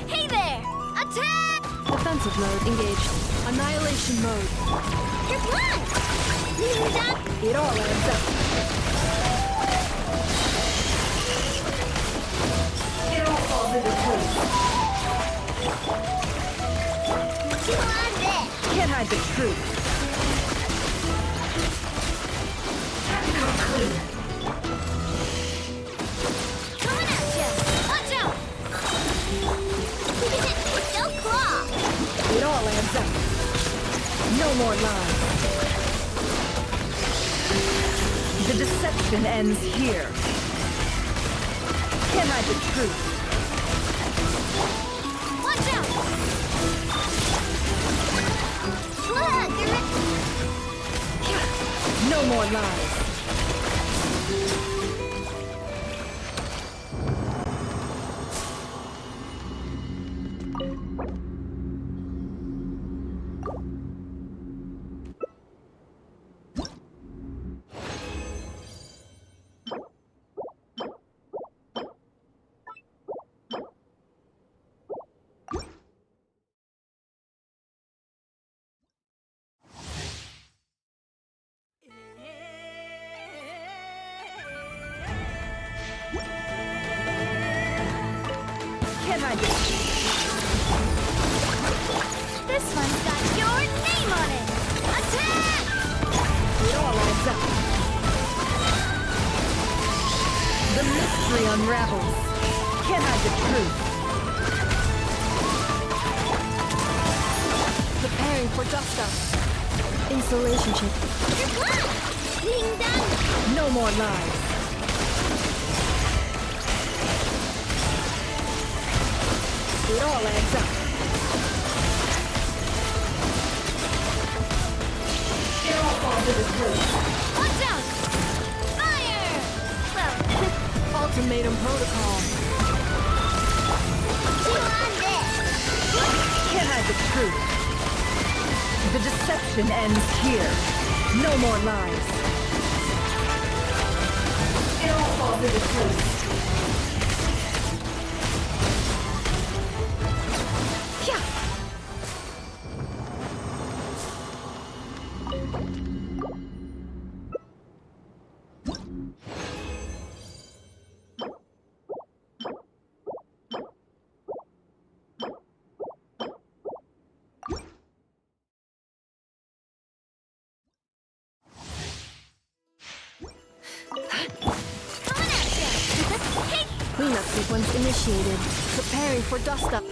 Hey there! Attack! Defensive mode engaged. Annihilation mode. Your blood! It all adds up. It all falls into place. Chew on this! Can't hide the truth. Tactical clear. Coming at you! Watch out! No claw! It all adds up. No more lies. The deception ends here. Can't hide the truth. Watch out! Slug! No more lies. Can't hide it. This one's got your name on it! Attack! It all adds up. The mystery unravels. Can't hide the truth. Preparing for dust up. Insulation chip. Your blood! Ding dong! No more lies. It all adds up. It all falls into place. Watch out! Fire! Well, Ultimatum protocol. chew on this! Can't hide the truth. The deception ends here. No more lies. It all falls into place. Yeah. Cleanup sequence initiated. Preparing for dust up.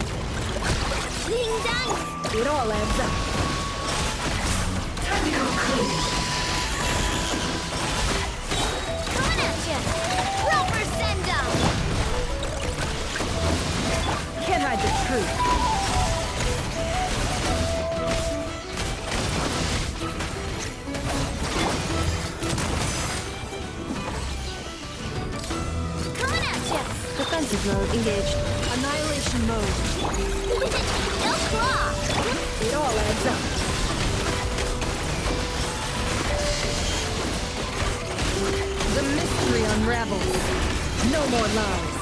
Ding dong! It all adds up. Time to go clean. Coming at you! Roper send up! Can't hide the truth. Coming at you! Defensive mode engaged. Annihilation mode. No claw! It all adds up. The mystery unravels. No more lies.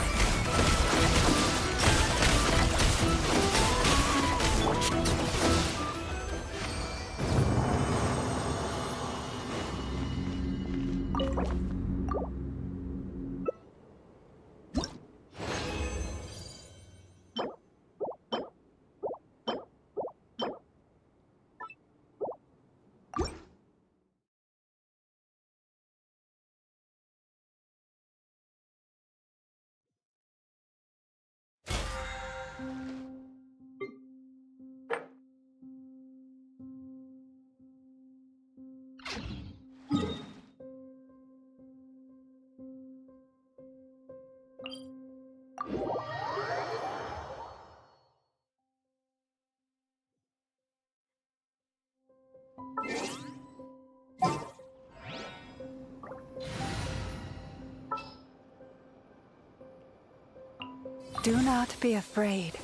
Do not be afraid,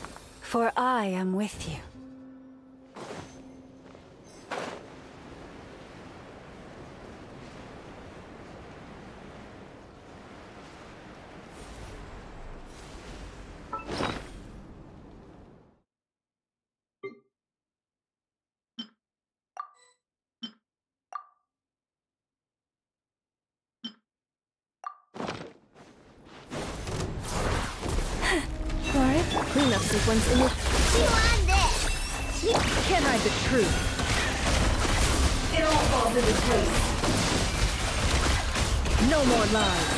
for I am with you. Alright, cleanup sequence in it. You on this! Can't hide the truth. It all falls into place. No more lies.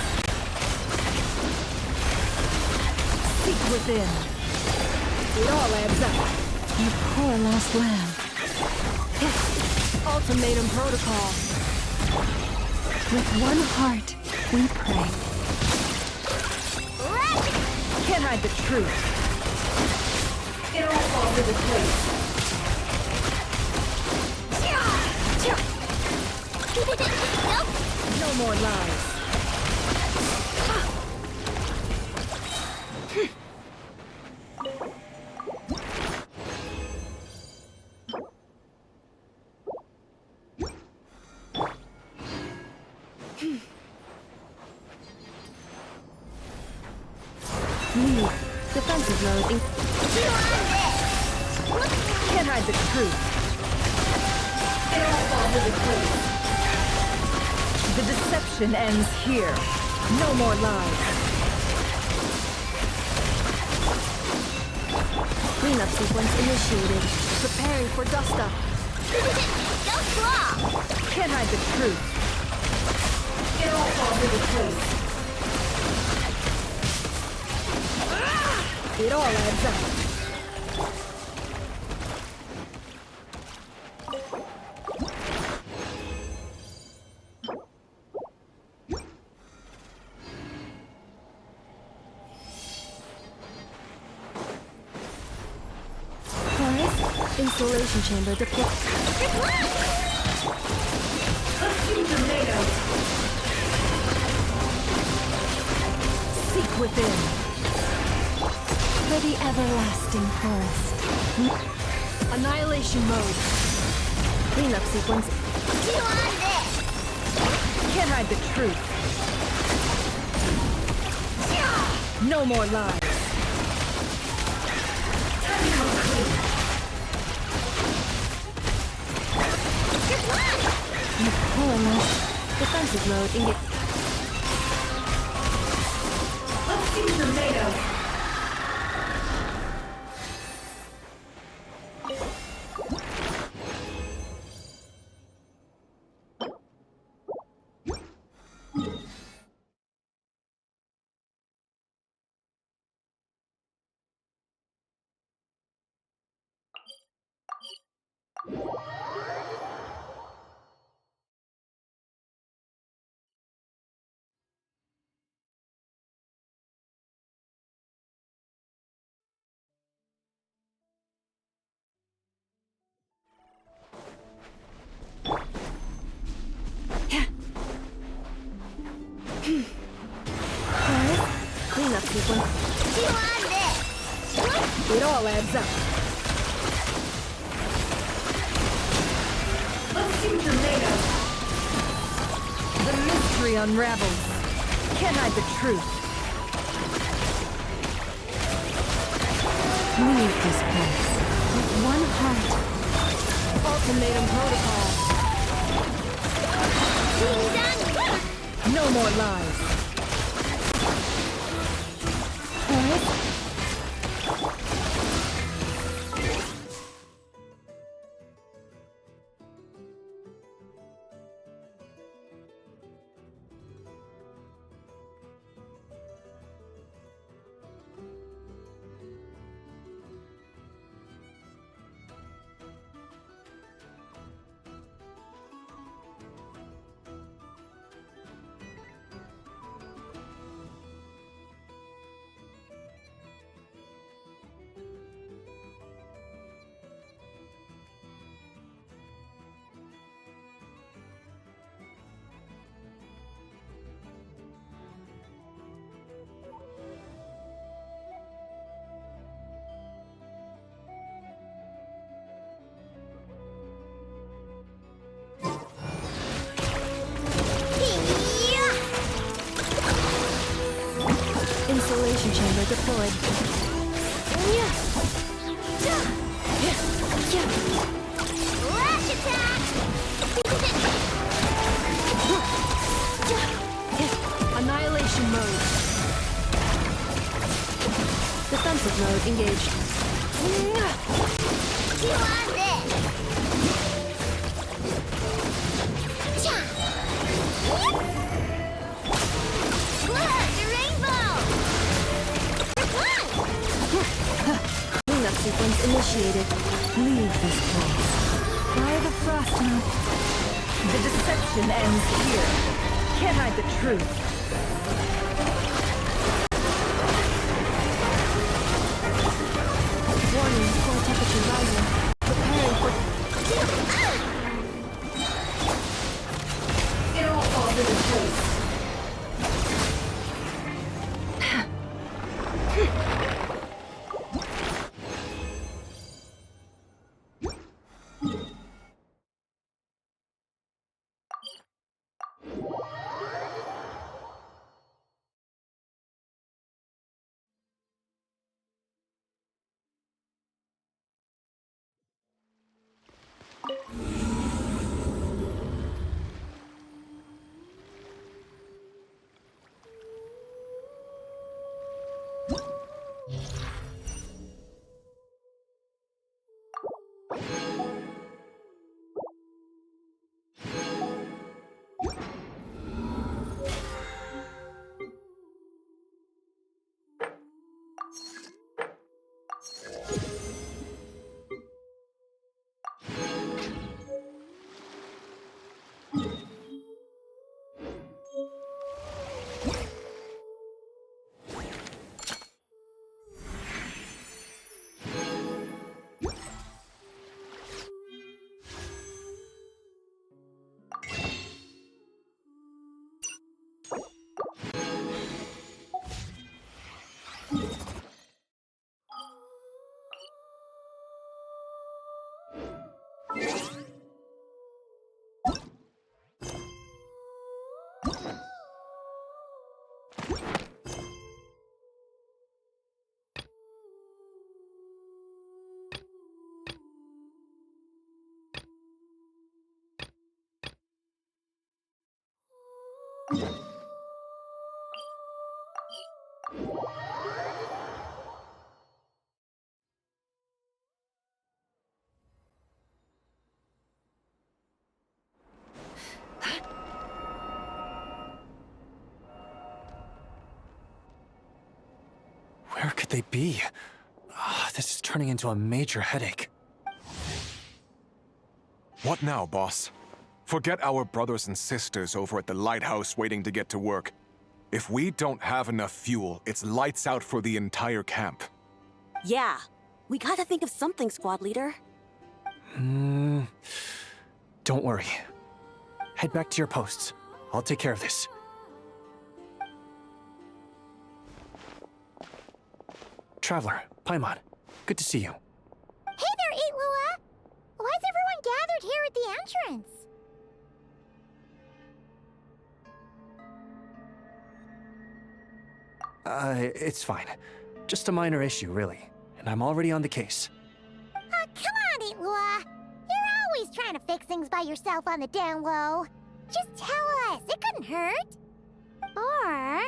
Seek within. It all adds up. You poor lost lamb. Ultimatum protocol. With one heart, we pray. Can't hide the truth. It all falls into place. No more lies. Leave. Defensive mode in... Can't hide the truth. It all falls into place. The deception ends here. No more lies. Cleanup sequence initiated. Preparing for dust up. Don't claw! Can't hide the truth. It all falls into place. It all adds up. Installation chamber deployed. Tomatoes. Seek within. For the everlasting forest. Annihilation mode. Cleanup sequence. You on this? Can't hide the truth. No more lies. Time to come clean. You poor lost. Defensive mode in it. Let's see tomatoes. Cleanup sequence. You on this? It all adds up. Let's see tomatoes. The mystery unravels. Can't hide the truth. Leave this place. With one heart. Ultimatum protocol. No more lies. forward. Lash attack! Annihilation mode. Defensive mode engaged. You on this! Cha! Look, the rainbow! Cleanup sequence initiated. Leave this place. Try the frost now. The deception ends here. Can't hide the truth. Warning, core temperature rising. Preparing for... It all falls into place. Where could they be? This is turning into a major headache. What now, boss? Forget our brothers and sisters over at the lighthouse waiting to get to work. If we don't have enough fuel, it's lights out for the entire camp. Yeah. We gotta think of something, squad leader. Don't worry. Head back to your posts. I'll take care of this. Traveler, Paimon, good to see you. Hey there, Lua! Why's everyone gathered here at the entrance? It's fine. Just a minor issue, really. And I'm already on the case. Come on, Lua! You're always trying to fix things by yourself on the down low. Just tell us, it couldn't hurt. Or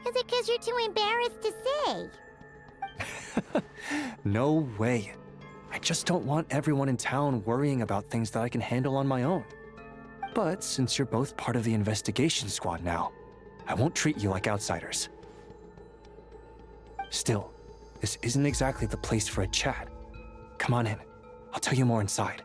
is it because you're too embarrassed to say? No way. I just don't want everyone in town worrying about things that I can handle on my own. But since you're both part of the investigation squad now, I won't treat you like outsiders. Still, this isn't exactly the place for a chat. Come on in. I'll tell you more inside.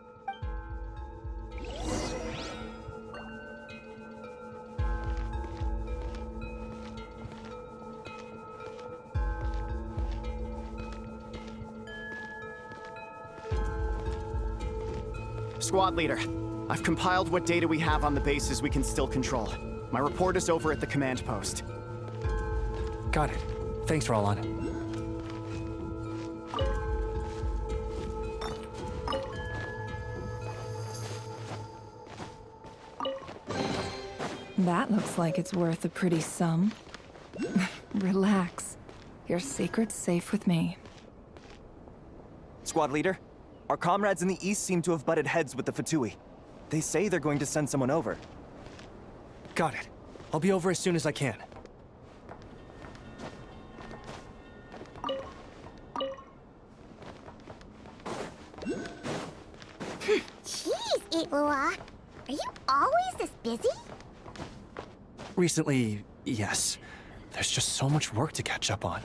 Squad leader, I've compiled what data we have on the bases we can still control. My report is over at the command post. Got it. Thanks, Roland. That looks like it's worth a pretty sum. Relax. Your secret's safe with me. Squad leader, our comrades in the east seem to have butted heads with the Fatui. They say they're going to send someone over. Got it. I'll be over as soon as I can. Jeez, Itlua. Are you always this busy? Recently, yes. There's just so much work to catch up on.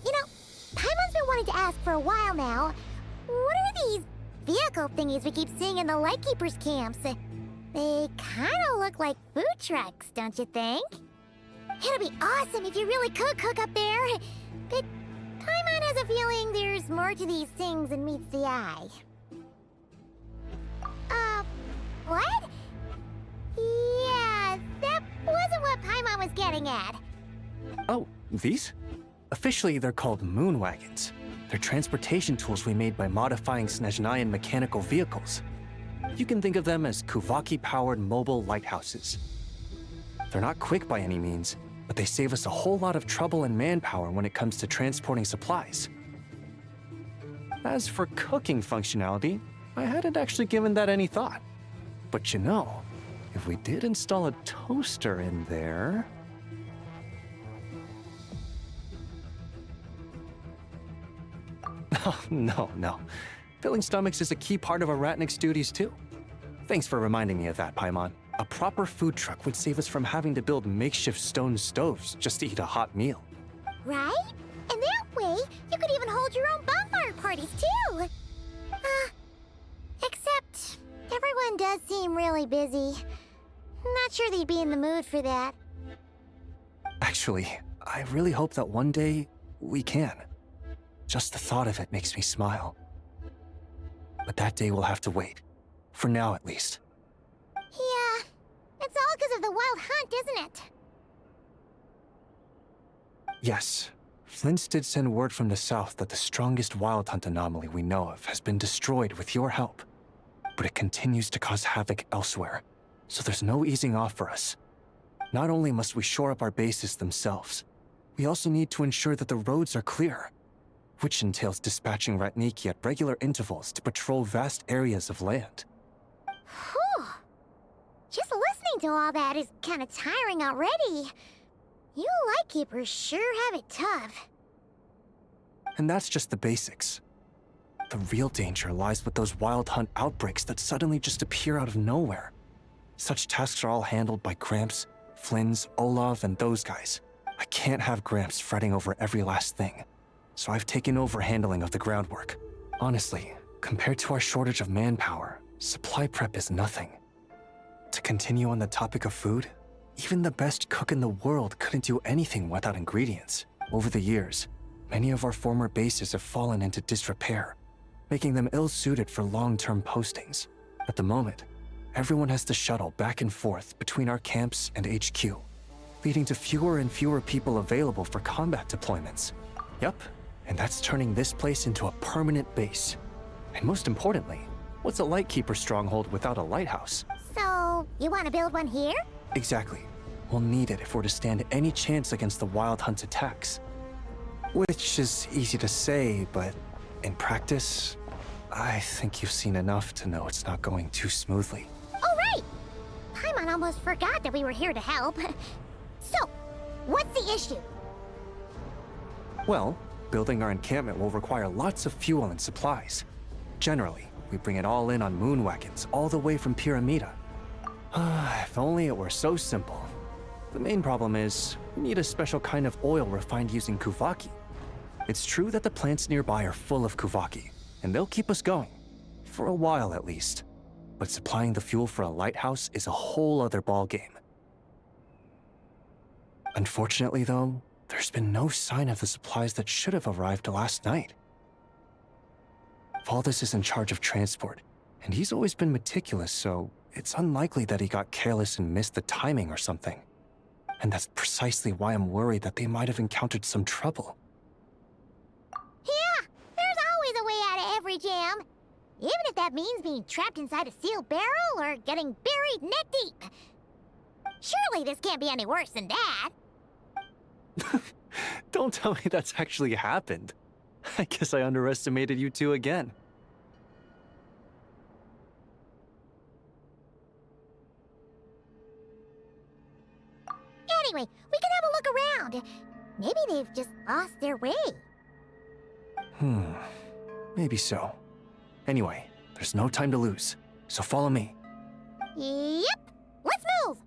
You know, Paimon's been wanting to ask for a while now. What are these vehicle thingies we keep seeing in the Lightkeepers camps? They kinda look like food trucks, don't you think? It'd be awesome if you really could cook up there. But Paimon has a feeling there's more to these things than meets the eye. What? Yeah, that wasn't what Paimon was getting at. Oh, these? Officially, they're called moon wagons. They're transportation tools we made by modifying Snezhnayan mechanical vehicles. You can think of them as Kuvaki-powered mobile lighthouses. They're not quick by any means, but they save us a whole lot of trouble and manpower when it comes to transporting supplies. As for cooking functionality, I hadn't actually given that any thought. But you know, if we did install a toaster in there... Oh, no. Filling stomachs is a key part of Aratnik's duties too. Thanks for reminding me of that, Paimon. A proper food truck would save us from having to build makeshift stone stoves just to eat a hot meal. Right? And that way, you could even hold your own bonfire parties too! Except, everyone does seem really busy. Not sure they'd be in the mood for that. Actually, I really hope that one day we can. Just the thought of it makes me smile. But that day will have to wait. For now, at least. Yeah, it's all because of the wild hunt, isn't it? Yes. Flint's did send word from the south that the strongest wild hunt anomaly we know of has been destroyed with your help. But it continues to cause havoc elsewhere, so there's no easing off for us. Not only must we shore up our bases themselves, we also need to ensure that the roads are clear, which entails dispatching Ratniki at regular intervals to patrol vast areas of land. Whew. Just listening to all that is kind of tiring already. You Lightkeepers sure have it tough. And that's just the basics. The real danger lies with those wild hunt outbreaks that suddenly just appear out of nowhere. Such tasks are all handled by Gramps, Flynn's, Olav, and those guys. I can't have Gramps fretting over every last thing, so I've taken over handling of the groundwork. Honestly, compared to our shortage of manpower, supply prep is nothing. To continue on the topic of food, even the best cook in the world couldn't do anything without ingredients. Over the years, many of our former bases have fallen into disrepair, making them ill-suited for long-term postings. At the moment, everyone has to shuttle back and forth between our camps and HQ, leading to fewer and fewer people available for combat deployments. Yup, and that's turning this place into a permanent base. And most importantly, what's a Lightkeeper stronghold without a lighthouse? So, you want to build one here? Exactly. We'll need it if we're to stand any chance against the Wild Hunt's attacks. Which is easy to say, but in practice, I think you've seen enough to know it's not going too smoothly. Oh, right! Paimon almost forgot that we were here to help. So, what's the issue? Well, building our encampment will require lots of fuel and supplies. Generally, we bring it all in on moon wagons all the way from Pyramida. If only it were so simple. The main problem is, we need a special kind of oil refined using Kuvaki. It's true that the plants nearby are full of Kuvaki, and they'll keep us going. For a while at least. But supplying the fuel for a lighthouse is a whole other ballgame. Unfortunately though, there's been no sign of the supplies that should have arrived last night. Valdez is in charge of transport, and he's always been meticulous, so it's unlikely that he got careless and missed the timing or something. And that's precisely why I'm worried that they might have encountered some trouble. Yeah, there's always a way out of every jam. Even if that means being trapped inside a sealed barrel or getting buried neck deep. Surely this can't be any worse than that. Don't tell me that's actually happened. I guess I underestimated you two again. Anyway, we can have a look around. Maybe they've just lost their way. Maybe so. Anyway, there's no time to lose, so follow me. Yep, let's move!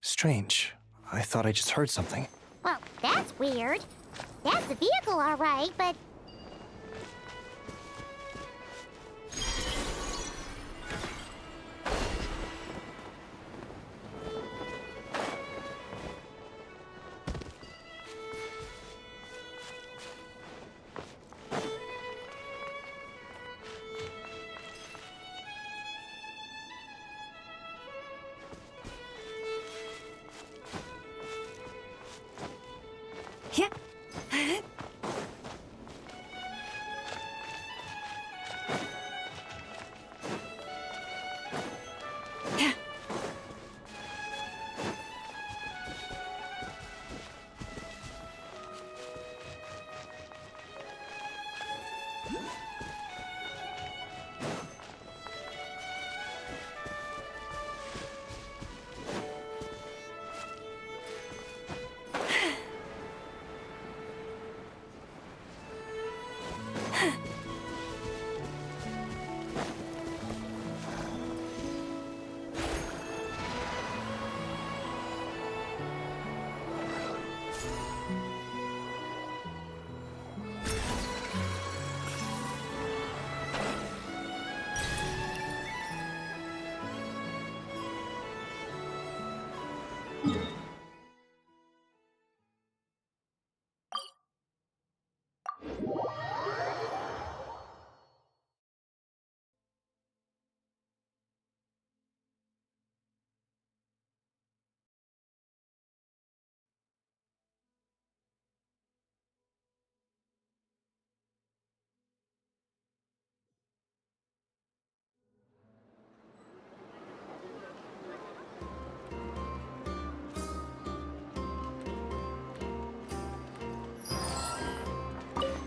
Strange. I thought I just heard something. Well, that's weird. That's the vehicle, all right, but... Yeah.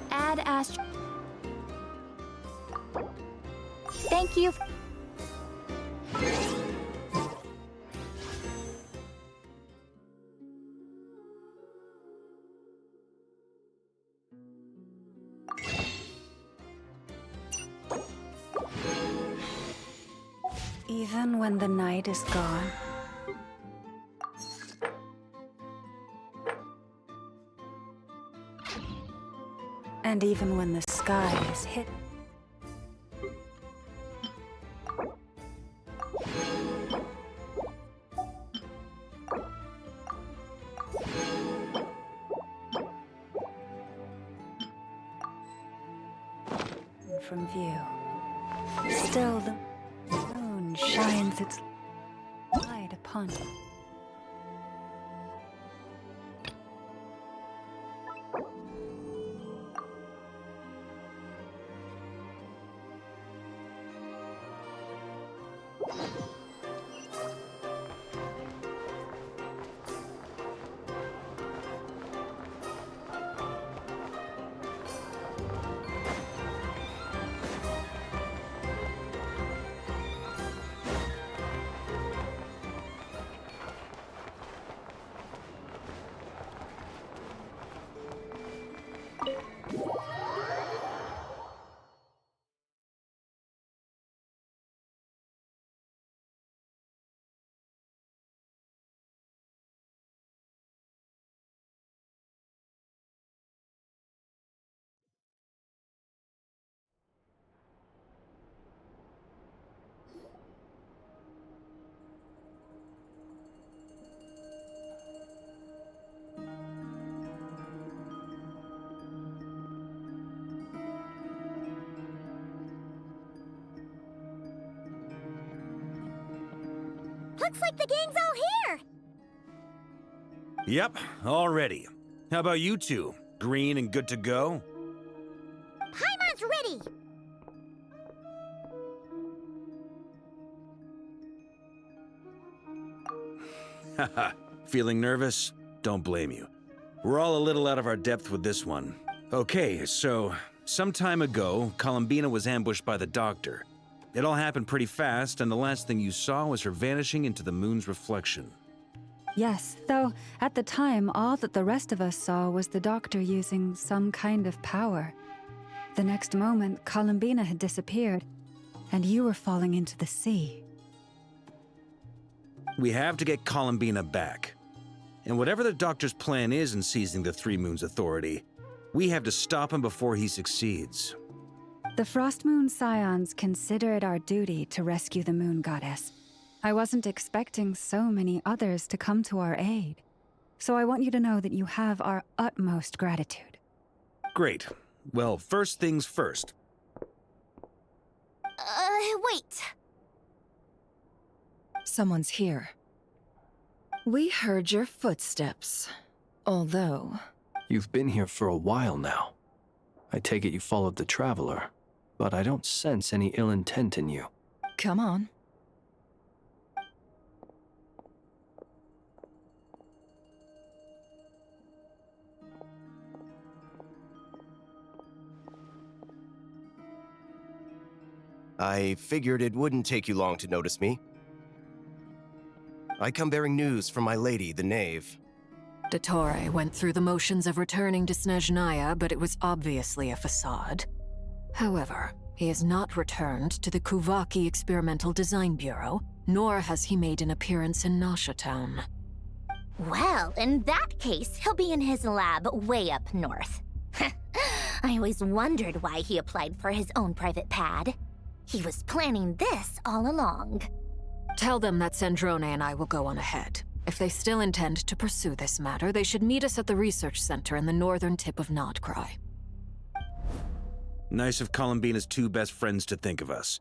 Add Astro. Thank you. Even when the night is gone. And even when the sky is hit. From view. Still the moon shines its light upon it. Looks like the gang's all here! Yep, all ready. How about you two? Green and good to go? Paimon's ready! Haha, feeling nervous? Don't blame you. We're all a little out of our depth with this one. Okay, so, some time ago, Columbina was ambushed by the Doctor. It all happened pretty fast, and the last thing you saw was her vanishing into the moon's reflection. Yes, though at the time, all that the rest of us saw was the Doctor using some kind of power. The next moment, Columbina had disappeared, and you were falling into the sea. We have to get Columbina back. And whatever the Doctor's plan is in seizing the Three Moons Authority, we have to stop him before he succeeds. The Frost Moon Scions consider it our duty to rescue the Moon Goddess. I wasn't expecting so many others to come to our aid. So I want you to know that you have our utmost gratitude. Great. Well, first things first. Wait. Someone's here. We heard your footsteps. Although... You've been here for a while now. I take it you followed the Traveler, but I don't sense any ill intent in you. Come on. I figured it wouldn't take you long to notice me. I come bearing news from my lady, the Knave. Dottore went through the motions of returning to Snezhnaya, but it was obviously a facade. However, he has not returned to the Kuvaki Experimental Design Bureau, nor has he made an appearance in Nasha Town. Well, in that case, he'll be in his lab way up north. I always wondered why he applied for his own private pad. He was planning this all along. Tell them that Sandrone and I will go on ahead. If they still intend to pursue this matter, they should meet us at the research center in the northern tip of Nodcry. Nice of Columbina's two best friends to think of us.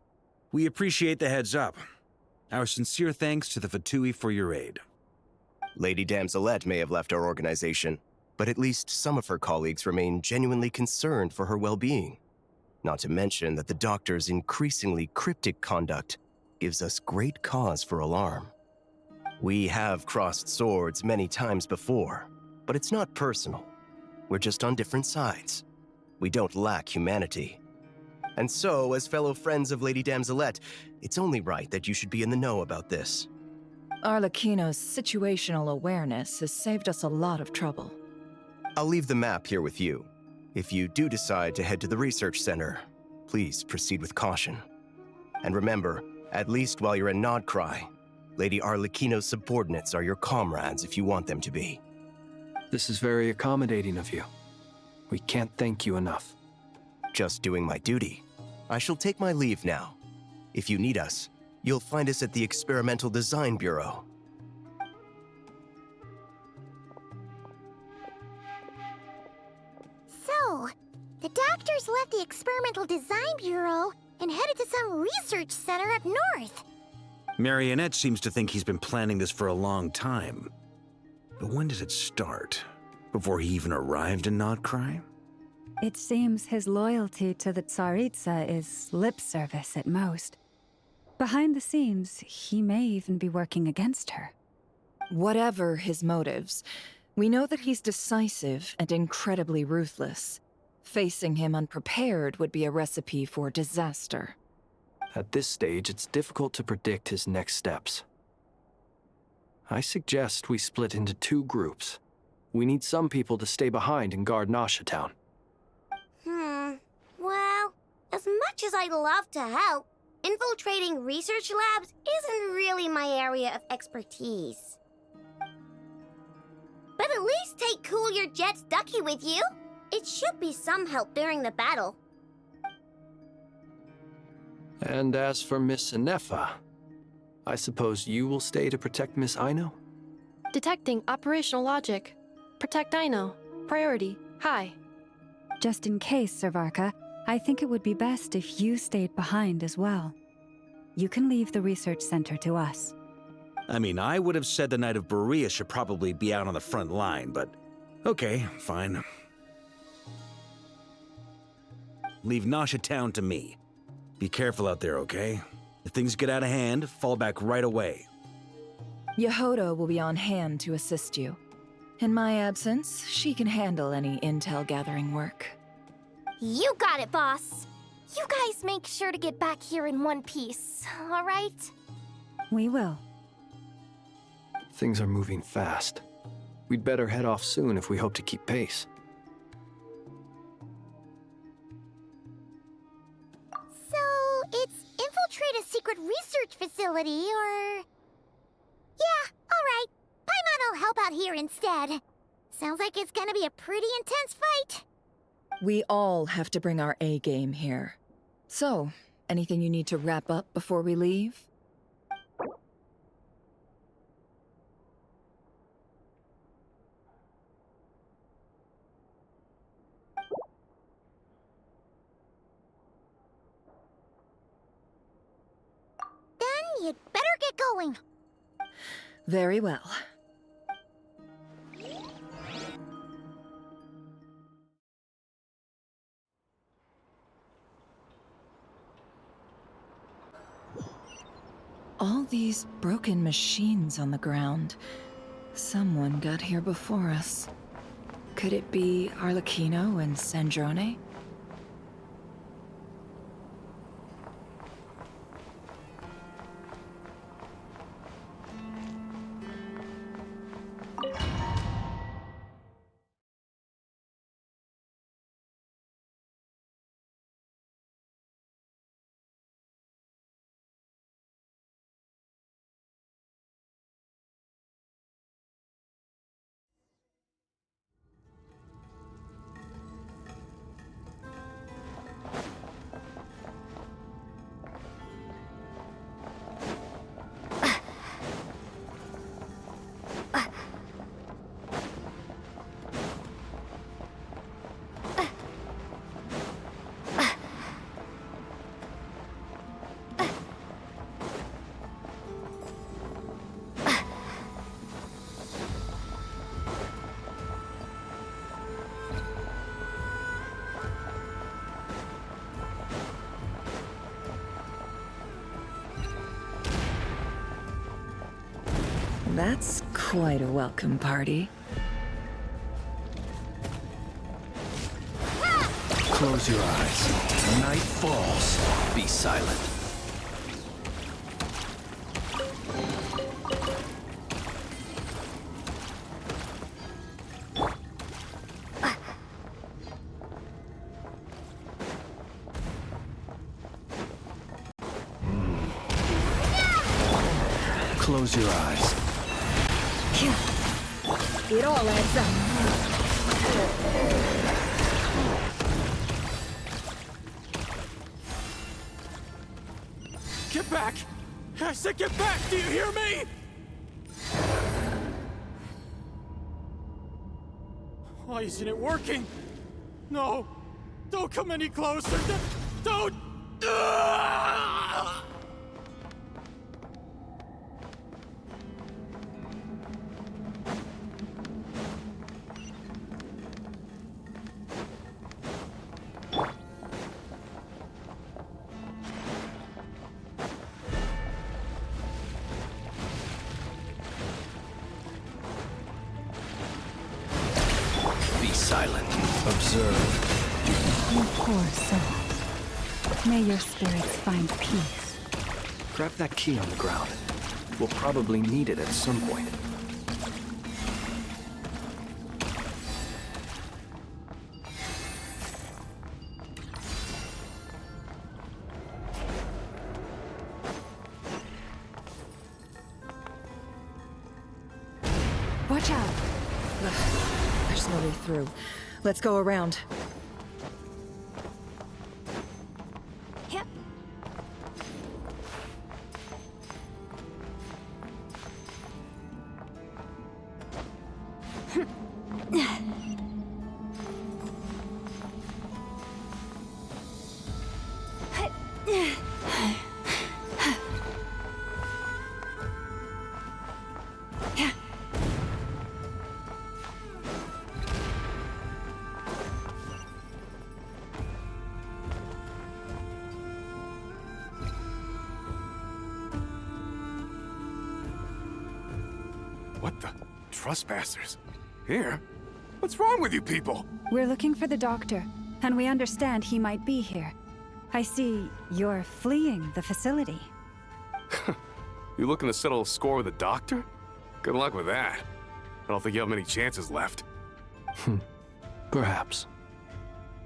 We appreciate the heads up. Our sincere thanks to the Fatui for your aid. Lady Damselette may have left our organization, but at least some of her colleagues remain genuinely concerned for her well-being. Not to mention that the Doctor's increasingly cryptic conduct gives us great cause for alarm. We have crossed swords many times before, but it's not personal. We're just on different sides. We don't lack humanity. And so, as fellow friends of Lady Damselette, it's only right that you should be in the know about this. Arlecchino's situational awareness has saved us a lot of trouble. I'll leave the map here with you. If you do decide to head to the research center, please proceed with caution. And remember, at least while you're in Nodcry, Lady Arlecchino's subordinates are your comrades if you want them to be. This is very accommodating of you. We can't thank you enough. Just doing my duty. I shall take my leave now. If you need us, you'll find us at the Experimental Design Bureau. So, the doctors left the Experimental Design Bureau and headed to some research center up north. Marionette seems to think he's been planning this for a long time. But when did it start? Before he even arrived in Nodcry? It seems his loyalty to the Tsaritsa is lip service at most. Behind the scenes, he may even be working against her. Whatever his motives, we know that he's decisive and incredibly ruthless. Facing him unprepared would be a recipe for disaster. At this stage, it's difficult to predict his next steps. I suggest we split into 2 groups. We need some people to stay behind and guard Nasha Town. Well, as much as I'd love to help, infiltrating research labs isn't really my area of expertise. But at least take Cool Your Jet's Ducky with you. It should be some help during the battle. And as for Miss Inefa, I suppose you will stay to protect Miss Aino? Detecting operational logic. Protect Aino. Priority. High. Just in case, Servarka, I think it would be best if you stayed behind as well. You can leave the research center to us. I mean, I would have said the Knight of Berea should probably be out on the front line, but okay, fine. Leave Nasha Town to me. Be careful out there, okay? If things get out of hand, fall back right away. Yehoda will be on hand to assist you. In my absence, she can handle any intel gathering work. You got it, boss. You guys make sure to get back here in one piece, all right? We will. Things are moving fast. We'd better head off soon if we hope to keep pace. So, it's infiltrate a secret research facility, or... Yeah, alright. Paimon will help out here instead. Sounds like it's gonna be a pretty intense fight. We all have to bring our A-game here. So, anything you need to wrap up before we leave? Then you'd better get going. Very well. All these broken machines on the ground. Someone got here before us. Could it be Arlecchino and Sandrone? That's quite a welcome party. Close your eyes. Night falls. Be silent. Close your eyes. It all adds up. Get back! I said get back! Do you hear me? Why isn't it working? No! Don't come any closer! Don't! Ah! Be silent. Observe. You poor soul. May your spirits find peace. Grab that key on the ground. We'll probably need it at some point. Watch out! Ugh, there's no way through. Let's go around. Yep. What the? Trespassers? Here? What's wrong with you people? We're looking for the doctor, and we understand he might be here. I see you're fleeing the facility. You looking to settle a score with the doctor? Good luck with that. I don't think you have many chances left. Perhaps.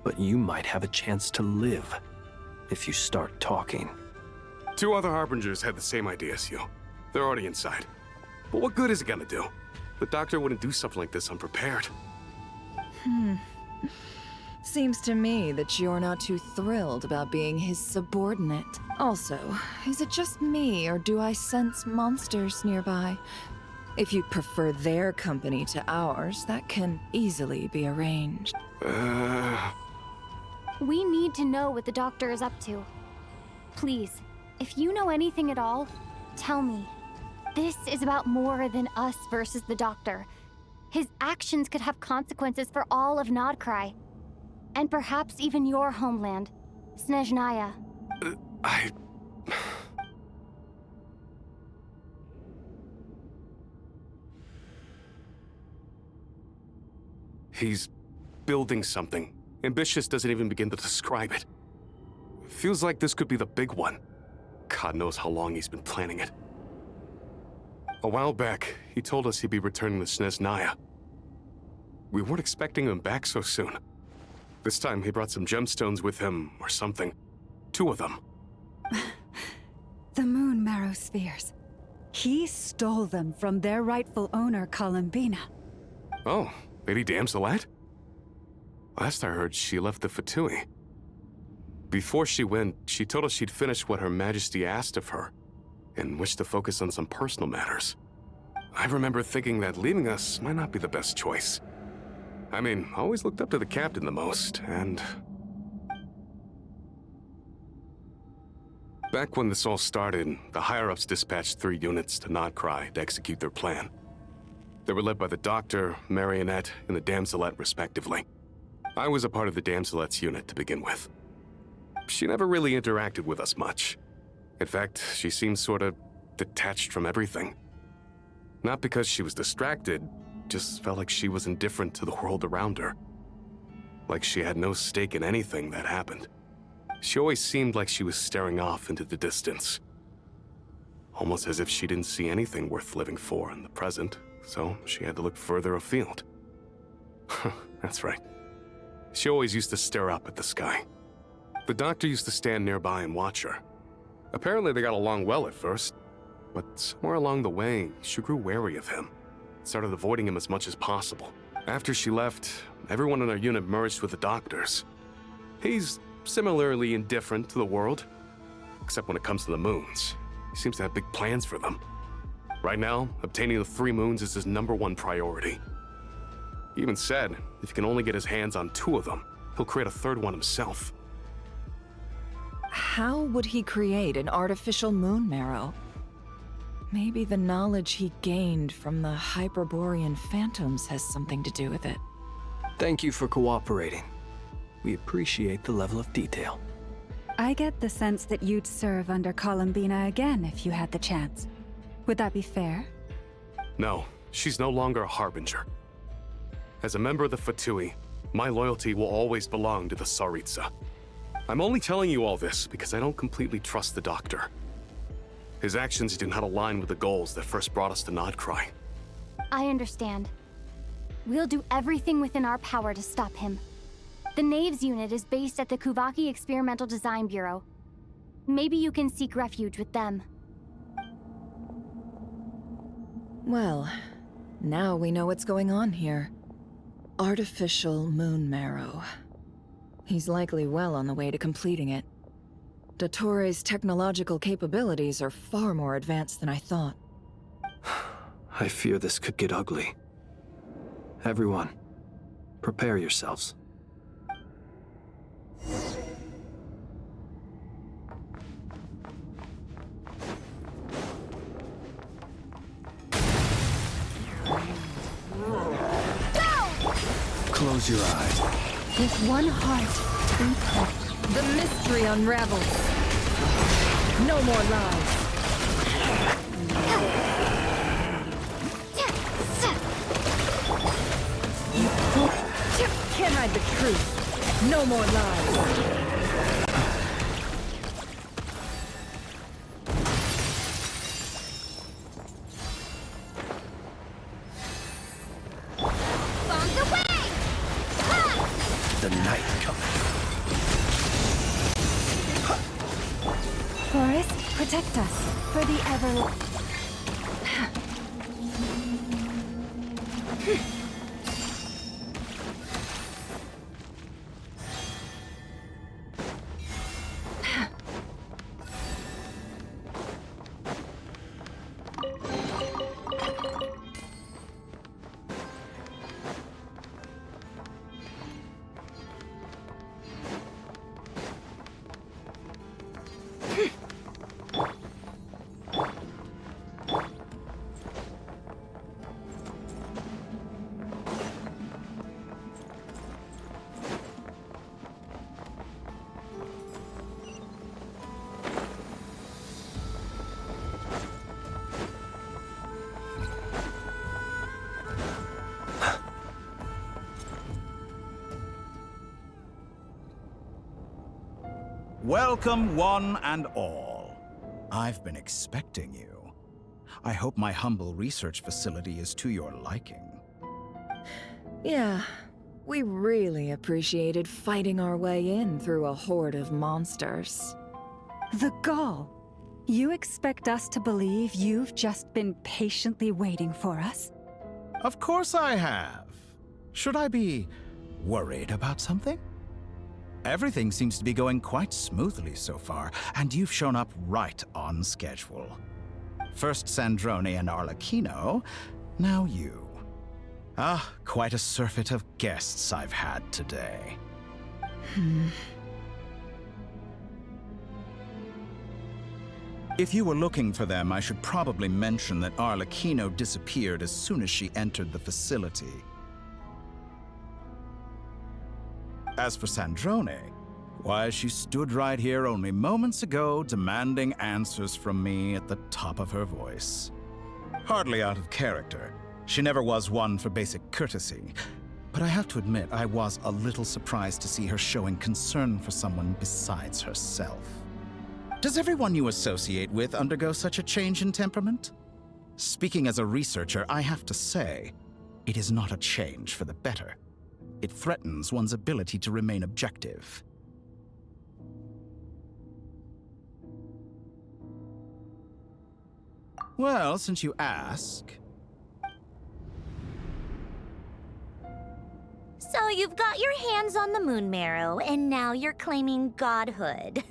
But you might have a chance to live if you start talking. 2 other Harbingers had the same idea as you. They're already inside. But what good is it gonna do? The doctor wouldn't do something like this unprepared. Seems to me that you're not too thrilled about being his subordinate. Also, is it just me, or do I sense monsters nearby? If you'd prefer their company to ours, that can easily be arranged. We need to know what the doctor is up to. Please, if you know anything at all, tell me. This is about more than us versus the doctor. His actions could have consequences for all of Nodcry. And perhaps even your homeland, Snezhnaya. He's building something. Ambitious doesn't even begin to describe it. Feels like this could be the big one. God knows how long he's been planning it. A while back, he told us he'd be returning to Snezhnaya. We weren't expecting him back so soon. This time he brought some gemstones with him, or something. 2 of them. The moon marrow spheres. He stole them from their rightful owner, Columbina. Oh, Lady Damselat? Last I heard, she left the Fatui. Before she went, she told us she'd finished what Her Majesty asked of her, and wished to focus on some personal matters. I remember thinking that leaving us might not be the best choice. I mean, I always looked up to the captain the most, and... Back when this all started, the higher-ups dispatched 3 units to Nodcry to execute their plan. They were led by the Doctor, Marionette, and the Damselet, respectively. I was a part of the Damselet's unit to begin with. She never really interacted with us much. In fact, she seemed sort of detached from everything. Not because she was distracted, just felt like she was indifferent to the world around her. like she had no stake in anything that happened. She always seemed like she was staring off into the distance. Almost as if she didn't see anything worth living for in the present, so she had to look further afield. That's right. She always used to stare up at the sky. The doctor used to stand nearby and watch her. Apparently they got along well at first, but somewhere along the way, she grew wary of him. Started avoiding him as much as possible. After she left, everyone in our unit merged with the doctors. He's similarly indifferent to the world, except when it comes to the moons. He seems to have big plans for them. Right now, obtaining the 3 moons is his #1 priority. He even said if he can only get his hands on 2 of them, he'll create a 3rd one himself. How would he create an artificial moon marrow? Maybe the knowledge he gained from the Hyperborean phantoms has something to do with it. Thank you for cooperating. We appreciate the level of detail. I get the sense that you'd serve under Columbina again if you had the chance. Would that be fair? No, she's no longer a harbinger. As a member of the Fatui, my loyalty will always belong to the Tsaritsa. I'm only telling you all this because I don't completely trust the doctor. His actions do not align with the goals that first brought us to Nodcry. I understand. We'll do everything within our power to stop him. The Knaves unit is based at the Kuvaki Experimental Design Bureau. Maybe you can seek refuge with them. Well, now we know what's going on here. Artificial moon marrow. He's likely well on the way to completing it. Dottore's technological capabilities are far more advanced than I thought. I fear this could get ugly. Everyone, prepare yourselves. Close your eyes. With one heart, we pray. The mystery unravels. No more lies. Can't hide the truth. No more lies. The night coming. Forest, protect us for the ever... Welcome, one and all. I've been expecting you. I hope my humble research facility is to your liking. Yeah, we really appreciated fighting our way in through a horde of monsters. The gall! You expect us to believe you've just been patiently waiting for us? Of course I have. Should I be worried about something? Everything seems to be going quite smoothly so far, and you've shown up right on schedule. First Sandrone and Arlecchino, now you. Ah, quite a surfeit of guests I've had today. If you were looking for them, I should probably mention that Arlecchino disappeared as soon as she entered the facility. As for Sandrone, why, she stood right here only moments ago demanding answers from me at the top of her voice. Hardly out of character. She never was one for basic courtesy. But I have to admit, I was a little surprised to see her showing concern for someone besides herself. Does everyone you associate with undergo such a change in temperament? Speaking as a researcher, I have to say, it is not a change for the better. It threatens one's ability to remain objective. Well, since you ask... So you've got your hands on the moon marrow, and now you're claiming godhood.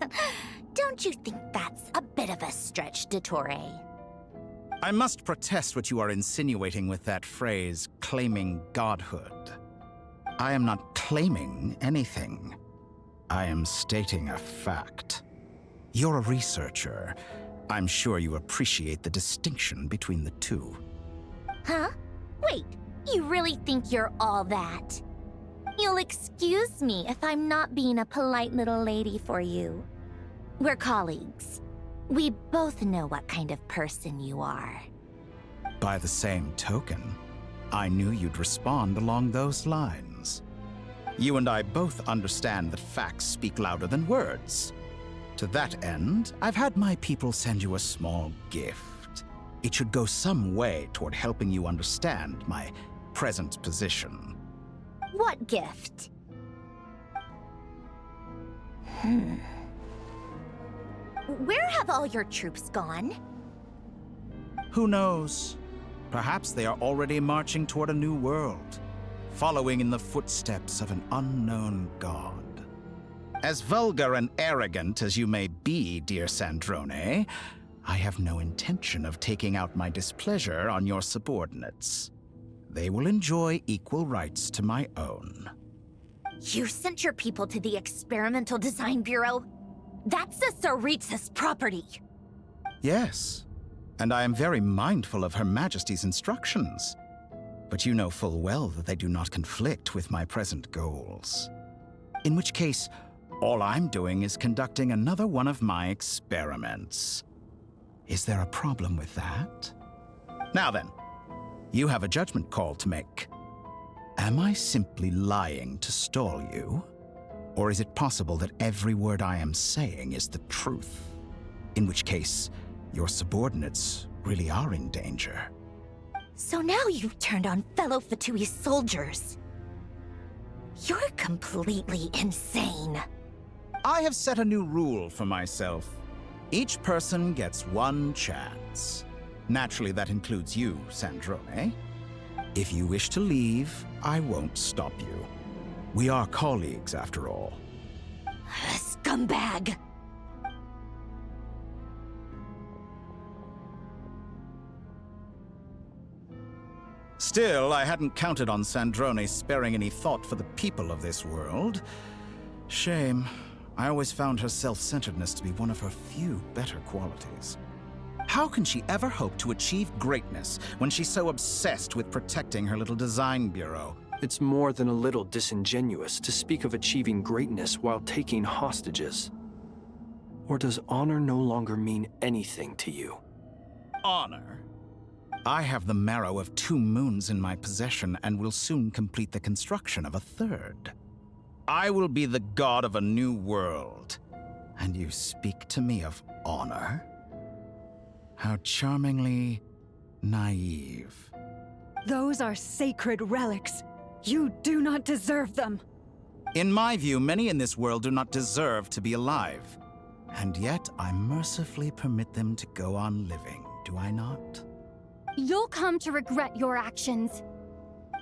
Don't you think that's a bit of a stretch, Dottore? I must protest what you are insinuating with that phrase, claiming godhood. I am not claiming anything. I am stating a fact. You're a researcher. I'm sure you appreciate the distinction between the two. Huh? Wait, you really think you're all that? You'll excuse me if I'm not being a polite little lady for you. We're colleagues. We both know what kind of person you are. By the same token, I knew you'd respond along those lines. You and I both understand that facts speak louder than words. To that end, I've had my people send you a small gift. It should go some way toward helping you understand my present position. What gift? Where have all your troops gone? Who knows? Perhaps they are already marching toward a new world, following in the footsteps of an unknown god. As vulgar and arrogant as you may be, dear Sandrone, I have no intention of taking out my displeasure on your subordinates. They will enjoy equal rights to my own. You sent your people to the Experimental Design Bureau? That's the Tsaritsa's property. Yes, and I am very mindful of Her Majesty's instructions. But you know full well that they do not conflict with my present goals. In which case, all I'm doing is conducting another one of my experiments. Is there a problem with that? Now then, you have a judgment call to make. Am I simply lying to stall you? Or is it possible that every word I am saying is the truth? In which case, your subordinates really are in danger. So now you've turned on fellow Fatui soldiers. You're completely insane. I have set a new rule for myself. Each person gets one chance. Naturally, that includes you, Sandrone. If you wish to leave, I won't stop you. We are colleagues, after all. Scumbag! Still, I hadn't counted on Sandrone sparing any thought for the people of this world. Shame. I always found her self-centeredness to be one of her few better qualities. How can she ever hope to achieve greatness when she's so obsessed with protecting her little design bureau? It's more than a little disingenuous to speak of achieving greatness while taking hostages. Or does honor no longer mean anything to you? Honor? I have the marrow of 2 moons in my possession and will soon complete the construction of a 3rd. I will be the god of a new world. And you speak to me of honor? How charmingly naive. Those are sacred relics. You do not deserve them. In my view, many in this world do not deserve to be alive. And yet, I mercifully permit them to go on living, do I not? You'll come to regret your actions.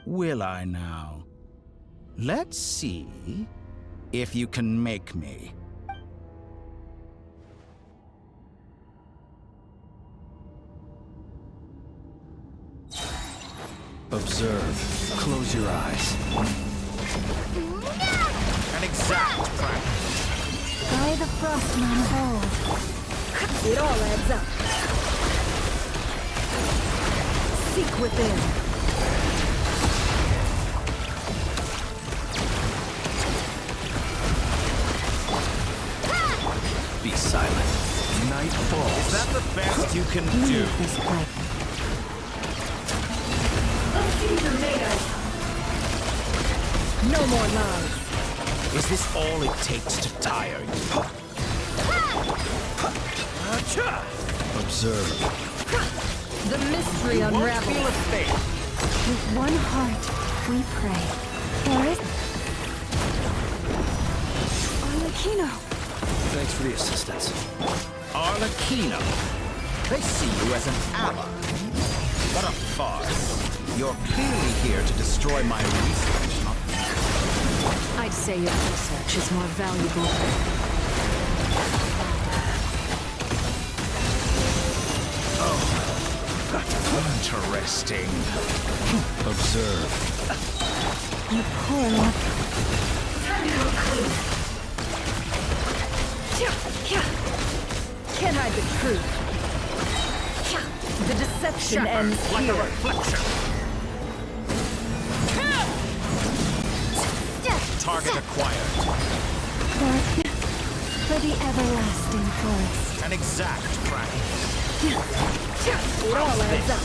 Will I now? Let's see if you can make me. Observe. Close your eyes. An exact practice. By the Frostman of old. It all adds up. Seek within. Be silent. Night falls. Is that the best you can do? No more lies. Is this all it takes to tire you? Observe. The mystery unravels. Feel a fate. With one heart, we pray. Boris? Arlecchino! Thanks for the assistance. Arlecchino. They see you as an ally. What a farce. You're clearly here to destroy my research, not me. I'd say your research is more valuable. Interesting. Observe. You poor luck. Can't hide the truth. The deception ends Like here. a reflection. Target acquired. Darkness for the everlasting forest. An exact practice. It all adds up.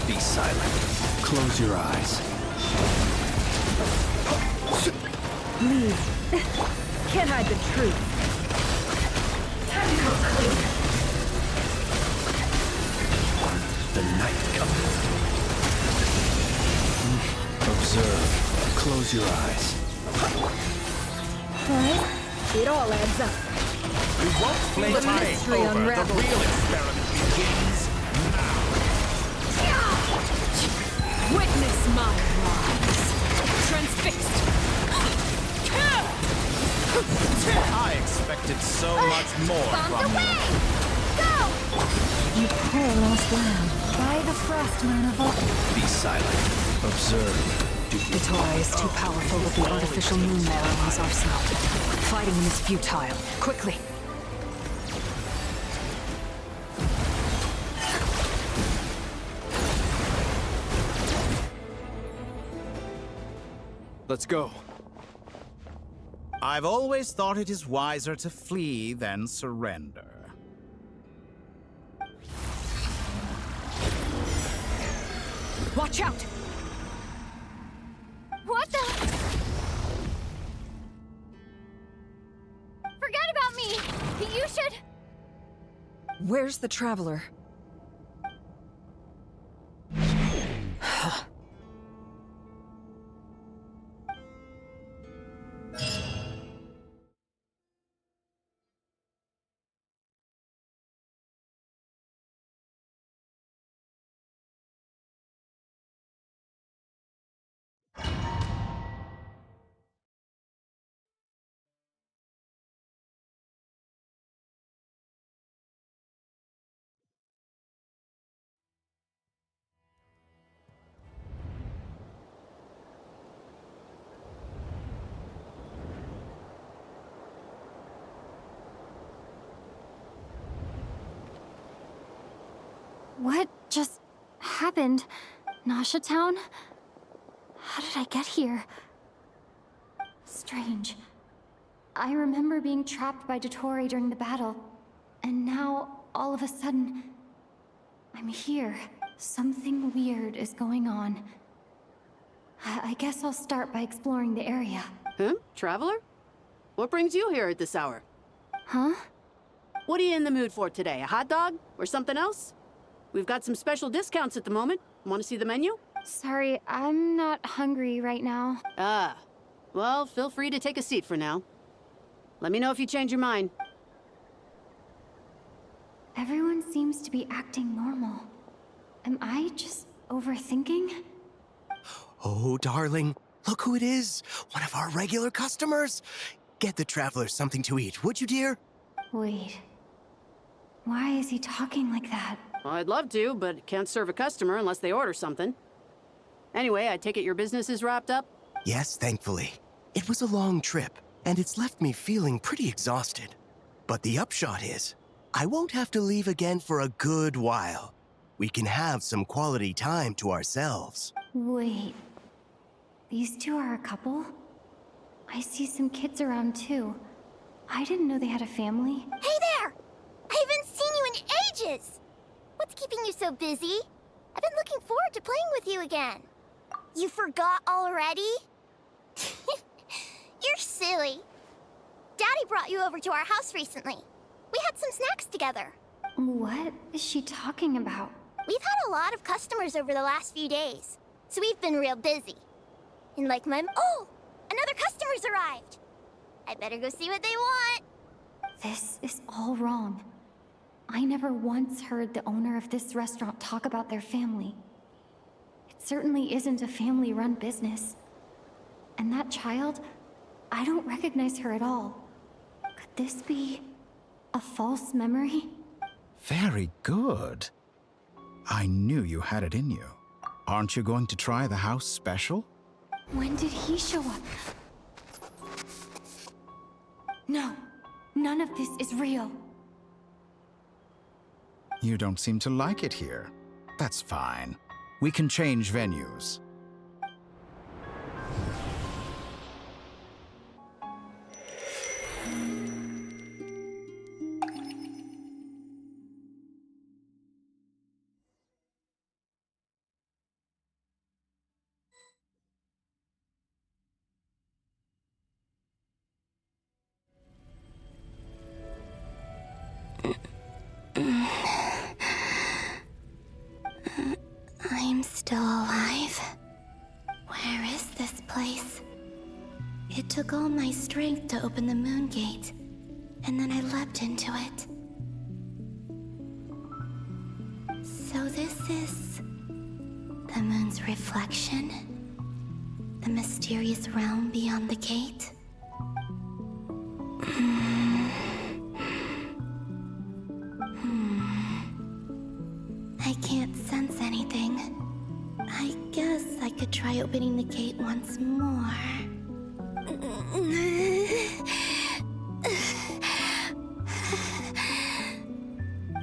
Be silent. Close your eyes. Leave. Can't hide the truth. The night comes. Observe. Close your eyes. Boris? It all adds up. You won't play The time mystery over. unravels. The real experiment begins now. Witness my rise. Transfixed. I expected so much more from you. You poor lost lamb. By the frost moon of all. Be silent. Observe. The Torah is too powerful with the artificial moon there in his arsenal. Fighting him is futile. Quickly. Let's go. I've always thought it is wiser to flee than surrender. Watch out! What the? Forget about me! You should... Where's the Traveler? What just happened? Nasha Town? How did I get here? Strange. I remember being trapped by Dottore during the battle, and now, all of a sudden, I'm here. Something weird is going on. I guess I'll start by exploring the area. Huh? Traveler? What brings you here at this hour? Huh? What are you in the mood for today? A hot dog? Or something else? We've got some special discounts at the moment. Want to see the menu? Sorry, I'm not hungry right now. Ah. Well, feel free to take a seat for now. Let me know if you change your mind. Everyone seems to be acting normal. Am I just overthinking? Oh, darling, look who it is. One of our regular customers. Get the traveler something to eat, would you, dear? Wait. Why is he talking like that? Well, I'd love to, but can't serve a customer unless they order something. Anyway, I take it your business is wrapped up? Yes, thankfully. It was a long trip, and it's left me feeling pretty exhausted. But the upshot is, I won't have to leave again for a good while. We can have some quality time to ourselves. Wait. These two are a couple? I see some kids around too. I didn't know they had a family. Hey there! I haven't seen you in ages! What's keeping you so busy? I've been looking forward to playing with you again. You forgot already? You're silly. Daddy brought you over to our house recently. We had some snacks together. What is she talking about? We've had a lot of customers over the last few days, so we've been real busy. And like oh! Another customer's arrived! I better go see what they want. This is all wrong. I never once heard the owner of this restaurant talk about their family. It certainly isn't a family-run business. And that child, I don't recognize her at all. Could this be a false memory? Very good. I knew you had it in you. Aren't you going to try the house special? When did he show up? No, none of this is real. You don't seem to like it here. That's fine. We can change venues. I'm still alive. Where is this place? It took all my strength to open the moon gate, and then I leapt into it. So this is the moon's reflection? The mysterious realm beyond the gate? I can't sense anything. I guess I could try opening the gate once more.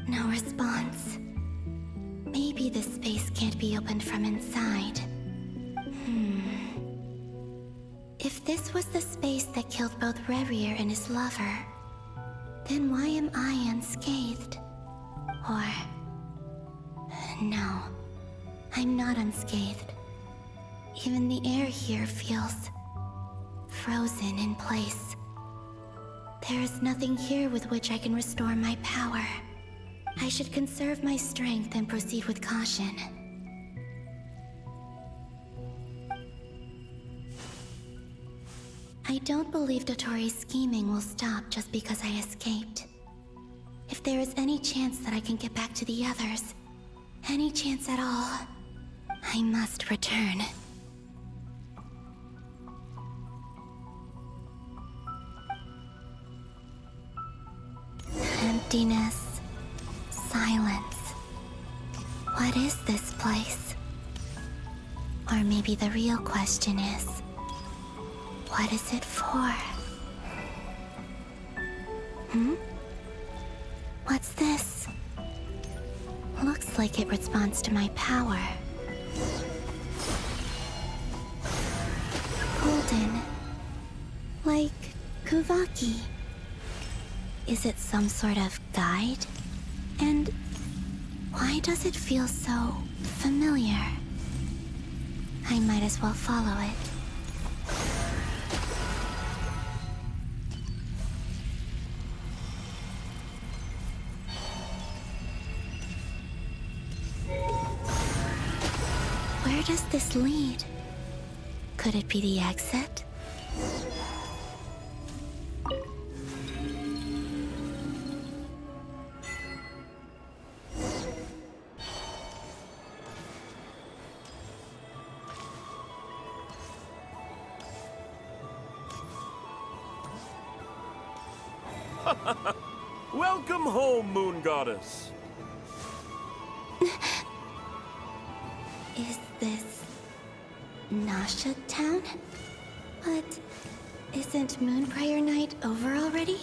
No response. Maybe this space can't be opened from inside. If this was the space that killed both Revier and his lover, then why am I unscathed? Or... no, I'm not unscathed. Even the air here feels frozen in place. There is nothing here with which I can restore my power. I should conserve my strength and proceed with caution. I don't believe Dotori's scheming will stop just because I escaped. If there is any chance that I can get back to the others, any chance at all, I must return. Emptiness. Silence. What is this place? Or maybe the real question is, what is it for? What's this? Looks like it responds to my power. Golden. Like Kuvaki. Is it some sort of guide? And why does it feel so familiar? I might as well follow it. Where does this lead? Could it be the exit? Welcome home, Moon Goddess. Is this Nasha Town? But isn't Moonbriar Night over already?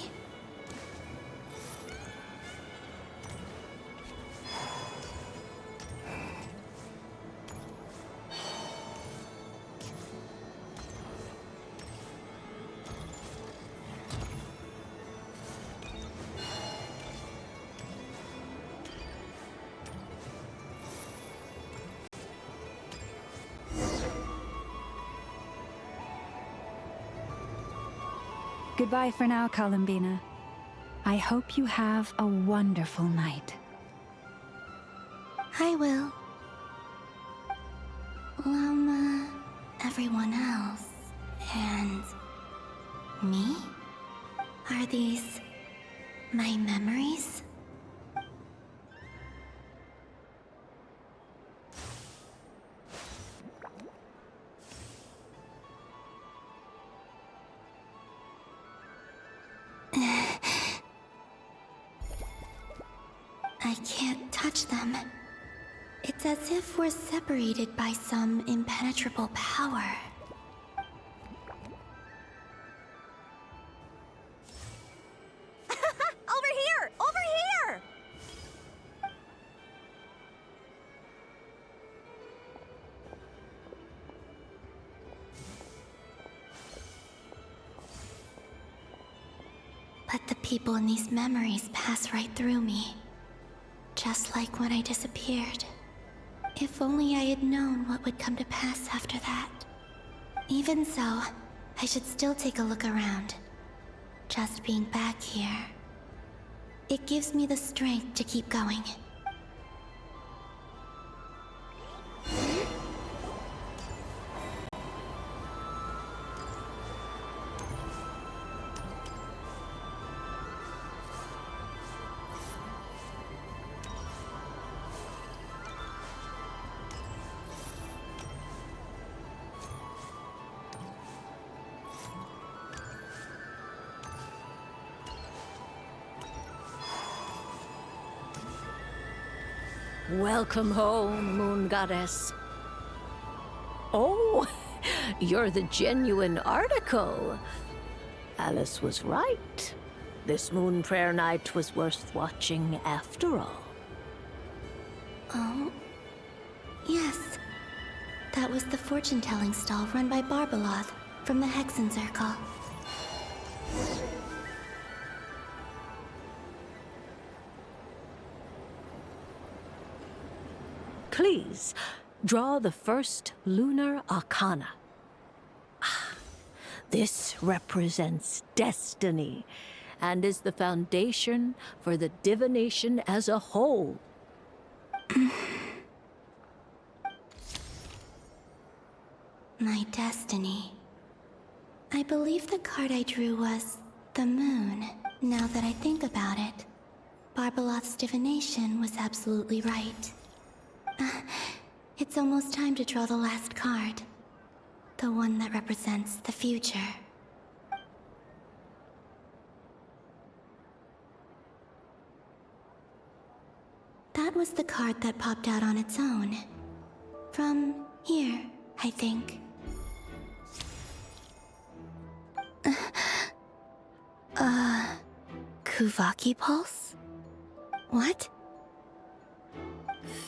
Goodbye for now, Columbina. I hope you have a wonderful night. I will. Everyone else. And me? Are these my memories? I can't touch them. It's as if we're separated by some impenetrable power. Over here! Over here! But the people in these memories pass right through me. Just like when I disappeared. If only I had known what would come to pass after that. Even so, I should still take a look around. Just being back here. It gives me the strength to keep going. Welcome home, Moon Goddess. Oh, you're the genuine article. Alice was right. This Moon Prayer Night was worth watching after all. Oh? Yes. That was the fortune-telling stall run by Barbeloth from the Hexen Circle. Please, draw the first lunar arcana. This represents destiny and is the foundation for the divination as a whole. My destiny. I believe the card I drew was the moon. Now that I think about it, Barbeloth's divination was absolutely right. It's almost time to draw the last card. The one that represents the future. That was the card that popped out on its own. From here, I think. Kuvaki Pulse? What?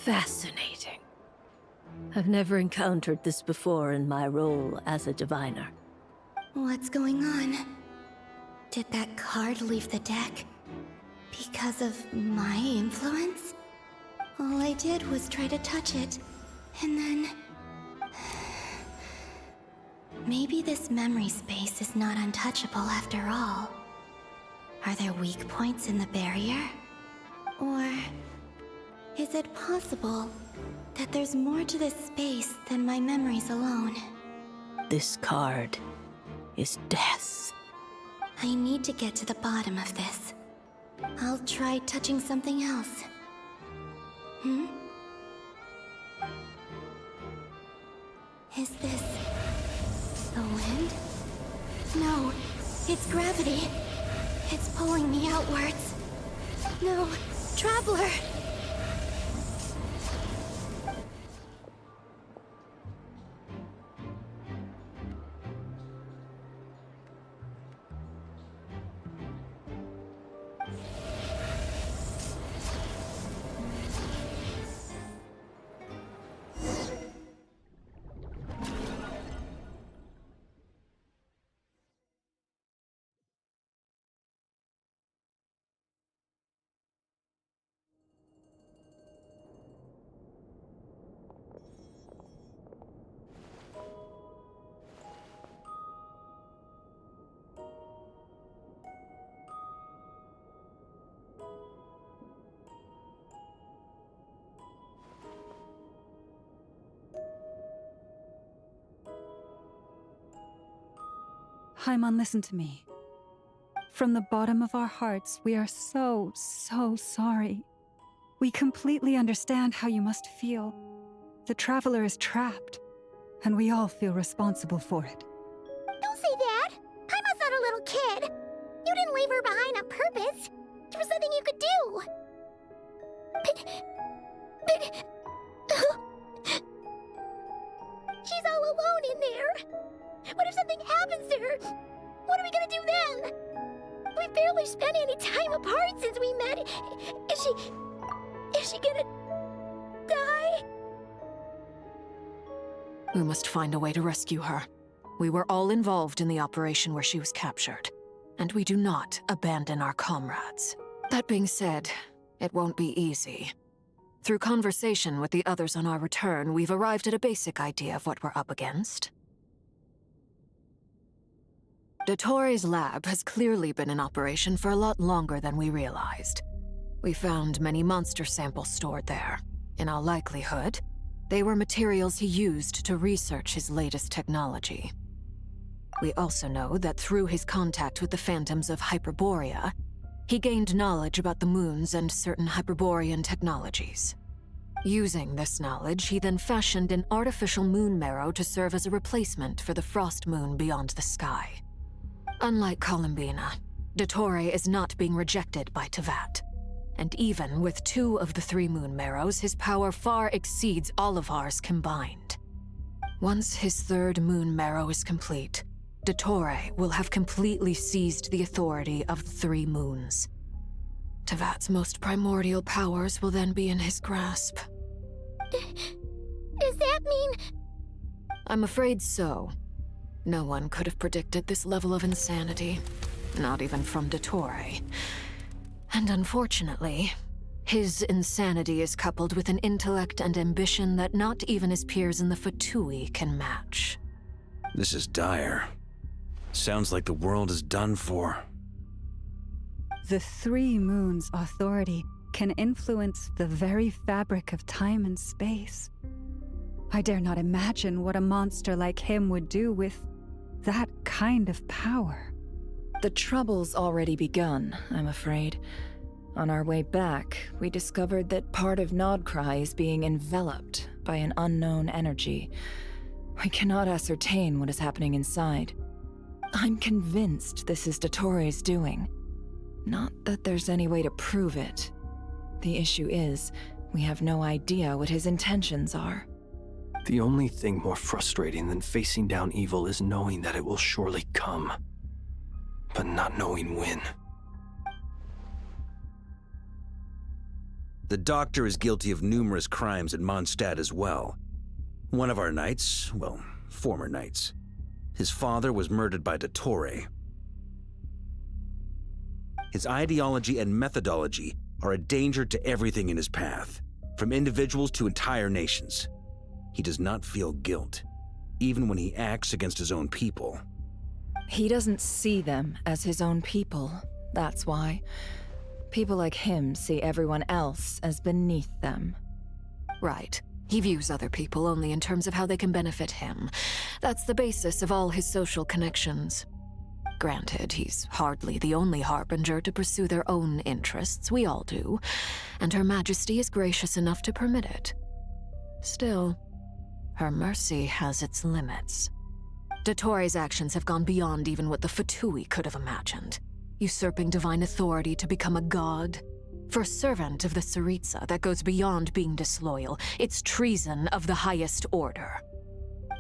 Fascinating. I've never encountered this before in my role as a diviner. What's going on? Did that card leave the deck? Because of my influence? All I did was try to touch it, and then... Maybe this memory space is not untouchable after all. Are there weak points in the barrier? Or... is it possible that there's more to this space than my memories alone? This card is death. I need to get to the bottom of this. I'll try touching something else. Hmm? Is this... the wind? No, it's gravity. It's pulling me outwards. No, Traveler! Paimon, listen to me. From the bottom of our hearts, we are so sorry. We completely understand how you must feel. The Traveler is trapped, and we all feel responsible for it. Don't say that! Paimon's not a little kid! You didn't leave her behind on purpose! There was nothing you could do! But... She's all alone in there! What if something happens to her? What are we gonna do then? We've barely spent any time apart since we met. Is she gonna die? We must find a way to rescue her. We were all involved in the operation where she was captured, and we do not abandon our comrades. That being said, it won't be easy. Through conversation with the others on our return, we've arrived at a basic idea of what we're up against. Dottore lab has clearly been in operation for a lot longer than we realized. We found many monster samples stored there. In all likelihood, they were materials he used to research his latest technology. We also know that through his contact with the phantoms of Hyperborea, he gained knowledge about the moons and certain Hyperborean technologies. Using this knowledge, he then fashioned an artificial moon marrow to serve as a replacement for the frost moon beyond the sky. Unlike Columbina, Dottore is not being rejected by Teyvat. And even with 2 of the 3 moon marrows, his power far exceeds all of ours combined. Once his 3rd moon marrow is complete, Dottore will have completely seized the authority of the 3 moons. Teyvat's most primordial powers will then be in his grasp. Does that mean... I'm afraid so. No one could have predicted this level of insanity, not even from Dottore. And unfortunately, his insanity is coupled with an intellect and ambition that not even his peers in the Fatui can match. This is dire. Sounds like the world is done for. The 3 moons' authority can influence the very fabric of time and space. I dare not imagine what a monster like him would do with that kind of power. The trouble's already begun, I'm afraid. On our way back, we discovered that part of Nodcry is being enveloped by an unknown energy. We cannot ascertain what is happening inside. I'm convinced this is Dottore's doing. Not that there's any way to prove it. The issue is, we have no idea what his intentions are. The only thing more frustrating than facing down evil is knowing that it will surely come, but not knowing when. The Doctor is guilty of numerous crimes at Mondstadt as well. One of our knights, well, former knights, his father was murdered by Dottore. His ideology and methodology are a danger to everything in his path, from individuals to entire nations. He does not feel guilt, even when he acts against his own people. He doesn't see them as his own people, that's why. People like him see everyone else as beneath them. Right. He views other people only in terms of how they can benefit him. That's the basis of all his social connections. Granted, he's hardly the only harbinger to pursue their own interests. We all do. And Her Majesty is gracious enough to permit it. Still, her mercy has its limits. Dottore's actions have gone beyond even what the Fatui could have imagined. Usurping divine authority to become a god. For a servant of the Tsaritsa, that goes beyond being disloyal. It's treason of the highest order.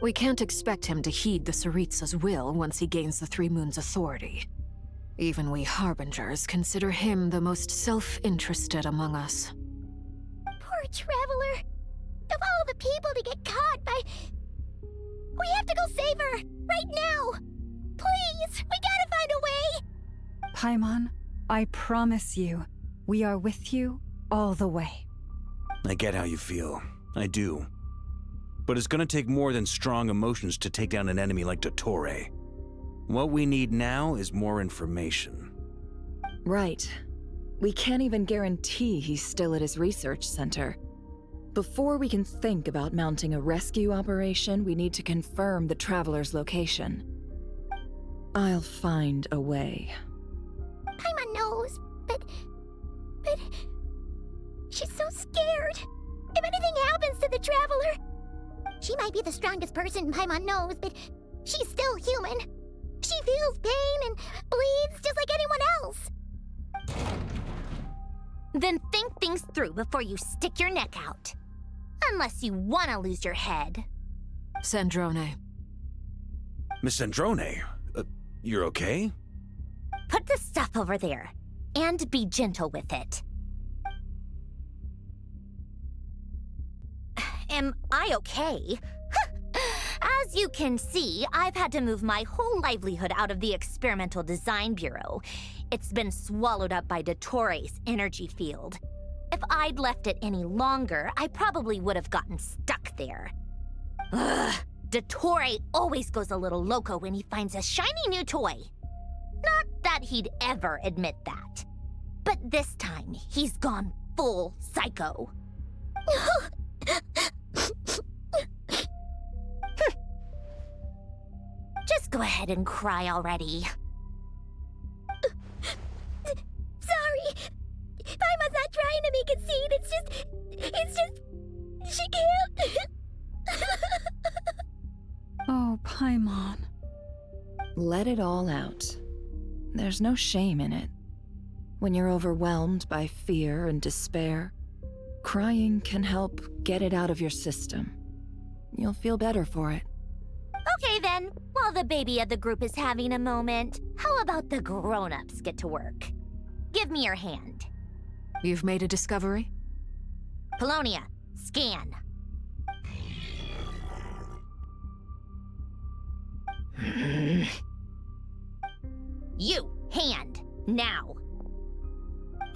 We can't expect him to heed the Tsaritsa's will once he gains the 3 moons' authority. Even we harbingers consider him the most self-interested among us. Poor Traveler. Of all the people to get caught by... We have to go save her! Right now! Please! We gotta find a way! Paimon, I promise you, we are with you all the way. I get how you feel. I do. But it's gonna take more than strong emotions to take down an enemy like Dottore. What we need now is more information. Right. We can't even guarantee he's still at his research center. Before we can think about mounting a rescue operation, we need to confirm the Traveler's location. I'll find a way. Paimon knows, but she's so scared. If anything happens to the Traveler, she might be the strongest person Paimon knows, but she's still human. She feels pain and bleeds just like anyone else. Then think things through before you stick your neck out. Unless you want to lose your head. Sandrone. Miss Sandrone, you're okay? Put the stuff over there, and be gentle with it. Am I okay? As you can see, I've had to move my whole livelihood out of the Experimental Design Bureau. It's been swallowed up by Dottores' energy field. If I'd left it any longer, I probably would have gotten stuck there. Ugh, Dottore always goes a little loco when he finds a shiny new toy. Not that he'd ever admit that. But this time, he's gone full psycho. Just go ahead and cry already. Sorry. Paimon's not trying to make it seem. It's just, she can't. Oh, Paimon. Let it all out. There's no shame in it. When you're overwhelmed by fear and despair, crying can help get it out of your system. You'll feel better for it. Okay then, while the baby of the group is having a moment, how about the grown-ups get to work? Give me your hand. You've made a discovery? Polonia, scan. You, hand, now.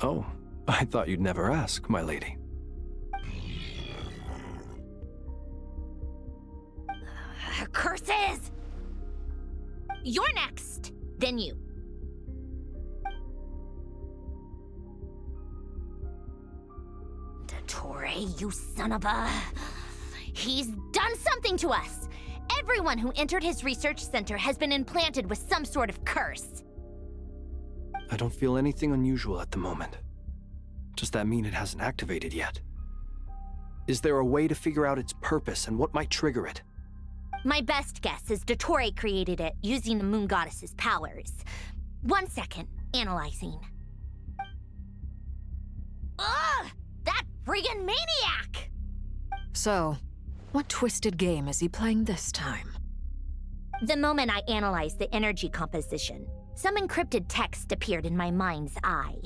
Oh, I thought you'd never ask, my lady. Curses! You're next, then you. Dottore, you son of a... He's done something to us! Everyone who entered his research center has been implanted with some sort of curse. I don't feel anything unusual at the moment. Does that mean it hasn't activated yet? Is there a way to figure out its purpose and what might trigger it? My best guess is Dottore created it using the Moon Goddess's powers. 1 second, analyzing. Ugh! That friggin' maniac! So, what twisted game is he playing this time? The moment I analyzed the energy composition, some encrypted text appeared in my mind's eye.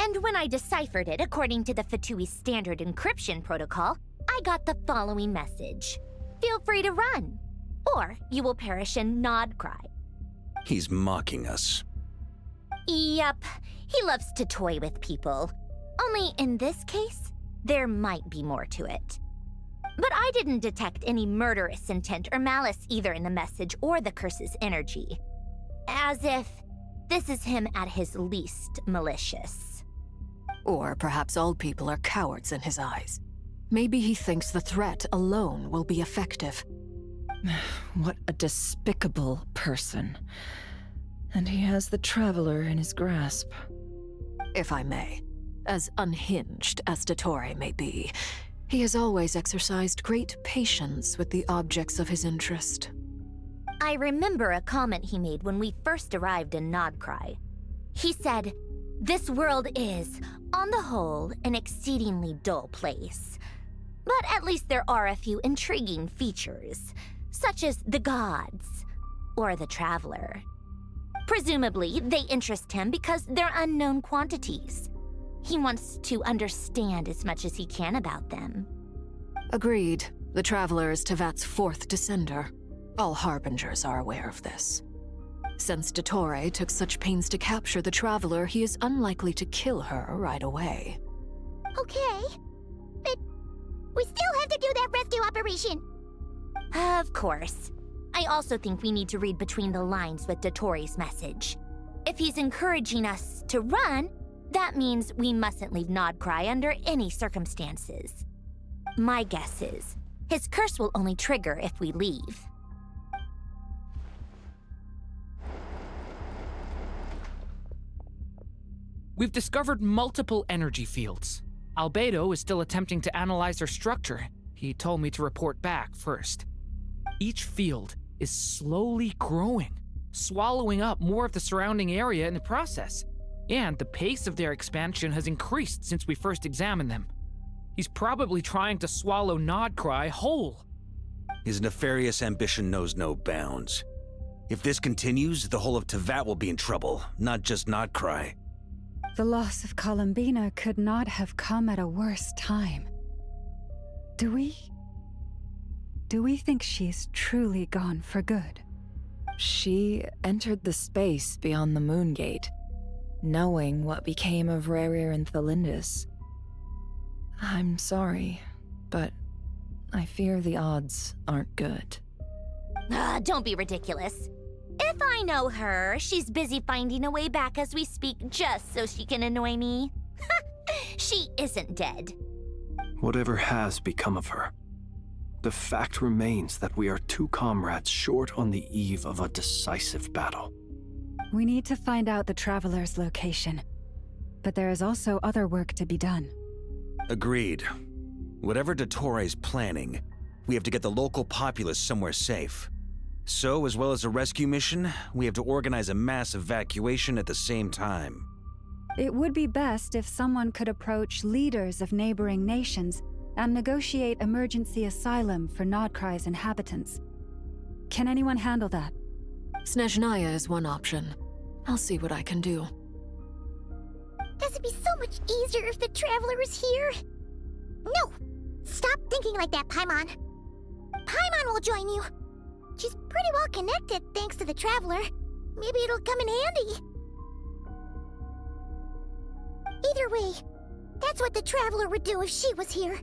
And when I deciphered it according to the Fatui standard encryption protocol, I got the following message. Feel free to run, or you will perish in nod cry. He's mocking us. Yep, he loves to toy with people. Only in this case, there might be more to it. But I didn't detect any murderous intent or malice either in the message or the curse's energy. As if this is him at his least malicious. Or perhaps all people are cowards in his eyes. Maybe he thinks the threat alone will be effective. What a despicable person. And he has the Traveler in his grasp. If I may, as unhinged as Dottore may be, he has always exercised great patience with the objects of his interest. I remember a comment he made when we first arrived in Nodcry. He said, "This world is, on the whole, an exceedingly dull place. But at least there are a few intriguing features, such as the gods, or the Traveler. Presumably, they interest him because they're unknown quantities. He wants to understand as much as he can about them." Agreed. The Traveler is Tevat's 4th descender. All Harbingers are aware of this. Since Dottore took such pains to capture the Traveler, he is unlikely to kill her right away. Okay, but we still have to do that rescue operation. Of course. I also think we need to read between the lines with Dottore's message. If he's encouraging us to run, that means we mustn't leave Nodcry under any circumstances. My guess is, his curse will only trigger if we leave. We've discovered multiple energy fields. Albedo is still attempting to analyze their structure. He told me to report back first. Each field is slowly growing, swallowing up more of the surrounding area in the process. And the pace of their expansion has increased since we first examined them. He's probably trying to swallow Nodcry whole. His nefarious ambition knows no bounds. If this continues, the whole of Tevat will be in trouble, not just Nodcry. The loss of Columbina could not have come at a worse time. Do we think she's truly gone for good? She entered the space beyond the Moon Gate, knowing what became of Rerir and Thalindus. I'm sorry, but I fear the odds aren't good. Don't be ridiculous. If I know her, she's busy finding a way back as we speak just so she can annoy me. She isn't dead. Whatever has become of her, the fact remains that we are two comrades short on the eve of a decisive battle. We need to find out the Traveler's location. But there is also other work to be done. Agreed. Whatever Dottore planning, we have to get the local populace somewhere safe. So, as well as a rescue mission, we have to organize a mass evacuation at the same time. It would be best if someone could approach leaders of neighboring nations and negotiate emergency asylum for Nodcry's inhabitants. Can anyone handle that? Snezhnaya is one option. I'll see what I can do. This would be so much easier if the Traveler was here. No! Stop thinking like that, Paimon. Paimon will join you. She's pretty well connected thanks to the Traveler. Maybe it'll come in handy. Either way, that's what the Traveler would do if she was here.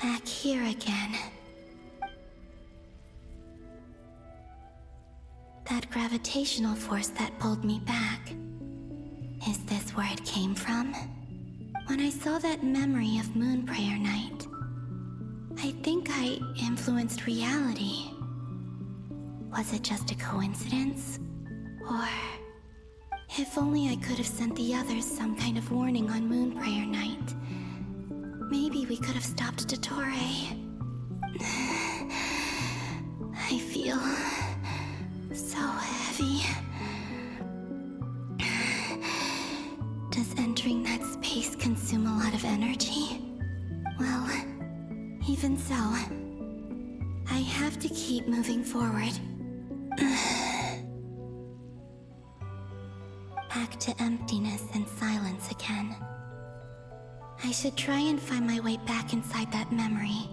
Back here again. That gravitational force that pulled me back. Is this where it came from? When I saw that memory of Moon Prayer Night, I think I influenced reality. Was it just a coincidence? Or... if only I could have sent the others some kind of warning on Moon Prayer Night. Maybe we could have stopped Dottore. I feel... so heavy. Does entering that space consume a lot of energy? Well, even so, I have to keep moving forward. Back to emptiness and silence again. I should try and find my way back inside that memory.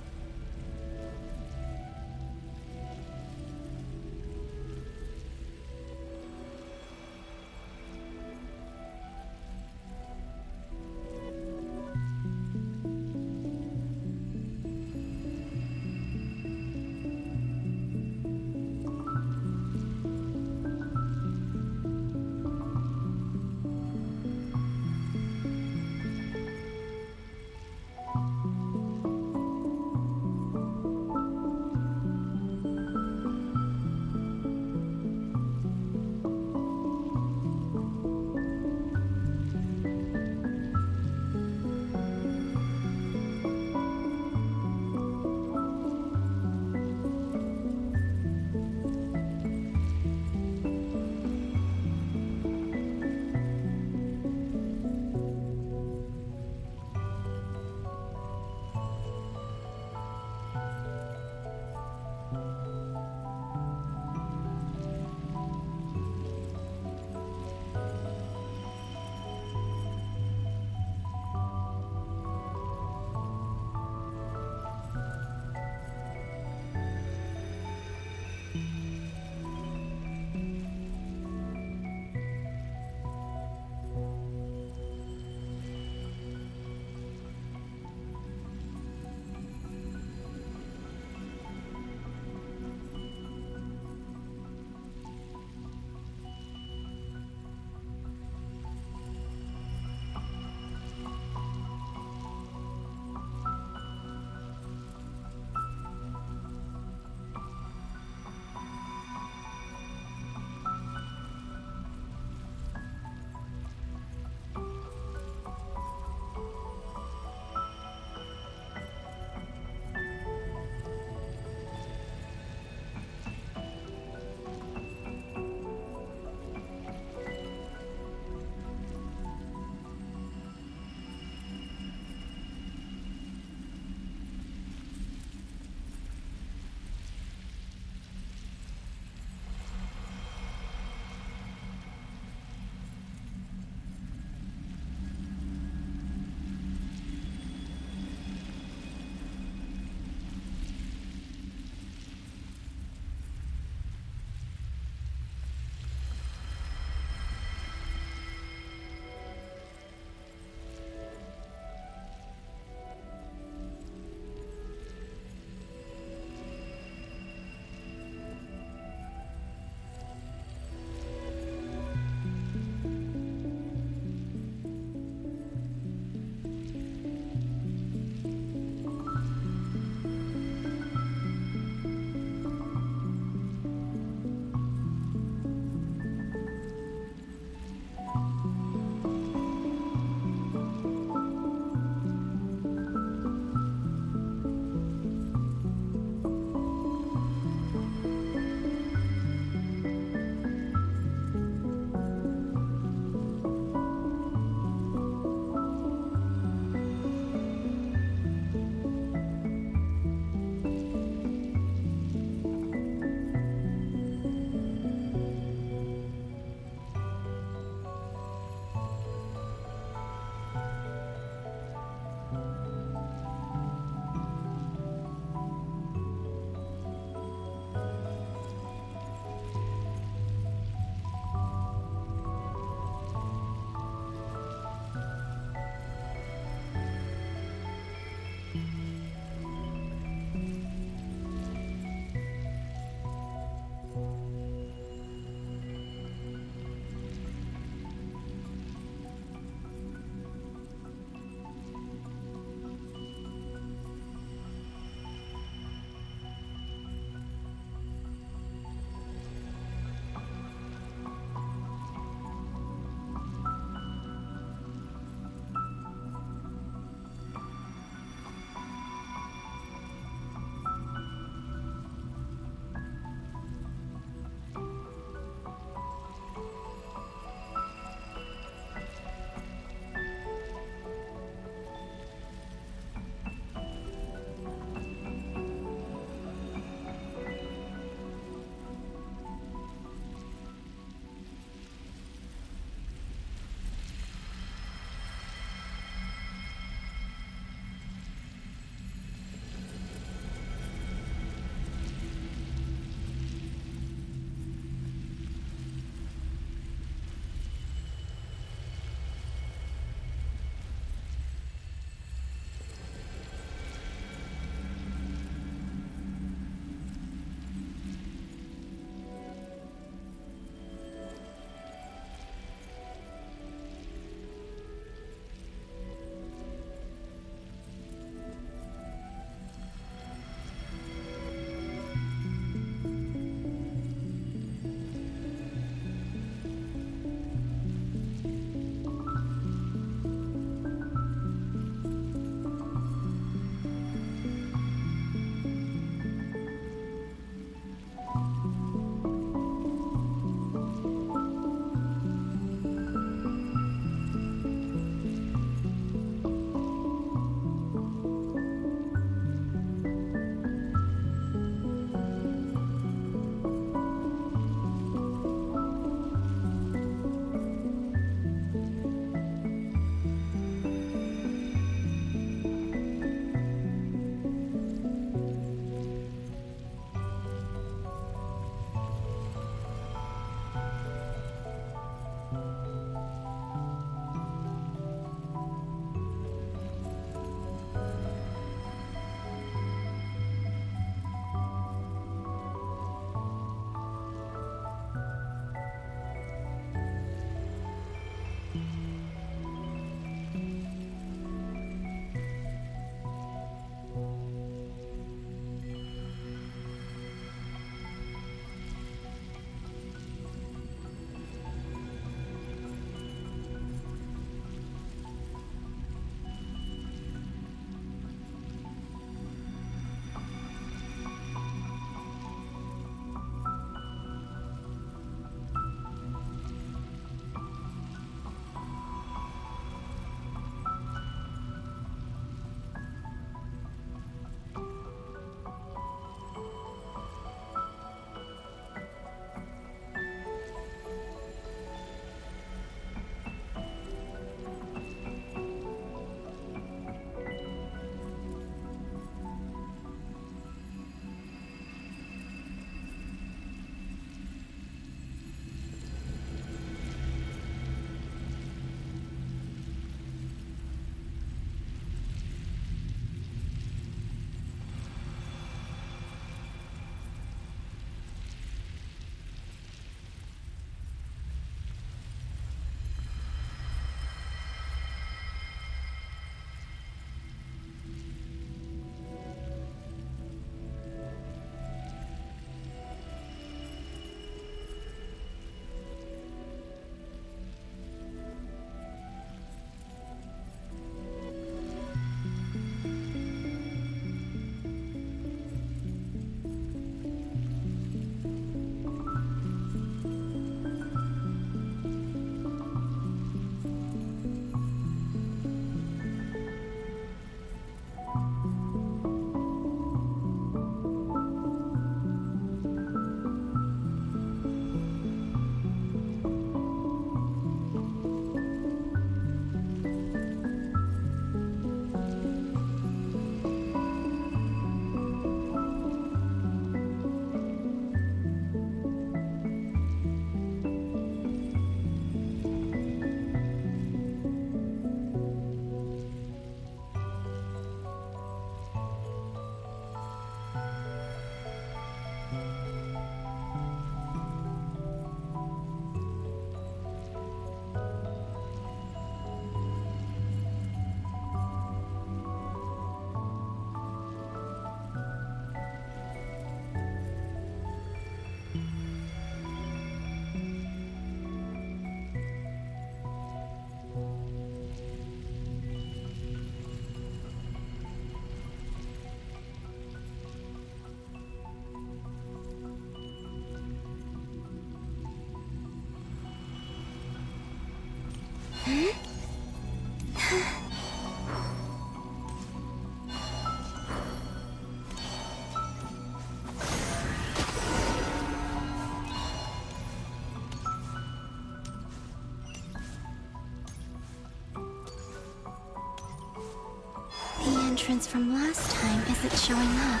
entrance from last time isn't showing up.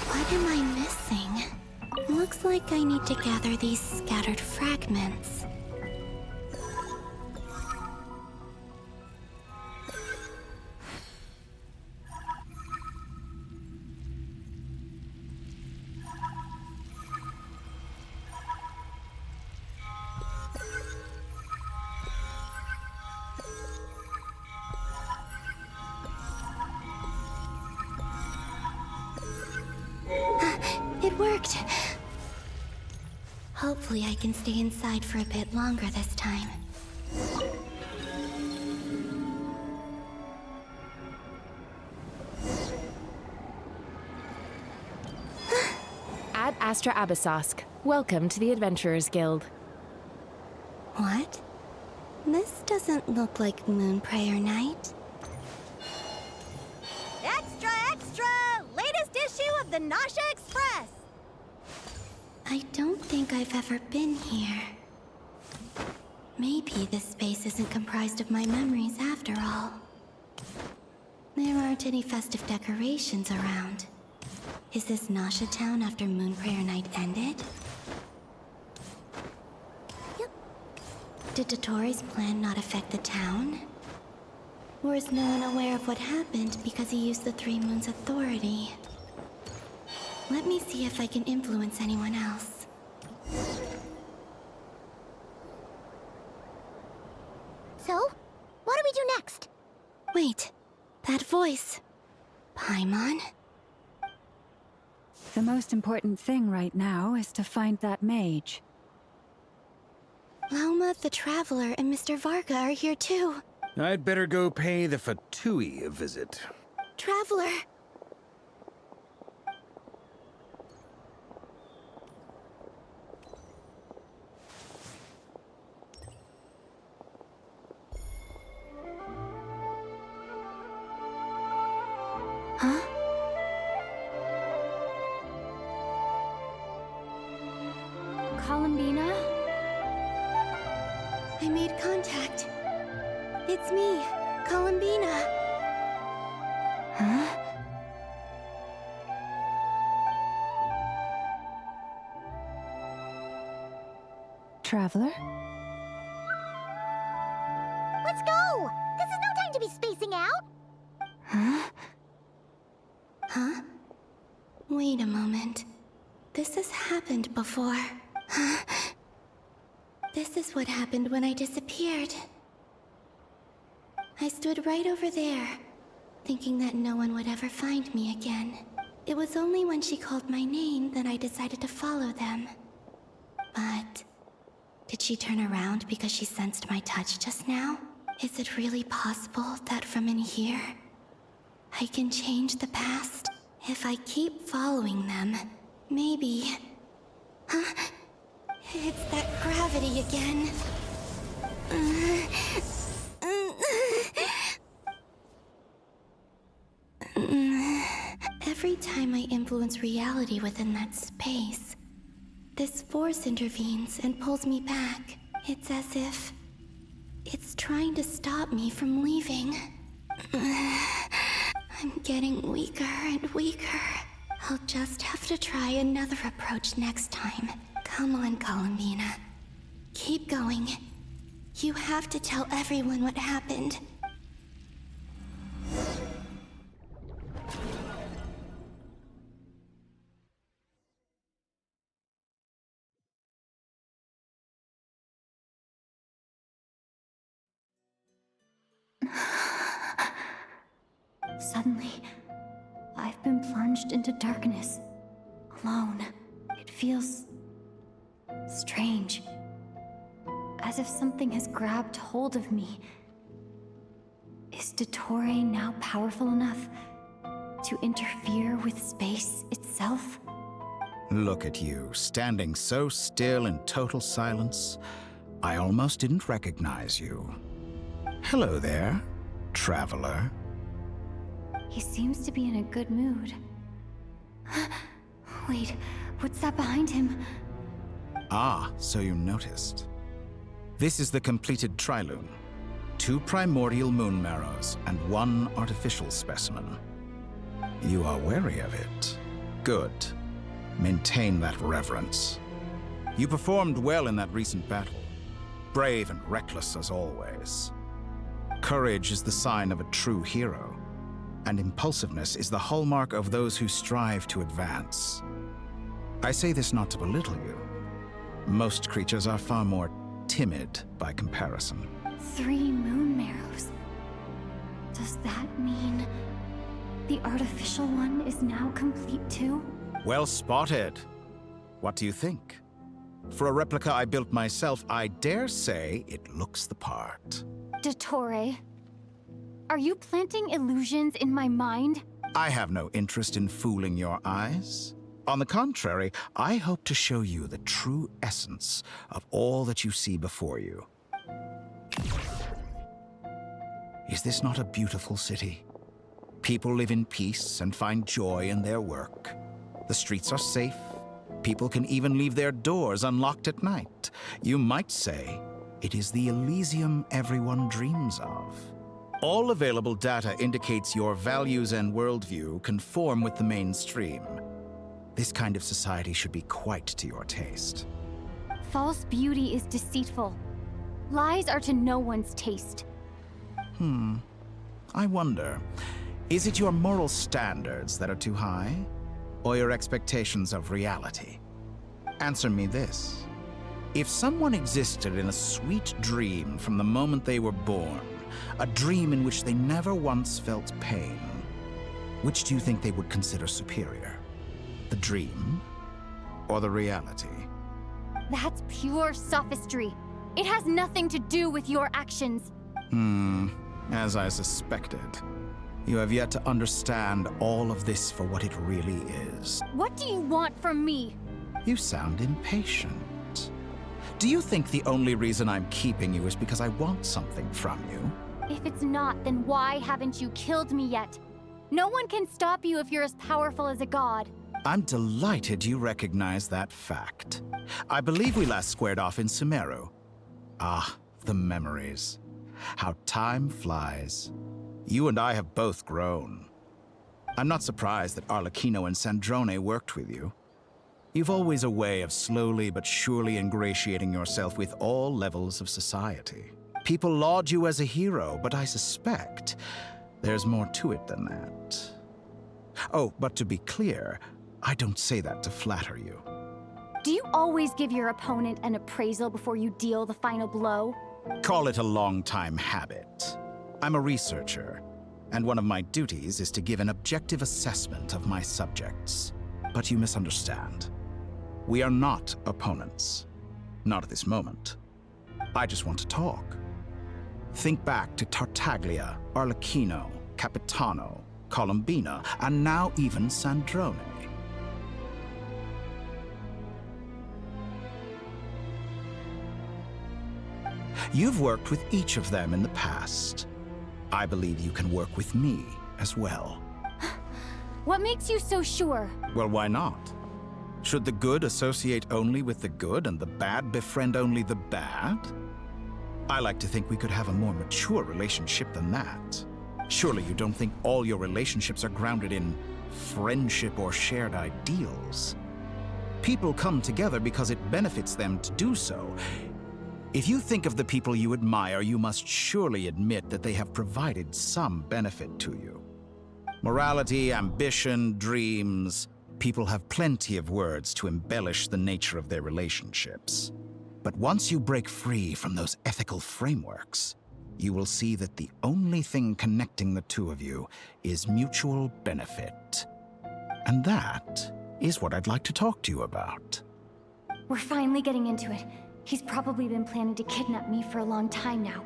What am I missing? Looks like I need to gather these scattered fragments. It worked! Hopefully I can stay inside for a bit longer this time. Ad Astra Abyssosk. Welcome to the Adventurers Guild. What? This doesn't look like Moonprayer Night. Extra, extra! Latest issue of the Nausea Express! I don't think I've ever been here. Maybe this space isn't comprised of my memories after all. There aren't any festive decorations around. Is this Nausea Town after Moonprayer Night ended? Yep. Did Dottoro's plan not affect the town? Or is no one aware of what happened because he used the Three Moons' authority? Let me see if I can influence anyone else. So, what do we do next? Wait, that voice. Paimon? The most important thing right now is to find that mage. Lauma the Traveler and Mr. Varga are here too. I'd better go pay the Fatui a visit. Traveler! Huh? Columbina? I made contact. It's me, Columbina. Huh? Traveler? Let's go! This is no time to be spacing out! Huh? Huh? Wait a moment. This has happened before. Huh? This is what happened when I disappeared. I stood right over there, thinking that no one would ever find me again. It was only when she called my name that I decided to follow them. But did she turn around because she sensed my touch just now? Is it really possible that from in here, I can change the past? If I keep following them, maybe... Huh? It's that gravity again. Every time I influence reality within that space, this force intervenes and pulls me back. It's as if it's trying to stop me from leaving. I'm getting weaker and weaker. I'll just have to try another approach next time. Come on, Columbina. Keep going. You have to tell everyone what happened. Suddenly, I've been plunged into darkness, alone. It feels strange, as if something has grabbed hold of me. Is Dottore now powerful enough to interfere with space itself? Look at you, standing so still in total silence. I almost didn't recognize you. Hello there, traveler. He seems to be in a good mood. Wait, what's that behind him? Ah, so you noticed. This is the completed Trilune. 2 primordial moon marrows, and 1 artificial specimen. You are wary of it. Good. Maintain that reverence. You performed well in that recent battle. Brave and reckless as always. Courage is the sign of a true hero, and impulsiveness is the hallmark of those who strive to advance. I say this not to belittle you. Most creatures are far more timid by comparison. 3 moon marrows. Does that mean the artificial one is now complete too? Well spotted. What do you think? For a replica I built myself, I dare say it looks the part. Dottore, are you planting illusions in my mind? I have no interest in fooling your eyes. On the contrary, I hope to show you the true essence of all that you see before you. Is this not a beautiful city? People live in peace and find joy in their work. The streets are safe. People can even leave their doors unlocked at night. You might say it is the Elysium everyone dreams of. All available data indicates your values and worldview conform with the mainstream. This kind of society should be quite to your taste. False beauty is deceitful. Lies are to no one's taste. I wonder, is it your moral standards that are too high, or your expectations of reality? Answer me this. If someone existed in a sweet dream from the moment they were born, a dream in which they never once felt pain, which do you think they would consider superior? The dream or the reality? That's pure sophistry. It has nothing to do with your actions. As I suspected. You have yet to understand all of this for what it really is. What do you want from me? You sound impatient. Do you think the only reason I'm keeping you is because I want something from you? If it's not, then why haven't you killed me yet? No one can stop you if you're as powerful as a god. I'm delighted you recognize that fact. I believe we last squared off in Sumeru. Ah, the memories. How time flies. You and I have both grown. I'm not surprised that Arlecchino and Sandrone worked with you. You've always a way of slowly but surely ingratiating yourself with all levels of society. People laud you as a hero, but I suspect there's more to it than that. Oh, but to be clear, I don't say that to flatter you. Do you always give your opponent an appraisal before you deal the final blow? Call it a long-time habit. I'm a researcher, and one of my duties is to give an objective assessment of my subjects. But you misunderstand. We are not opponents. Not at this moment. I just want to talk. Think back to Tartaglia, Arlecchino, Capitano, Columbina, and now even Sandrone. You've worked with each of them in the past. I believe you can work with me as well. What makes you so sure? Well, why not? Should the good associate only with the good and the bad befriend only the bad? I like to think we could have a more mature relationship than that. Surely you don't think all your relationships are grounded in friendship or shared ideals? People come together because it benefits them to do so. If you think of the people you admire, you must surely admit that they have provided some benefit to you. Morality, ambition, dreams. People have plenty of words to embellish the nature of their relationships. But once you break free from those ethical frameworks, you will see that the only thing connecting the two of you is mutual benefit. And that is what I'd like to talk to you about. We're finally getting into it. He's probably been planning to kidnap me for a long time now.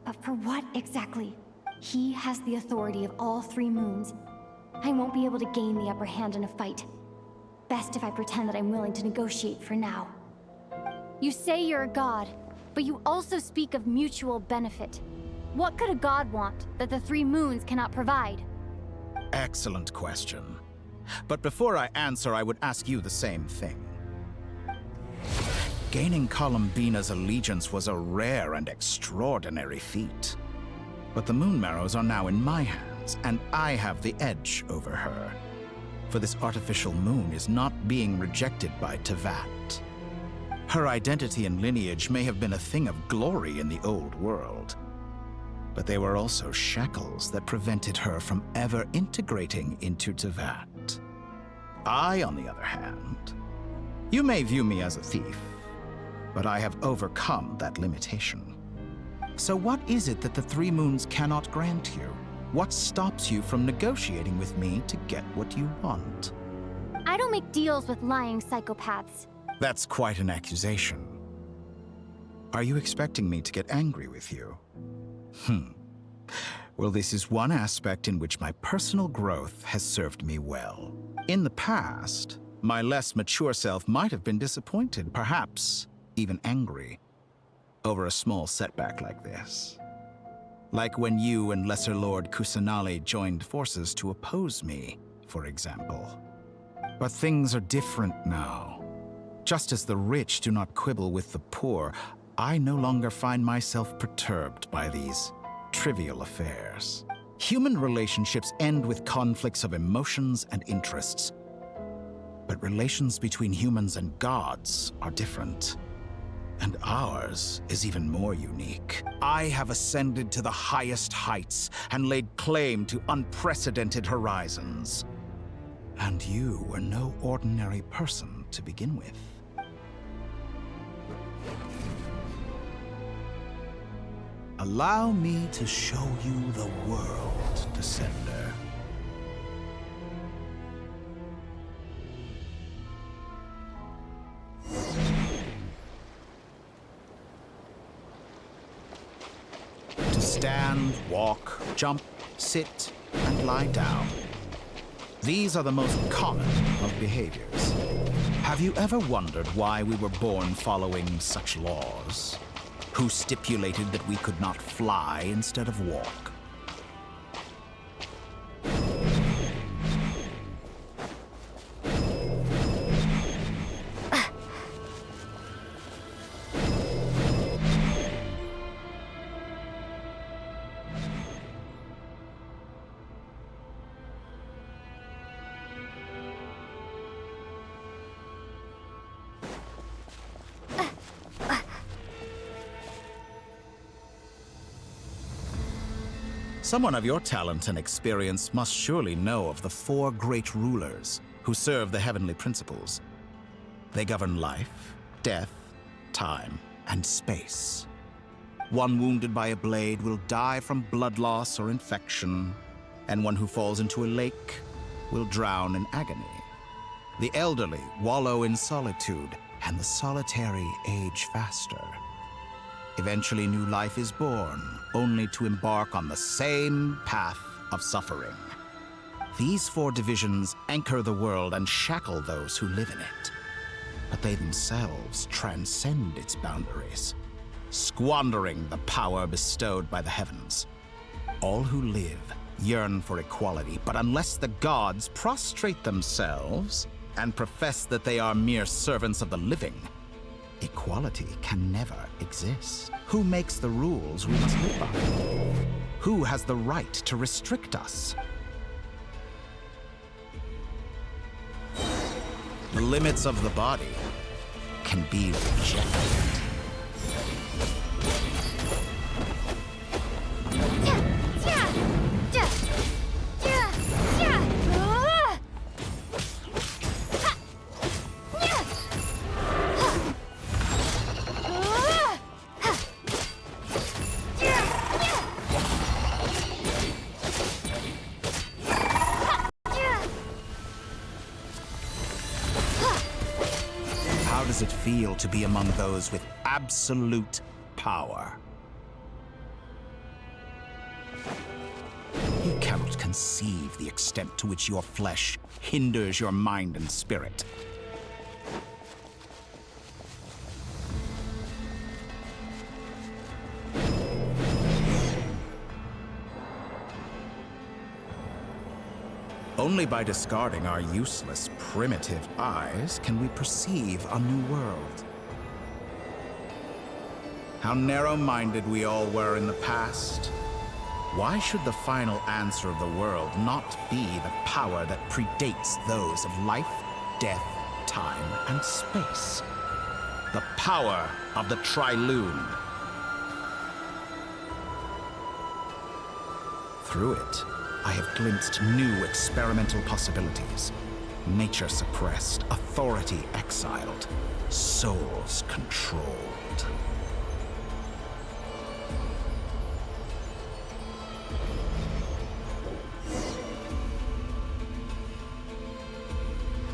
But for what exactly? He has the authority of all 3 moons. I won't be able to gain the upper hand in a fight. Best if I pretend that I'm willing to negotiate for now. You say you're a god, but you also speak of mutual benefit. What could a god want that the 3 moons cannot provide? Excellent question. But before I answer, I would ask you the same thing. Gaining Columbina's allegiance was a rare and extraordinary feat. But the Moon Marrows are now in my hands, and I have the edge over her. For this artificial moon is not being rejected by Tevat. Her identity and lineage may have been a thing of glory in the old world, but they were also shackles that prevented her from ever integrating into Tevat. I, on the other hand, you may view me as a thief, but I have overcome that limitation. So what is it that the Three Moons cannot grant you? What stops you from negotiating with me to get what you want? I don't make deals with lying psychopaths. That's quite an accusation. Are you expecting me to get angry with you? Well, this is one aspect in which my personal growth has served me well. In the past, my less mature self might have been disappointed, perhaps even angry, over a small setback like this. Like when you and Lesser Lord Kusanali joined forces to oppose me, for example. But things are different now. Just as the rich do not quibble with the poor, I no longer find myself perturbed by these trivial affairs. Human relationships end with conflicts of emotions and interests. But relations between humans and gods are different. And ours is even more unique. I have ascended to the highest heights and laid claim to unprecedented horizons. And you were no ordinary person to begin with. Allow me to show you the world, Descender. To stand, walk, jump, sit, and lie down. These are the most common of behaviors. Have you ever wondered why we were born following such laws? Who stipulated that we could not fly instead of walk? Someone of your talent and experience must surely know of the four great rulers who serve the heavenly principles. They govern life, death, time, and space. One wounded by a blade will die from blood loss or infection, and one who falls into a lake will drown in agony. The elderly wallow in solitude, and the solitary age faster. Eventually, new life is born, only to embark on the same path of suffering. These four divisions anchor the world and shackle those who live in it. But they themselves transcend its boundaries, squandering the power bestowed by the heavens. All who live yearn for equality, but unless the gods prostrate themselves and profess that they are mere servants of the living, equality can never exist. Who makes the rules we must live by? Who has the right to restrict us? The limits of the body can be rejected. How does it feel to be among those with absolute power? You cannot conceive the extent to which your flesh hinders your mind and spirit. Only by discarding our useless, primitive eyes can we perceive a new world. How narrow-minded we all were in the past, Why should the final answer of the world not be the power that predates those of life, death, time, and space? The power of the Triloon. Through it, I have glimpsed new experimental possibilities. Nature suppressed, authority exiled, souls controlled.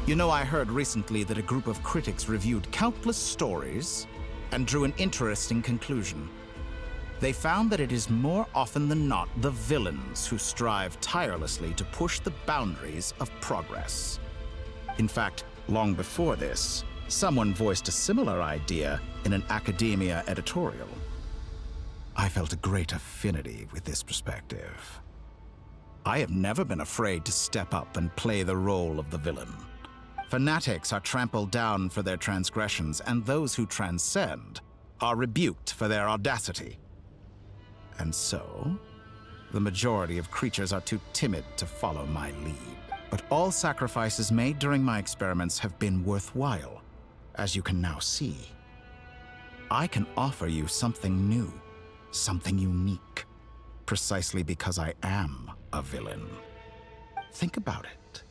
You know, I heard recently that a group of critics reviewed countless stories and drew an interesting conclusion. They found that it is more often than not the villains who strive tirelessly to push the boundaries of progress. In fact, long before this, someone voiced a similar idea in an academia editorial. I felt a great affinity with this perspective. I have never been afraid to step up and play the role of the villain. Fanatics are trampled down for their transgressions, and those who transcend are rebuked for their audacity. And so, the majority of creatures are too timid to follow my lead. But all sacrifices made during my experiments have been worthwhile, as you can now see. I can offer you something new, something unique, precisely because I am a villain. Think about it.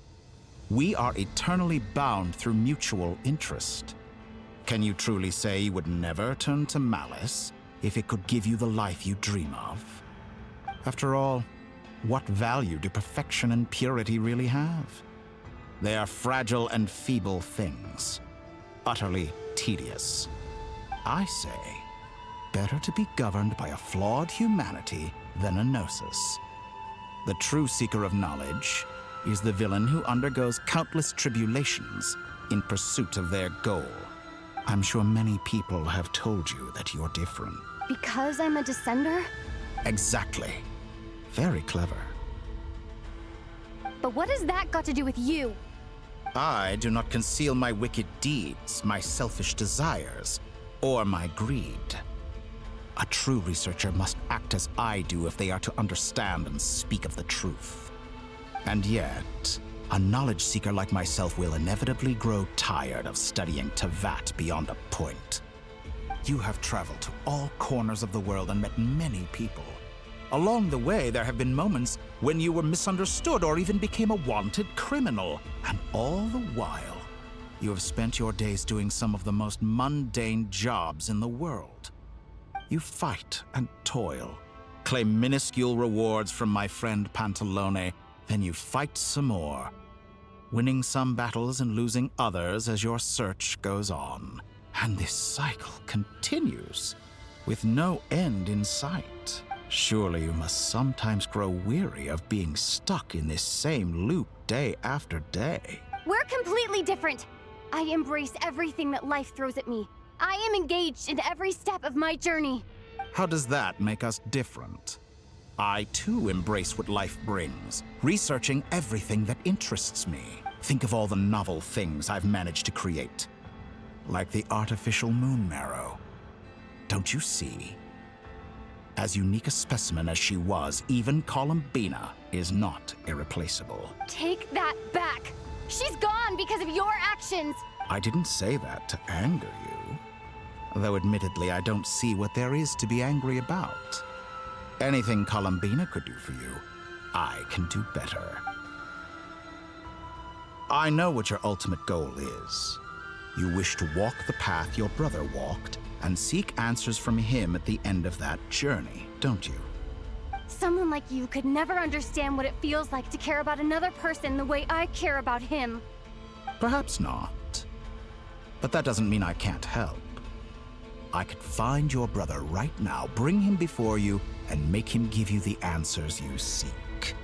We are eternally bound through mutual interest. Can you truly say you would never turn to malice if it could give you the life you dream of? After all, what value do perfection and purity really have? They are fragile and feeble things, utterly tedious. I say, better to be governed by a flawed humanity than a gnosis. The true seeker of knowledge is the villain who undergoes countless tribulations in pursuit of their goal. I'm sure many people have told you that you're different. Because I'm a descender? Exactly. Very clever. But what has that got to do with you? I do not conceal my wicked deeds, my selfish desires, or my greed. A true researcher must act as I do if they are to understand and speak of the truth. And yet, a knowledge seeker like myself will inevitably grow tired of studying Tevat beyond a point. You have traveled to all corners of the world and met many people. Along the way, there have been moments when you were misunderstood or even became a wanted criminal. And all the while, you have spent your days doing some of the most mundane jobs in the world. You fight and toil, claim minuscule rewards from my friend Pantalone, then you fight some more, winning some battles and losing others as your search goes on. And this cycle continues, with no end in sight. Surely you must sometimes grow weary of being stuck in this same loop day after day. We're completely different. I embrace everything that life throws at me. I am engaged in every step of my journey. How does that make us different? I too embrace what life brings, researching everything that interests me. Think of all the novel things I've managed to create. Like the artificial moon marrow. Don't you see? As unique a specimen as she was, even Columbina is not irreplaceable. Take that back. She's gone because of your actions. I didn't say that to anger you. Though admittedly, I don't see what there is to be angry about. Anything Columbina could do for you, I can do better. I know what your ultimate goal is. You wish to walk the path your brother walked and seek answers from him at the end of that journey, don't you? Someone like you could never understand what it feels like to care about another person the way I care about him. Perhaps not. But that doesn't mean I can't help. I could find your brother right now, bring him before you, and make him give you the answers you seek.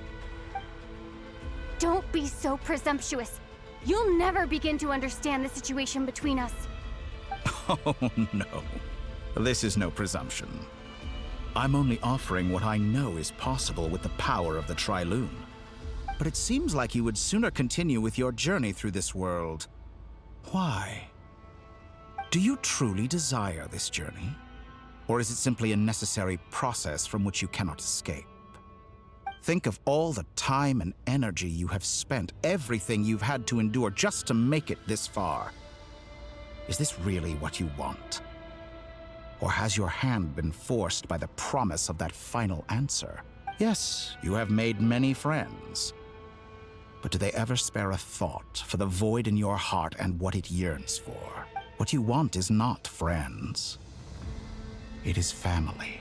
Don't be so presumptuous. You'll never begin to understand the situation between us. Oh, no. This is no presumption. I'm only offering what I know is possible with the power of the Triloon. But it seems like you would sooner continue with your journey through this world. Why? Do you truly desire this journey? Or is it simply a necessary process from which you cannot escape? Think of all the time and energy you have spent, everything you've had to endure just to make it this far. Is this really what you want? Or has your hand been forced by the promise of that final answer? Yes, you have made many friends. But do they ever spare a thought for the void in your heart and what it yearns for? What you want is not friends. It is family.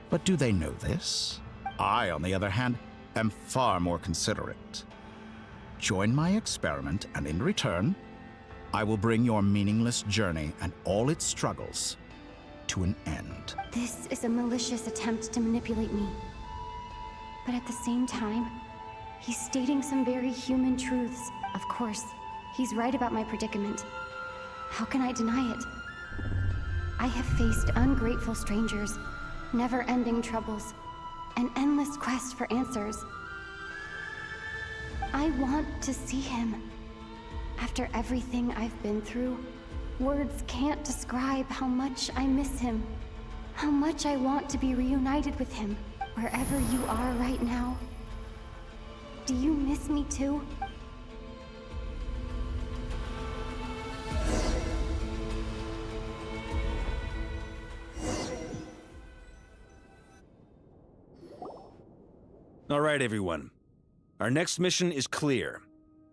But do they know this? I, on the other hand, am far more considerate. Join my experiment, and in return, I will bring your meaningless journey and all its struggles to an end. This is a malicious attempt to manipulate me. But at the same time, he's stating some very human truths. Of course, he's right about my predicament. How can I deny it? I have faced ungrateful strangers, never-ending troubles, an endless quest for answers. I want to see him. After everything I've been through, words can't describe how much I miss him, how much I want to be reunited with him, wherever you are right now. Do you miss me too? All right, everyone. Our next mission is clear.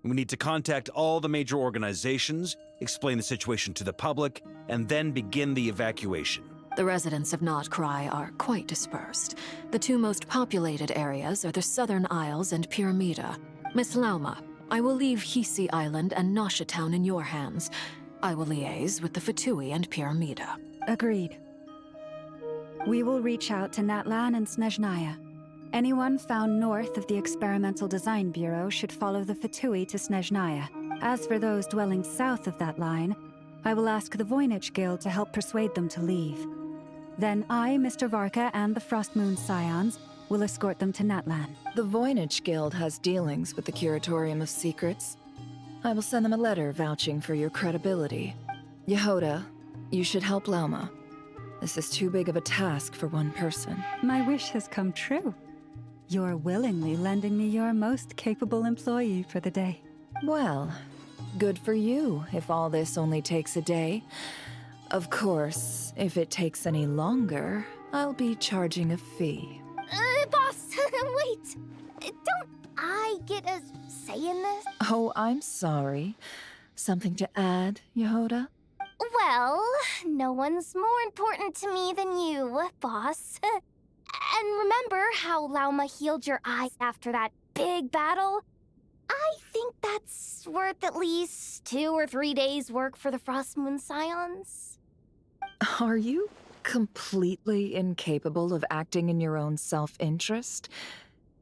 We need to contact all the major organizations, explain the situation to the public, and then begin the evacuation. The residents of Not Cry are quite dispersed. The two most populated areas are the Southern Isles and Pyramida. Miss Lauma, I will leave Hisi Island and Nasha Town in your hands. I will liaise with the Fatui and Pyramida. Agreed. We will reach out to Natlan and Snezhnaya. Anyone found north of the Experimental Design Bureau should follow the Fatui to Snezhnaya. As for those dwelling south of that line, I will ask the Voynich Guild to help persuade them to leave. Then I, Mr. Varka, and the Frostmoon Scions will escort them to Natlan. The Voynich Guild has dealings with the Curatorium of Secrets. I will send them a letter vouching for your credibility. Yehoda, you should help Lauma. This is too big of a task for one person. My wish has come true. You're willingly lending me your most capable employee for the day. Well, good for you if all this only takes a day. Of course, if it takes any longer, I'll be charging a fee. Boss, wait. Don't I get a say in this? Oh, I'm sorry. Something to add, Yehoda? Well, no one's more important to me than you, boss. And remember how Lauma healed your eyes after that big battle? I think that's worth at least 2 or 3 days' work for the Frostmoon Scions. Are you completely incapable of acting in your own self-interest?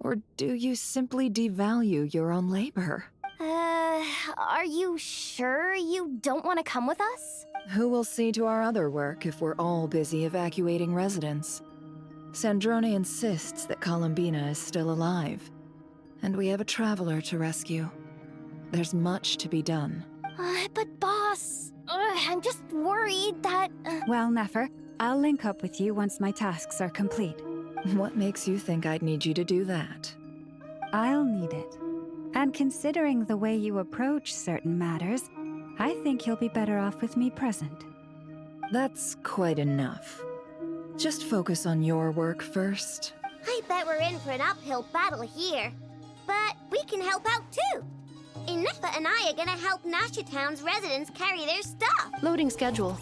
Or do you simply devalue your own labor? Are you sure you don't want to come with us? Who will see to our other work if we're all busy evacuating residents? Sandrone insists that Columbina is still alive, and we have a traveler to rescue. There's much to be done. But boss, I'm just worried that... Well, Nefer, I'll link up with you once my tasks are complete. What makes you think I'd need you to do that? I'll need it. And considering the way you approach certain matters, I think you'll be better off with me present. That's quite enough. Just focus on your work first. I bet we're in for an uphill battle here. But we can help out too. Inefa and I are gonna help Nasha Town's residents carry their stuff. Loading schedule.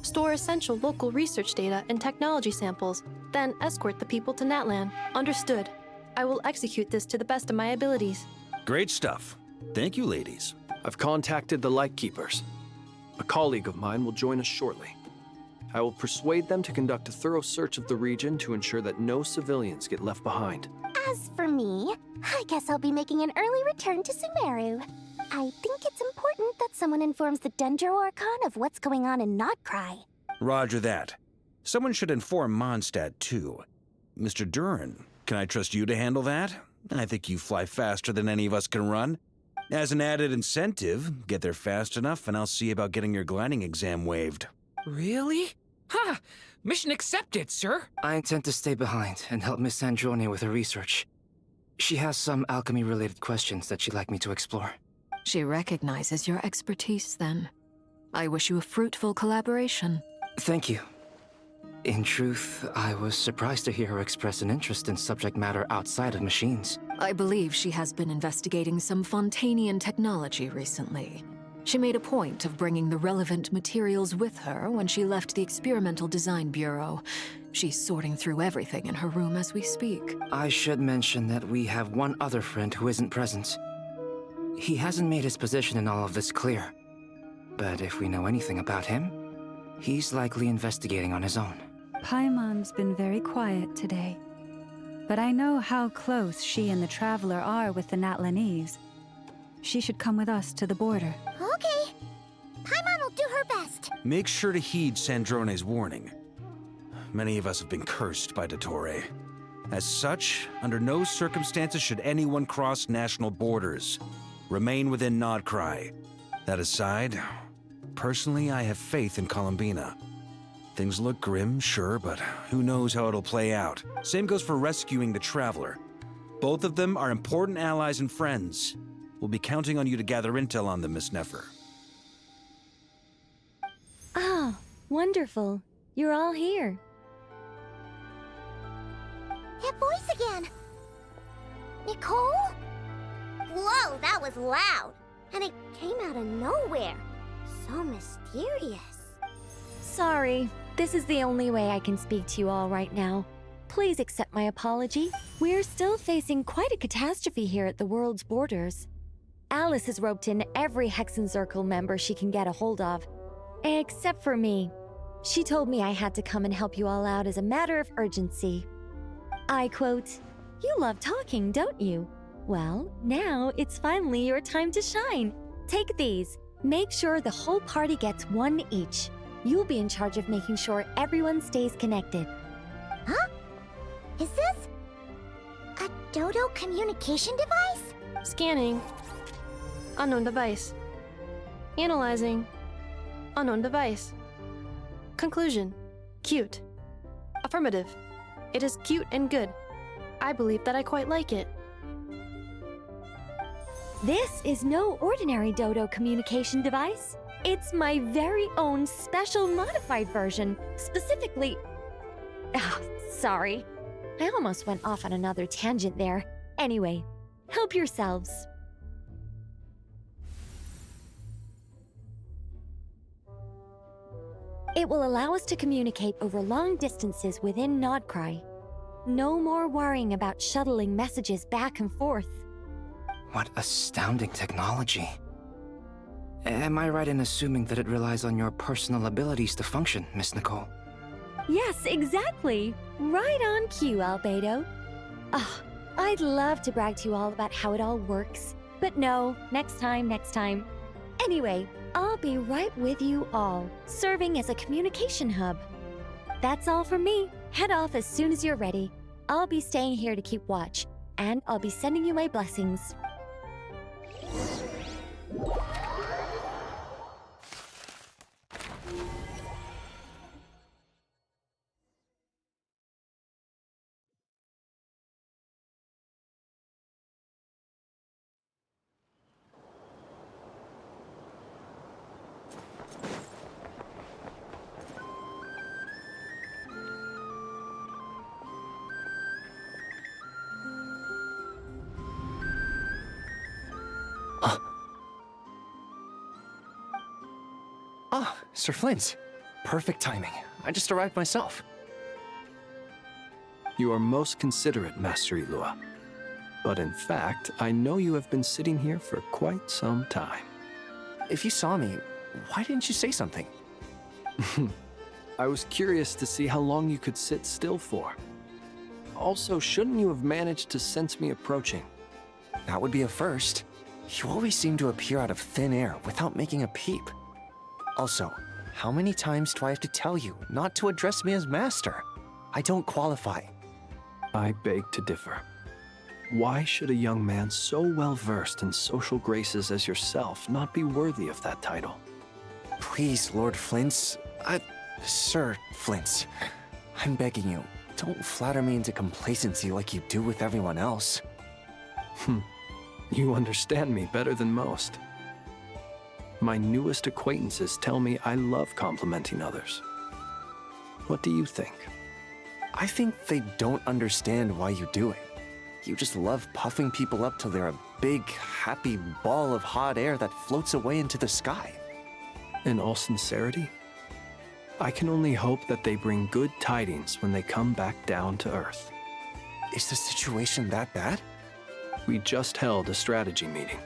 Store essential local research data and technology samples, then escort the people to Natlan. Understood. I will execute this to the best of my abilities. Great stuff. Thank you, ladies. I've contacted the Lightkeepers. A colleague of mine will join us shortly. I will persuade them to conduct a thorough search of the region to ensure that no civilians get left behind. As for me, I guess I'll be making an early return to Sumeru. I think it's important that someone informs the Dendro Archon of what's going on in Notcry. Roger that. Someone should inform Mondstadt, too. Mr. Duran, can I trust you to handle that? I think you fly faster than any of us can run. As an added incentive, get there fast enough and I'll see about getting your gliding exam waived. Really? Ha! Mission accepted, sir. I intend to stay behind and help Miss Sandrone with her research. She has some alchemy-related questions that she'd like me to explore. She recognizes your expertise, then. I wish you a fruitful collaboration. Thank you. In truth, I was surprised to hear her express an interest in subject matter outside of machines. I believe she has been investigating some Fontanian technology recently. She made a point of bringing the relevant materials with her when she left the Experimental Design Bureau. She's sorting through everything in her room as we speak. I should mention that we have one other friend who isn't present. He hasn't made his position in all of this clear. But if we know anything about him, he's likely investigating on his own. Paimon's been very quiet today. But I know how close she and the Traveler are with the Natlanese. She should come with us to the border. Okay. Paimon will do her best. Make sure to heed Sandrone's warning. Many of us have been cursed by Dottore. As such, under no circumstances should anyone cross national borders. Remain within Nodcry. That aside, personally, I have faith in Columbina. Things look grim, sure, but who knows how it'll play out. Same goes for rescuing the Traveler. Both of them are important allies and friends. We'll be counting on you to gather intel on them, Miss Nefer. Oh, wonderful. You're all here. That voice again. Nicole? Whoa, that was loud. And it came out of nowhere. So mysterious. Sorry, this is the only way I can speak to you all right now. Please accept my apology. We're still facing quite a catastrophe here at the world's borders. Alice has roped in every Hexen Circle member she can get a hold of. Except for me. She told me I had to come and help you all out as a matter of urgency. I quote, "You love talking, don't you? Well, now it's finally your time to shine. Take these. Make sure the whole party gets one each. You'll be in charge of making sure everyone stays connected." Huh? Is this a Dodo communication device? Scanning. Unknown device. Analyzing. Unknown device. Conclusion. Cute. Affirmative. It is cute and good. I believe that I quite like it. This is no ordinary Dodo communication device. It's my very own special modified version, specifically... Ah, sorry. I almost went off on another tangent there. Anyway, help yourselves. It will allow us to communicate over long distances within Nodcry. No more worrying about shuttling messages back and forth. What astounding technology. Am I right in assuming that it relies on your personal abilities to function, Miss Nicole? Yes, exactly. Right on cue, Albedo. Ah, I'd love to brag to you all about how it all works. But no, next time. Anyway, I'll be right with you all, serving as a communication hub. That's all from me. Head off as soon as you're ready. I'll be staying here to keep watch, and I'll be sending you my blessings. Ah, Sir Flint. Perfect timing. I just arrived myself. You are most considerate, Master Ilua. But in fact, I know you have been sitting here for quite some time. If you saw me, why didn't you say something? I was curious to see how long you could sit still for. Also, shouldn't you have managed to sense me approaching? That would be a first. You always seem to appear out of thin air without making a peep. Also, how many times do I have to tell you not to address me as master? I don't qualify. I beg to differ. Why should a young man so well versed in social graces as yourself not be worthy of that title? Please, Lord Flint. Sir Flint, I'm begging you, don't flatter me into complacency like you do with everyone else. You understand me better than most. My newest acquaintances tell me I love complimenting others. What do you think? I think they don't understand why you do it. You just love puffing people up till they're a big, happy ball of hot air that floats away into the sky. In all sincerity, I can only hope that they bring good tidings when they come back down to Earth. Is the situation that bad? We just held a strategy meeting.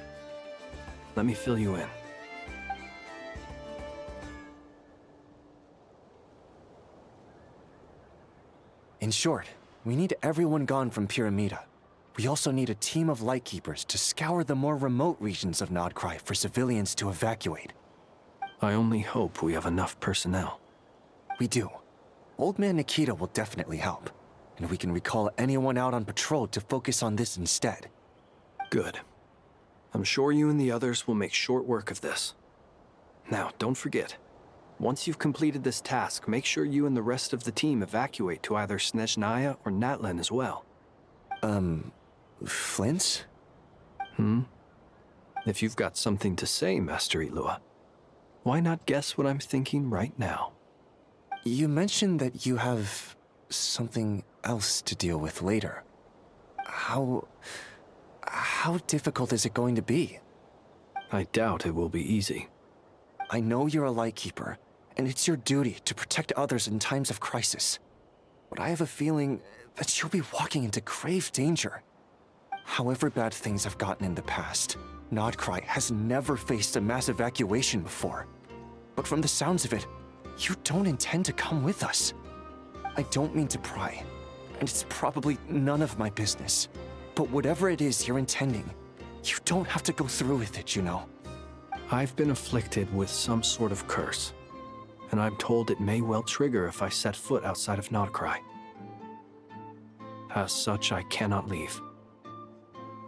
Let me fill you in. In short, we need everyone gone from Pyramida. We also need a team of Lightkeepers to scour the more remote regions of Nodcry for civilians to evacuate. I only hope we have enough personnel. We do. Old Man Nikita will definitely help, and we can recall anyone out on patrol to focus on this instead. Good. I'm sure you and the others will make short work of this. Now, don't forget, once you've completed this task, make sure you and the rest of the team evacuate to either Snezhnaya or Natlan as well. Flint? If you've got something to say, Master Ilua, why not guess what I'm thinking right now? You mentioned that you have something else to deal with later. How difficult is it going to be? I doubt it will be easy. I know you're a Lightkeeper, and it's your duty to protect others in times of crisis. But I have a feeling that you'll be walking into grave danger. However bad things have gotten in the past, Nodcry has never faced a mass evacuation before. But from the sounds of it, you don't intend to come with us. I don't mean to pry, and it's probably none of my business. But whatever it is you're intending, you don't have to go through with it, you know. I've been afflicted with some sort of curse, and I'm told it may well trigger if I set foot outside of Nodcry. As such, I cannot leave.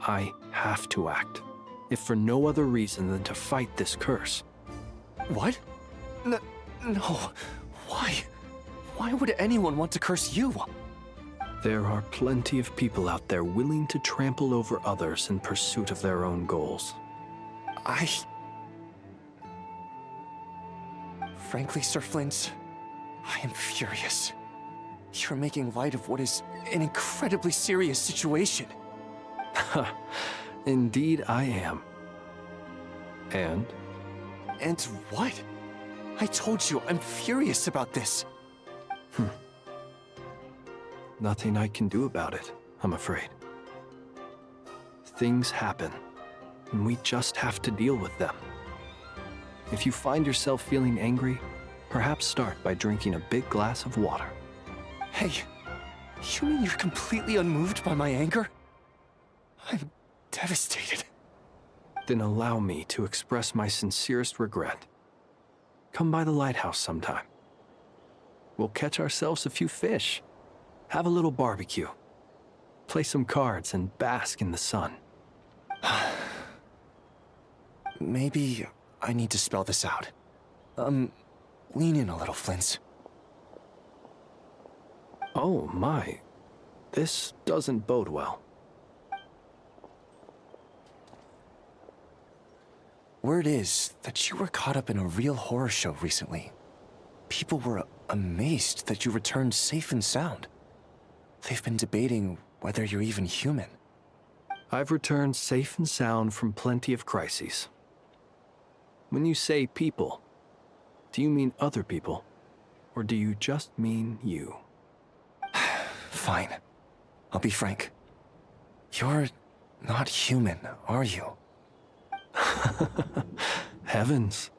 I have to act, if for no other reason than to fight this curse. What? No. Why? Why would anyone want to curse you? There are plenty of people out there willing to trample over others in pursuit of their own goals. Frankly, Sir Flint, I am furious. You're making light of what is an incredibly serious situation. Indeed I am. And? And what? I told you, I'm furious about this. Nothing I can do about it, I'm afraid. Things happen, and we just have to deal with them. If you find yourself feeling angry, perhaps start by drinking a big glass of water. Hey, you mean you're completely unmoved by my anger? I'm devastated. Then allow me to express my sincerest regret. Come by the lighthouse sometime. We'll catch ourselves a few fish, have a little barbecue, play some cards, and bask in the sun. Maybe I need to spell this out. Lean in a little, Flint. Oh my, this doesn't bode well. Word is that you were caught up in a real horror show recently. People were amazed that you returned safe and sound. They've been debating whether you're even human. I've returned safe and sound from plenty of crises. When you say people, do you mean other people? Or do you just mean you? Fine. I'll be frank. You're not human, are you? Heavens.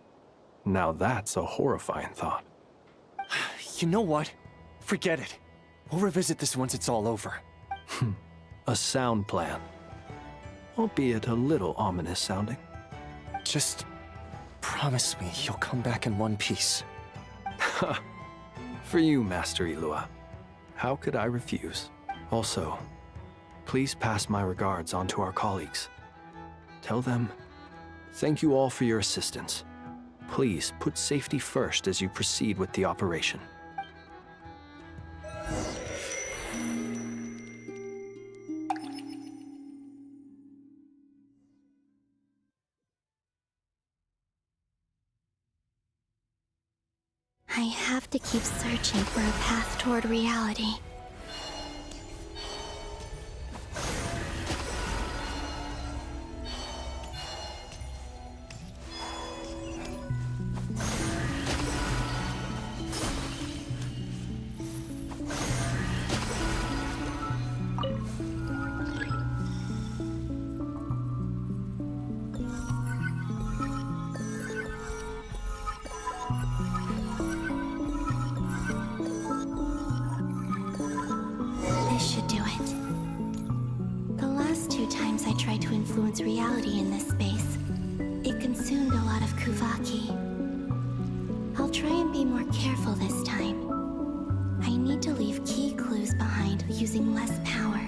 Now that's a horrifying thought. You know what? Forget it. We'll revisit this once it's all over. A sound plan. Albeit a little ominous sounding. Just promise me you'll come back in one piece. For you, Master Ilua. How could I refuse? Also, please pass my regards on to our colleagues. Tell them, thank you all for your assistance. Please put safety first as you proceed with the operation. I have to keep searching for a path toward reality. This should do it. The last 2 times I tried to influence reality in this space, it consumed a lot of Kuvaki. I'll try and be more careful this time. I need to leave key clues behind using less power.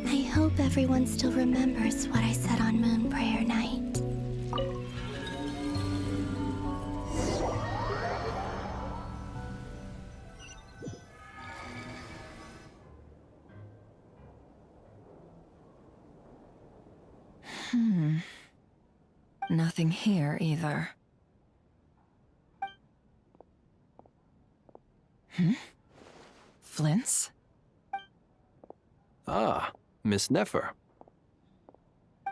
I hope everyone still remembers what I said on Moon Prayer Night. Nothing here either. Flints? Ah, Miss Nefer.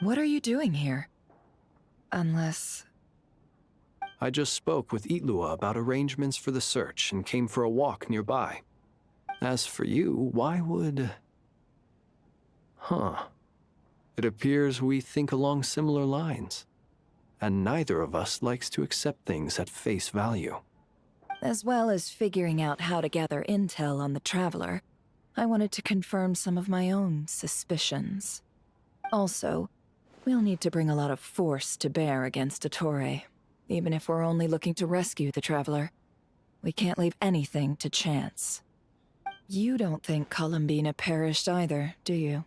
What are you doing here? Unless... I just spoke with Itlua about arrangements for the search and came for a walk nearby. As for you, why would... Huh. It appears we think along similar lines. And neither of us likes to accept things at face value. As well as figuring out how to gather intel on the Traveler, I wanted to confirm some of my own suspicions. Also, we'll need to bring a lot of force to bear against Ettore, even if we're only looking to rescue the Traveler. We can't leave anything to chance. You don't think Columbina perished either, do you?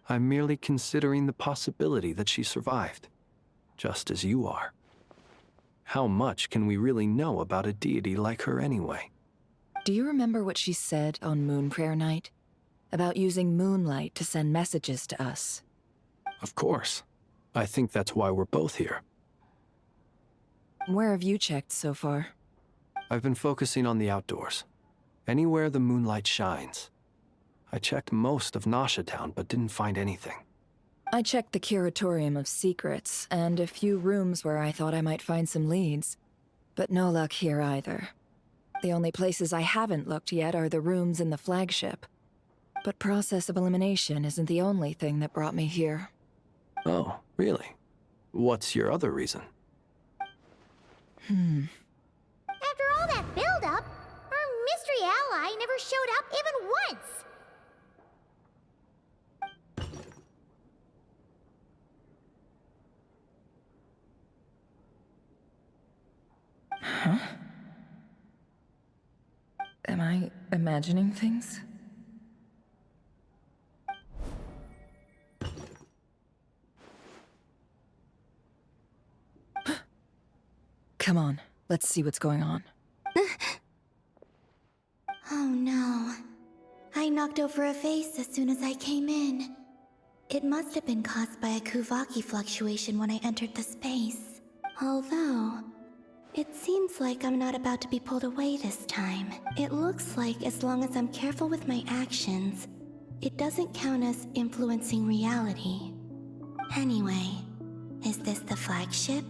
I'm merely considering the possibility that she survived, just as you are. How much can we really know about a deity like her anyway? Do you remember what she said on Moon Prayer Night? About using moonlight to send messages to us? Of course. I think that's why we're both here. Where have you checked so far? I've been focusing on the outdoors. Anywhere the moonlight shines. I checked most of Nasha Town, but didn't find anything. I checked the Curatorium of Secrets, and a few rooms where I thought I might find some leads. But no luck here either. The only places I haven't looked yet are the rooms in the flagship. But process of elimination isn't the only thing that brought me here. Oh, really? What's your other reason? After all that build-up, our mystery ally never showed up even once! Huh? Am I imagining things? Come on, let's see what's going on. Oh no. I knocked over a vase as soon as I came in. It must have been caused by a Kuvaki fluctuation when I entered the space. Although, it seems like I'm not about to be pulled away this time. It looks like as long as I'm careful with my actions, it doesn't count as influencing reality. Anyway, is this the flagship?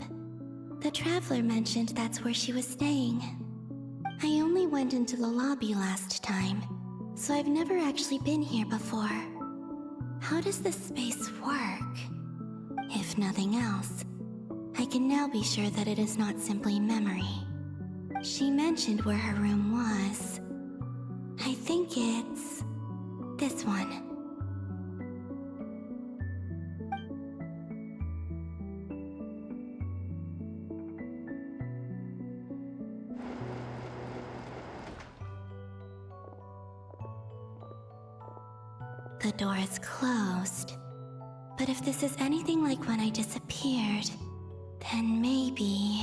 The Traveler mentioned that's where she was staying. I only went into the lobby last time, so I've never actually been here before. How does this space work? If nothing else, I can now be sure that it is not simply memory. She mentioned where her room was. I think it's this one. The door is closed. But if this is anything like when I disappeared, then maybe...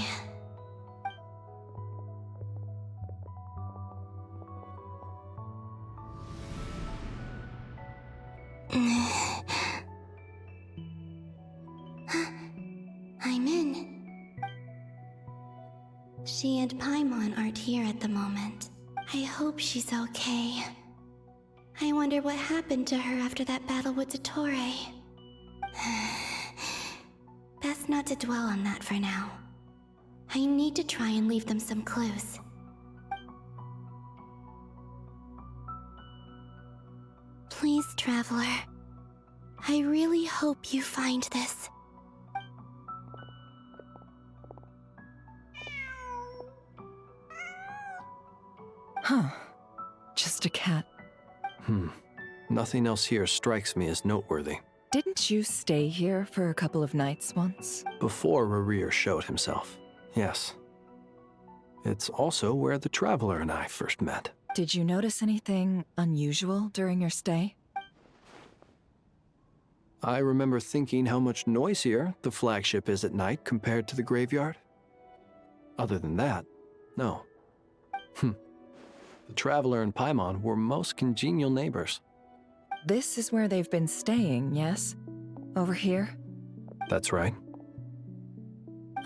I'm in. She and Paimon aren't here at the moment. I hope she's okay. I wonder what happened to her after that battle with Dottore. Best not to dwell on that for now. I need to try and leave them some clues. Please, Traveler. I really hope you find this. Huh. Just a cat. Nothing else here strikes me as noteworthy. Didn't you stay here for a couple of nights once? Before Rarir showed himself, yes. It's also where the Traveler and I first met. Did you notice anything unusual during your stay? I remember thinking how much noisier the flagship is at night compared to the graveyard. Other than that, no. The Traveler and Paimon were most congenial neighbors. This is where they've been staying, yes? Over here? That's right.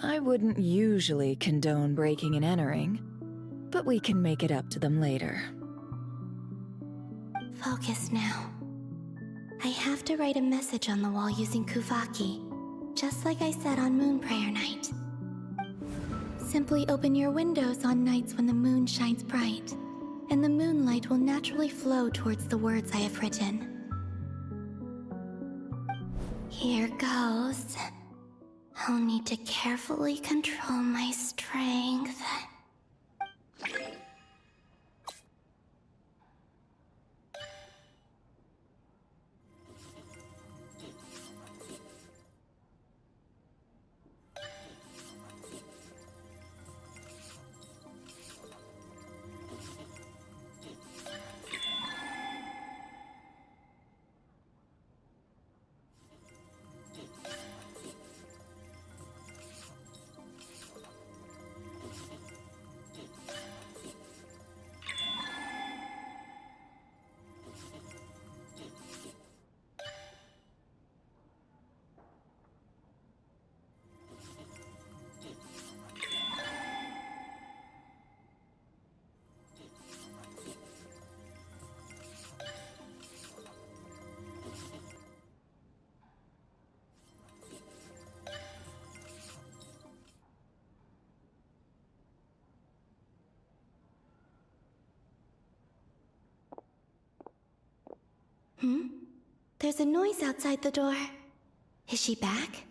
I wouldn't usually condone breaking and entering, but we can make it up to them later. Focus now. I have to write a message on the wall using Kuvaki, just like I said on Moon Prayer Night. Simply open your windows on nights when the moon shines bright, and the moonlight will naturally flow towards the words I have written. Here goes. I'll need to carefully control my strength. There's a noise outside the door. Is she back?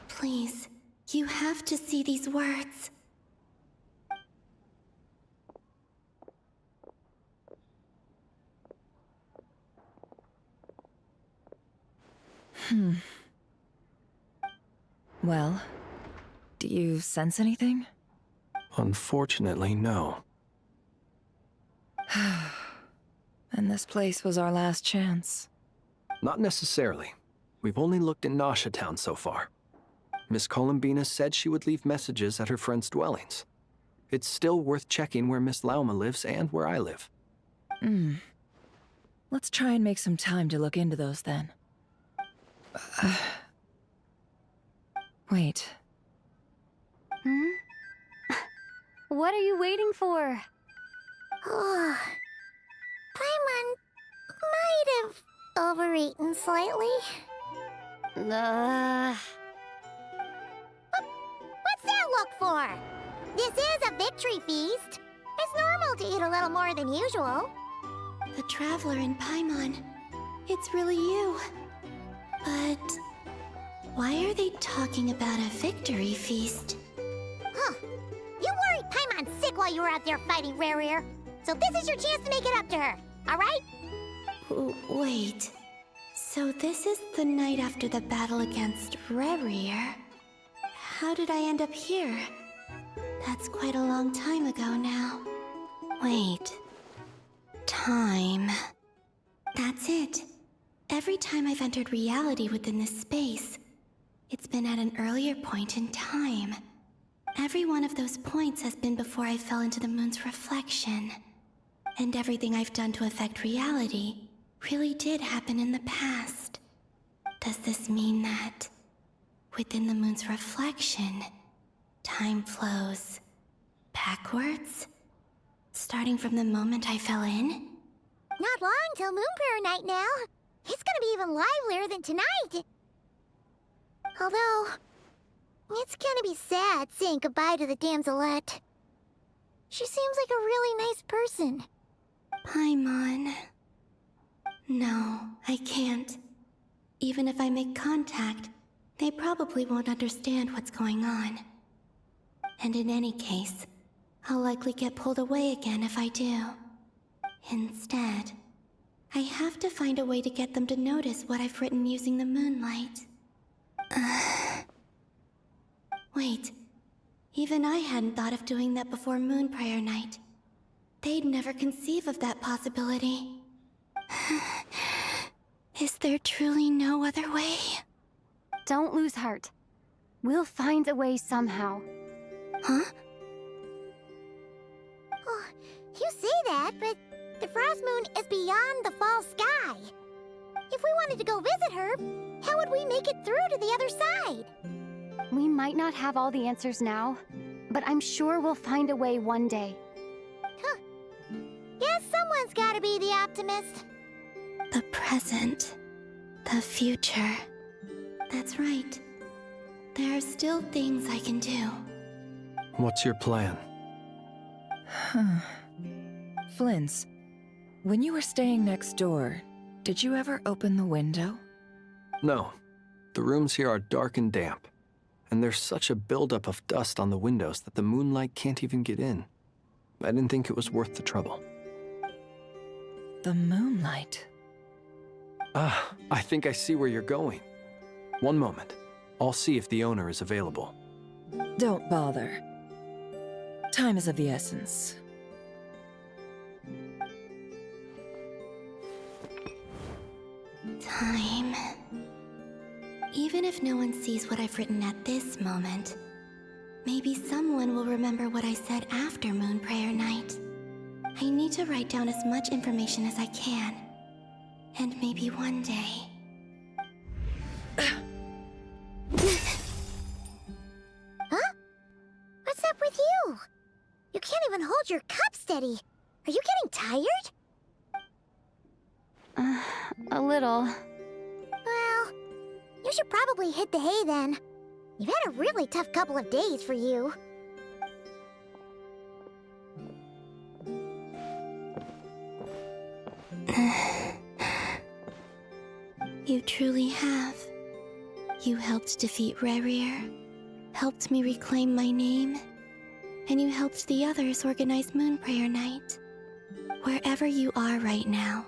Please, you have to see these words. Well, do you sense anything? Unfortunately, no. And this place was our last chance. Not necessarily. We've only looked in Nasha Town so far. Miss Columbina said she would leave messages at her friends' dwellings. It's still worth checking where Miss Lauma lives and where I live. Let's try and make some time to look into those then. Wait. What are you waiting for? Paimon might have overeaten slightly. What's that look for? This is a victory feast. It's normal to eat a little more than usual. The Traveler and Paimon. It's really you. But why are they talking about a victory feast? Huh. You worried Paimon sick while you were out there fighting Rarir. So this is your chance to make it up to her, all right? Wait. So this is the night after the battle against Rarir. How did I end up here? That's quite a long time ago now. Wait. Time. time I've entered reality within this space, it's been at an earlier point in time. Every one of those points has been before I fell into the moon's reflection. And everything I've done to affect reality really did happen in the past. Does this mean that, within the moon's reflection, time flows backwards? Starting from the moment I fell in? Not long till Moon Prayer Night now. It's gonna be even livelier than tonight. Although, it's gonna be sad saying goodbye to the damselette. She seems like a really nice person. Paimon. No, I can't. Even if I make contact, they probably won't understand what's going on. And in any case, I'll likely get pulled away again if I do. Instead, I have to find a way to get them to notice what I've written using the moonlight. Wait, even I hadn't thought of doing that before Moon Prayer Night. They'd never conceive of that possibility. Is there truly no other way? Don't lose heart. We'll find a way somehow. Huh? Oh, you say that, but the Frost Moon is beyond the fall sky. If we wanted to go visit her, how would we make it through to the other side? We might not have all the answers now, but I'm sure we'll find a way one day. Huh. Guess someone's gotta be the optimist. The present. The future. That's right. There are still things I can do. What's your plan? Flint's, when you were staying next door, did you ever open the window? No. The rooms here are dark and damp, and there's such a buildup of dust on the windows that the moonlight can't even get in. I didn't think it was worth the trouble. The moonlight? Ah, I think I see where you're going. One moment. I'll see if the owner is available. Don't bother. Time is of the essence. Time. Even if no one sees what I've written at this moment, maybe someone will remember what I said after Moon Prayer Night. I need to write down as much information as I can. And maybe one day... Huh? What's up with you? You can't even hold your cup steady. Are you getting tired? A little. Well, you should probably hit the hay then. You've had a really tough couple of days for you. You truly have. You helped defeat Rerir, helped me reclaim my name, and you helped the others organize Moon Prayer Night. Wherever you are right now,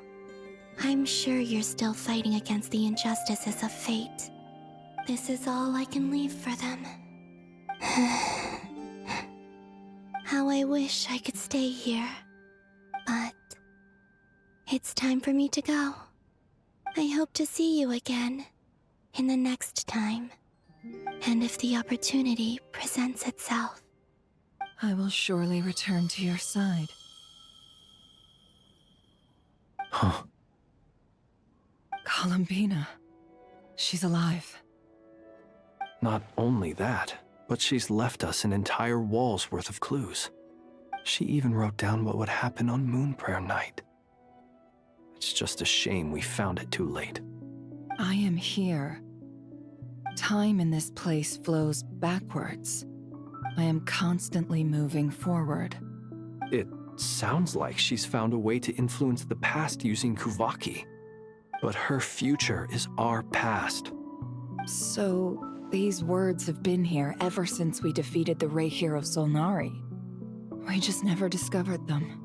I'm sure you're still fighting against the injustices of fate. This is all I can leave for them. How I wish I could stay here. But it's time for me to go. I hope to see you again in the next time. And if the opportunity presents itself. I will surely return to your side. Huh. Columbina. She's alive. Not only that, but she's left us an entire wall's worth of clues. She even wrote down what would happen on Moon Prayer Night. It's just a shame we found it too late. I am here. Time in this place flows backwards. I am constantly moving forward. It sounds like she's found a way to influence the past using Kuvaki. But her future is our past. So, these words have been here ever since we defeated the Ray Hero Solnari. We just never discovered them.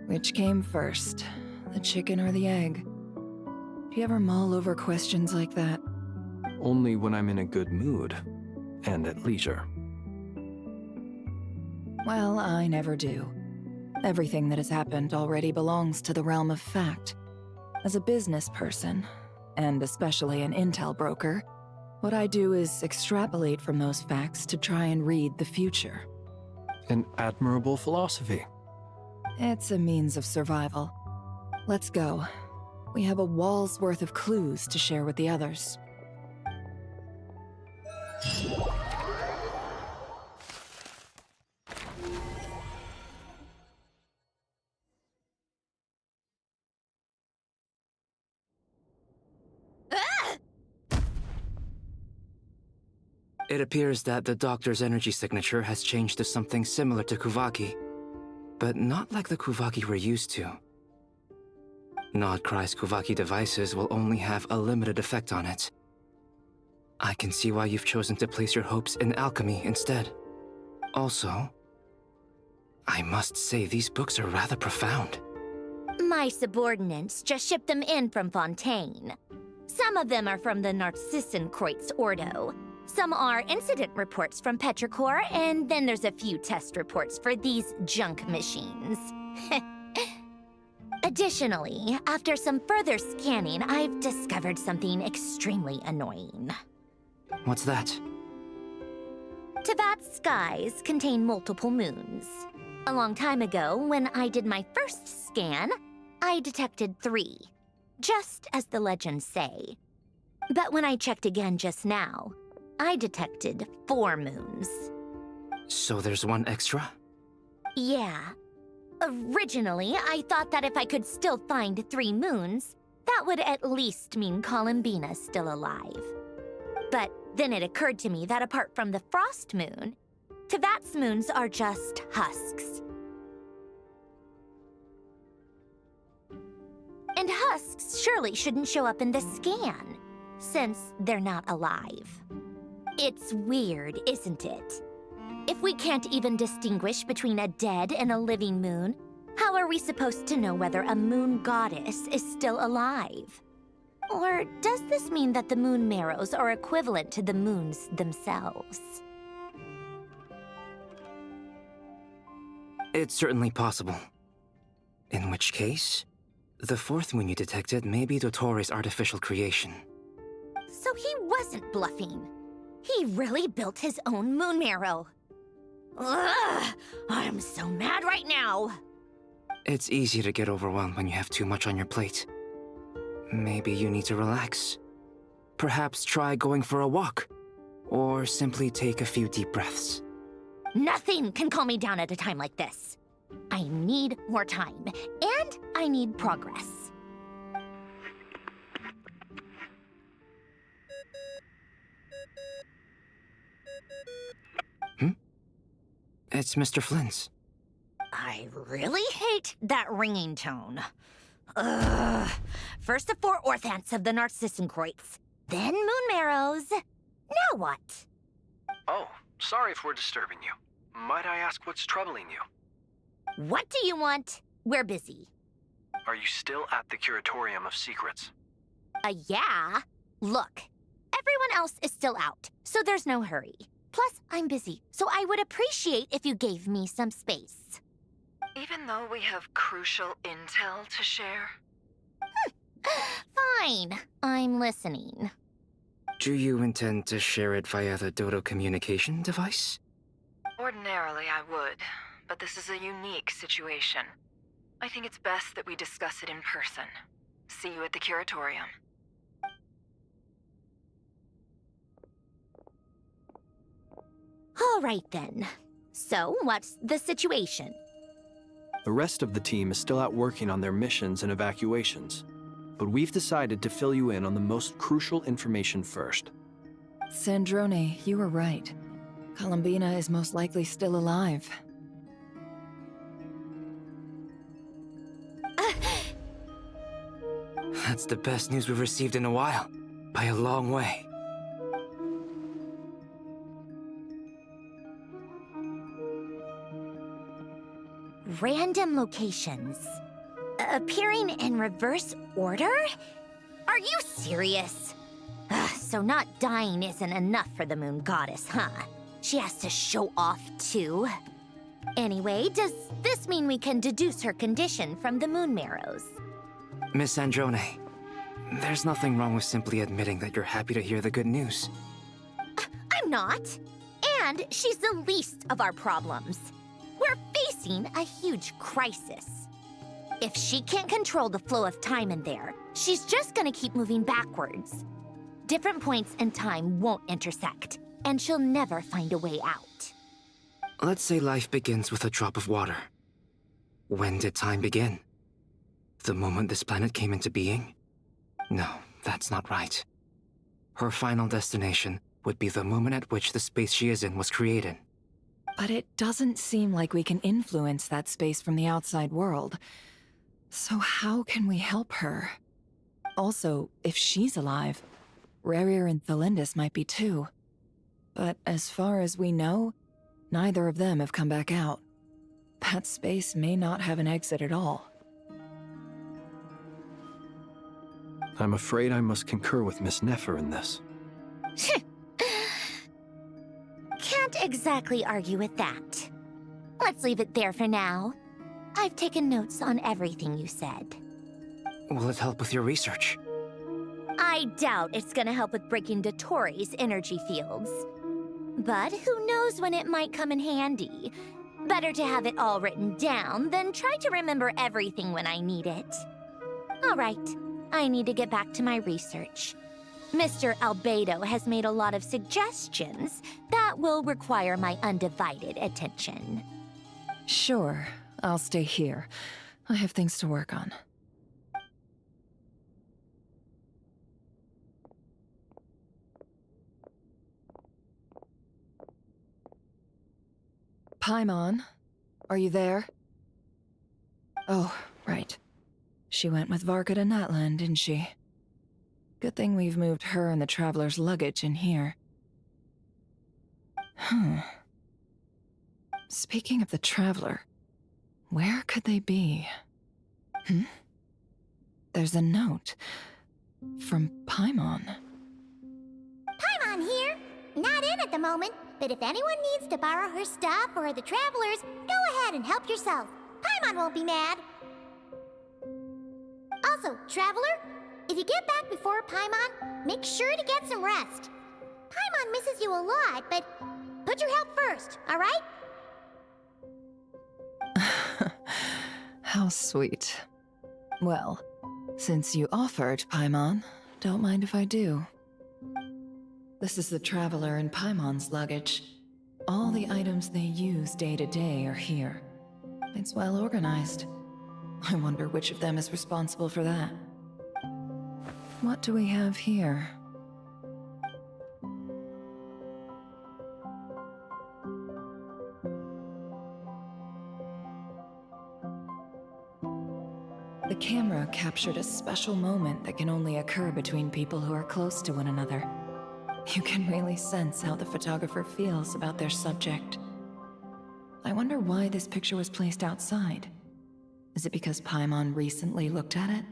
Which came first, the chicken or the egg? Do you ever mull over questions like that? Only when I'm in a good mood, and at leisure. Well, I never do. Everything that has happened already belongs to the realm of fact. As a business person, and especially an intel broker, what I do is extrapolate from those facts to try and read the future. An admirable philosophy. It's a means of survival. Let's go. We have a wall's worth of clues to share with the others. It appears that the doctor's energy signature has changed to something similar to Kuvaki, but not like the Kuvaki we're used to. Nodcry's Kuvaki devices will only have a limited effect on it. I can see why you've chosen to place your hopes in alchemy instead. Also, I must say these books are rather profound. My subordinates just shipped them in from Fontaine. Some of them are from the Narcissenkreuz Ordo. Some are incident reports from Petrichor, and then there's a few test reports for these junk machines. Additionally, after some further scanning, I've discovered something extremely annoying. What's that? Tevat's skies contain multiple moons. A long time ago, when I did my first scan, I detected 3, just as the legends say. But when I checked again just now, I detected 4 moons. So there's one extra? Yeah. Originally, I thought that if I could still find 3 moons, that would at least mean Columbina's still alive. But then it occurred to me that apart from the frost moon, Tevat's moons are just husks. And husks surely shouldn't show up in the scan, since they're not alive. It's weird, isn't it? If we can't even distinguish between a dead and a living moon, how are we supposed to know whether a moon goddess is still alive? Or does this mean that the moon marrows are equivalent to the moons themselves? It's certainly possible. In which case, the 4th moon you detected may be Dottore artificial creation. So he wasn't bluffing. He really built his own moon marrow. Ugh! I'm so mad right now! It's easy to get overwhelmed when you have too much on your plate. Maybe you need to relax. Perhaps try going for a walk, or simply take a few deep breaths. Nothing can calm me down at a time like this. I need more time, and I need progress. It's Mr. Flynn's. I really hate that ringing tone. Ugh. First the 4 orthants of the Narcissenkreuz, then moon marrows. Now what? Oh, sorry if we're disturbing you. Might I ask what's troubling you? What do you want? We're busy. Are you still at the Curatorium of Secrets? Yeah. Look, everyone else is still out, so there's no hurry. Plus, I'm busy, so I would appreciate if you gave me some space. Even though we have crucial intel to share? Fine. I'm listening. Do you intend to share it via the Dodo communication device? Ordinarily, I would, but this is a unique situation. I think it's best that we discuss it in person. See you at the Curatorium. All right, then. So, what's the situation? The rest of the team is still out working on their missions and evacuations, but we've decided to fill you in on the most crucial information first. Sandrone, you were right. Columbina is most likely still alive. That's the best news we've received in a while, by a long way. Random locations. Appearing in reverse order? Are you serious? So not dying isn't enough for the moon goddess, huh? She has to show off too. Anyway, does this mean we can deduce her condition from the moon marrows? Miss Androne, there's nothing wrong with simply admitting that you're happy to hear the good news. I'm not. And she's the least of our problems. We're facing a huge crisis. If she can't control the flow of time in there, she's just gonna keep moving backwards. Different points in time won't intersect, and she'll never find a way out. Let's say life begins with a drop of water. When did time begin? The moment this planet came into being? No, that's not right. Her final destination would be the moment at which the space she is in was created. But it doesn't seem like we can influence that space from the outside world. So how can we help her? Also, if she's alive, Rerir and Thelindis might be too. But as far as we know, neither of them have come back out. That space may not have an exit at all. I'm afraid I must concur with Miss Nefer in this. Can't exactly argue with that. Let's leave it there for now. I've taken notes on everything you said. Will it help with your research? I doubt it's gonna help with breaking Dottoro's energy fields. But who knows when it might come in handy. Better to have it all written down than try to remember everything when I need it. All right, I need to get back to my research. Mr. Albedo has made a lot of suggestions that will require my undivided attention. Sure, I'll stay here. I have things to work on. Paimon, are you there? Oh, right. She went with Varka to Natlan, didn't she? Good thing we've moved her and the Traveler's luggage in here. Speaking of the Traveler, where could they be? There's a note from Paimon. Paimon here. Not in at the moment, but if anyone needs to borrow her stuff or the Travelers, go ahead and help yourself. Paimon won't be mad. Also, Traveler, if you get back before Paimon, make sure to get some rest. Paimon misses you a lot, but put your health first, all right? How sweet. Well, since you offered, Paimon, don't mind if I do. This is the Traveler and Paimon's luggage. All the items they use day to day are here. It's well organized. I wonder which of them is responsible for that. What do we have here? The camera captured a special moment that can only occur between people who are close to one another. You can really sense how the photographer feels about their subject. I wonder why this picture was placed outside. Is it because Paimon recently looked at it?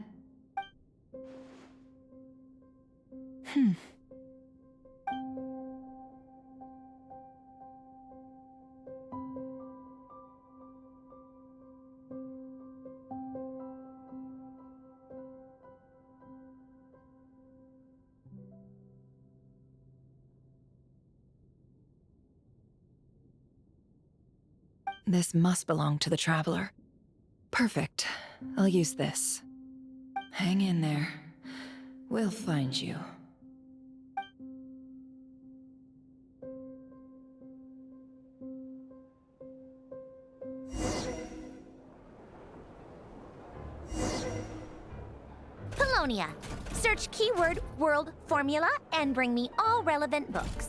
This must belong to the Traveler. Perfect. I'll use this. Hang in there. We'll find you. Polonia. Search keyword world formula and bring me all relevant books.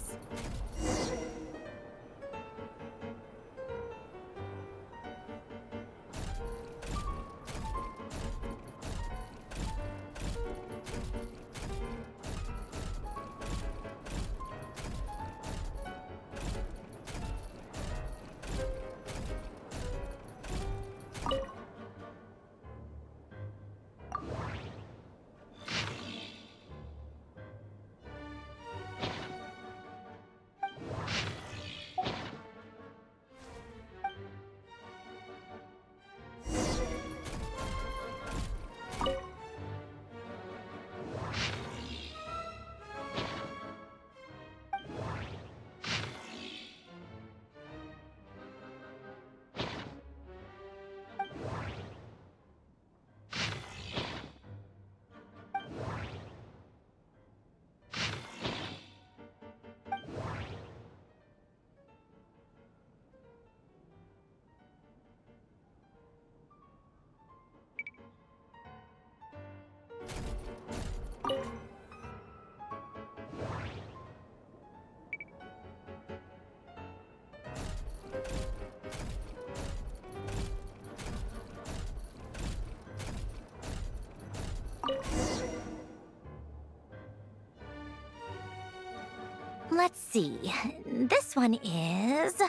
Let's see. This one is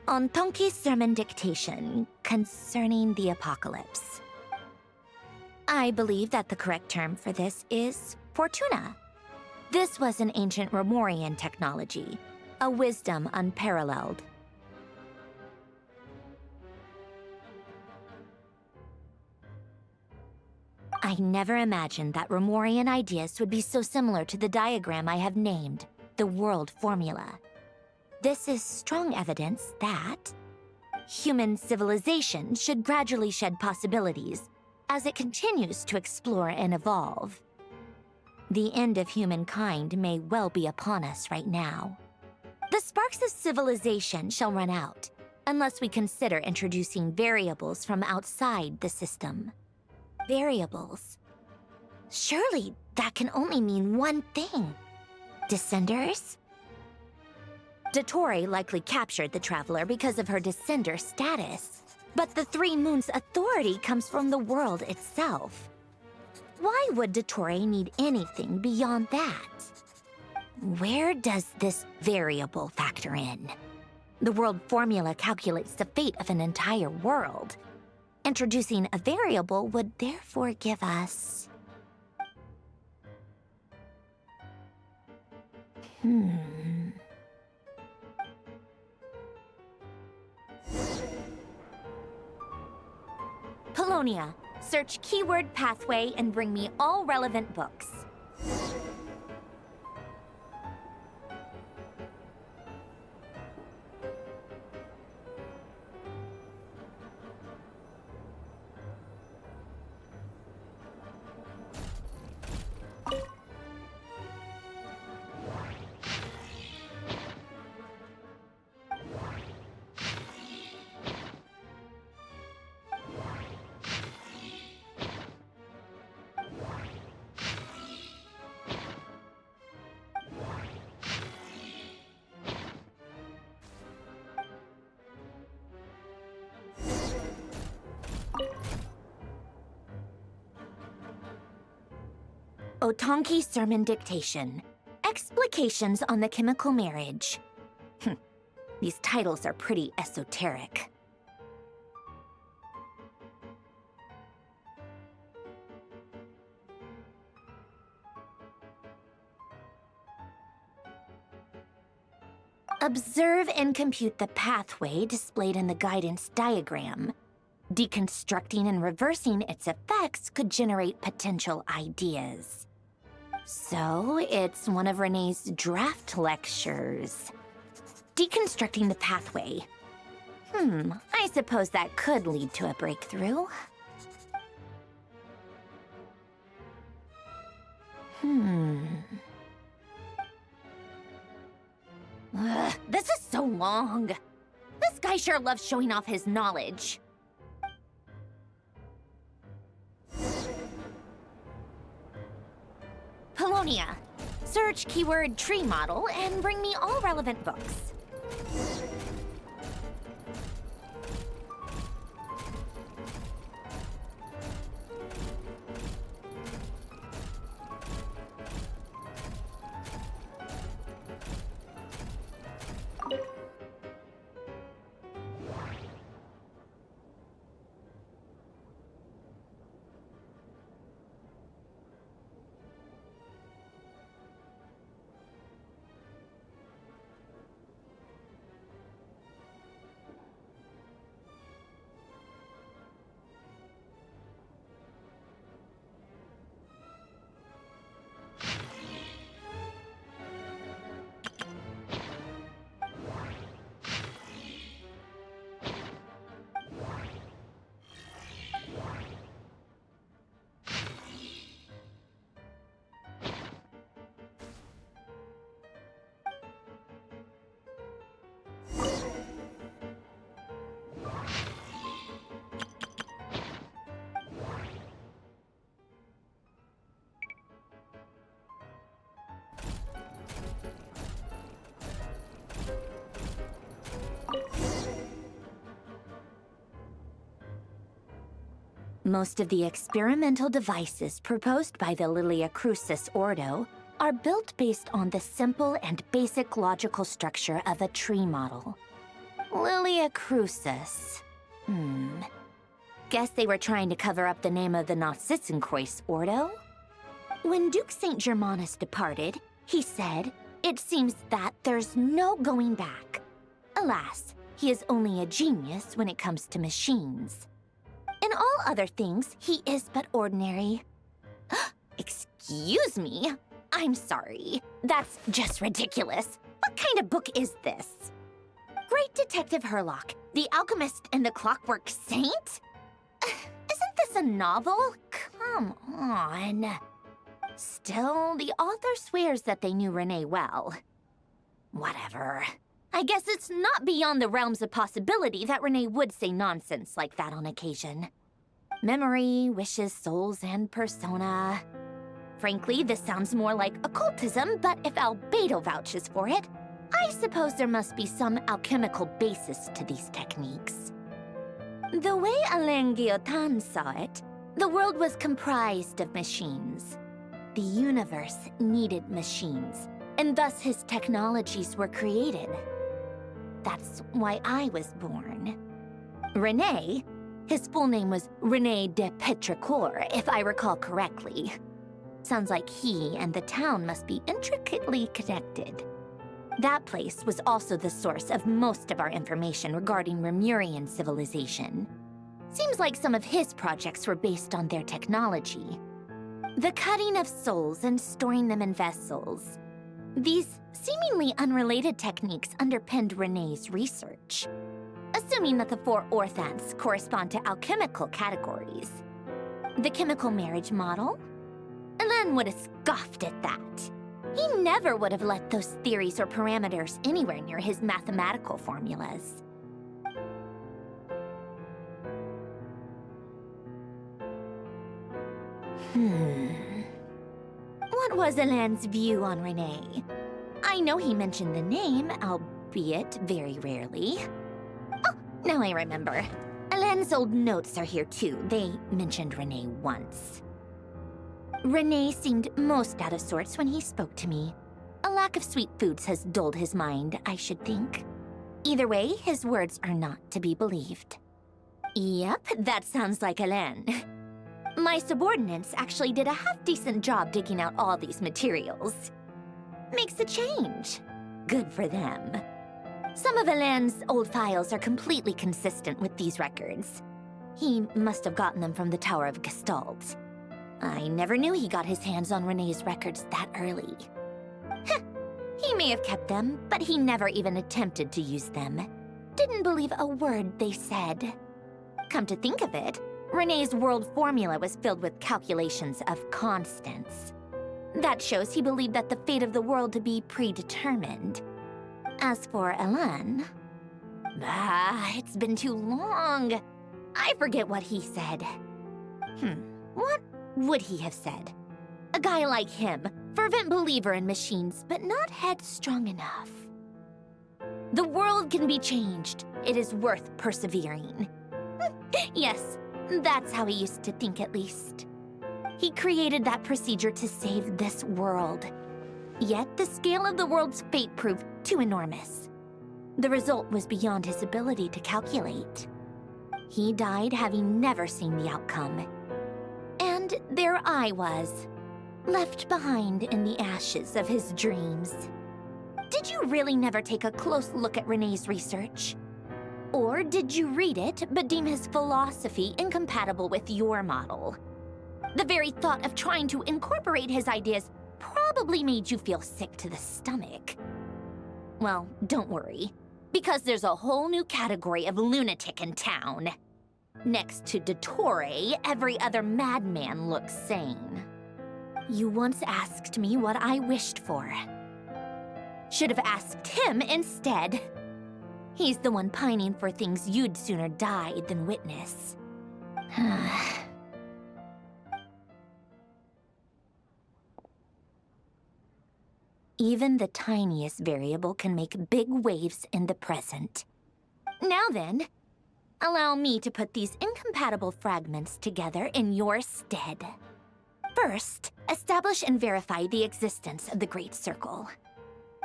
on Tonki's sermon dictation concerning the apocalypse. I believe that the correct term for this is Fortuna. This was an ancient Romorian technology, a wisdom unparalleled. I never imagined that Romorian ideas would be so similar to the diagram I have named, the World Formula. This is strong evidence that human civilization should gradually shed possibilities as it continues to explore and evolve. The end of humankind may well be upon us right now. The sparks of civilization shall run out, unless we consider introducing variables from outside the system. Variables. Surely that can only mean one thing. Descenders? Dottore likely captured the Traveler because of her descender status. But the Three Moons' authority comes from the world itself. Why would Dottore need anything beyond that? Where does this variable factor in? The world formula calculates the fate of an entire world. Introducing a variable would therefore give us... Polonia, search keyword pathway and bring me all relevant books. Otonki Sermon Dictation. Explications on the Chemical Marriage. These titles are pretty esoteric. Observe and compute the pathway displayed in the guidance diagram. Deconstructing and reversing its effects could generate potential ideas. So, it's one of Renee's draft lectures. Deconstructing the pathway. I suppose that could lead to a breakthrough. This is so long. This guy sure loves showing off his knowledge. Polonia, search keyword tree model and bring me all relevant books. Most of the experimental devices proposed by the Lilia Crucis Ordo are built based on the simple and basic logical structure of a tree model. Lilia crucis. Guess they were trying to cover up the name of the Nautitzenkreuz Ordo? When Duke St. Germanus departed, he said, "It seems that there's no going back." Alas, he is only a genius when it comes to machines. In all other things, he is but ordinary. Excuse me? I'm sorry. That's just ridiculous. What kind of book is this? Great Detective Herlock, the Alchemist and the Clockwork Saint? Isn't this a novel? Come on. Still, the author swears that they knew Renee well. Whatever. I guess it's not beyond the realms of possibility that Renee would say nonsense like that on occasion. Memory, wishes, souls, and persona. Frankly, this sounds more like occultism, but if Albedo vouches for it, I suppose there must be some alchemical basis to these techniques. The way Alain Guillotin saw it, the world was comprised of machines. The universe needed machines, and thus his technologies were created. That's why I was born. René, his full name was René de Petrichor, if I recall correctly. Sounds like he and the town must be intricately connected. That place was also the source of most of our information regarding Remurian civilization. Seems like some of his projects were based on their technology. The cutting of souls and storing them in vessels. These seemingly unrelated techniques underpinned René's research. Assuming that the 4 orthants correspond to alchemical categories. The chemical marriage model? Alain would have scoffed at that. He never would have let those theories or parameters anywhere near his mathematical formulas. What was Alain's view on René? I know he mentioned the name, albeit very rarely. Oh, now I remember. Alain's old notes are here too. They mentioned René once. René seemed most out of sorts when he spoke to me. A lack of sweet foods has dulled his mind, I should think. Either way, his words are not to be believed. Yep, that sounds like Alain. My subordinates actually did a half-decent job digging out all these materials. Makes a change. Good for them. Some of Alain's old files are completely consistent with these records. He must have gotten them from the Tower of Gestalt. I never knew he got his hands on René's records that early. He may have kept them, but he never even attempted to use them. Didn't believe a word they said. Come to think of it, René's world formula was filled with calculations of constants. That shows he believed that the fate of the world to be predetermined. As for Alain... it's been too long. I forget what he said. What would he have said? A guy like him, fervent believer in machines, but not headstrong enough. The world can be changed. It is worth persevering. Yes, that's how he used to think at least. He created that procedure to save this world. Yet the scale of the world's fate proved too enormous. The result was beyond his ability to calculate. He died having never seen the outcome. And there I was, left behind in the ashes of his dreams. Did you really never take a close look at René's research? Or did you read it but deem his philosophy incompatible with your model? The very thought of trying to incorporate his ideas probably made you feel sick to the stomach. Well, don't worry, because there's a whole new category of lunatic in town. Next to Dottore, every other madman looks sane. You once asked me what I wished for. Should have asked him instead. He's the one pining for things you'd sooner die than witness. Even the tiniest variable can make big waves in the present. Now then, allow me to put these incompatible fragments together in your stead. First, establish and verify the existence of the Great Circle.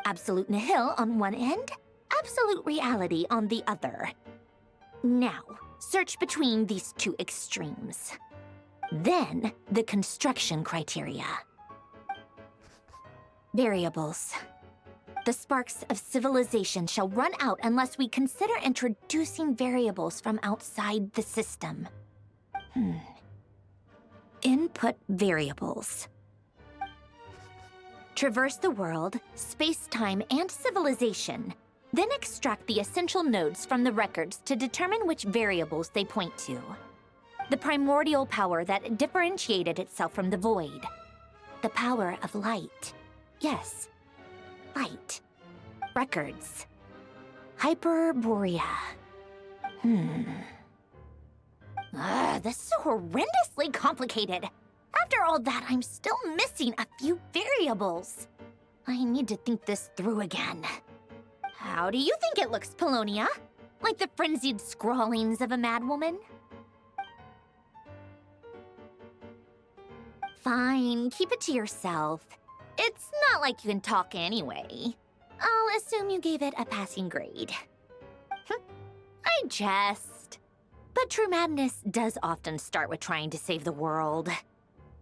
Absolute nihil on one end, absolute reality on the other. Now, search between these two extremes. Then, the construction criteria. Variables. The sparks of civilization shall run out unless we consider introducing variables from outside the system. Input variables. Traverse the world, space-time, and civilization. Then extract the essential nodes from the records to determine which variables they point to. The primordial power that differentiated itself from the void. The power of light. Yes, light. Records. Hyperborea. This is horrendously complicated. After all that, I'm still missing a few variables. I need to think this through again. How do you think it looks, Polonia? Like the frenzied scrawlings of a madwoman? Fine, keep it to yourself. It's not like you can talk anyway. I'll assume you gave it a passing grade. I jest. But true madness does often start with trying to save the world.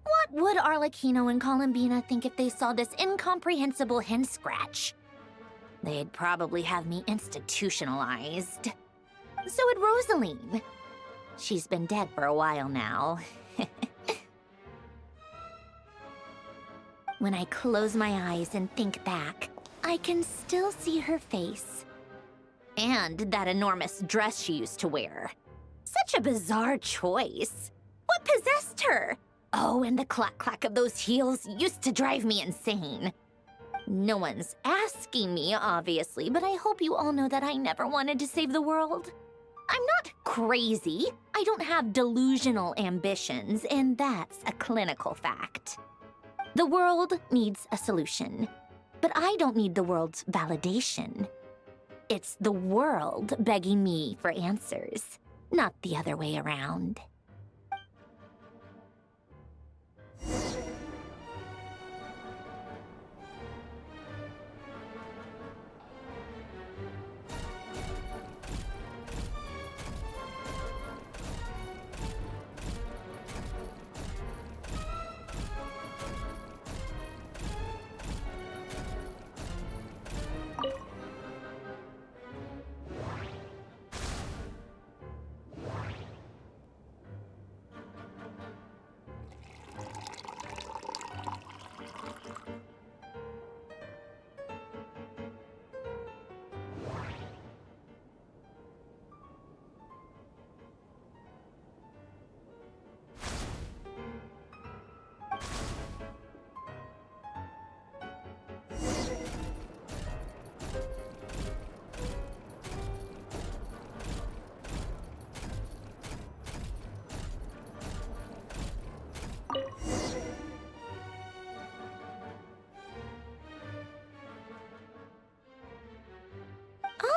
What would Arlecchino and Columbina think if they saw this incomprehensible hen scratch? They'd probably have me institutionalized. So would Rosaline. She's been dead for a while now. When I close my eyes and think back, I can still see her face. And that enormous dress she used to wear. Such a bizarre choice. What possessed her? Oh, and the clack-clack of those heels used to drive me insane. No one's asking me, obviously, but I hope you all know that I never wanted to save the world. I'm not crazy. I don't have delusional ambitions, and that's a clinical fact. The world needs a solution, but I don't need the world's validation. It's the world begging me for answers, not the other way around.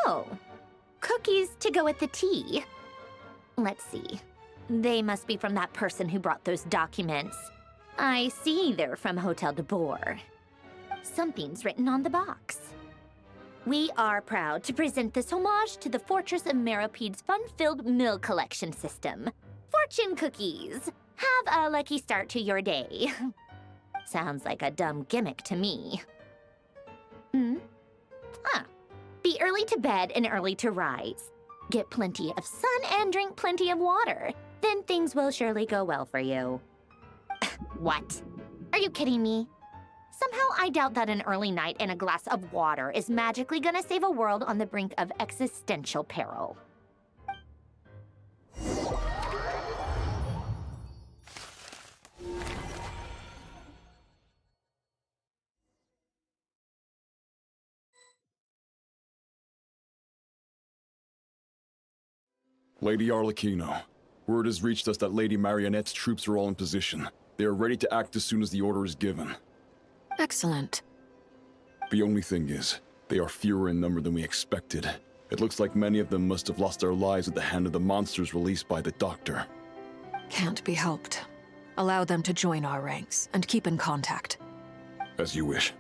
Oh, cookies to go with the tea. Let's see. They must be from that person who brought those documents. I see they're from Hotel de Boer. Something's written on the box. We are proud to present this homage to the Fortress of Meropede's fun-filled meal collection system. Fortune cookies. Have a lucky start to your day. Sounds like a dumb gimmick to me. Be early to bed and early to rise. Get plenty of sun and drink plenty of water. Then things will surely go well for you. What? Are you kidding me? Somehow I doubt that an early night and a glass of water is magically gonna save a world on the brink of existential peril. Lady Arlecchino, word has reached us that Lady Marionette's troops are all in position. They are ready to act as soon as the order is given. Excellent. The only thing is, they are fewer in number than we expected. It looks like many of them must have lost their lives at the hand of the monsters released by the Doctor. Can't be helped. Allow them to join our ranks and keep in contact. As you wish.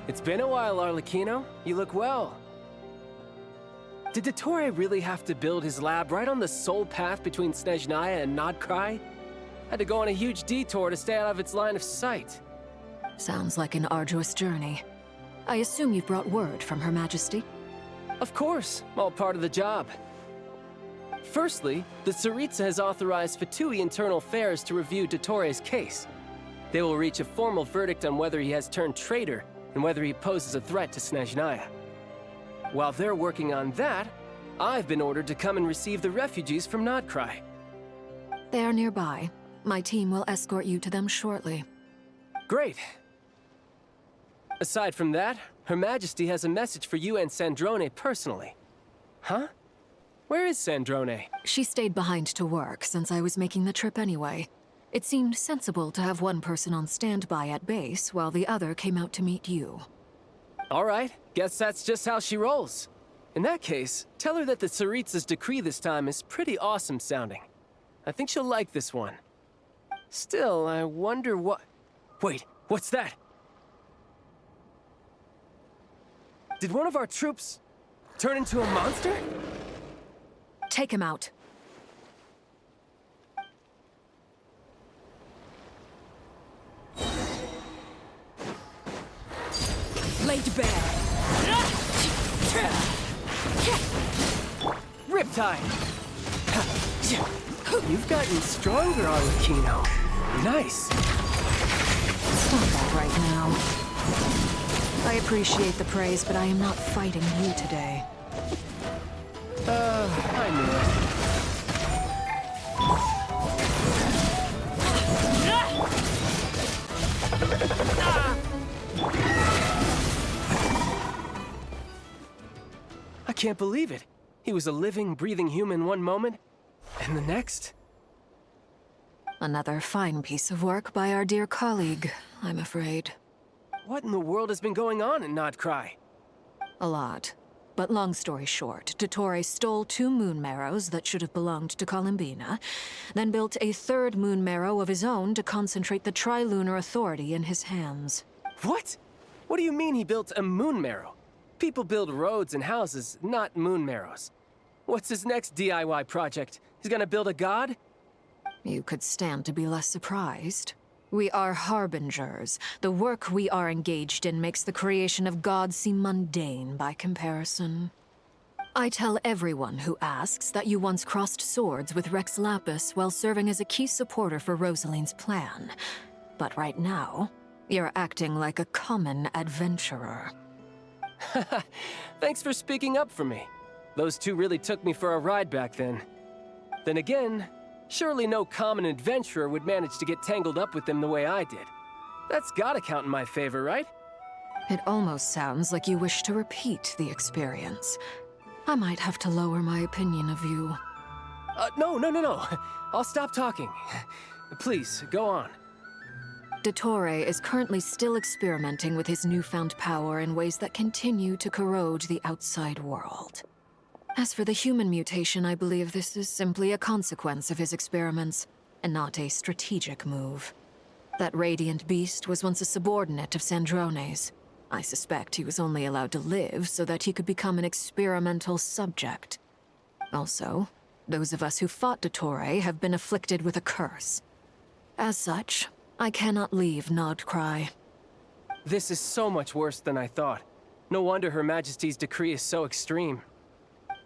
It's been a while, Arlecchino. You look well. Did Dottore really have to build his lab right on the sole path between Snezhnaya and Nodcry? Had to go on a huge detour to stay out of its line of sight. Sounds like an arduous journey. I assume you've brought word from Her Majesty? Of course, all part of the job. Firstly, the Tsaritsa has authorized Fatui Internal Affairs to review Dottore's case. They will reach a formal verdict on whether he has turned traitor and whether he poses a threat to Snezhnaya. While they're working on that, I've been ordered to come and receive the refugees from Nodcry. They are nearby. My team will escort you to them shortly. Great. Aside from that, Her Majesty has a message for you and Sandrone personally. Huh? Where is Sandrone? She stayed behind to work since I was making the trip anyway. It seemed sensible to have one person on standby at base while the other came out to meet you. All right, guess that's just how she rolls. In that case, tell her that the Tsaritsa's decree this time is pretty awesome sounding. I think she'll like this one. Still, I wonder what... Wait, what's that? Did one of our troops turn into a monster? Take him out. Laid bare. Riptide. You've gotten stronger, Arlecchino. Nice. Stop that right now. I appreciate the praise, but I am not fighting you today. I knew it. I can't believe it. He was a living, breathing human one moment, and the next... Another fine piece of work by our dear colleague, I'm afraid. What in the world has been going on in Nodcry? A lot. But long story short, Dottore stole 2 moon marrows that should have belonged to Columbina, then built a 3rd moon marrow of his own to concentrate the Trilunar Authority in his hands. What? What do you mean he built a moon marrow? People build roads and houses, not moon marrows. What's his next DIY project? He's gonna build a god? You could stand to be less surprised. We are harbingers. The work we are engaged in makes the creation of gods seem mundane by comparison. I tell everyone who asks that you once crossed swords with Rex Lapis while serving as a key supporter for Rosaline's plan. But right now, you're acting like a common adventurer. Thanks for speaking up for me. Those 2 really took me for a ride back then. Then again, surely no common adventurer would manage to get tangled up with them the way I did. That's gotta count in my favor, right? It almost sounds like you wish to repeat the experience. I might have to lower my opinion of you. No. I'll stop talking. Please, go on. Dottore is currently still experimenting with his newfound power in ways that continue to corrode the outside world. As for the human mutation, I believe this is simply a consequence of his experiments, and not a strategic move. That radiant beast was once a subordinate of Sandrone's. I suspect he was only allowed to live so that he could become an experimental subject. Also, those of us who fought Dottore have been afflicted with a curse. As such, I cannot leave Nodcry. This is so much worse than I thought. No wonder Her Majesty's decree is so extreme.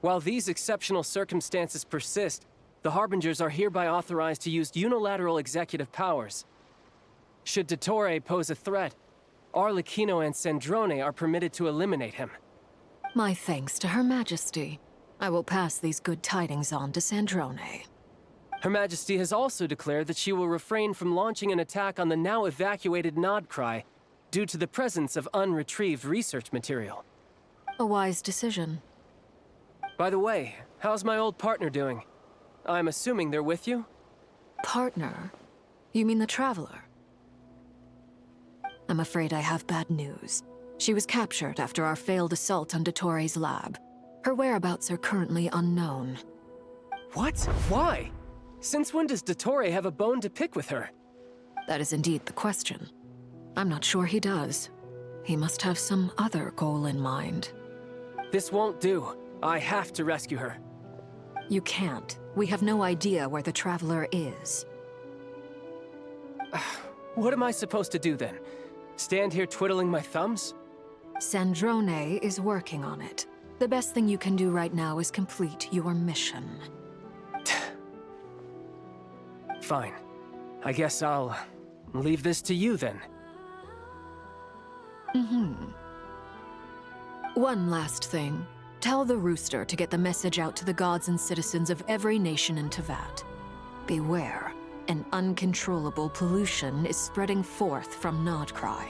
While these exceptional circumstances persist, the Harbingers are hereby authorized to use unilateral executive powers. Should Dottore pose a threat, Arlecchino and Sandrone are permitted to eliminate him. My thanks to Her Majesty. I will pass these good tidings on to Sandrone. Her Majesty has also declared that she will refrain from launching an attack on the now evacuated Nodcry due to the presence of unretrieved research material. A wise decision. By the way, how's my old partner doing? I'm assuming they're with you? Partner? You mean the Traveler? I'm afraid I have bad news. She was captured after our failed assault on Dottore lab. Her whereabouts are currently unknown. What? Why? Since when does Dottore have a bone to pick with her? That is indeed the question. I'm not sure he does. He must have some other goal in mind. This won't do. I have to rescue her. You can't. We have no idea where the Traveler is. What am I supposed to do then? Stand here twiddling my thumbs? Sandrone is working on it. The best thing you can do right now is complete your mission. Fine. I guess I'll leave this to you then. One last thing. Tell the Rooster to get the message out to the gods and citizens of every nation in Tevat. Beware. An uncontrollable pollution is spreading forth from Nodcry.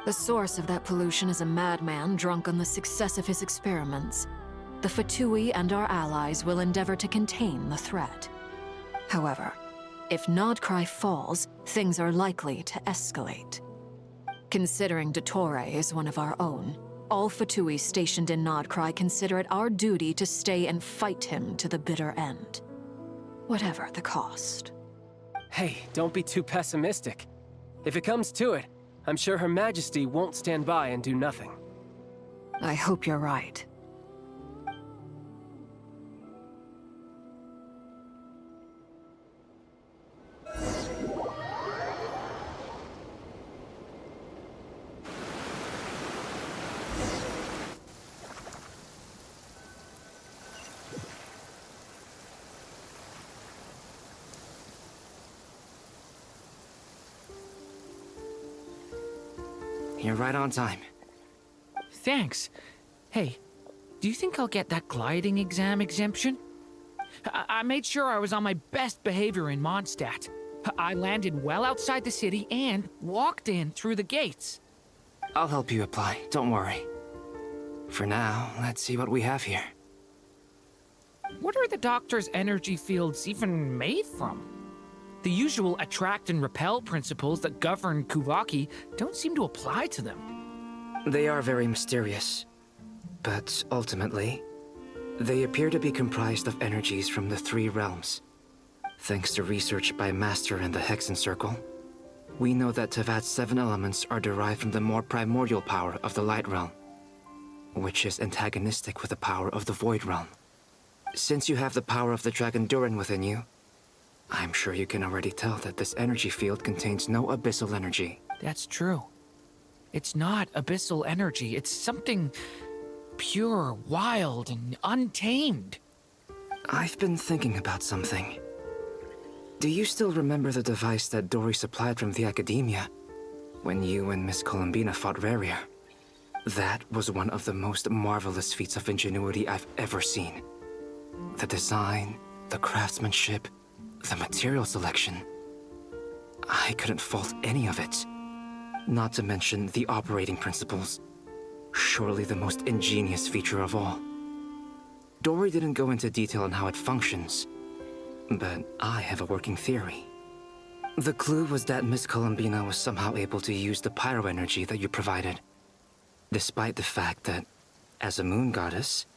The source of that pollution is a madman drunk on the success of his experiments. The Fatui and our allies will endeavor to contain the threat. However, if Nodcry falls, things are likely to escalate. Considering Dottore is one of our own, all Fatui stationed in Nodcry consider it our duty to stay and fight him to the bitter end. Whatever the cost. Hey, don't be too pessimistic. If it comes to it, I'm sure Her Majesty won't stand by and do nothing. I hope you're right. You're right on time. Thanks. Hey, do you think I'll get that gliding exam exemption? I made sure I was on my best behavior in Mondstadt. I landed well outside the city and walked in through the gates. I'll help you apply, don't worry. For now, let's see what we have here. What are the doctor's energy fields even made from? The usual attract and repel principles that govern Kuvaki don't seem to apply to them. They are very mysterious, but ultimately, they appear to be comprised of energies from the three realms. Thanks to research by Master in the Hexen Circle, we know that Tevat's 7 elements are derived from the more primordial power of the Light Realm, which is antagonistic with the power of the Void Realm. Since you have the power of the Dragon Durin within you, I'm sure you can already tell that this energy field contains no abyssal energy. That's true. It's not abyssal energy. It's something pure, wild, and untamed. I've been thinking about something. Do you still remember the device that Dory supplied from the Academia when you and Miss Columbina fought Rarier? That was one of the most marvelous feats of ingenuity I've ever seen. The design, the craftsmanship, the material selection. I couldn't fault any of it. Not to mention the operating principles. Surely the most ingenious feature of all. Dory didn't go into detail on how it functions, but I have a working theory. The clue was that Miss Columbina was somehow able to use the pyro energy that you provided, despite the fact that, as a moon goddess,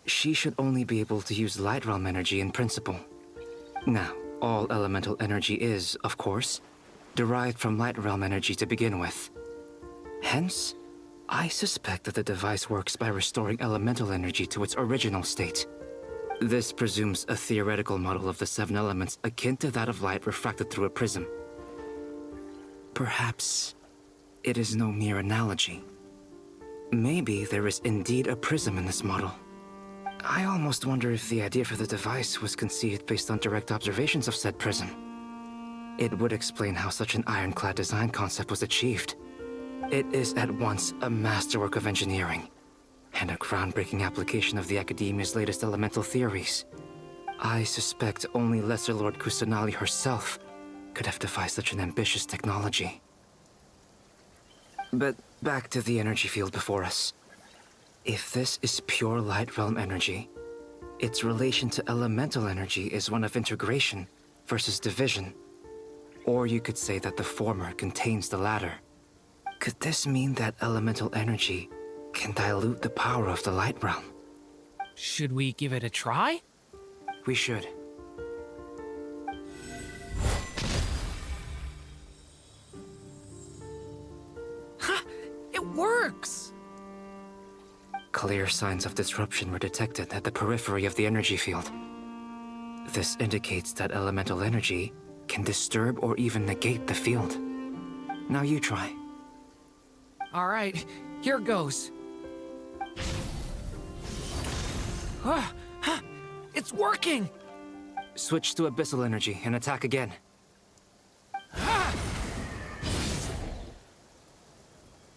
she should only be able to use light realm energy in principle. Now, all elemental energy is, of course, derived from light realm energy to begin with. Hence, I suspect that the device works by restoring elemental energy to its original state. This presumes a theoretical model of the 7 elements akin to that of light refracted through a prism. Perhaps it is no mere analogy. Maybe there is indeed a prism in this model. I almost wonder if the idea for the device was conceived based on direct observations of said prism. It would explain how such an ironclad design concept was achieved. It is at once a masterwork of engineering and a groundbreaking application of the Academia's latest elemental theories. I suspect only Lesser Lord Kusanali herself could have devised such an ambitious technology. But back to the energy field before us. If this is pure Light Realm energy, its relation to elemental energy is one of integration versus division. Or you could say that the former contains the latter. Could this mean that elemental energy can dilute the power of the Light Realm? Should we give it a try? We should. Ha! It works! Clear signs of disruption were detected at the periphery of the energy field. This indicates that elemental energy can disturb or even negate the field. Now you try. All right, here goes. It's working! Switch to abyssal energy and attack again.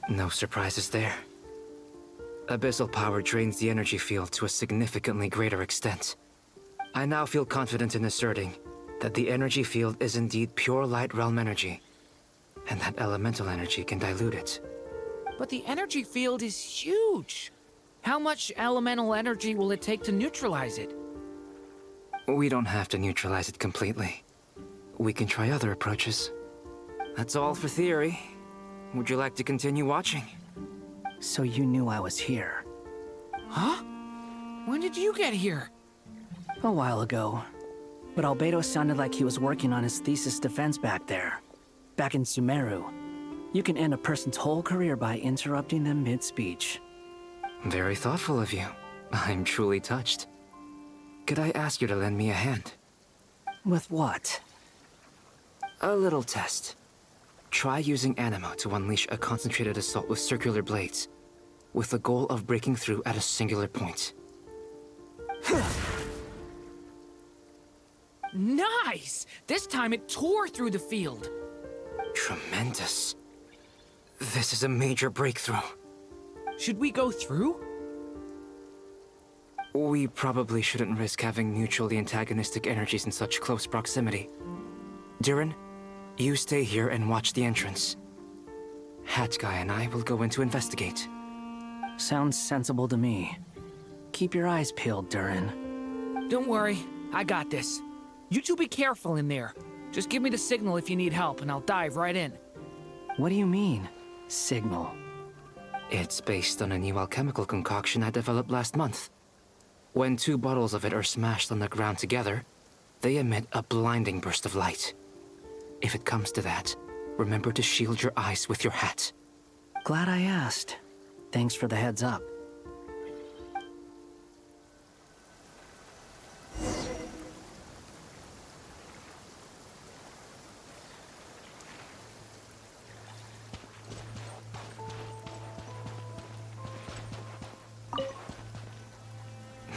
No surprises there. Abyssal power drains the energy field to a significantly greater extent. I now feel confident in asserting that the energy field is indeed pure Light Realm energy, and that elemental energy can dilute it. But the energy field is huge. How much elemental energy will it take to neutralize it? We don't have to neutralize it completely. We can try other approaches. That's all for theory. Would you like to continue watching? So you knew I was here. Huh? When did you get here? A while ago. But Albedo sounded like he was working on his thesis defense back there. Back in Sumeru. You can end a person's whole career by interrupting them mid-speech. Very thoughtful of you. I'm truly touched. Could I ask you to lend me a hand? With what? A little test. Try using Animo to unleash a concentrated assault with circular blades, with the goal of breaking through at a singular point. Nice! This time it tore through the field. Tremendous. This is a major breakthrough. Should we go through? We probably shouldn't risk having mutually antagonistic energies in such close proximity. Durin, you stay here and watch the entrance. Hat Guy and I will go in to investigate. Sounds sensible to me. Keep your eyes peeled, Durin. Don't worry, I got this. You two be careful in there. Just give me the signal if you need help, and I'll dive right in. What do you mean, signal? It's based on a new alchemical concoction I developed last month. When 2 bottles of it are smashed on the ground together, they emit a blinding burst of light. If it comes to that, remember to shield your eyes with your hat. Glad I asked. Thanks for the heads up.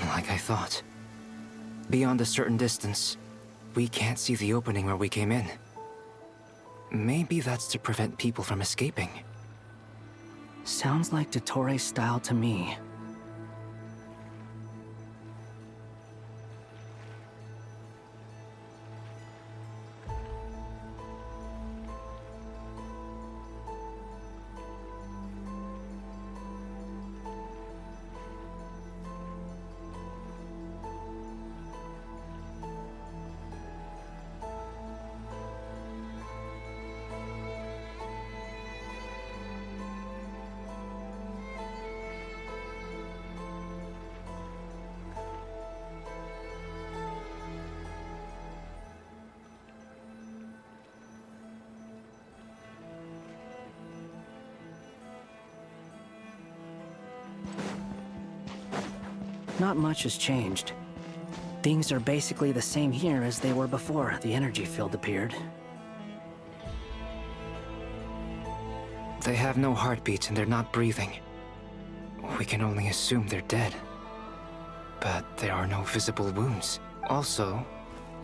Like I thought. Beyond a certain distance, we can't see the opening where we came in. Maybe that's to prevent people from escaping. Sounds like Dottore style to me. Not much has changed. Things are basically the same here as they were before the energy field appeared. They have no heartbeats and they're not breathing. We can only assume they're dead. But there are no visible wounds. Also,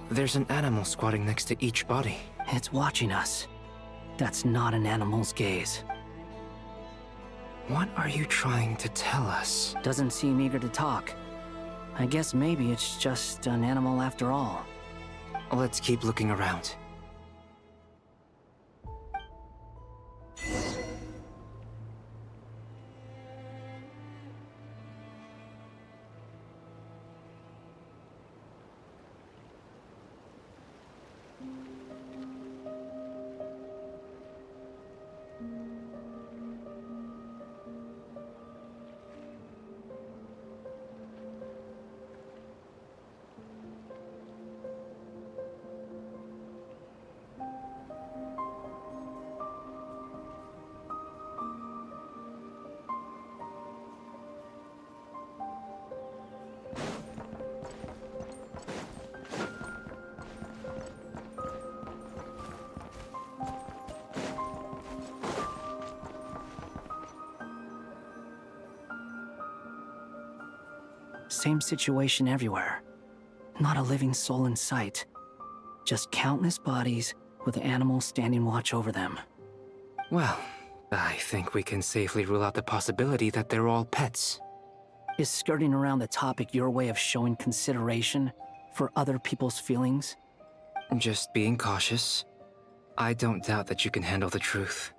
there's an animal squatting next to each body. It's watching us. That's not an animal's gaze. What are you trying to tell us? Doesn't seem eager to talk. I guess maybe it's just an animal after all. Let's keep looking around. Same situation everywhere. Not a living soul in sight. Just countless bodies with animals standing watch over them. Well, I think we can safely rule out the possibility that they're all pets. Is skirting around the topic your way of showing consideration for other people's feelings? Just being cautious. I don't doubt that you can handle the truth.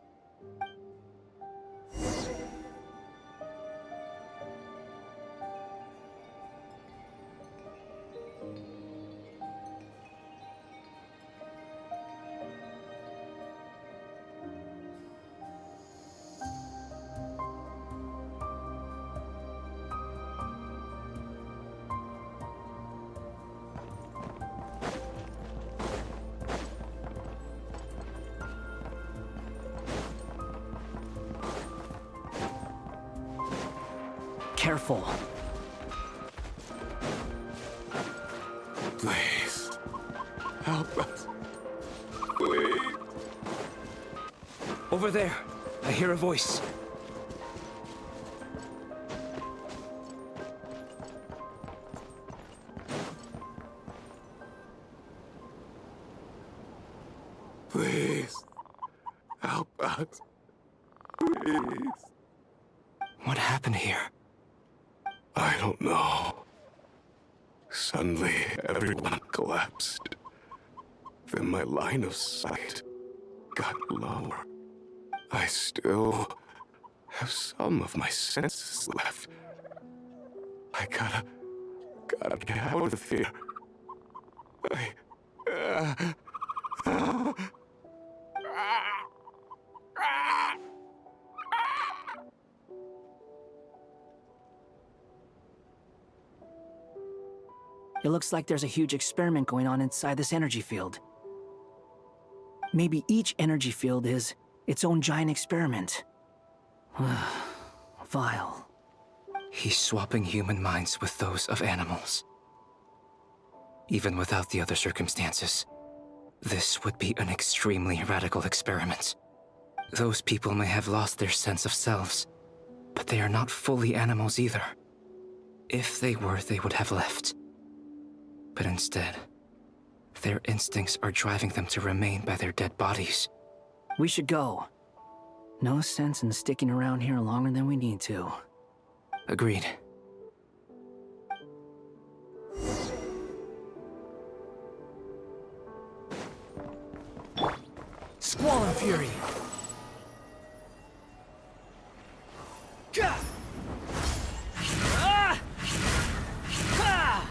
Careful. Please. Help us. Please. Over there. I hear a voice. Please. Help us. Please. What happened here? I don't know. Suddenly, everyone collapsed. Then my line of sight got lower. I still have some of my senses left. I gotta get out of here. It looks like there's a huge experiment going on inside this energy field. Maybe each energy field is its own giant experiment. Vile. He's swapping human minds with those of animals. Even without the other circumstances, this would be an extremely radical experiment. Those people may have lost their sense of selves, but they are not fully animals either. If they were, they would have left. But instead, their instincts are driving them to remain by their dead bodies. We should go. No sense in sticking around here longer than we need to. Agreed. Squall and Fury! Gah! Ah! Ha!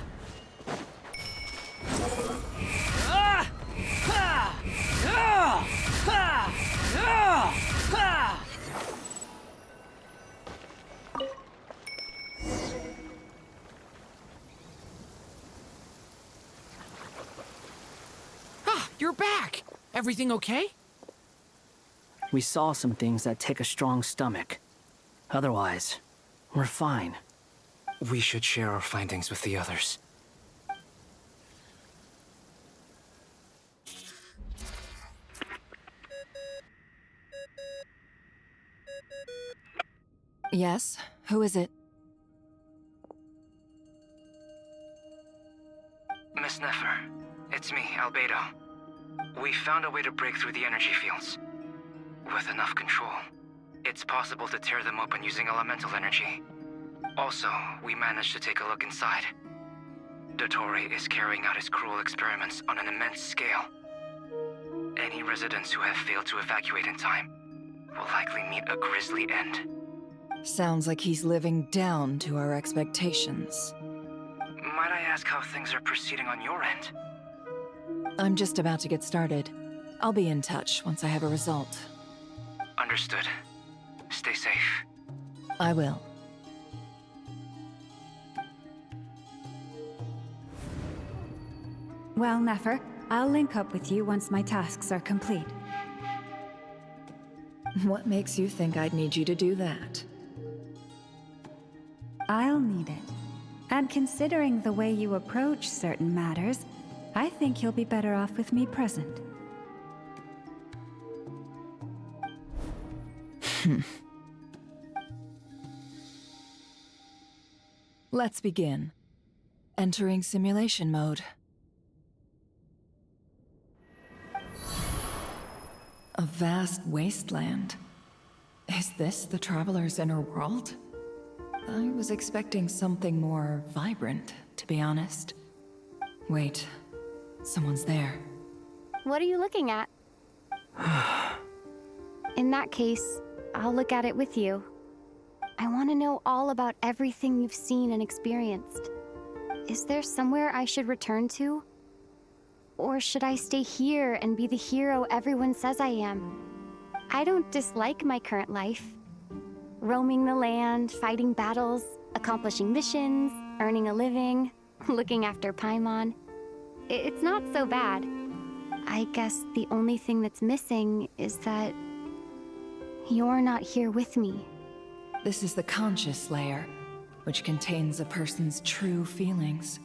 Ah! Ha! Ah! Ha! Ah! Ha! Ah, you're back! Everything okay? We saw some things that take a strong stomach. Otherwise, we're fine. We should share our findings with the others. Yes? Who is it? Miss Nefer, it's me, Albedo. We found a way to break through the energy fields. With enough control, It's possible to tear them open using elemental energy. Also, we managed to take a look inside. Dottore is carrying out his cruel experiments on an immense scale. Any residents who have failed to evacuate in time will likely meet a grisly end. Sounds like he's living down to our expectations. Might I ask how things are proceeding on your end? I'm just about to get started. I'll be in touch once I have a result. Understood. Stay safe. I will. Well, Nefer, I'll link up with you once my tasks are complete. What makes you think I'd need you to do that? I'll need it. And considering the way you approach certain matters, I think you'll be better off with me present. Let's begin. Entering simulation mode. A vast wasteland. Is this the Traveler's inner world? I was expecting something more vibrant, to be honest. Wait, someone's there. What are you looking at? In that case, I'll look at it with you. I want to know all about everything you've seen and experienced. Is there somewhere I should return to? Or should I stay here and be the hero everyone says I am? I don't dislike my current life. Roaming the land, fighting battles, accomplishing missions, earning a living, looking after Paimon. It's not so bad. I guess the only thing that's missing is that you're not here with me. This is the conscious layer, which contains a person's true feelings.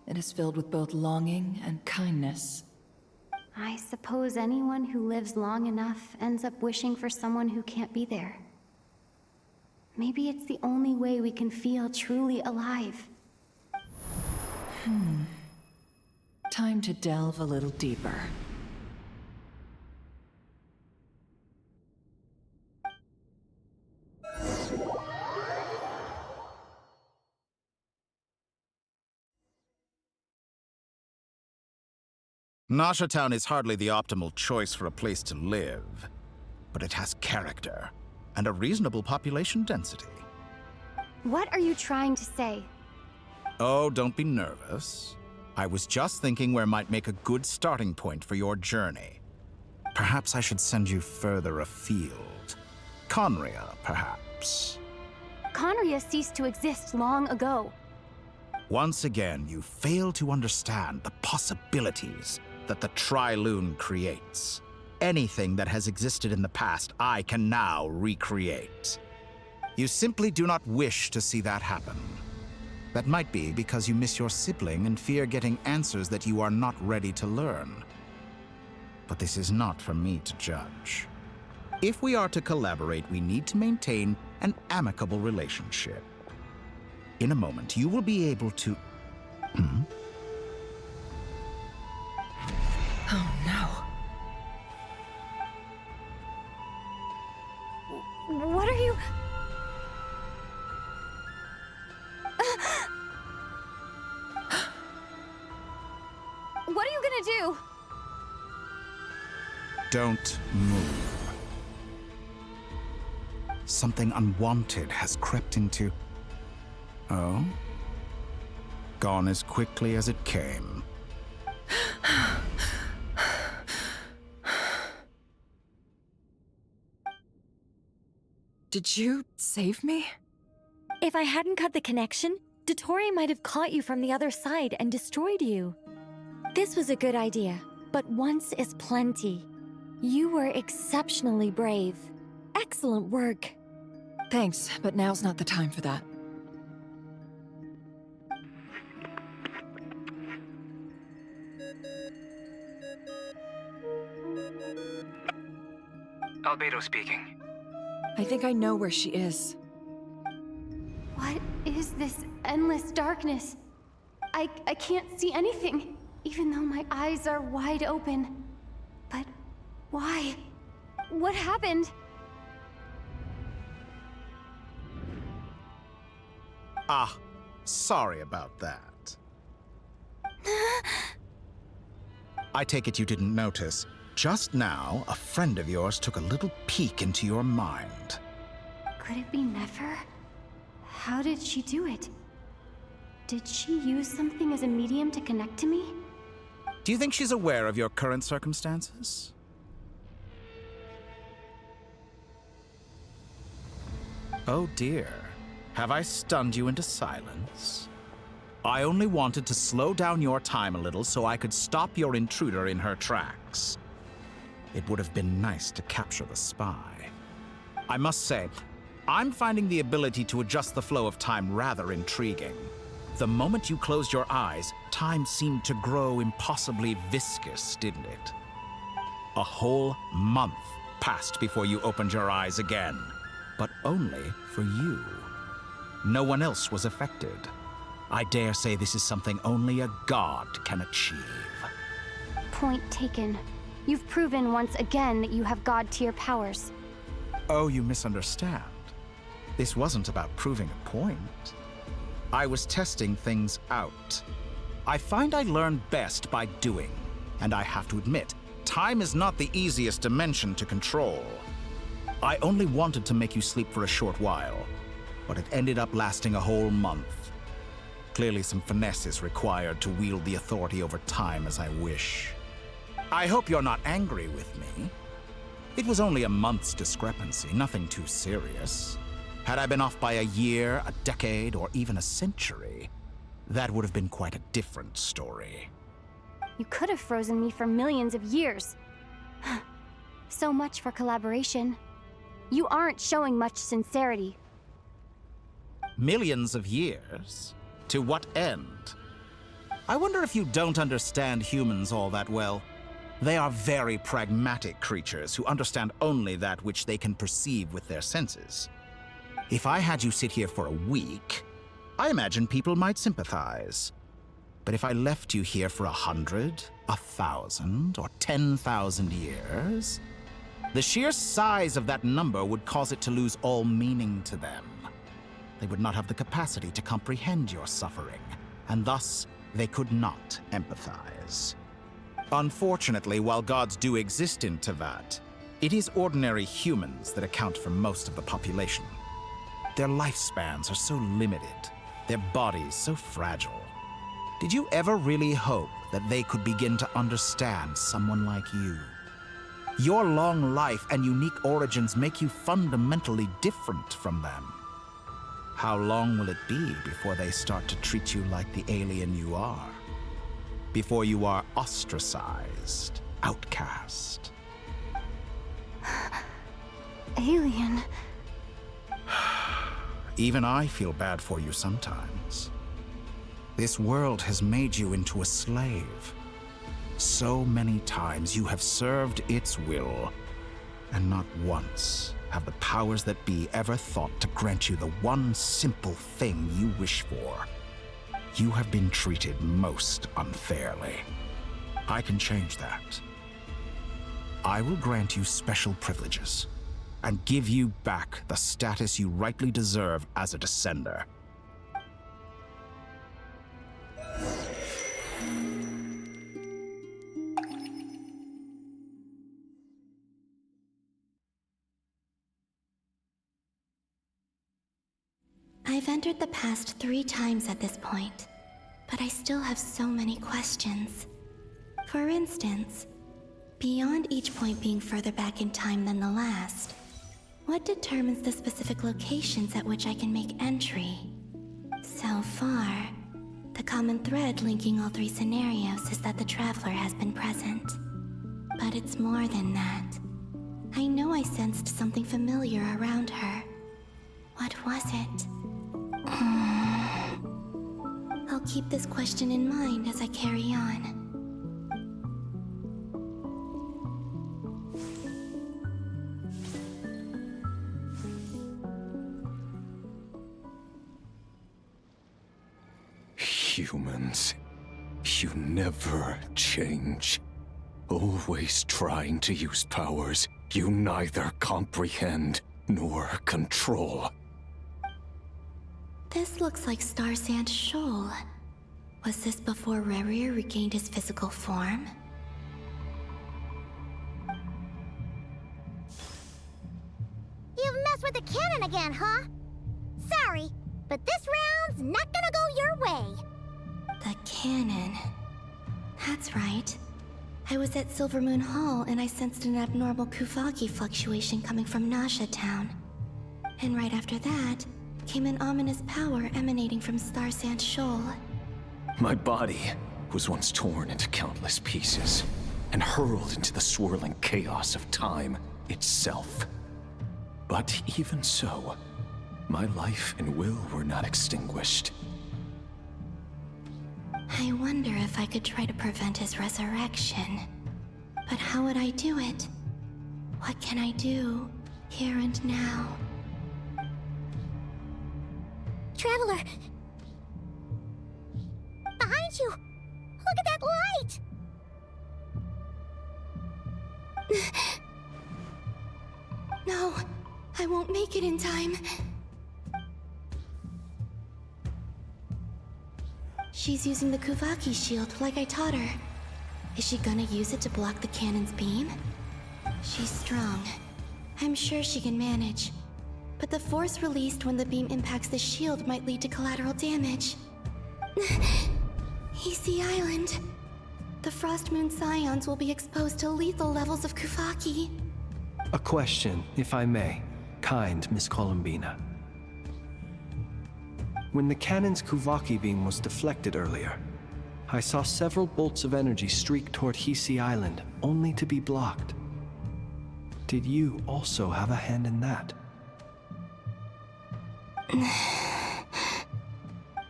It is filled with both longing and kindness. I suppose anyone who lives long enough ends up wishing for someone who can't be there. Maybe it's the only way we can feel truly alive. Time to delve a little deeper. Nasha Town is hardly the optimal choice for a place to live, but it has character and a reasonable population density. What are you trying to say? Oh, don't be nervous. I was just thinking where might make a good starting point for your journey. Perhaps I should send you further afield. Conria, perhaps. Conria ceased to exist long ago. Once again, you fail to understand the possibilities that the Tri-Lune creates. Anything that has existed in the past, I can now recreate. You simply do not wish to see that happen. That might be because you miss your sibling and fear getting answers that you are not ready to learn. But this is not for me to judge. If we are to collaborate, we need to maintain an amicable relationship. In a moment, you will be able to... Oh no. What are you... What are you gonna do? Don't move. Something unwanted has crept into... Oh? Gone as quickly as it came. Did you save me? If I hadn't cut the connection, Dottore might have caught you from the other side and destroyed you. This was a good idea, but once is plenty. You were exceptionally brave. Excellent work. Thanks, but now's not the time for that. Albedo speaking. I think I know where she is. What is this endless darkness? I can't see anything, even though my eyes are wide open. But why? What happened? Ah, sorry about that. I take it you didn't notice. Just now, a friend of yours took a little peek into your mind. Could it be Nefer? How did she do it? Did she use something as a medium to connect to me? Do you think she's aware of your current circumstances? Oh dear. Have I stunned you into silence? I only wanted to slow down your time a little so I could stop your intruder in her tracks. It would have been nice to capture the spy. I must say, I'm finding the ability to adjust the flow of time rather intriguing. The moment you closed your eyes, time seemed to grow impossibly viscous, didn't it? A whole month passed before you opened your eyes again, but only for you. No one else was affected. I dare say this is something only a god can achieve. Point taken. You've proven once again that you have god-tier powers. Oh, you misunderstand. This wasn't about proving a point. I was testing things out. I find I learn best by doing, and I have to admit, time is not the easiest dimension to control. I only wanted to make you sleep for a short while, but it ended up lasting a whole month. Clearly some finesse is required to wield the authority over time as I wish. I hope you're not angry with me. It was only a month's discrepancy, nothing too serious. Had I been off by a year, a decade, or even a century, that would have been quite a different story. You could have frozen me for millions of years. So much for collaboration. You aren't showing much sincerity. Millions of years? To what end? I wonder if you don't understand humans all that well. They are very pragmatic creatures who understand only that which they can perceive with their senses. If I had you sit here for a week, I imagine people might sympathize. But if I left you here for 100, 1,000, or 10,000 years, the sheer size of that number would cause it to lose all meaning to them. They would not have the capacity to comprehend your suffering, and thus they could not empathize. Unfortunately, while gods do exist in Tevat, it is ordinary humans that account for most of the population. Their lifespans are so limited, their bodies so fragile. Did you ever really hope that they could begin to understand someone like you? Your long life and unique origins make you fundamentally different from them. How long will it be before they start to treat you like the alien you are? Before you are ostracized, outcast? Alien. Even I feel bad for you sometimes. This world has made you into a slave. So many times you have served its will, and not once have the powers that be ever thought to grant you the one simple thing you wish for. You have been treated most unfairly. I can change that. I will grant you special privileges and give you back the status you rightly deserve as a descender. I've entered the past 3 times at this point, but I still have so many questions. For instance, beyond each point being further back in time than the last, what determines the specific locations at which I can make entry? So far, the common thread linking all 3 scenarios is that the Traveler has been present. But it's more than that. I know I sensed something familiar around her. What was it? I'll keep this question in mind as I carry on. Humans, you never change. Always trying to use powers you neither comprehend nor control. This looks like Star Sand Shoal. Was this before Rerir regained his physical form? You've messed with the cannon again, huh? Sorry, but this round's not gonna go your way. The cannon. That's right. I was at Silvermoon Hall and I sensed an abnormal Kuvaki fluctuation coming from Nasha Town. And right after that, came an ominous power emanating from Star Sand Shoal. My body was once torn into countless pieces and hurled into the swirling chaos of time itself. But even so, my life and will were not extinguished. I wonder if I could try to prevent his resurrection. But how would I do it? What can I do, here and now? Traveler! Behind you! Look at that light! No, I won't make it in time. She's using the Kuvaki shield like I taught her. Is she gonna use it to block the cannon's beam? She's strong. I'm sure she can manage. But the force released when the beam impacts the shield might lead to collateral damage. Easy Island. The Frost Moon Scions will be exposed to lethal levels of Kuvaki. A question, if I may. Kind Miss Columbina. When the cannon's Kuvaki beam was deflected earlier, I saw several bolts of energy streak toward Hisi Island, only to be blocked. Did you also have a hand in that?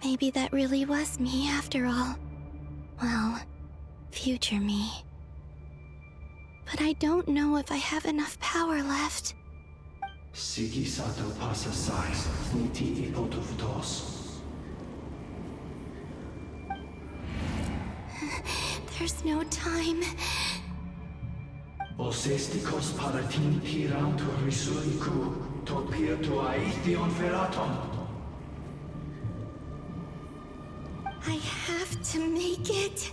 Maybe that really was me after all. Well, future me. But I don't know if I have enough power left. Sigi sato pasa sais, niti ipotuvtos. There's no time. Osestikos paratin tiram to risuiku, topir to aithion feraton. I have to make it.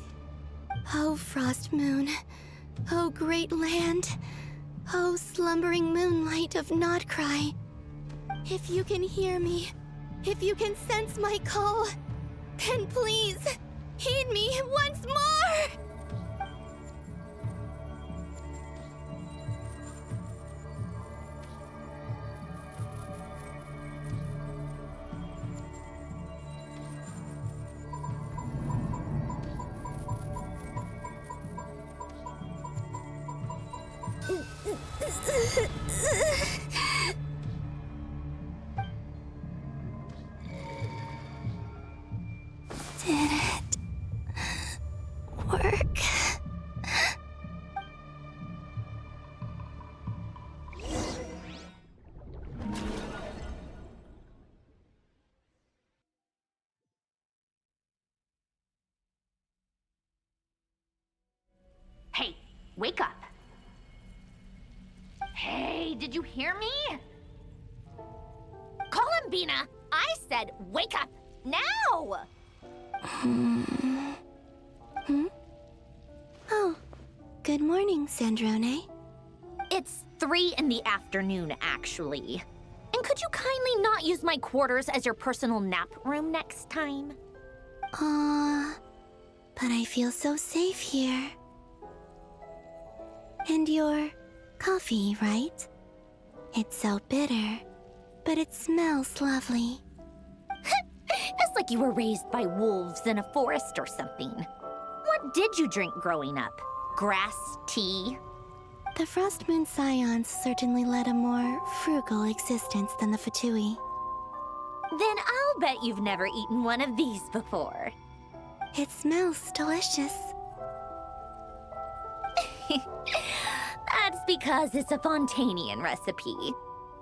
Oh, Frost Moon. Oh, great land. Oh, slumbering moonlight of Nodcry. If you can hear me, if you can sense my call, then please, heed me once more! Did it work? Hey, wake up. Hey, did you hear me? Columbina, I said wake up now! Oh, good morning, Sandrone. It's 3 in the afternoon, actually. And could you kindly not use my quarters as your personal nap room next time? But I feel so safe here. And your coffee, right? It's so bitter, but it smells lovely. It's like you were raised by wolves in a forest or something. What did you drink growing up? Grass tea? The Frost Moon Scions certainly led a more frugal existence than the Fatui. Then I'll bet you've never eaten one of these before. It smells delicious. That's because it's a Fontanian recipe.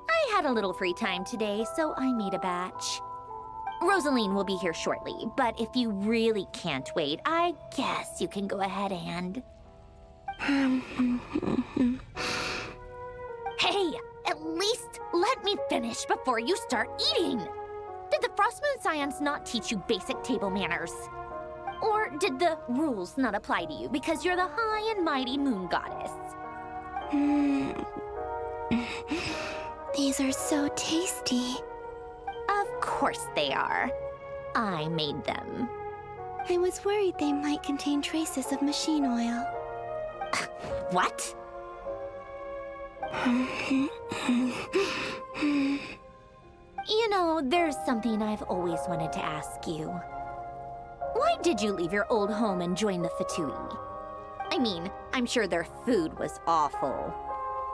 I had a little free time today, so I made a batch. Rosaline will be here shortly, but if you really can't wait, I guess you can go ahead and... Hey, at least let me finish before you start eating! Did the Frostmoon Scions not teach you basic table manners? Or did the rules not apply to you because you're the high and mighty moon goddess? These are so tasty. Of course they are. I made them. I was worried they might contain traces of machine oil. What? You know, there's something I've always wanted to ask you. Why did you leave your old home and join the Fatui? I mean, I'm sure their food was awful.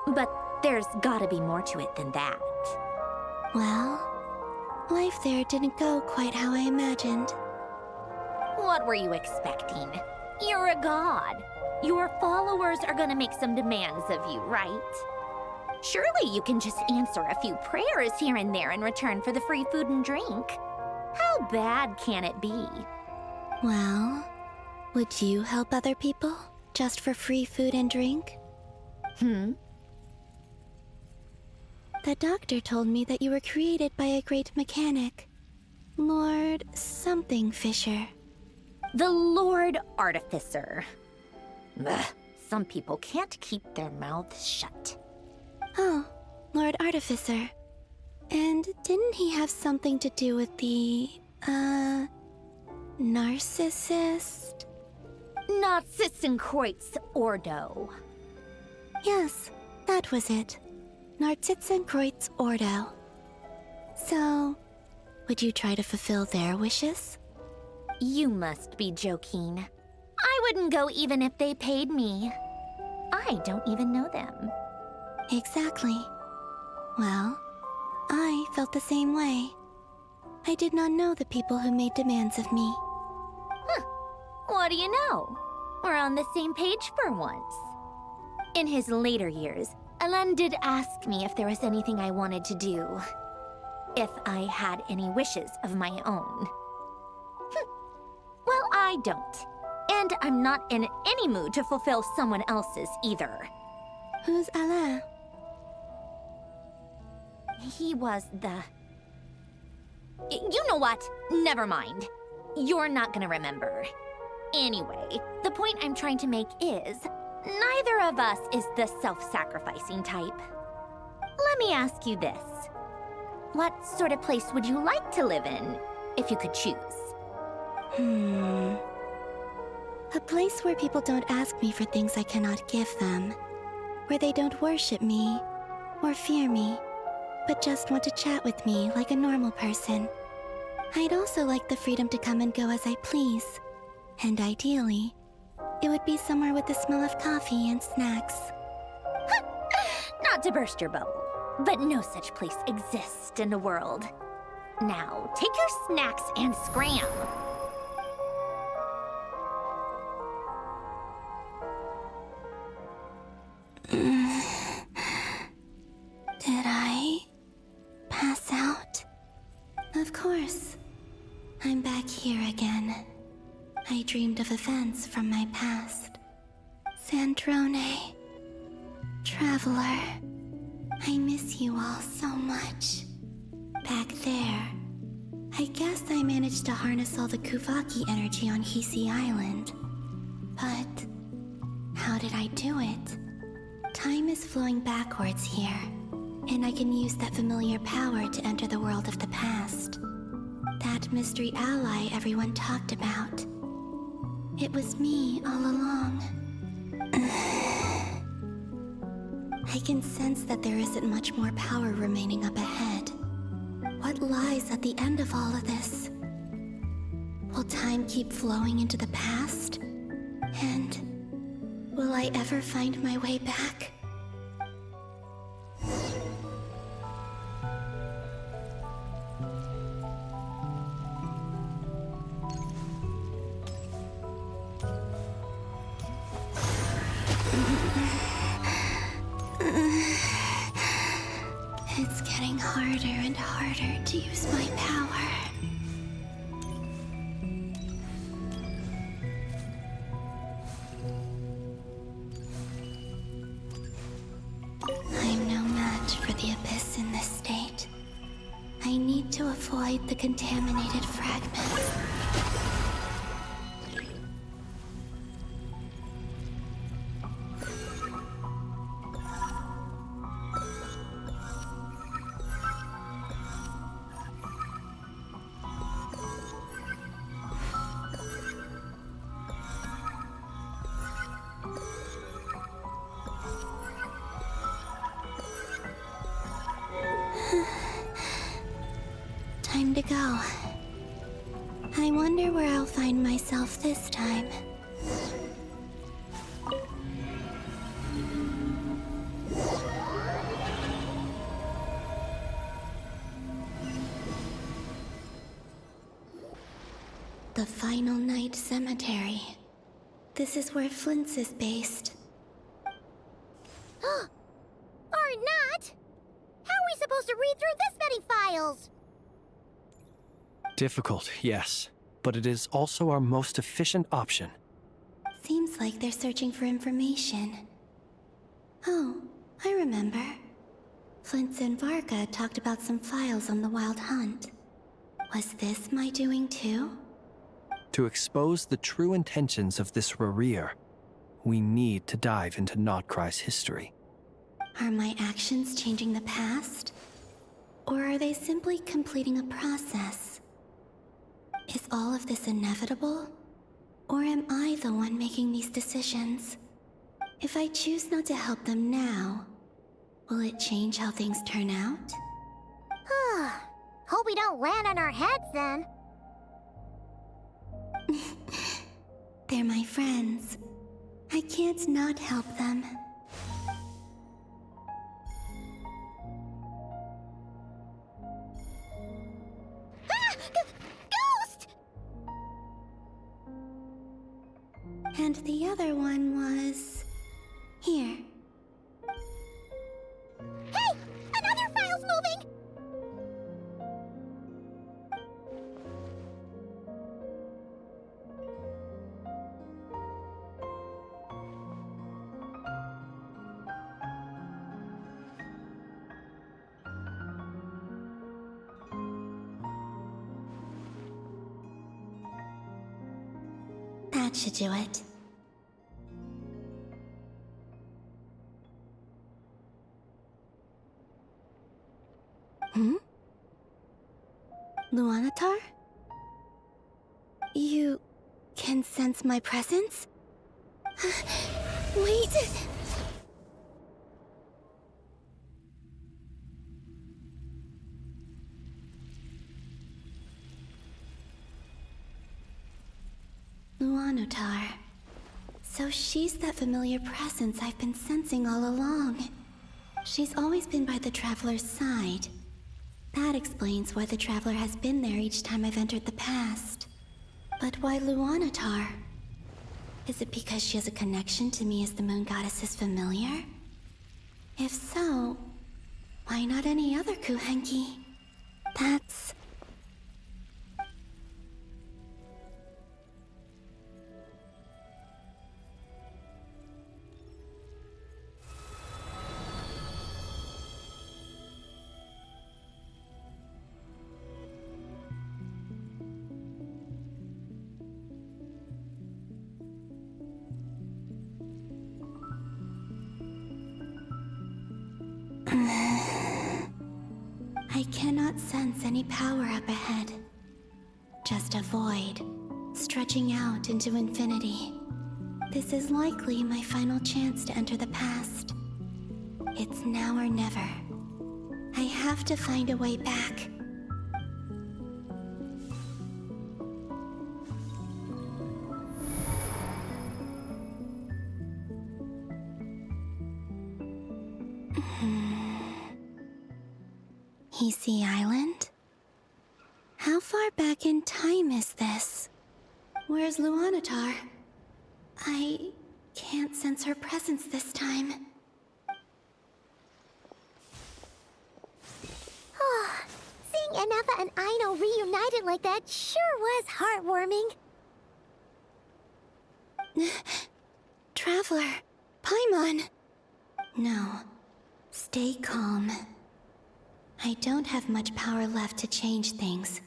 But there's gotta be more to it than that. Well, life there didn't go quite how I imagined. What were you expecting? You're a god. Your followers are gonna make some demands of you, right? Surely you can just answer a few prayers here and there in return for the free food and drink. How bad can it be? Well, would you help other people just for free food and drink? The doctor told me that you were created by a great mechanic, Lord something Fisher. The Lord Artificer. Ugh, some people can't keep their mouths shut. Oh, Lord Artificer. And didn't he have something to do with the, narcissist? Narcissenkreuz Ordo. Yes, that was it. Narcissenkreuz Ordo. So, would you try to fulfill their wishes? You must be joking. I wouldn't go even if they paid me. I don't even know them. Exactly. Well, I felt the same way. I did not know the people who made demands of me. What do you know? We're on the same page for once. In his later years, Alan did ask me if there was anything I wanted to do. If I had any wishes of my own. Well, I don't. And I'm not in any mood to fulfill someone else's either. Who's Alain? He was the... You know what? Never mind. You're not gonna remember. Anyway, the point I'm trying to make is, neither of us is the self-sacrificing type. Let me ask you this. What sort of place would you like to live in, if you could choose? A place where people don't ask me for things I cannot give them. Where they don't worship me, or fear me, but just want to chat with me like a normal person. I'd also like the freedom to come and go as I please. And ideally, it would be somewhere with the smell of coffee and snacks. Not to burst your bubble, but no such place exists in the world. Now, take your snacks and scram. Did I pass out? Of course. I'm back here again. I dreamed of events from my past. Sandrone. Traveler. I miss you all so much. Back there. I guess I managed to harness all the Kuvaki energy on Hisi Island. But how did I do it? Time is flowing backwards here, and I can use that familiar power to enter the world of the past. That mystery ally everyone talked about. It was me all along. I can sense that there isn't much more power remaining up ahead. What lies at the end of all of this? Will time keep flowing into the past? And will I ever find my way back? It's getting harder and harder to use my power. I'm no match for the Abyss in this state. I need to avoid the contaminated fragments. Time to go. I wonder where I'll find myself this time. The Final Night Cemetery. This is where Flint's is based. Or not! How are we supposed to read through this many files? Difficult, yes, but it is also our most efficient option. Seems like they're searching for information. Oh, I remember. Flint's and Varga talked about some files on the Wild Hunt. Was this my doing too? To expose the true intentions of this Rarir, we need to dive into Notcry's history. Are my actions changing the past? Or are they simply completing a process? Is all of this inevitable? Or am I the one making these decisions? If I choose not to help them now, will it change how things turn out? Hope we don't land on our heads then. They're my friends. I can't not help them. Ghost! And the other one was... here. Hey! Another file's moving! That should do it. Luanatar? You can sense my presence? Wait! Luanatar. So she's that familiar presence I've been sensing all along. She's always been by the Traveler's side. That explains why the Traveler has been there each time I've entered the past. But why Luanatar? Is it because she has a connection to me as the Moon Goddess's familiar? If so, why not any other Kuhenki? That's... I cannot sense any power up ahead. Just a void, stretching out into infinity. This is likely my final chance to enter the past. It's now or never. I have to find a way back. Easy Island? How far back in time is this? Where's Luanatar? I can't sense her presence this time. Seeing Anafa and Aino reunited like that sure was heartwarming. Traveler, Paimon. No, stay calm. I don't have much power left to change things,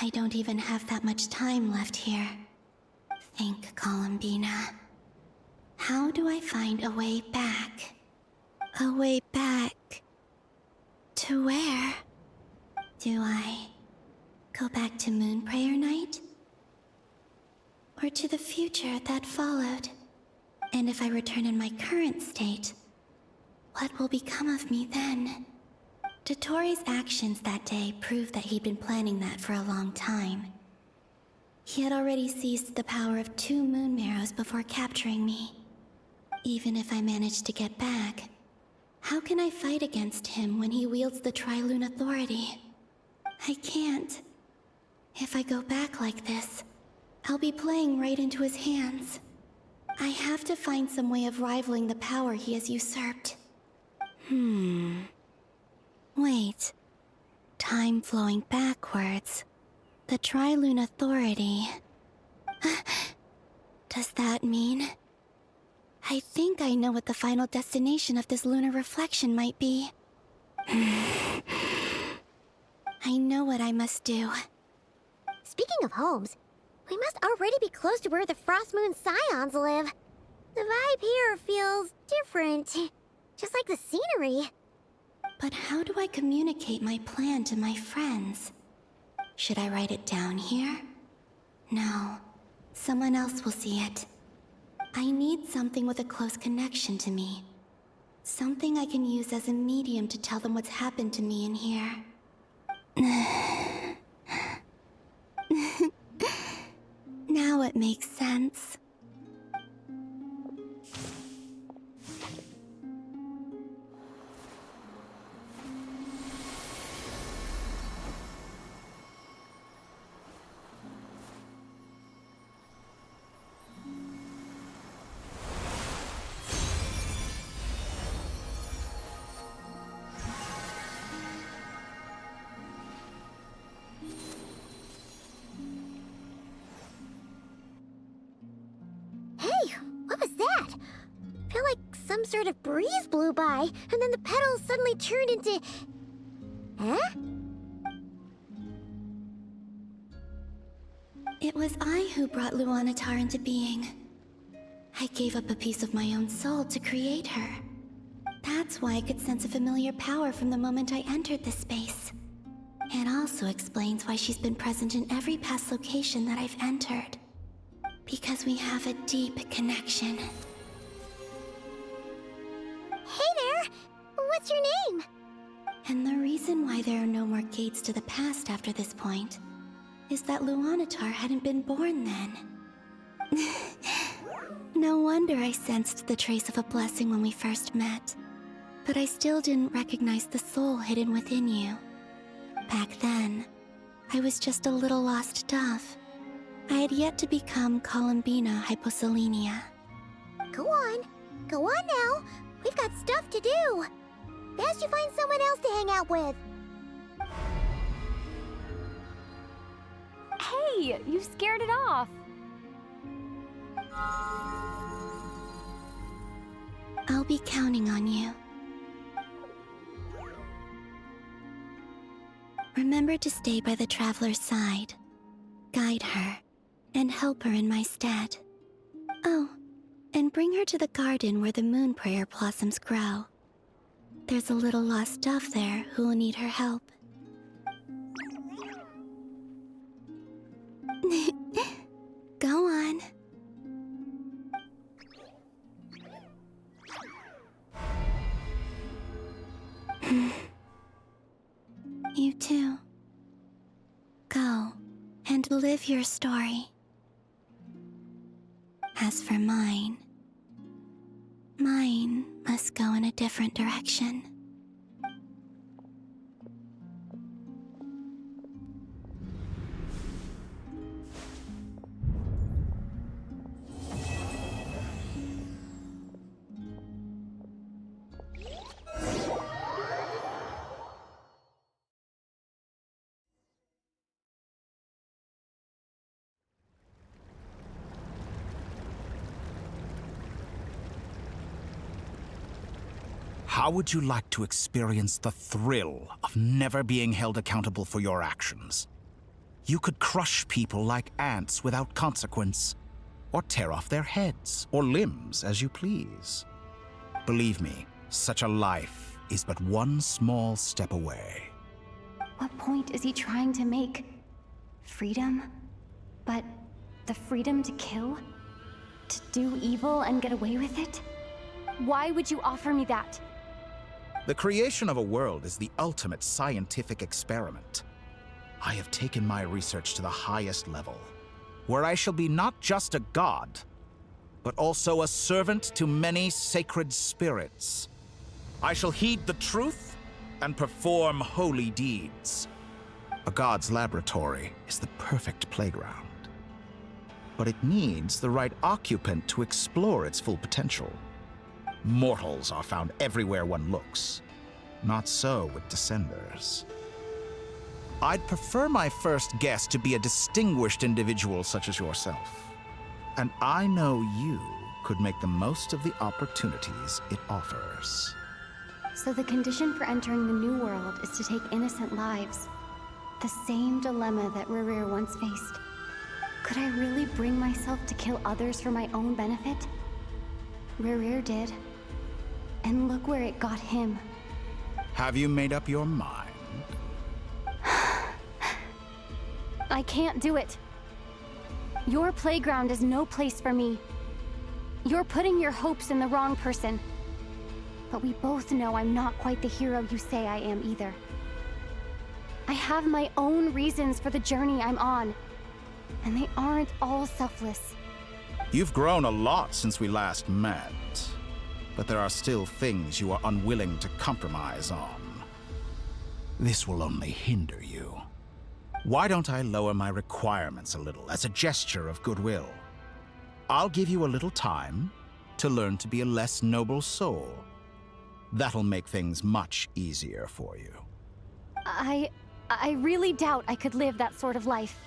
I don't even have that much time left here. Think, Columbina. How do I find a way back? A way back... to where? Do I go back to Moonprayer Night? Or to the future that followed? And if I return in my current state, what will become of me then? Dotori's actions that day proved that he'd been planning that for a long time. He had already seized the power of 2 moon marrows before capturing me. Even if I managed to get back, how can I fight against him when he wields the Tri-Lune Authority? I can't. If I go back like this, I'll be playing right into his hands. I have to find some way of rivaling the power he has usurped. Wait. Time flowing backwards. The Tri-Lune Authority. Does that mean... I think I know what the final destination of this lunar reflection might be. I know what I must do. Speaking of homes, we must already be close to where the Frost Moon Scions live. The vibe here feels different, just like the scenery. But how do I communicate my plan to my friends? Should I write it down here? No. Someone else will see it. I need something with a close connection to me. Something I can use as a medium to tell them what's happened to me in here. Now it makes sense. Some sort of breeze blew by, and then the petals suddenly turned into... Huh? It was I who brought Luanatar into being. I gave up a piece of my own soul to create her. That's why I could sense a familiar power from the moment I entered this space. It also explains why she's been present in every past location that I've entered. Because we have a deep connection. Hey there! What's your name? And the reason why there are no more gates to the past after this point is that Luanatar hadn't been born then. No wonder I sensed the trace of a blessing when we first met. But I still didn't recognize the soul hidden within you. Back then, I was just a little lost dove. I had yet to become Columbina Hyposelenia. Go on now. We've got stuff to do. Best you find someone else to hang out with. Hey, you scared it off. I'll be counting on you. Remember to stay by the traveler's side, guide her, and help her in my stead. Oh, and bring her to the garden where the Moonprayer blossoms grow. There's a little lost dove there who will need her help. Go on. You too. Go and live your story. As for mine must go in a different direction. How would you like to experience the thrill of never being held accountable for your actions? You could crush people like ants without consequence, or tear off their heads or limbs as you please. Believe me, such a life is but one small step away. What point is he trying to make? Freedom? But the freedom to kill? To do evil and get away with it? Why would you offer me that? The creation of a world is the ultimate scientific experiment. I have taken my research to the highest level, where I shall be not just a god, but also a servant to many sacred spirits. I shall heed the truth and perform holy deeds. A god's laboratory is the perfect playground, but it needs the right occupant to explore its full potential. Mortals are found everywhere one looks. Not so with Descenders. I'd prefer my first guest to be a distinguished individual such as yourself. And I know you could make the most of the opportunities it offers. So the condition for entering the New World is to take innocent lives. The same dilemma that Rerir once faced. Could I really bring myself to kill others for my own benefit? Rerir did. And look where it got him. Have you made up your mind? I can't do it. Your playground is no place for me. You're putting your hopes in the wrong person. But we both know I'm not quite the hero you say I am either. I have my own reasons for the journey I'm on. And they aren't all selfless. You've grown a lot since we last met, but there are still things you are unwilling to compromise on. This will only hinder you. Why don't I lower my requirements a little as a gesture of goodwill? I'll give you a little time to learn to be a less noble soul. That'll make things much easier for you. I really doubt I could live that sort of life.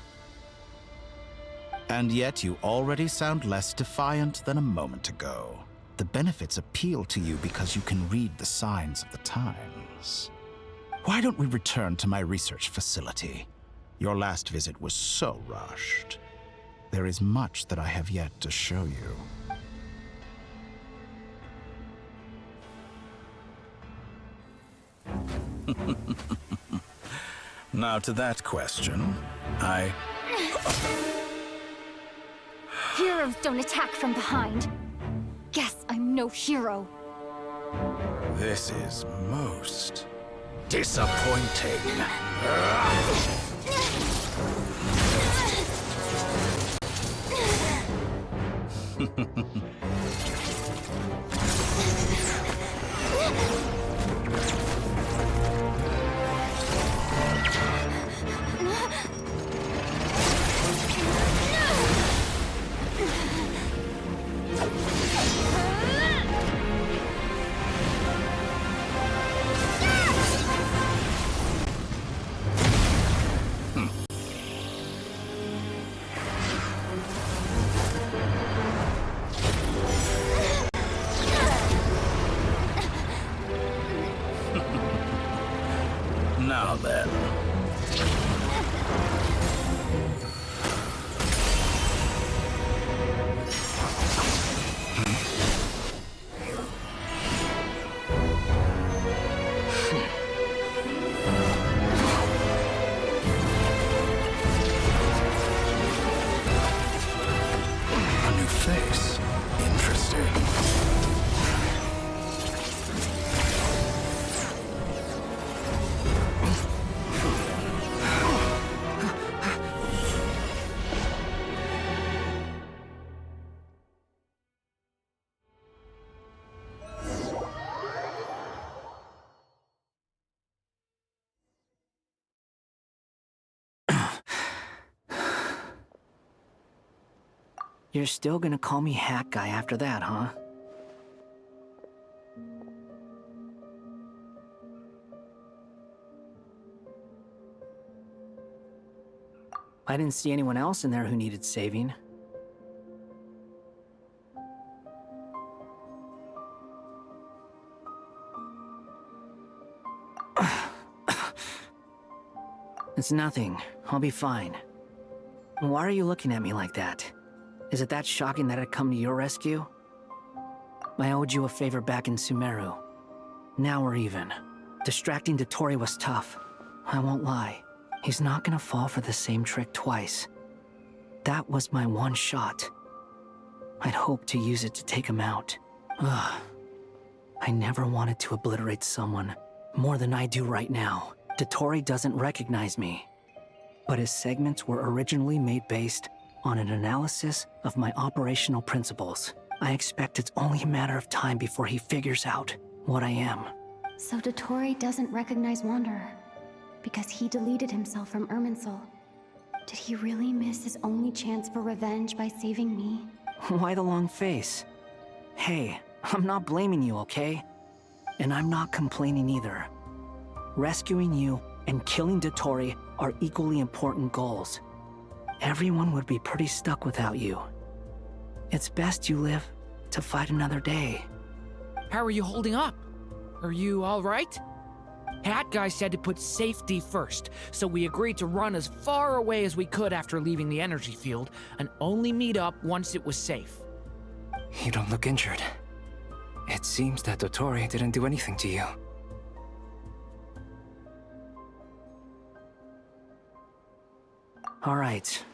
And yet you already sound less defiant than a moment ago. The benefits appeal to you because you can read the signs of the times. Why don't we return to my research facility? Your last visit was so rushed. There is much that I have yet to show you. Now to that question, Heroes don't attack from behind. Guess I'm no hero. This is most disappointing. Now then. A new face. Interesting. You're still gonna call me Hack Guy after that, huh? I didn't see anyone else in there who needed saving. It's nothing. I'll be fine. Why are you looking at me like that? Is it that shocking that I'd come to your rescue? I owed you a favor back in Sumeru. Now we're even. Distracting Dotori was tough. I won't lie. He's not gonna fall for the same trick twice. That was my one shot. I'd hoped to use it to take him out. Ugh. I never wanted to obliterate someone more than I do right now. Dotori doesn't recognize me. But his segments were originally made based on an analysis of my operational principles. I expect it's only a matter of time before he figures out what I am. So Dotori doesn't recognize Wanderer because he deleted himself from Irminsul. Did he really miss his only chance for revenge by saving me? Why the long face? Hey, I'm not blaming you, okay? And I'm not complaining either. Rescuing you and killing Dotori are equally important goals. Everyone would be pretty stuck without you. It's best you live to fight another day. How are you holding up? Are you all right? Hat Guy said to put safety first, so we agreed to run as far away as we could after leaving the energy field, and only meet up once it was safe. You don't look injured. It seems that Dotori didn't do anything to you. All right.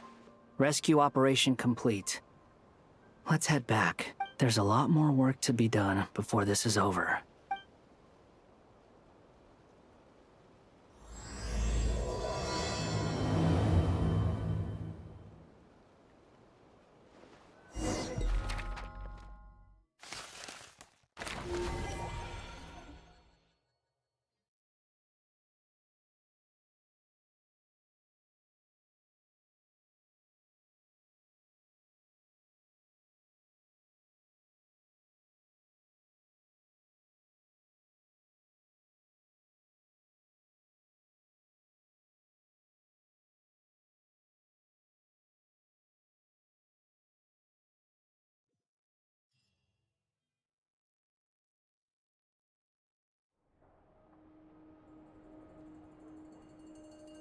Rescue operation complete. Let's head back. There's a lot more work to be done before this is over.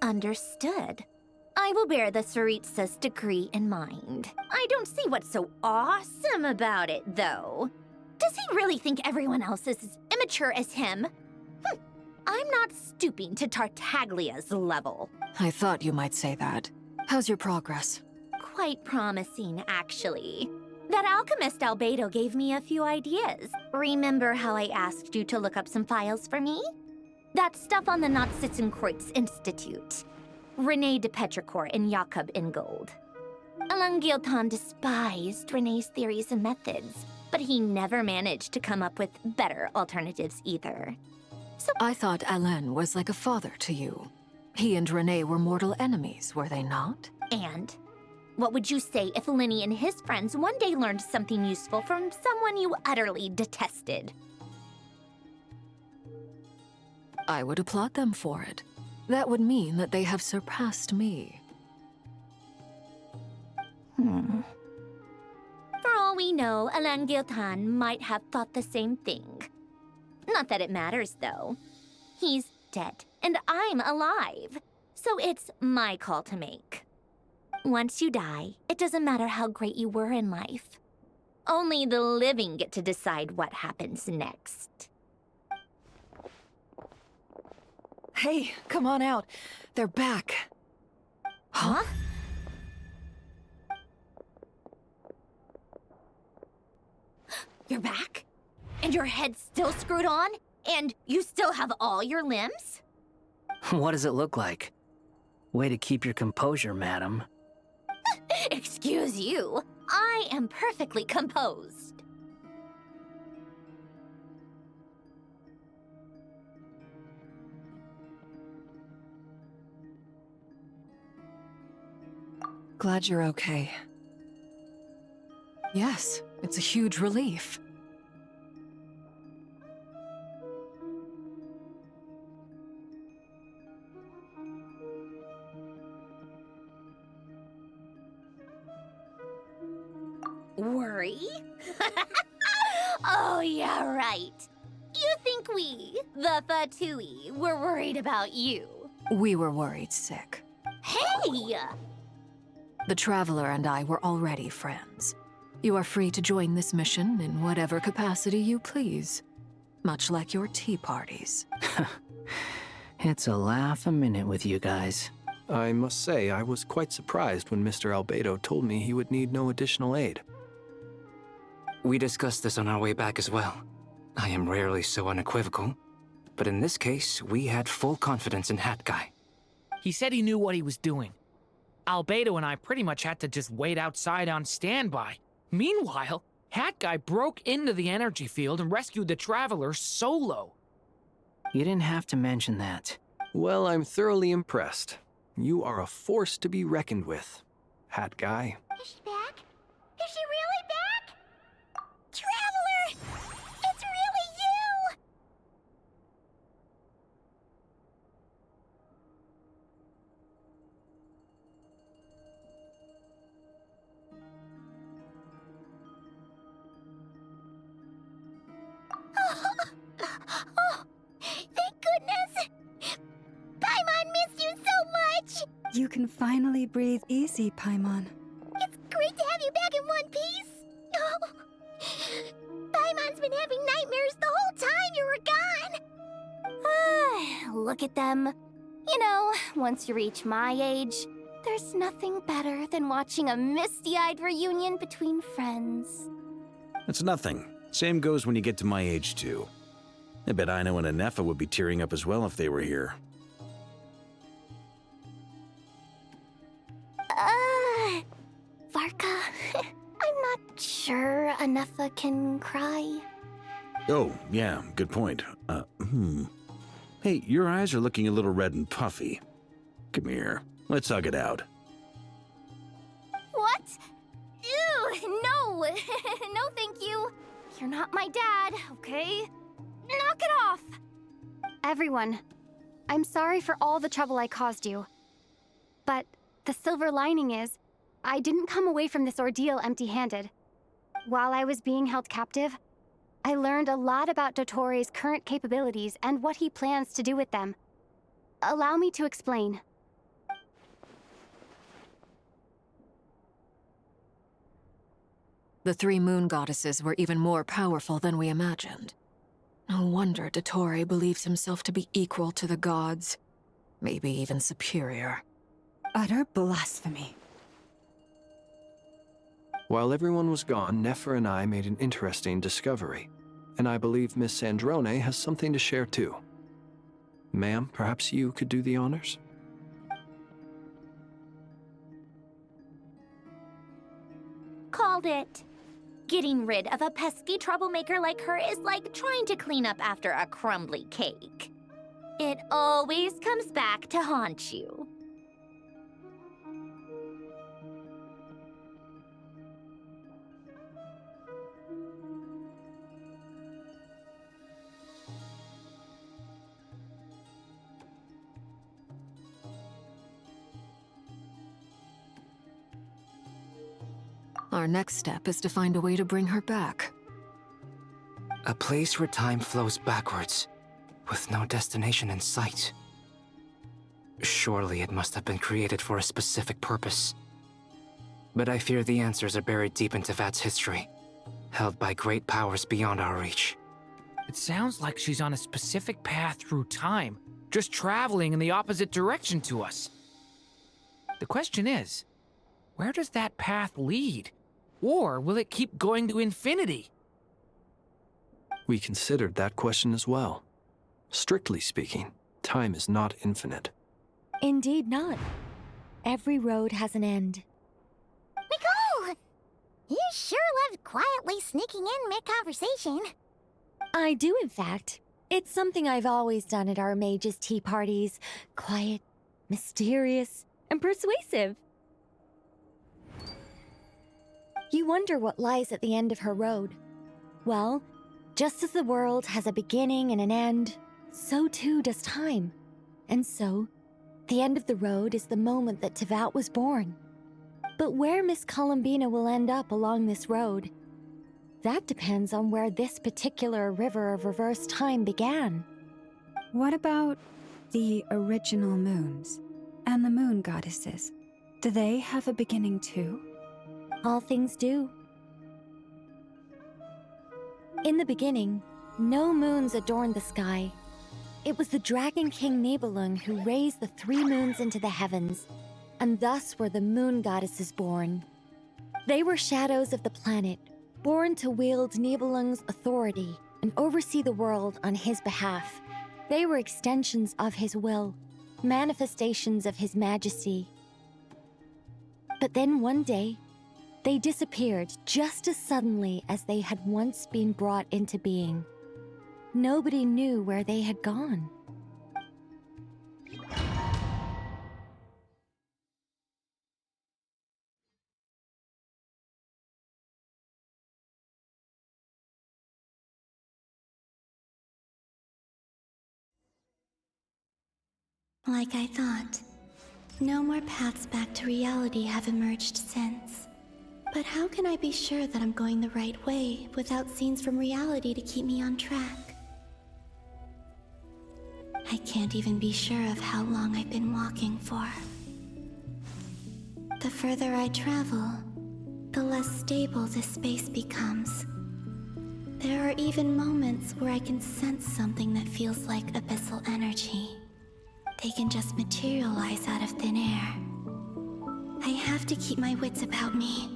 Understood. I will bear the Tsaritsa's decree in mind. I don't see what's so awesome about it, though. Does he really think everyone else is as immature as him? I'm not stooping to Tartaglia's level. I thought you might say that. How's your progress? Quite promising, actually. That alchemist Albedo gave me a few ideas. Remember how I asked you to look up some files for me? That stuff on the Nazi-Kreuz Institute. René de Petrichor and Jakob Ingold. Alain Guillotin despised René's theories and methods, but he never managed to come up with better alternatives either. So I thought Alain was like a father to you. He and René were mortal enemies, were they not? And what would you say if Lenny and his friends one day learned something useful from someone you utterly detested? I would applaud them for it. That would mean that they have surpassed me. For all we know, Alain Guillotin might have thought the same thing. Not that it matters, though. He's dead, and I'm alive. So it's my call to make. Once you die, it doesn't matter how great you were in life. Only the living get to decide what happens next. Hey, come on out. They're back. Huh? You're back? And your head's still screwed on? And you still have all your limbs? What does it look like? Way to keep your composure, madam. Excuse you. I am perfectly composed. Glad you're okay. Yes, it's a huge relief. Worry? Oh, yeah, right. You think we, the Fatui, were worried about you? We were worried sick. Hey! The Traveler and I were already friends. You are free to join this mission in whatever capacity you please. Much like your tea parties. It's a laugh a minute with you guys. I must say, I was quite surprised when Mr. Albedo told me he would need no additional aid. We discussed this on our way back as well. I am rarely so unequivocal, but in this case, we had full confidence in Hat Guy. He said he knew what he was doing. Albedo and I pretty much had to just wait outside on standby. Meanwhile, Hat Guy broke into the energy field and rescued the Traveler solo. You didn't have to mention that. Well, I'm thoroughly impressed. You are a force to be reckoned with, Hat Guy. Is she back? Is she really back? Traveler! It's really you! Oh, thank goodness! Paimon missed you so much! You can finally breathe easy, Paimon. It's great to have you back in one piece! Oh, Paimon's been having nightmares the whole time you were gone! Look at them. You know, once you reach my age, there's nothing better than watching a misty-eyed reunion between friends. It's nothing. Same goes when you get to my age, too. I bet Ino and Anefa would be tearing up as well if they were here. Varka, I'm not sure Anefa can cry. Oh, yeah, good point. Hey, your eyes are looking a little red and puffy. Come here, let's hug it out. What? Ew, no! No, thank you. You're not my dad, okay? Knock it off! Everyone, I'm sorry for all the trouble I caused you. But the silver lining is, I didn't come away from this ordeal empty-handed. While I was being held captive, I learned a lot about Dottoro's current capabilities and what he plans to do with them. Allow me to explain. The three moon goddesses were even more powerful than we imagined. No wonder Dottore believes himself to be equal to the gods. Maybe even superior. Utter blasphemy. While everyone was gone, Nefer and I made an interesting discovery, and I believe Miss Sandrone has something to share too. Ma'am, perhaps you could do the honors? Called it. Getting rid of a pesky troublemaker like her is like trying to clean up after a crumbly cake. It always comes back to haunt you. Our next step is to find a way to bring her back. A place where time flows backwards, with no destination in sight. Surely it must have been created for a specific purpose. But I fear the answers are buried deep in Tevat's history, held by great powers beyond our reach. It sounds like she's on a specific path through time, just traveling in the opposite direction to us. The question is, where does that path lead? Or will it keep going to infinity? We considered that question as well. Strictly speaking, time is not infinite. Indeed not. Every road has an end. Nicole! You sure loved quietly sneaking in mid-conversation. I do, in fact. It's something I've always done at our mages' tea parties. Quiet, mysterious, and persuasive. You wonder what lies at the end of her road. Well, just as the world has a beginning and an end, so too does time. And so, the end of the road is the moment that Tevat was born. But where Miss Columbina will end up along this road, that depends on where this particular river of reverse time began. What about the original moons and the moon goddesses? Do they have a beginning too? All things do. In the beginning, no moons adorned the sky. It was the Dragon King Nibelung who raised the 3 moons into the heavens, and thus were the moon goddesses born. They were shadows of the planet, born to wield Nibelung's authority and oversee the world on his behalf. They were extensions of his will, manifestations of his majesty. But then one day, they disappeared just as suddenly as they had once been brought into being. Nobody knew where they had gone. Like I thought. No more paths back to reality have emerged since. But how can I be sure that I'm going the right way without scenes from reality to keep me on track? I can't even be sure of how long I've been walking for. The further I travel, the less stable this space becomes. There are even moments where I can sense something that feels like abyssal energy. They can just materialize out of thin air. I have to keep my wits about me.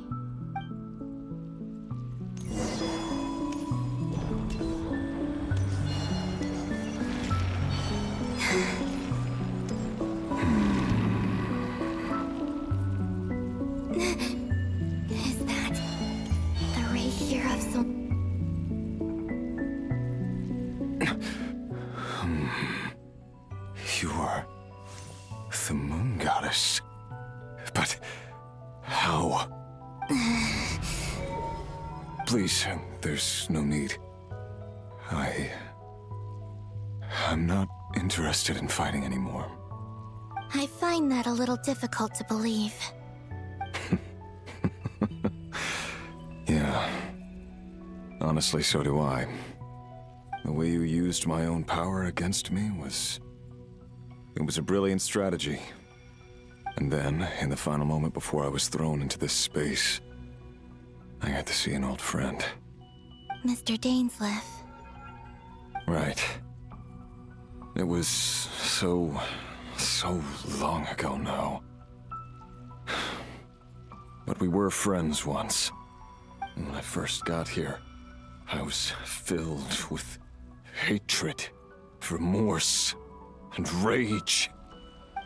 Is that the rapier of some... You are the moon goddess. But how? Please, there's no need. I'm not interested in fighting anymore. I find that a little difficult to believe. Yeah. Honestly, so do I. The way you used my own power against me was... It was a brilliant strategy. And then, in the final moment before I was thrown into this space, I got to see an old friend. Mr. Dainsleif. Right. It was so long ago now. But we were friends once. And when I first got here, I was filled with hatred, remorse, and rage.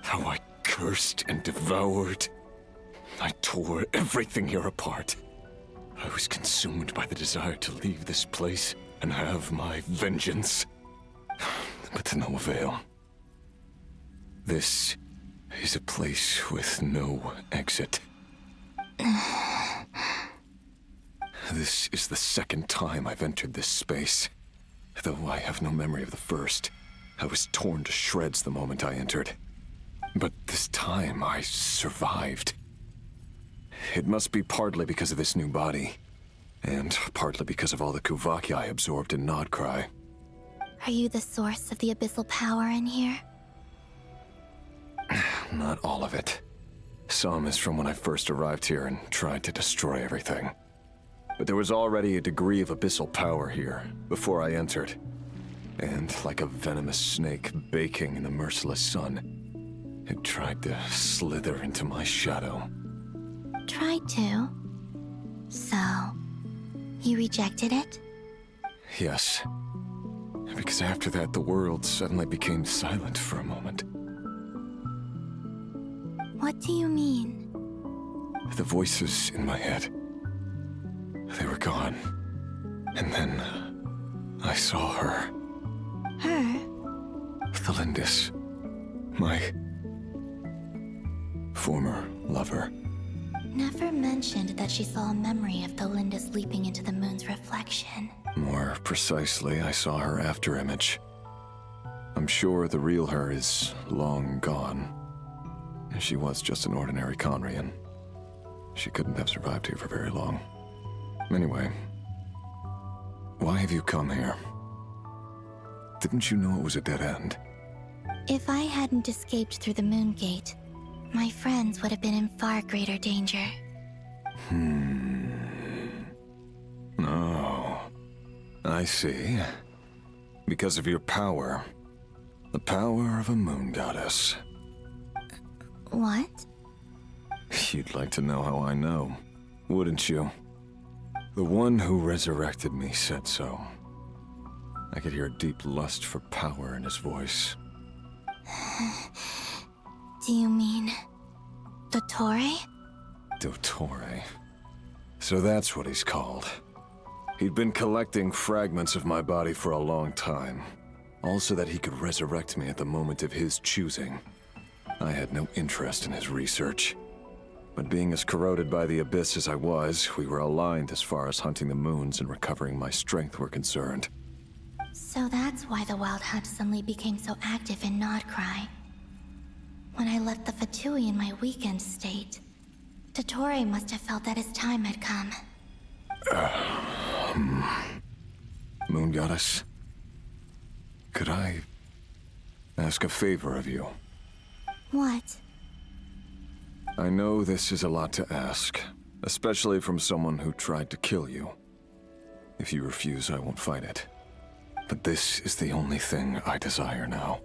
How I cursed and devoured. I tore everything here apart. I was consumed by the desire to leave this place and have my vengeance. But to no avail. This is a place with no exit. This is the second time I've entered this space. Though I have no memory of the first. I was torn to shreds the moment I entered. But this time I survived. It must be partly because of this new body. And partly because of all the Kuvaki I absorbed in Nodcry. Are you the source of the abyssal power in here? Not all of it. Some is from when I first arrived here and tried to destroy everything. But there was already a degree of abyssal power here before I entered. And like a venomous snake baking in the merciless sun, it tried to slither into my shadow. Tried to? So, you rejected it? Yes. Because after that, the world suddenly became silent for a moment. What do you mean? The voices in my head, they were gone. And then I saw her. Her? The Lindis. My former lover. Never mentioned that she saw a memory of the Lindis leaping into the moon's reflection. More precisely, I saw her afterimage. I'm sure the real her is long gone. She was just an ordinary Conrian. She couldn't have survived here for very long. Anyway, why have you come here? Didn't you know it was a dead end? If I hadn't escaped through the moon gate, my friends would have been in far greater danger. Oh, I see. Because of your power. The power of a moon goddess. What? You'd like to know how I know, wouldn't you? The one who resurrected me said so. I could hear a deep lust for power in his voice. Do you mean... Dottore? Dottore. So that's what he's called. He'd been collecting fragments of my body for a long time. All so that he could resurrect me at the moment of his choosing. I had no interest in his research. But being as corroded by the Abyss as I was, we were aligned as far as hunting the moons and recovering my strength were concerned. So that's why the Wild Hunt suddenly became so active in Nodcry. When I left the Fatui in my weakened state, Dottore must have felt that his time had come. Moon Goddess? Could I ask a favor of you? What? I know this is a lot to ask, especially from someone who tried to kill you. If you refuse, I won't fight it. But this is the only thing I desire now.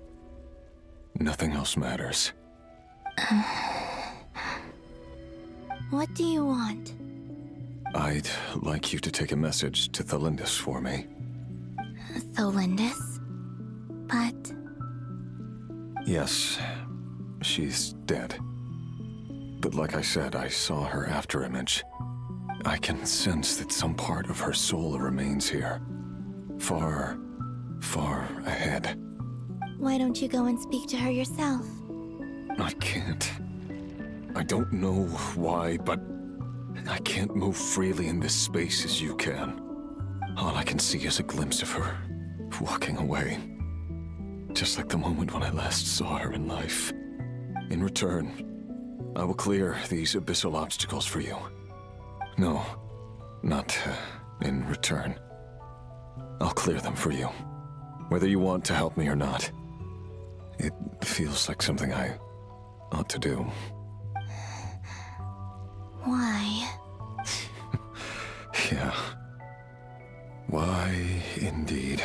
Nothing else matters. What do you want? I'd like you to take a message to Thelindis for me. Thelindis? But... Yes, she's dead. But like I said, I saw her afterimage. I can sense that some part of her soul remains here. Far, far ahead. Why don't you go and speak to her yourself? I can't. I don't know why, but I can't move freely in this space as you can. All I can see is a glimpse of her, walking away. Just like the moment when I last saw her in life. In return, I will clear these abyssal obstacles for you. No, not in return. I'll clear them for you, whether you want to help me or not. It feels like something I ought to do. Why? Yeah. Why, indeed.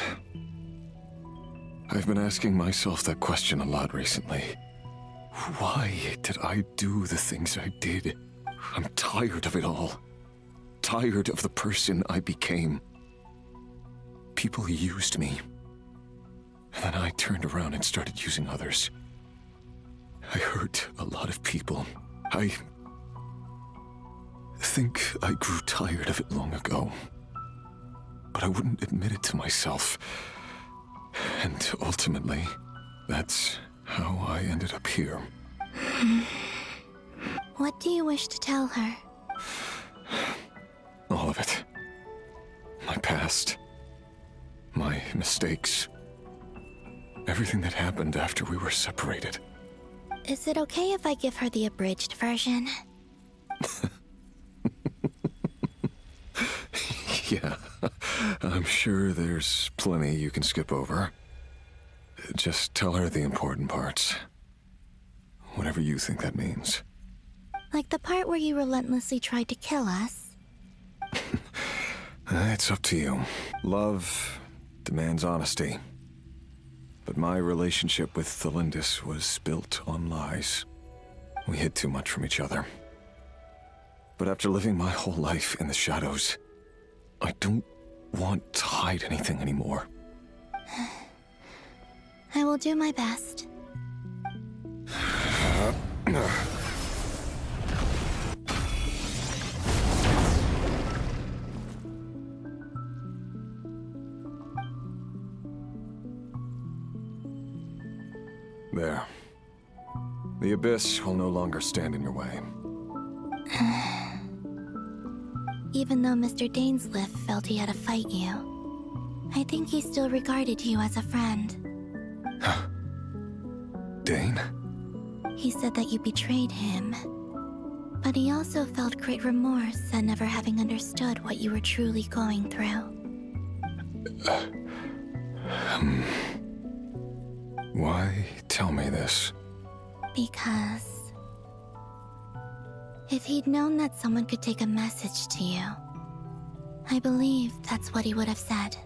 I've been asking myself that question a lot recently. Why did I do the things I did? I'm tired of it all. Tired of the person I became. People used me. And then I turned around and started using others. I hurt a lot of people. I think I grew tired of it long ago. But I wouldn't admit it to myself. And ultimately, that's how I ended up here. What do you wish to tell her? All of it. My past. My mistakes. Everything that happened after we were separated. Is it okay if I give her the abridged version? Yeah, I'm sure there's plenty you can skip over. Just tell her the important parts. Whatever you think that means. Like the part where you relentlessly tried to kill us? It's up to you. Love demands honesty. But my relationship with Thelindis was built on lies. We hid too much from each other. But after living my whole life in the shadows, I don't want to hide anything anymore. I will do my best. There. The Abyss will no longer stand in your way. Even though Mr. Dainsliff felt he had to fight you, I think he still regarded you as a friend. Dane? He said that you betrayed him, but he also felt great remorse at never having understood what you were truly going through. Why tell me this? Because If he'd known that someone could take a message to you, I believe that's what he would have said.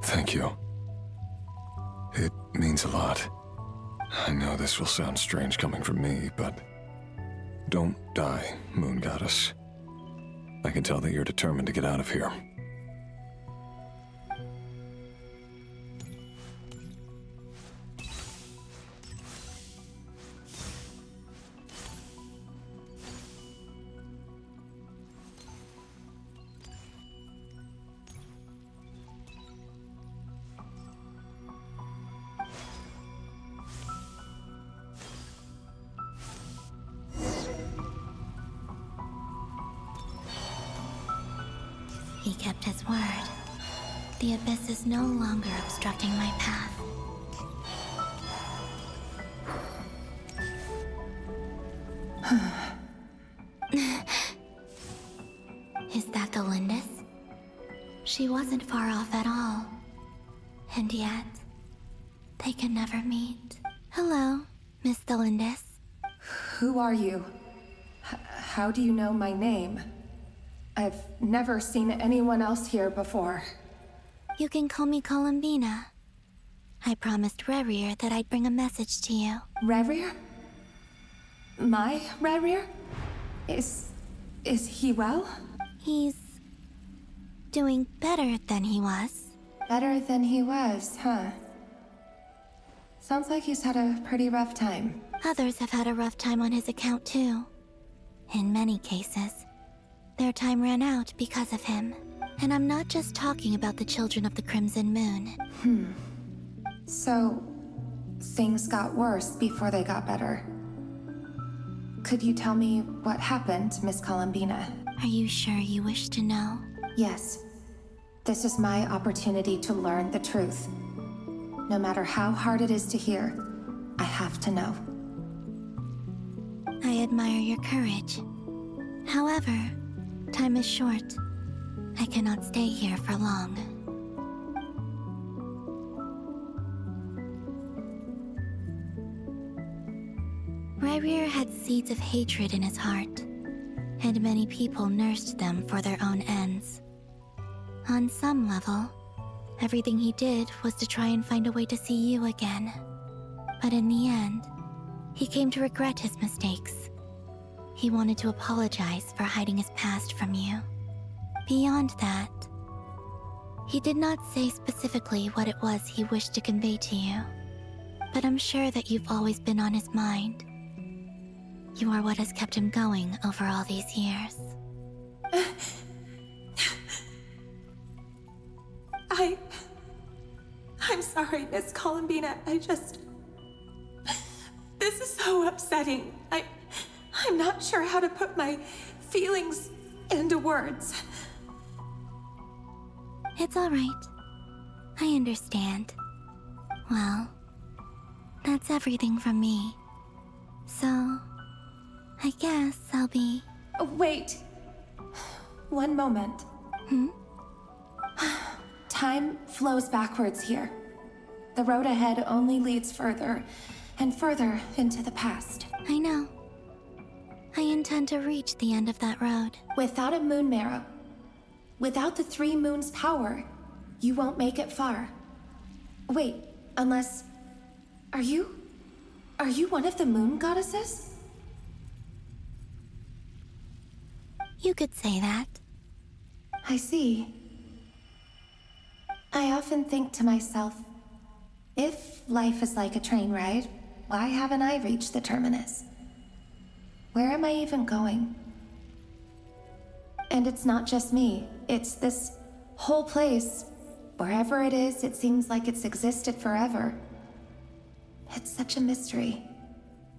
Thank you. It means a lot. I know this will sound strange coming from me, but don't die, Moon Goddess. I can tell that you're determined to get out of here. He kept his word. The abyss is no longer obstructing my path. Is that the Lindis? She wasn't far off at all. And yet, they can never meet. Hello, Miss Lindis. Who are you? How do you know my name? I've never seen anyone else here before. You can call me Columbina. I promised Rerir that I'd bring a message to you. Rerir? My Rerir? Is he well? He's doing better than he was. Better than he was, huh? Sounds like he's had a pretty rough time. Others have had a rough time on his account too. In many cases, their time ran out because of him. And I'm not just talking about the children of the Crimson Moon. So, things got worse before they got better. Could you tell me what happened, Miss Columbina? Are you sure you wish to know? Yes. This is my opportunity to learn the truth. No matter how hard it is to hear, I have to know. I admire your courage. However, time is short. I cannot stay here for long. Rerir had seeds of hatred in his heart, and many people nursed them for their own ends. On some level, everything he did was to try and find a way to see you again. But in the end, he came to regret his mistakes. He wanted to apologize for hiding his past from you. Beyond that, he did not say specifically what it was he wished to convey to you, but I'm sure that you've always been on his mind. You are what has kept him going over all these years. I'm sorry, Miss Columbina. This is so upsetting. I'm not sure how to put my feelings into words. It's all right. I understand. Well, that's everything from me. So, I guess I'll be... Wait. One moment. Time flows backwards here. The road ahead only leads further and further into the past. I know. I intend to reach the end of that road. Without a moon marrow, without the 3 moons' power, you won't make it far. Wait, unless... Are you one of the moon goddesses? You could say that. I see. I often think to myself, if life is like a train ride, why haven't I reached the terminus? Where am I even going? And it's not just me, it's this whole place. Wherever it is, it seems like it's existed forever. It's such a mystery.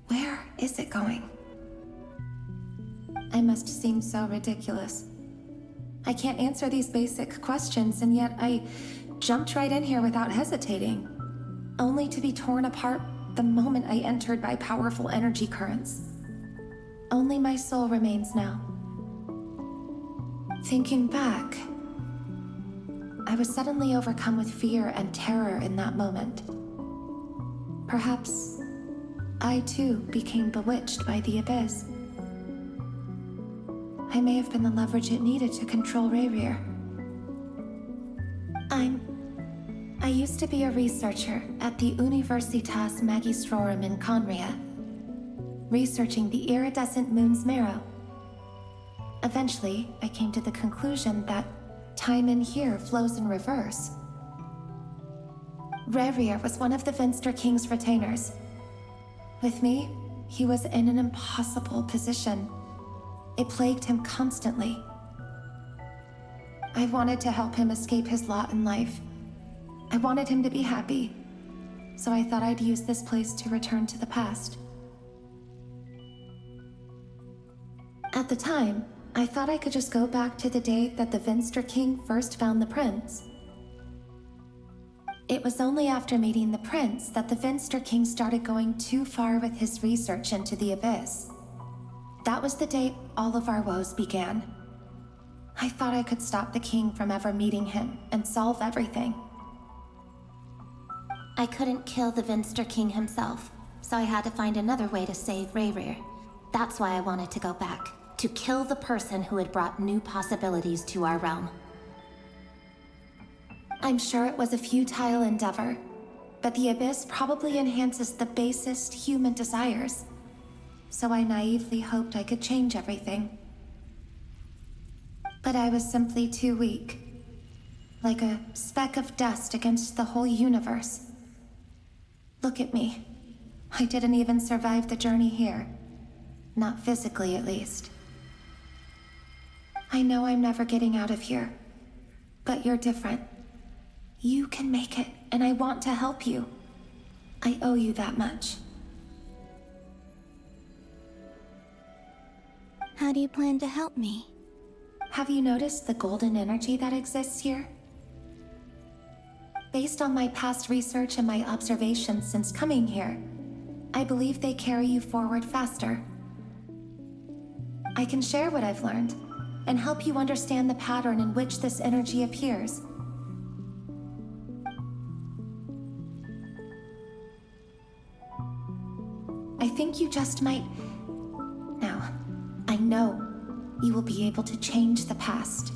Where is it going? I must seem so ridiculous. I can't answer these basic questions, and yet I jumped right in here without hesitating, only to be torn apart the moment I entered by powerful energy currents. Only my soul remains now. Thinking back, I was suddenly overcome with fear and terror in that moment. Perhaps I too became bewitched by the Abyss. I may have been the leverage it needed to control Rayrir. I used to be a researcher at the Universitas Magistrorum in Conria, researching the iridescent moon's marrow. Eventually, I came to the conclusion that time in here flows in reverse. Rayrir was one of the Vinster King's retainers. With me, he was in an impossible position. It plagued him constantly. I wanted to help him escape his lot in life. I wanted him to be happy, so I thought I'd use this place to return to the past. At the time, I thought I could just go back to the day that the Vinster King first found the prince. It was only after meeting the prince that the Vinster King started going too far with his research into the Abyss. That was the day all of our woes began. I thought I could stop the king from ever meeting him and solve everything. I couldn't kill the Vinster King himself, so I had to find another way to save Rayrir. That's why I wanted to go back, to kill the person who had brought new possibilities to our realm. I'm sure it was a futile endeavor, but the Abyss probably enhances the basest human desires. So I naively hoped I could change everything. But I was simply too weak. Like a speck of dust against the whole universe. Look at me. I didn't even survive the journey here. Not physically, at least. I know I'm never getting out of here. But you're different. You can make it, and I want to help you. I owe you that much. How do you plan to help me? Have you noticed the golden energy that exists here? Based on my past research and my observations since coming here, I believe they carry you forward faster. I can share what I've learned and help you understand the pattern in which this energy appears. I think you just might... Now, I know you will be able to change the past.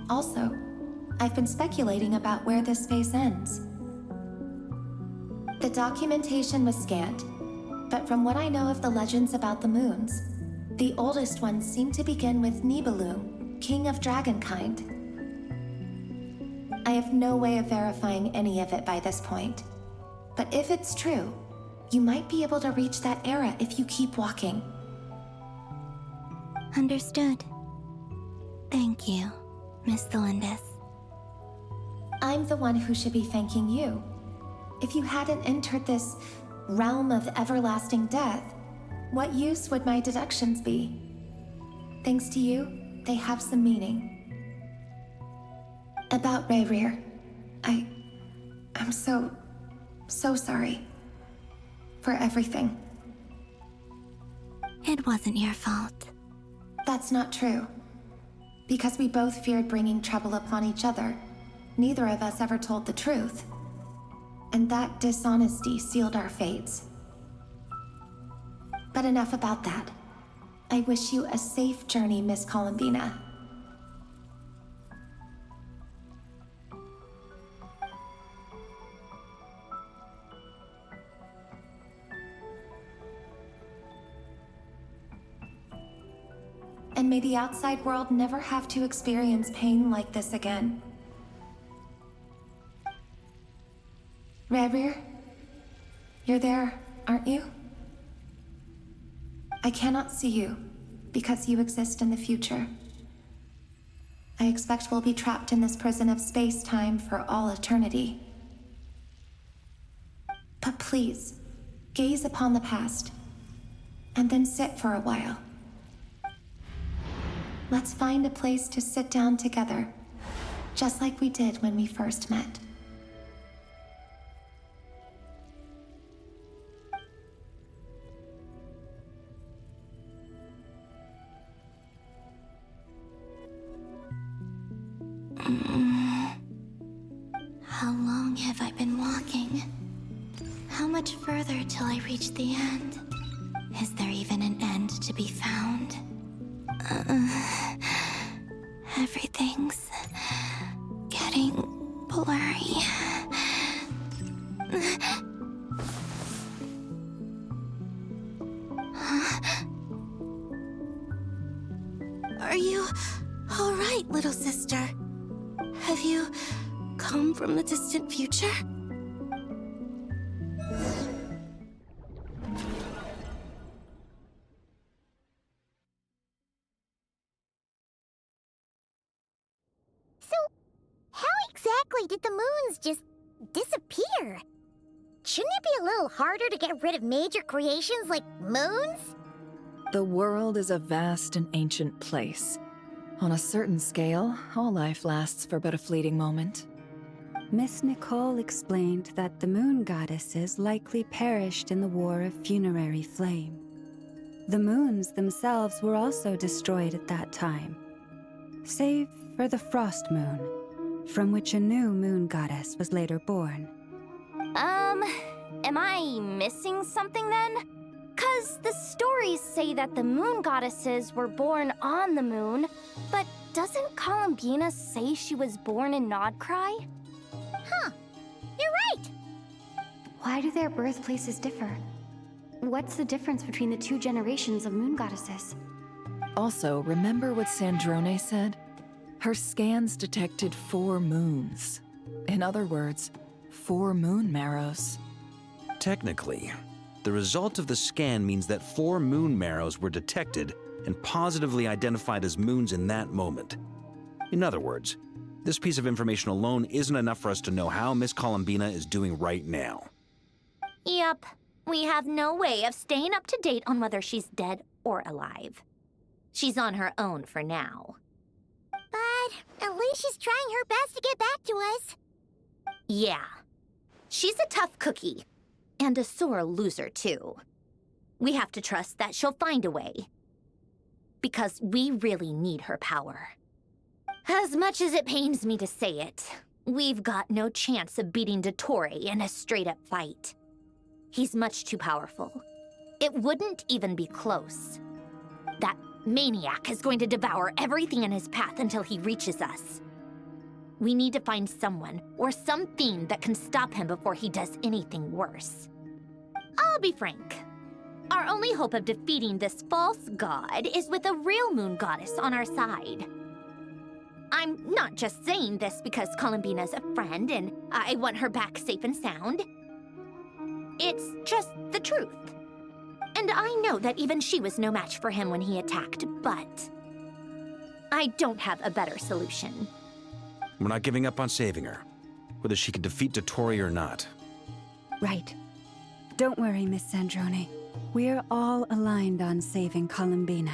Also, I've been speculating about where this space ends. The documentation was scanned, but from what I know of the legends about the moons, the oldest ones seem to begin with Nibelung, king of dragonkind. I have no way of verifying any of it by this point, but if it's true, you might be able to reach that era if you keep walking. Understood. Thank you, Miss Thelindis. I'm the one who should be thanking you. If you hadn't entered this realm of everlasting death, what use would my deductions be? Thanks to you, they have some meaning. About Rayrir, I'm so sorry. For everything. It wasn't your fault. That's not true. Because we both feared bringing trouble upon each other, neither of us ever told the truth. And that dishonesty sealed our fates. But enough about that. I wish you a safe journey, Miss Columbina. And may the outside world never have to experience pain like this again. Rayrir, you're there, aren't you? I cannot see you, because you exist in the future. I expect we'll be trapped in this prison of space-time for all eternity. But please, gaze upon the past, and then sit for a while. Let's find a place to sit down together, just like we did when we first met. How long have I been walking? How much further till I reach the end. Is there even an end to be found? Everything's getting blurry. Are you all right, little sister? Have you come from the distant future? So, how exactly did the moons just disappear? Shouldn't it be a little harder to get rid of major creations like moons? The world is a vast and ancient place. On a certain scale, all life lasts for but a fleeting moment. Miss Nicole explained that the moon goddesses likely perished in the War of Funerary Flame. The moons themselves were also destroyed at that time, save for the Frost Moon, from which a new moon goddess was later born. Am I missing something then? 'Cause the stories say that the moon goddesses were born on the moon, but doesn't Columbina say she was born in Nodcry? Huh, you're right! Why do their birthplaces differ? What's the difference between the two generations of moon goddesses? Also, remember what Sandrone said? Her scans detected 4 moons. In other words, 4 moon marrows. Technically, the result of the scan means that 4 moon marrows were detected and positively identified as moons in that moment. In other words, this piece of information alone isn't enough for us to know how Miss Columbina is doing right now. Yep, we have no way of staying up to date on whether she's dead or alive. She's on her own for now. But at least she's trying her best to get back to us. Yeah, she's a tough cookie. And a sore loser, too. We have to trust that she'll find a way. Because we really need her power. As much as it pains me to say it, we've got no chance of beating Dottore in a straight-up fight. He's much too powerful. It wouldn't even be close. That maniac is going to devour everything in his path until he reaches us. We need to find someone or something that can stop him before he does anything worse. I'll be frank. Our only hope of defeating this false god is with a real moon goddess on our side. I'm not just saying this because Columbina's a friend and I want her back safe and sound. It's just the truth. And I know that even she was no match for him when he attacked, but I don't have a better solution. We're not giving up on saving her, whether she can defeat Dottore or not. Right. Don't worry, Miss Sandrone. We're all aligned on saving Columbina.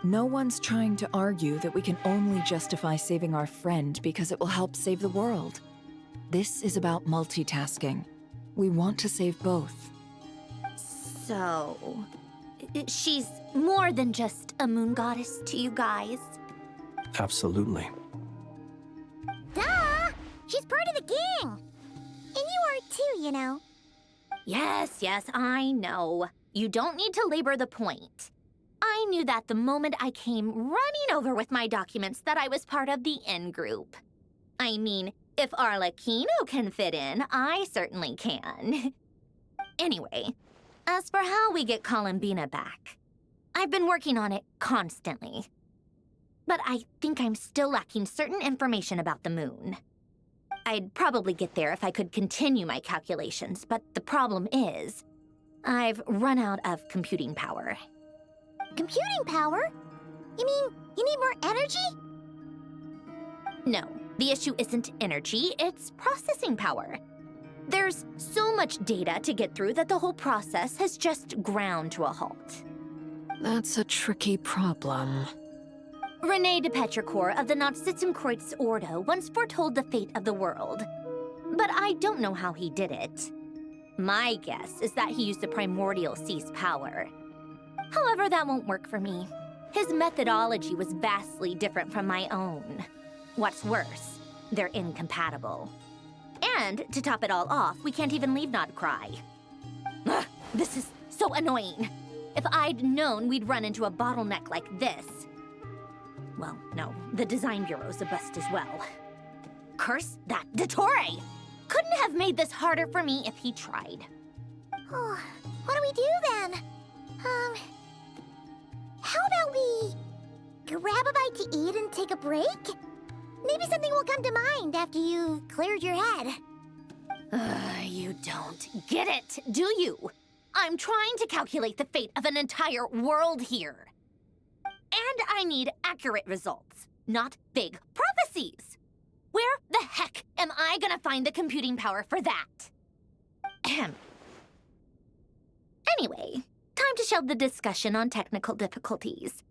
No one's trying to argue that we can only justify saving our friend because it will help save the world. This is about multitasking. We want to save both. So, she's more than just a moon goddess to you guys? Absolutely. Duh! She's part of the gang! And you are too, you know. Yes, I know. You don't need to labor the point. I knew that the moment I came running over with my documents that I was part of the in-group. I mean, if Arlecchino can fit in, I certainly can. Anyway, as for how we get Columbina back, I've been working on it constantly. But I think I'm still lacking certain information about the moon. I'd probably get there if I could continue my calculations, but the problem is, I've run out of computing power. Computing power? You mean you need more energy? No, the issue isn't energy, it's processing power. There's so much data to get through that the whole process has just ground to a halt. That's a tricky problem. René de Petrichor of the Nazissenkreuz Ordo once foretold the fate of the world. But I don't know how he did it. My guess is that he used the primordial sea's power. However, that won't work for me. His methodology was vastly different from my own. What's worse, they're incompatible. And, to top it all off, we can't even leave Nodcry. Ugh, This is so annoying. If I'd known we'd run into a bottleneck like this. Well, no, the design bureau's a bust as well. Curse that Dottore! Couldn't have made this harder for me if he tried. Oh, what do we do then? How about we grab a bite to eat and take a break? Maybe something will come to mind after you've cleared your head. You don't get it, do you? I'm trying to calculate the fate of an entire world here. And I need accurate results, not big prophecies. Where the heck am I gonna find the computing power for that? Ahem. Anyway, time to shelve the discussion on technical difficulties.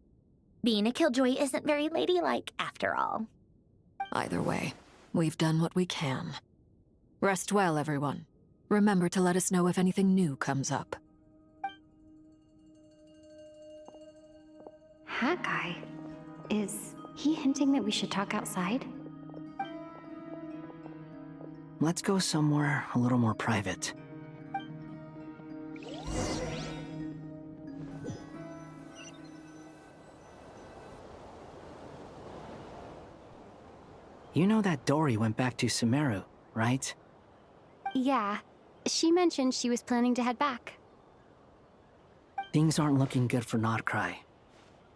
Being a killjoy isn't very ladylike, after all. Either way, we've done what we can. Rest well, everyone. Remember to let us know if anything new comes up. Hat guy? Is he hinting that we should talk outside? Let's go somewhere a little more private. You know that Dory went back to Sumeru, right? Yeah. She mentioned she was planning to head back. Things aren't looking good for Notcry.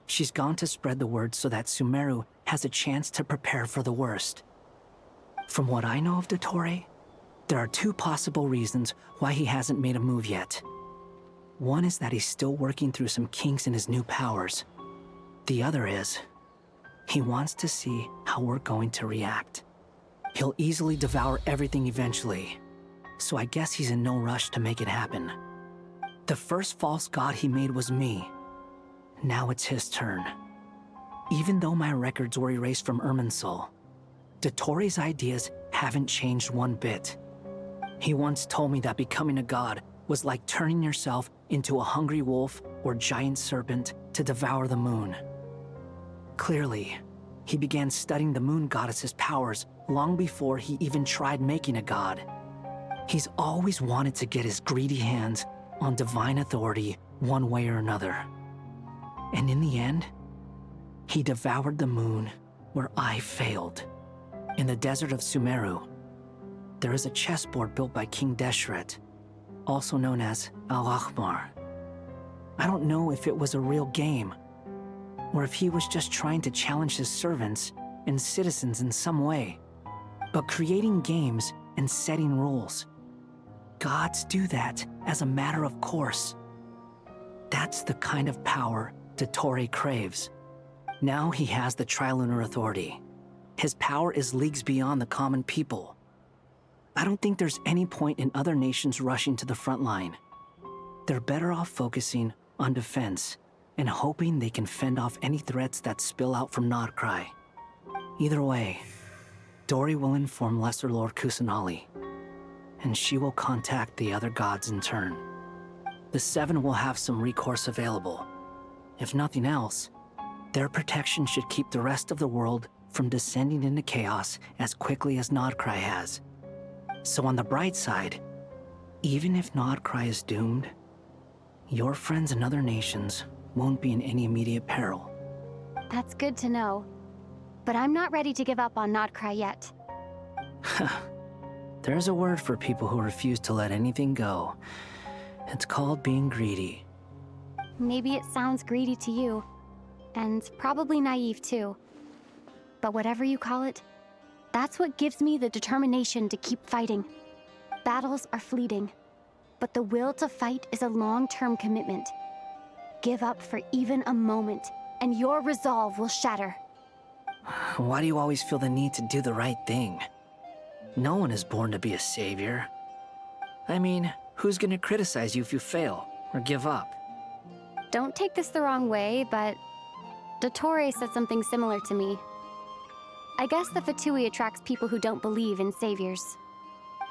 She's gone to spread the word so that Sumeru has a chance to prepare for the worst. From what I know of Dottore, there are two possible reasons why he hasn't made a move yet. One is that he's still working through some kinks in his new powers. The other is, he wants to see how we're going to react. He'll easily devour everything eventually, so I guess he's in no rush to make it happen. The first false god he made was me. Now it's his turn. Even though my records were erased from Irminsul, Dottore's ideas haven't changed one bit. He once told me that becoming a god was like turning yourself into a hungry wolf or giant serpent to devour the moon. Clearly, he began studying the moon goddess's powers long before he even tried making a god. He's always wanted to get his greedy hands on divine authority one way or another. And in the end, he devoured the moon where I failed. In the desert of Sumeru, there is a chessboard built by King Deshret, also known as Al-Ahmar. I don't know if it was a real game, or if he was just trying to challenge his servants and citizens in some way. But creating games and setting rules, gods do that as a matter of course. That's the kind of power Dottore craves. Now he has the Trilunar Authority. His power is leagues beyond the common people. I don't think there's any point in other nations rushing to the front line. They're better off focusing on defense and hoping they can fend off any threats that spill out from Notcry. Either way, Dory will inform Lesser Lord Kusanali, and she will contact the other gods in turn. The Seven will have some recourse available. If nothing else, their protection should keep the rest of the world from descending into chaos as quickly as Notcry has. So on the bright side, even if Notcry is doomed, your friends in other nations won't be in any immediate peril. That's good to know. But I'm not ready to give up on Notcry yet. There's a word for people who refuse to let anything go. It's called being greedy. Maybe it sounds greedy to you, and probably naive too. But whatever you call it, that's what gives me the determination to keep fighting. Battles are fleeting, but the will to fight is a long-term commitment. Give up for even a moment, and your resolve will shatter. Why do you always feel the need to do the right thing? No one is born to be a savior. I mean, who's gonna criticize you if you fail or give up? Don't take this the wrong way, but Dottore said something similar to me. I guess the Fatui attracts people who don't believe in saviors.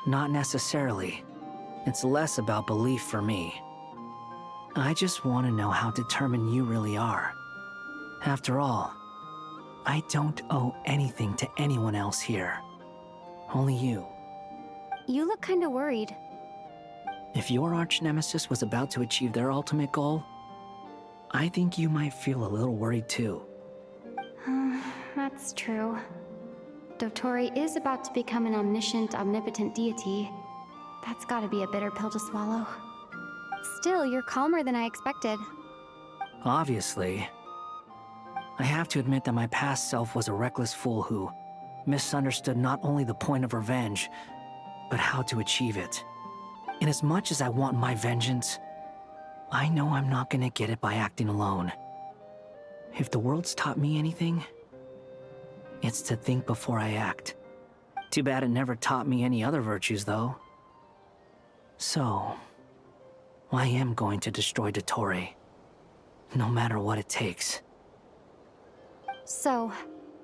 Not necessarily. It's less about belief for me. I just want to know how determined you really are. After all, I don't owe anything to anyone else here. Only you. You look kinda worried. If your arch-nemesis was about to achieve their ultimate goal, I think you might feel a little worried too. That's true. Dotori is about to become an omniscient, omnipotent deity. That's gotta be a bitter pill to swallow. Still, you're calmer than I expected. Obviously. I have to admit that my past self was a reckless fool who misunderstood not only the point of revenge, but how to achieve it. And as much as I want my vengeance, I know I'm not gonna get it by acting alone. If the world's taught me anything, it's to think before I act. Too bad it never taught me any other virtues, though. So, I am going to destroy Dotori, no matter what it takes. So,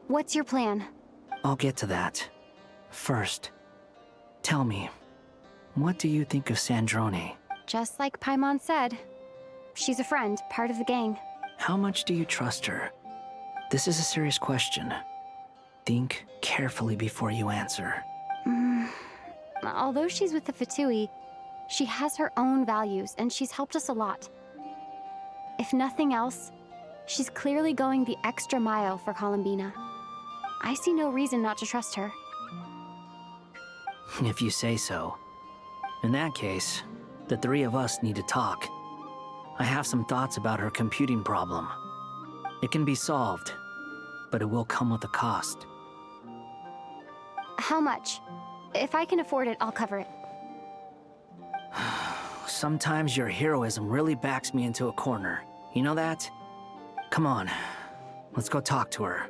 what's your plan? I'll get to that. First, tell me, what do you think of Sandrone? Just like Paimon said, she's a friend, part of the gang. How much do you trust her? This is a serious question. Think carefully before you answer. Although she's with the Fatui, she has her own values, and she's helped us a lot. If nothing else, she's clearly going the extra mile for Columbina. I see no reason not to trust her. If you say so. In that case, the three of us need to talk. I have some thoughts about her computing problem. It can be solved, but it will come with a cost. How much? If I can afford it, I'll cover it. Sometimes your heroism really backs me into a corner. You know that? Come on, let's go talk to her.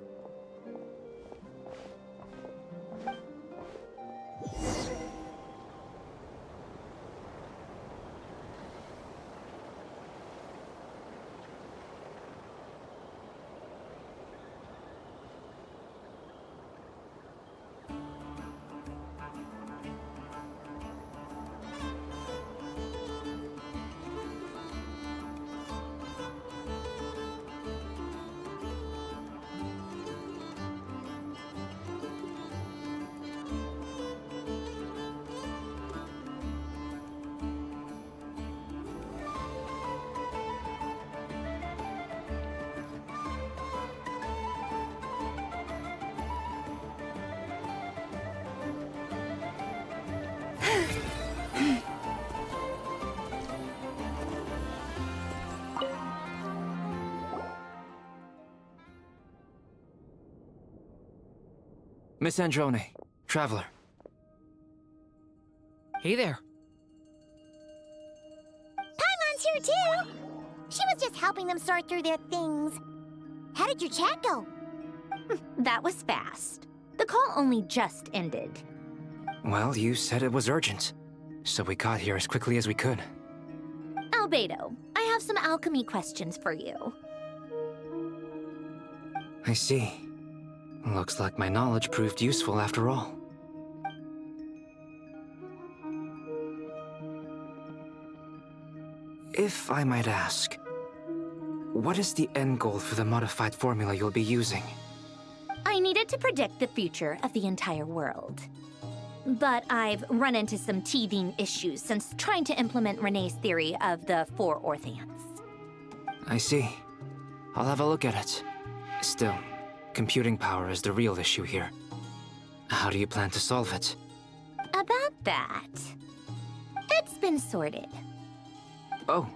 Miss Androne, Traveler. Hey there. Paimon's here too! She was just helping them sort through their things. How did your chat go? That was fast. The call only just ended. Well, you said it was urgent, so we got here as quickly as we could. Albedo, I have some alchemy questions for you. I see. Looks like my knowledge proved useful after all. If I might ask, what is the end goal for the modified formula you'll be using? I needed to predict the future of the entire world. But I've run into some teething issues since trying to implement Renee's theory of the 4 Orthants. I see. I'll have a look at it. Still, computing power is the real issue here. How do you plan to solve it? About that, it's been sorted. Oh,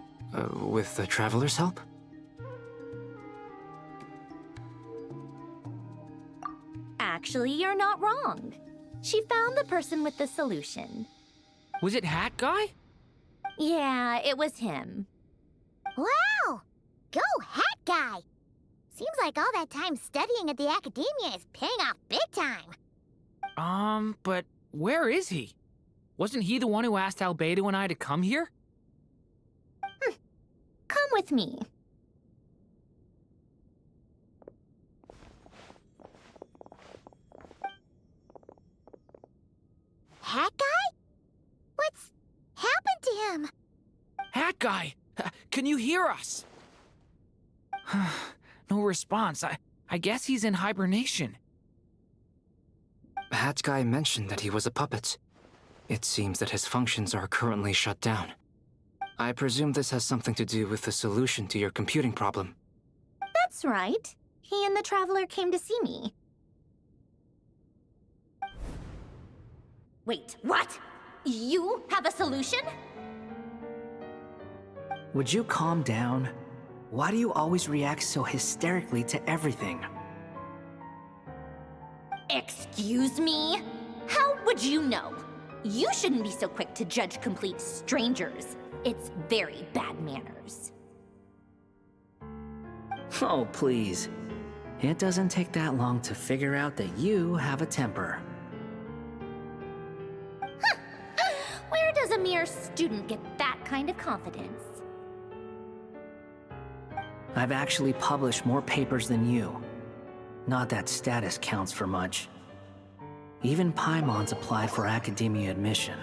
with the Traveler's help? Actually, you're not wrong. She found the person with the solution. Was it Hat Guy? Yeah, it was him. Wow! Go Hat Guy! Seems like all that time studying at the academia is paying off big time. But where is he? Wasn't he the one who asked Albedo and I to come here? Come with me. Hat Guy? What's happened to him? Hat Guy! Can you hear us? No response. I guess he's in hibernation. Hat Guy mentioned that he was a puppet. It seems that his functions are currently shut down. I presume this has something to do with the solution to your computing problem. That's right. He and the Traveler came to see me. Wait, what? You have a solution? Would you calm down? Why do you always react so hysterically to everything? Excuse me? How would you know? You shouldn't be so quick to judge complete strangers. It's very bad manners. Oh, please. It doesn't take that long to figure out that you have a temper. Where does a mere student get that kind of confidence? I've actually published more papers than you. Not that status counts for much. Even Paimon's applied for academia admission.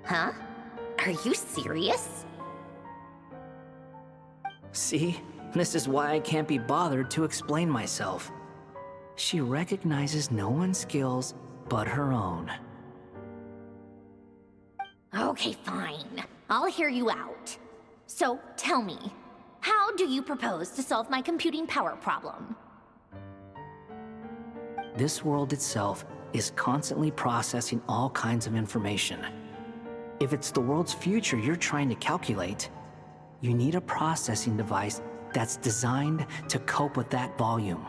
Huh? Are you serious? See? This is why I can't be bothered to explain myself. She recognizes no one's skills but her own. Okay, fine. I'll hear you out. So, tell me, how do you propose to solve my computing power problem? This world itself is constantly processing all kinds of information. If it's the world's future you're trying to calculate, you need a processing device that's designed to cope with that volume.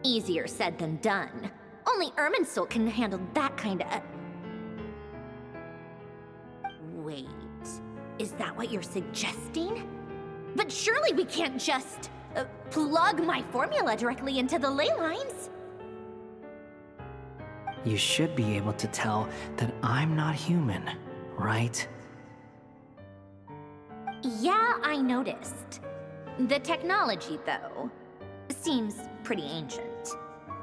Easier said than done. Only Irminsul can handle that kind of... Wait, is that what you're suggesting? But surely we can't just plug my formula directly into the ley lines. You should be able to tell that I'm not human, right? Yeah, I noticed. The technology, though, seems pretty ancient.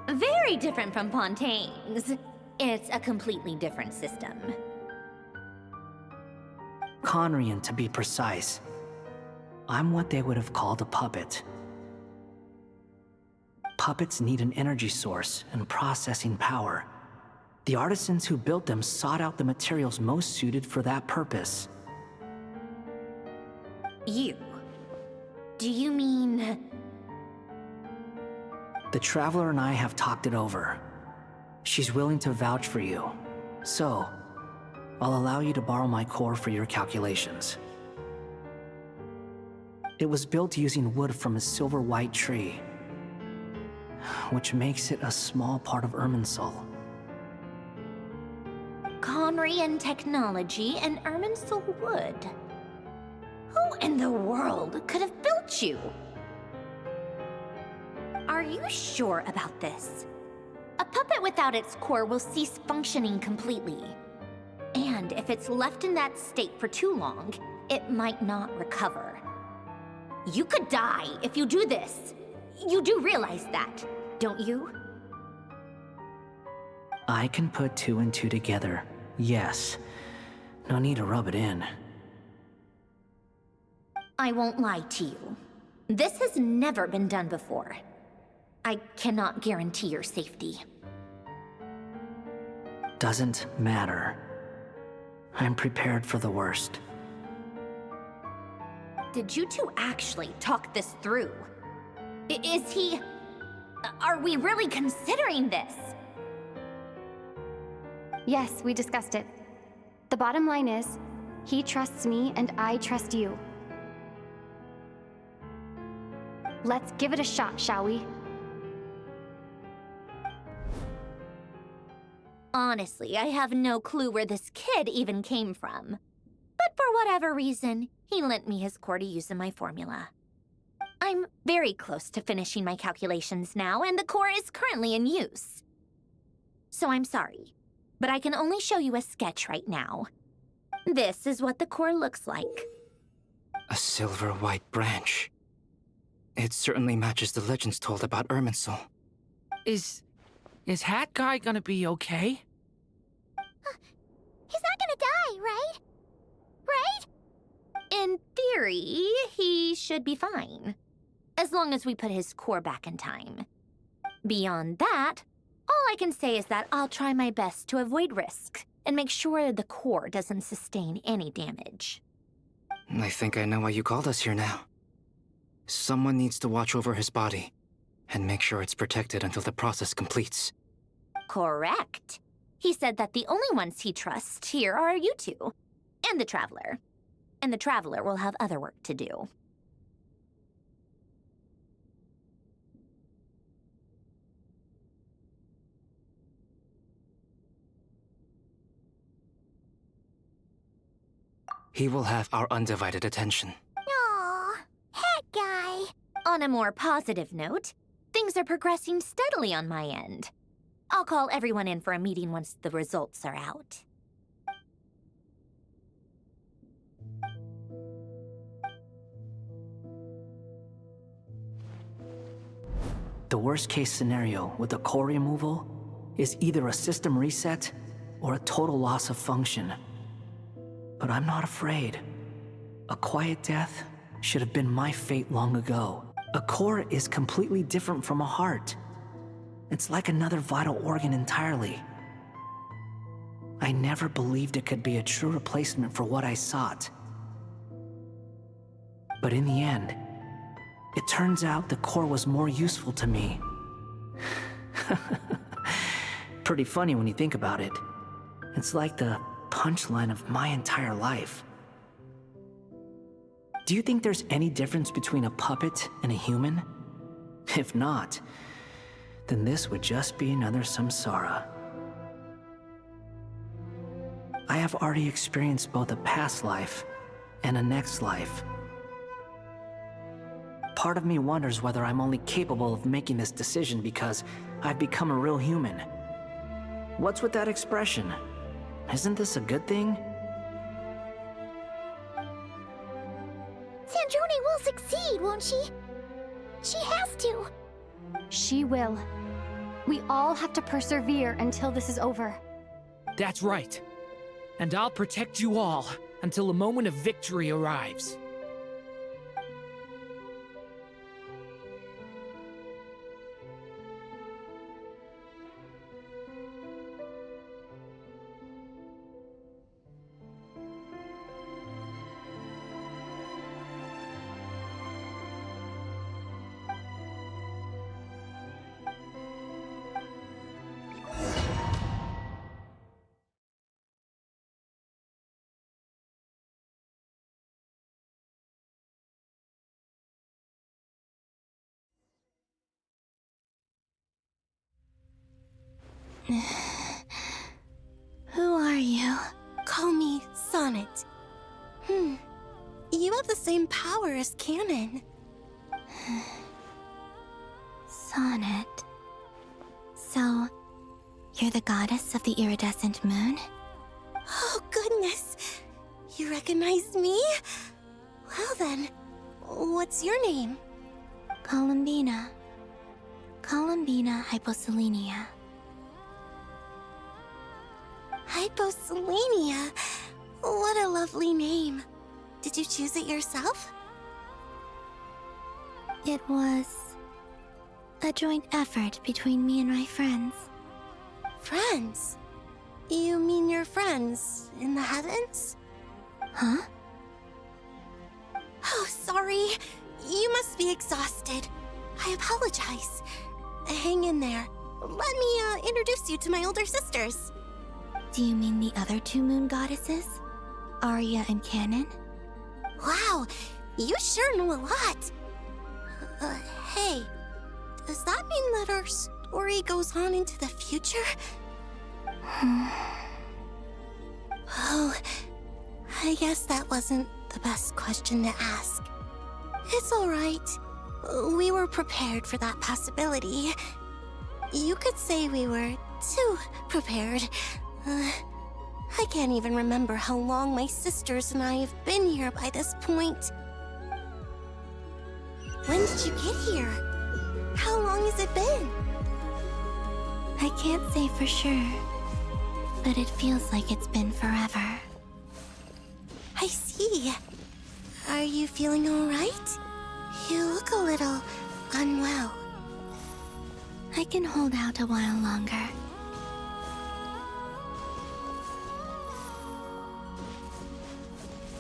Very different from Pontaine's. It's a completely different system. Conrian, to be precise. I'm what they would have called a puppet. Puppets need an energy source and processing power. The artisans who built them sought out the materials most suited for that purpose. You? Do you mean... The Traveler and I have talked it over. She's willing to vouch for you. So, I'll allow you to borrow my core for your calculations. It was built using wood from a silver-white tree, which makes it a small part of Irminsul. Conrian technology and Irminsul wood. Who in the world could have built you? Are you sure about this? A puppet without its core will cease functioning completely. And if it's left in that state for too long, it might not recover. You could die if you do this. You do realize that, don't you? I can put two and two together, yes. No need to rub it in. I won't lie to you. This has never been done before. I cannot guarantee your safety. Doesn't matter. I'm prepared for the worst. Did you two actually talk this through? Is he... Are we really considering this? Yes, we discussed it. The bottom line is, he trusts me and I trust you. Let's give it a shot, shall we? Honestly, I have no clue where this kid even came from. But for whatever reason, he lent me his core to use in my formula. I'm very close to finishing my calculations now, and the core is currently in use. So I'm sorry, but I can only show you a sketch right now. This is what the core looks like. A silver-white branch. It certainly matches the legends told about Irminsul. Is Hat Guy gonna be okay? He's not gonna die, right? Right? In theory, he should be fine. As long as we put his core back in time. Beyond that, All I can say is that I'll try my best to avoid risk and make sure the core doesn't sustain any damage. I think I know why you called us here now. Someone needs to watch over his body and make sure it's protected until the process completes. Correct. He said that the only ones he trusts here are you two, and the Traveler. And the Traveler will have other work to do. He will have our undivided attention. Aw, that guy. On a more positive note, things are progressing steadily on my end. I'll call everyone in for a meeting once the results are out. The worst case scenario with the core removal is either a system reset or a total loss of function. But I'm not afraid. A quiet death should have been my fate long ago. A core is completely different from a heart. It's like another vital organ entirely. I never believed it could be a true replacement for what I sought. But in the end, it turns out the core was more useful to me. Pretty funny when you think about it. It's like the punchline of my entire life. Do you think there's any difference between a puppet and a human? If not, then this would just be another samsara. I have already experienced both a past life and a next life. Part of me wonders whether I'm only capable of making this decision because I've become a real human. What's with that expression? Isn't this a good thing? Sandrone will succeed, won't she? She has to. She will. We all have to persevere until this is over. That's right. And I'll protect you all until a moment of victory arrives. Who are you? Call me Sonnet. You have the same power as Canon. Sonnet. So, you're the goddess of the iridescent moon? Oh, goodness. You recognize me? Well then, what's your name? Columbina. Columbina Hyposelenia. Hyposelenia? What a lovely name. Did you choose it yourself? It was a joint effort between me and my friends. Friends? You mean your friends in the heavens? Huh? Oh, sorry. You must be exhausted. I apologize. Hang in there. Let me introduce you to my older sisters. Do you mean the other two moon goddesses? Arya and Canon? Wow, you sure know a lot. Hey, does that mean that our story goes on into the future? Oh, I guess that wasn't the best question to ask. It's all right. We were prepared for that possibility. You could say we were too prepared. I can't even remember how long my sisters and I have been here by this point. When did you get here? How long has it been? I can't say for sure, but it feels like it's been forever. I see. Are you feeling all right? You look a little unwell. I can hold out a while longer.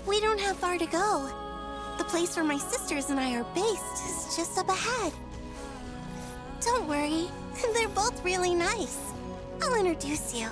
We don't have far to go. The place where my sisters and I are based is just up ahead. Don't worry, they're both really nice. I'll introduce you.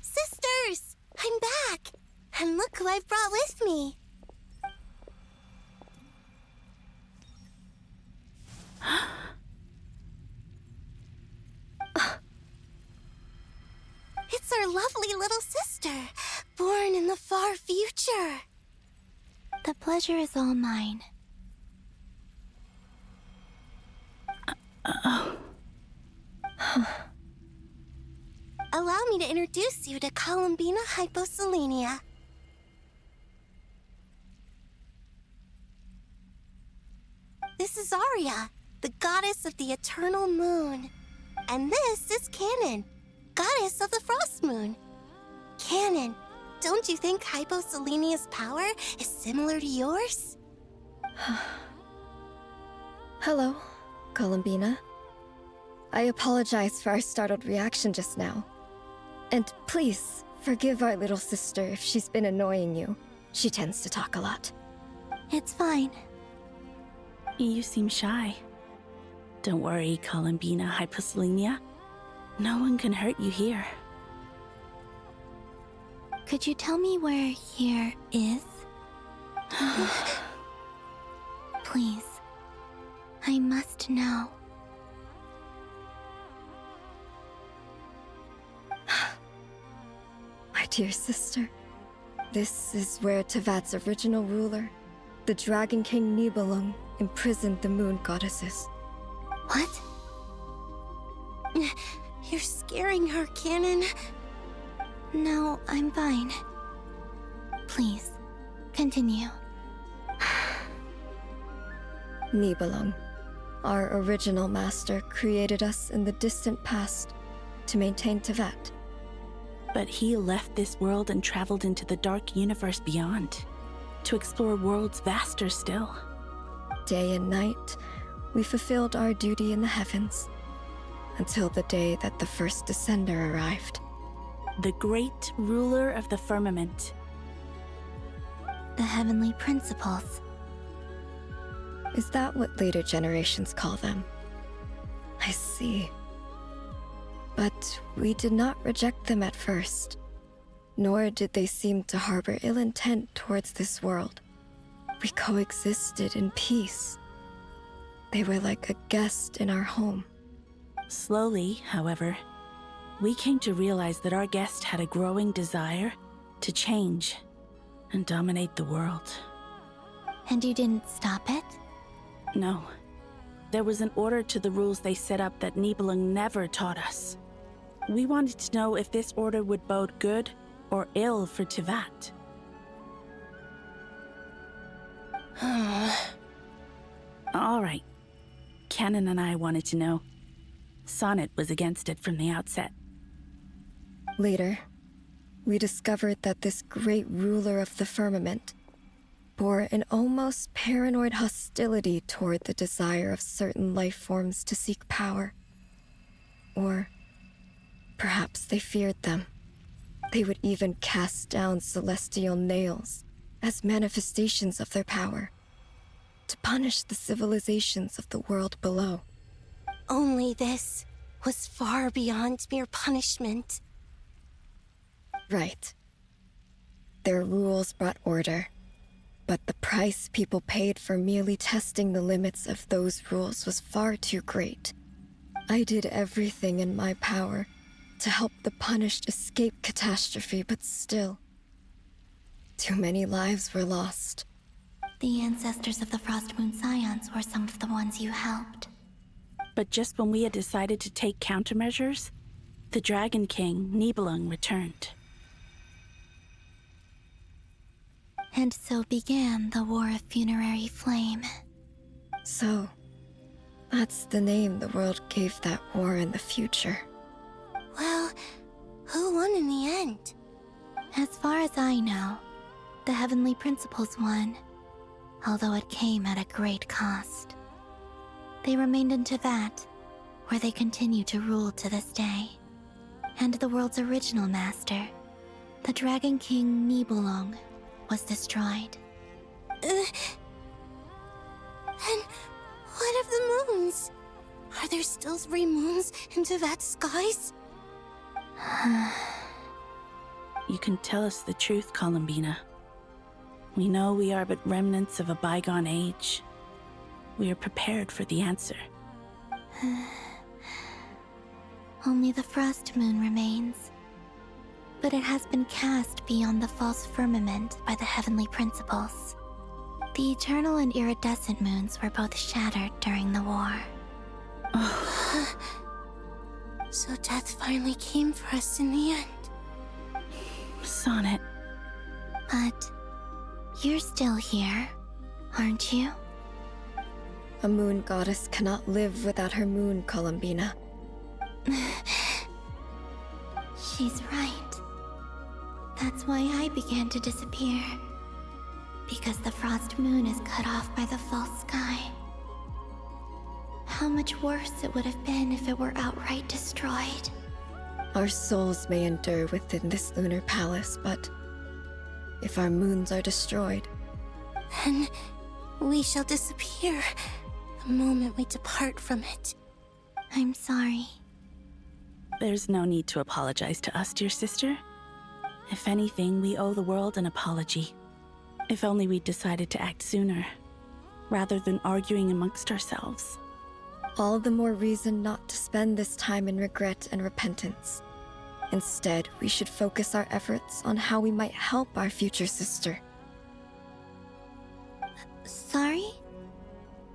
Sisters! I'm back! And look who I've brought with me! It's our lovely little sister, born in the far future. The pleasure is all mine. Allow me to introduce you to Columbina Hyposelenia. This is Arya, the goddess of the eternal moon. And this is Canon, goddess of the frost moon. Canon, don't you think Hyposelenia's power is similar to yours? Hello, Columbina. I apologize for our startled reaction just now. And please, forgive our little sister if she's been annoying you. She tends to talk a lot. It's fine. You seem shy. Don't worry, Columbina Hyposelenia. No one can hurt you here. Could you tell me where here is? Please. I must know. My dear sister, this is where Tevat's original ruler, the Dragon King Nibelung, imprisoned the moon goddesses. What? You're scaring her, Canon. No, I'm fine. Please, continue. Nibelung, our original master, created us in the distant past to maintain Tevat. But he left this world and traveled into the dark universe beyond, to explore worlds vaster still. Day and night, we fulfilled our duty in the heavens, until the day that the first Descender arrived. The great ruler of the firmament. The heavenly principles. Is that what later generations call them? I see. But we did not reject them at first, nor did they seem to harbor ill intent towards this world. We coexisted in peace. They were like a guest in our home. Slowly, however, we came to realize that our guest had a growing desire to change and dominate the world. And you didn't stop it? No. There was an order to the rules they set up that Nibelung never taught us. We wanted to know if this order would bode good or ill for Tevat. All right. Canon and I wanted to know. Sonnet was against it from the outset. Later, we discovered that this great ruler of the firmament bore an almost paranoid hostility toward the desire of certain life forms to seek power. Or perhaps they feared them. They would even cast down celestial nails as manifestations of their power, to punish the civilizations of the world below. Only this was far beyond mere punishment. Right. Their rules brought order, but the price people paid for merely testing the limits of those rules was far too great. I did everything in my power to help the punished escape catastrophe, but still, too many lives were lost. The ancestors of the Frost Moon Scions were some of the ones you helped. But just when we had decided to take countermeasures, the Dragon King, Nibelung, returned. And so began the War of Funerary Flame. So, that's the name the world gave that war in the future. Well, who won in the end? As far as I know, the Heavenly Principles won, although it came at a great cost. They remained in Teyvat, where they continue to rule to this day. And the world's original master, the Dragon King Nibelung, was destroyed. And what of the moons? Are there still 3 moons in Teyvat's skies? You can tell us the truth, Columbina. We know we are but remnants of a bygone age. We are prepared for the answer. Only the Frost Moon remains. But it has been cast beyond the false firmament by the Heavenly Principles. The eternal and iridescent moons were both shattered during the war. So death finally came for us in the end. Sonnet. But you're still here, aren't you? A moon goddess cannot live without her moon, Columbina. She's right. That's why I began to disappear. Because the Frost Moon is cut off by the false sky. How much worse it would have been if it were outright destroyed. Our souls may endure within this lunar palace, but if our moons are destroyed, then we shall disappear the moment we depart from it. I'm sorry. There's no need to apologize to us, dear sister. If anything, we owe the world an apology. If only we'd decided to act sooner, rather than arguing amongst ourselves. all the more reason not to spend this time in regret and repentance. Instead, we should focus our efforts on how we might help our future sister. Sorry?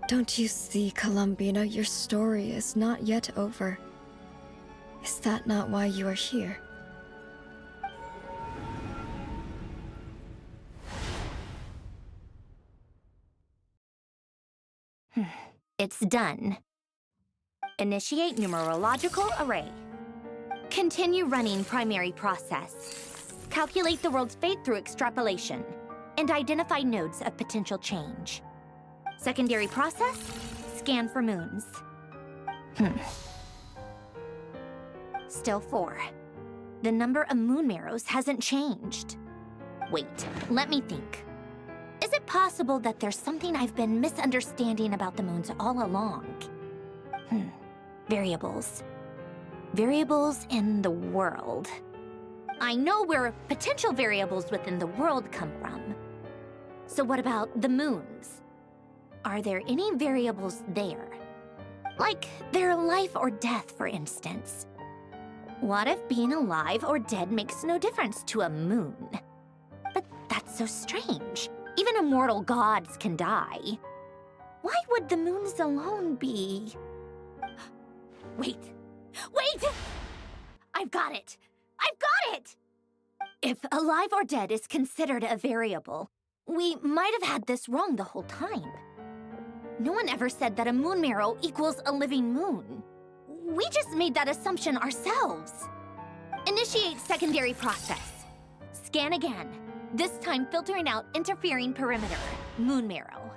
Don't you see, Columbina, your story is not yet over. Is that not why you are here? It's done. Initiate numerological array. Continue running primary process. Calculate the world's fate through extrapolation. And identify nodes of potential change. Secondary process, scan for moons. Still 4. The number of moon marrows hasn't changed. Wait, let me think. Is it possible that there's something I've been misunderstanding about the moons all along? Variables. Variables in the world. I know where potential variables within the world come from. So what about the moons? Are there any variables there? Like their life or death, for instance. What if being alive or dead makes no difference to a moon? But that's so strange. Even immortal gods can die. Why would the moons alone be... Wait! I've got it! If alive or dead is considered a variable, we might have had this wrong the whole time. No one ever said that a moon marrow equals a living moon. We just made that assumption ourselves. Initiate secondary process. Scan again. This time filtering out interfering perimeter, moon marrow.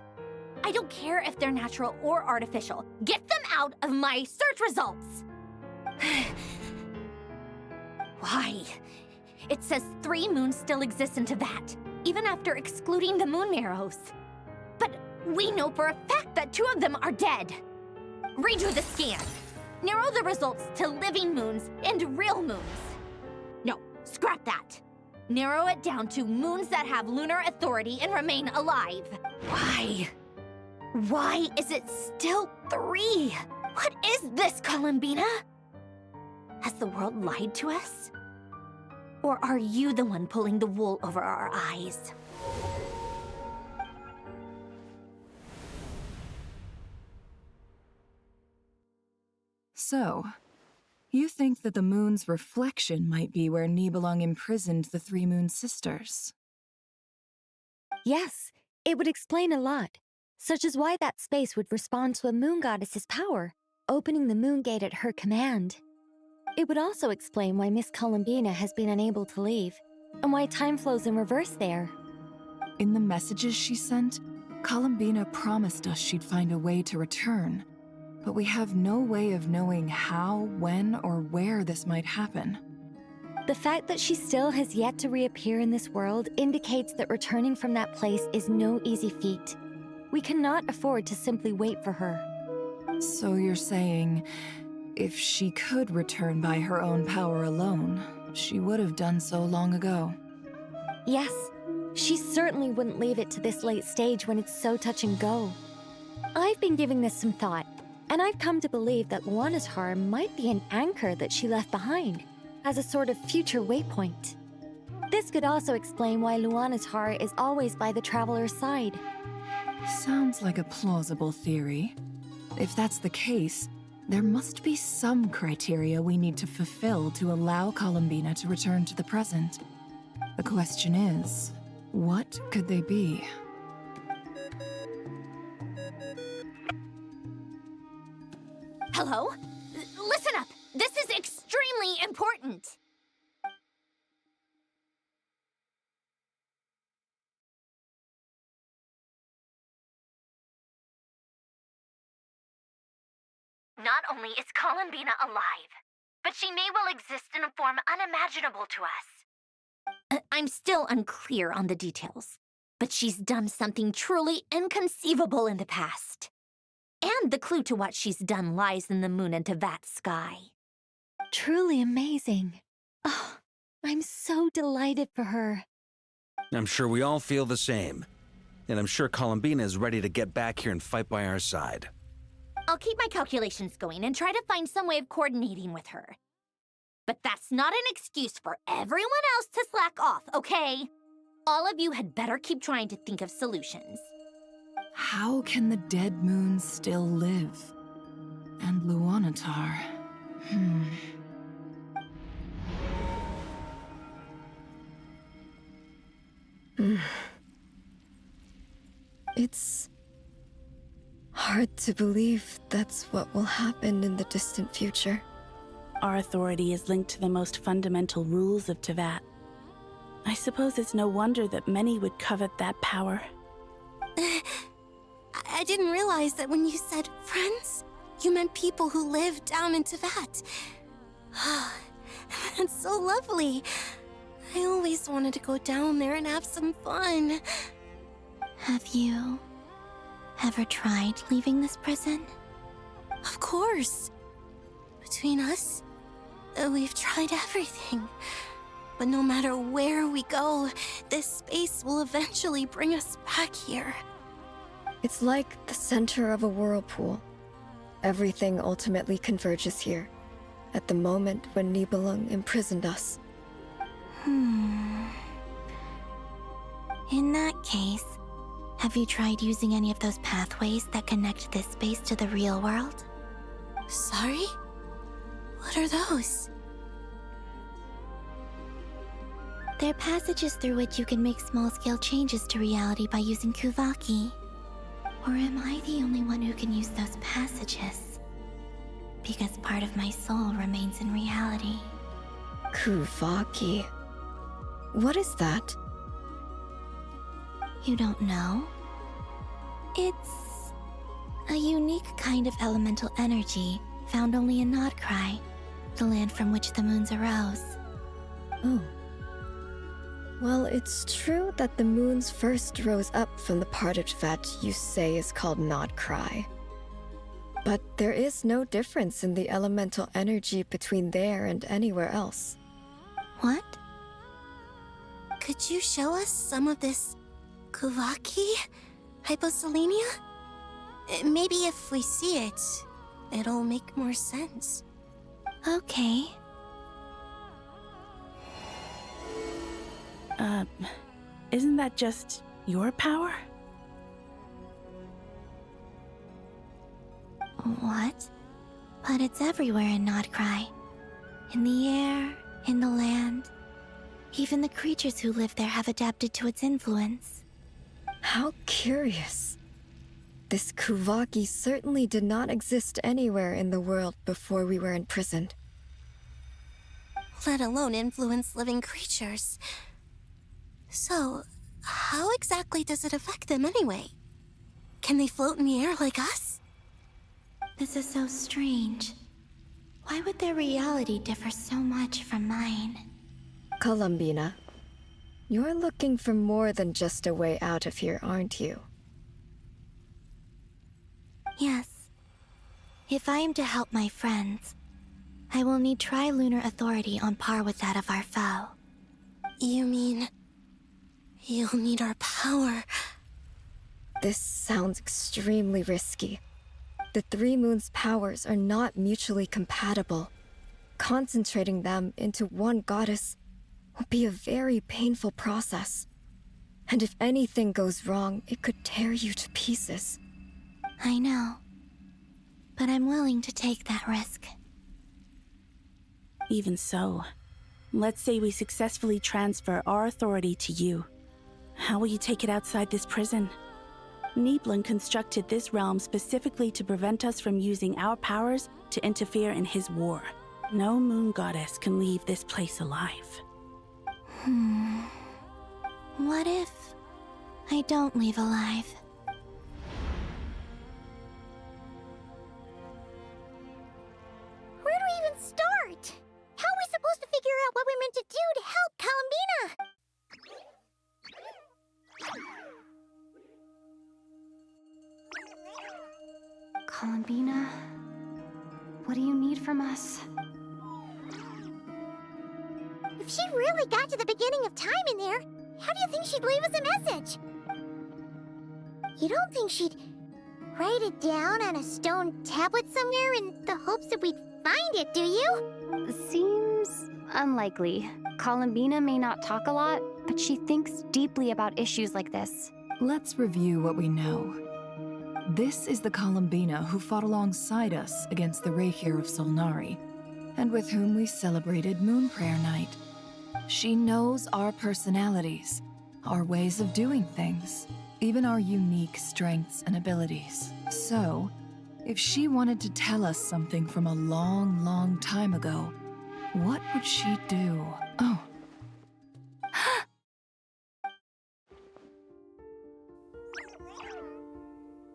I don't care if they're natural or artificial. Get them out of my search results! Why? It says 3 moons still exist in Teyvat, even after excluding the moon marrows. But we know for a fact that 2 of them are dead. Redo the scan. Narrow the results to living moons and real moons. No, scrap that. Narrow it down to moons that have lunar authority and remain alive. Why? Why is it still 3? What is this, Columbina? Has the world lied to us? Or are you the one pulling the wool over our eyes? So, you think that the moon's reflection might be where Nibelung imprisoned the three moon sisters? Yes, it would explain a lot, such as why that space would respond to a moon goddess's power, opening the moon gate at her command. It would also explain why Miss Columbina has been unable to leave, and why time flows in reverse there. In the messages she sent, Columbina promised us she'd find a way to return, but we have no way of knowing how, when, or where this might happen. The fact that she still has yet to reappear in this world indicates that returning from that place is no easy feat. We cannot afford to simply wait for her. So you're saying, if she could return by her own power alone, she would have done so long ago? Yes, she certainly wouldn't leave it to this late stage when it's so touch and go. I've been giving this some thought, and I've come to believe that Luanatar might be an anchor that she left behind, as a sort of future waypoint. This could also explain why Luanatar is always by the traveler's side. Sounds like a plausible theory. If that's the case, there must be some criteria we need to fulfill to allow Columbina to return to the present. The question is, what could they be? Hello? Listen up! This is extremely important! Not only is Columbina alive, but she may well exist in a form unimaginable to us. I'm still unclear on the details, but she's done something truly inconceivable in the past. And the clue to what she's done lies in the moon and Tevat sky. Truly amazing. Oh, I'm so delighted for her. I'm sure we all feel the same. And I'm sure Columbina is ready to get back here and fight by our side. I'll keep my calculations going and try to find some way of coordinating with her. But that's not an excuse for everyone else to slack off, okay? All of you had better keep trying to think of solutions. How can the dead moon still live? And Luanatar... It's hard to believe that's what will happen in the distant future. Our authority is linked to the most fundamental rules of Tevat. I suppose it's no wonder that many would covet that power. I didn't realize that when you said friends, you meant people who live down in Tevat. That's so lovely. I always wanted to go down there and have some fun. Have you ever tried leaving this prison? Of course. Between us, we've tried everything. But no matter where we go, this space will eventually bring us back here. It's like the center of a whirlpool. Everything ultimately converges here, at the moment when Nibelung imprisoned us. In that case, have you tried using any of those pathways that connect this space to the real world? Sorry? What are those? They're passages through which you can make small-scale changes to reality by using Kuvaki. Or am I the only one who can use those passages? Because part of my soul remains in reality. Kuvaki. What is that? You don't know? It's a unique kind of elemental energy found only in Nodcry, the land from which the moons arose. Oh. Well, it's true that the moons first rose up from the part of Tevat you say is called Nodcry. But there is no difference in the elemental energy between there and anywhere else. What? Could you show us some of this Kuvaki? Hyposelenia? Maybe if we see it, it'll make more sense. Okay, Isn't that just your power? What? But it's everywhere in Nodcry. In the air, in the land. Even the creatures who live there have adapted to its influence. How curious. This Kuvaki certainly did not exist anywhere in the world before we were imprisoned. Let alone influence living creatures. So, how exactly does it affect them anyway? Can they float in the air like us? This is so strange. Why would their reality differ so much from mine? Columbina, you're looking for more than just a way out of here, aren't you? Yes. If I am to help my friends, I will need trilunar authority on par with that of our foe. You mean... you'll need our power? This sounds extremely risky. The Three Moons' powers are not mutually compatible. Concentrating them into one goddess will be a very painful process. And if anything goes wrong, it could tear you to pieces. I know. But I'm willing to take that risk. Even so, let's say we successfully transfer our authority to you. How will you take it outside this prison? Niblin constructed this realm specifically to prevent us from using our powers to interfere in his war. No moon goddess can leave this place alive. What if I don't leave alive? Where do we even start? How are we supposed to figure out what we're meant to do to help Columbina? Columbina, what do you need from us? If she really got to the beginning of time in there, how do you think she'd leave us a message? You don't think she'd write it down on a stone tablet somewhere in the hopes that we'd find it, do you? Seems unlikely. Columbina may not talk a lot, but she thinks deeply about issues like this. Let's review what we know. This is the Columbina who fought alongside us against the Reykir of Solnari, and with whom we celebrated Moon Prayer Night. She knows our personalities, our ways of doing things, even our unique strengths and abilities. So, if she wanted to tell us something from a long, long time ago, what would she do? Oh.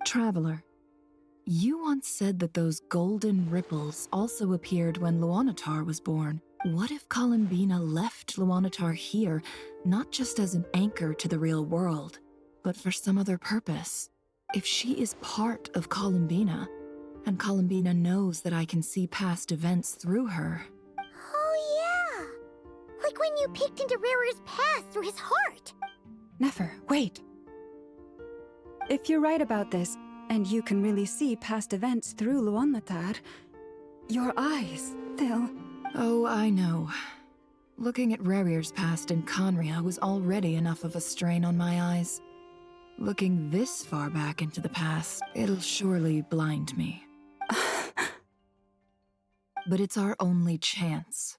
Traveler, you once said that those golden ripples also appeared when Luanatar was born. What if Columbina left Luanatar here, not just as an anchor to the real world, but for some other purpose? If she is part of Columbina, and Columbina knows that I can see past events through her. Oh yeah! Like when you peeked into Rerir's past through his heart! Nefer, wait! If you're right about this, and you can really see past events through Luanatar, your eyes, they'll... Oh, I know. Looking at Rerir's past in Conria was already enough of a strain on my eyes. Looking this far back into the past, it'll surely blind me. But it's our only chance.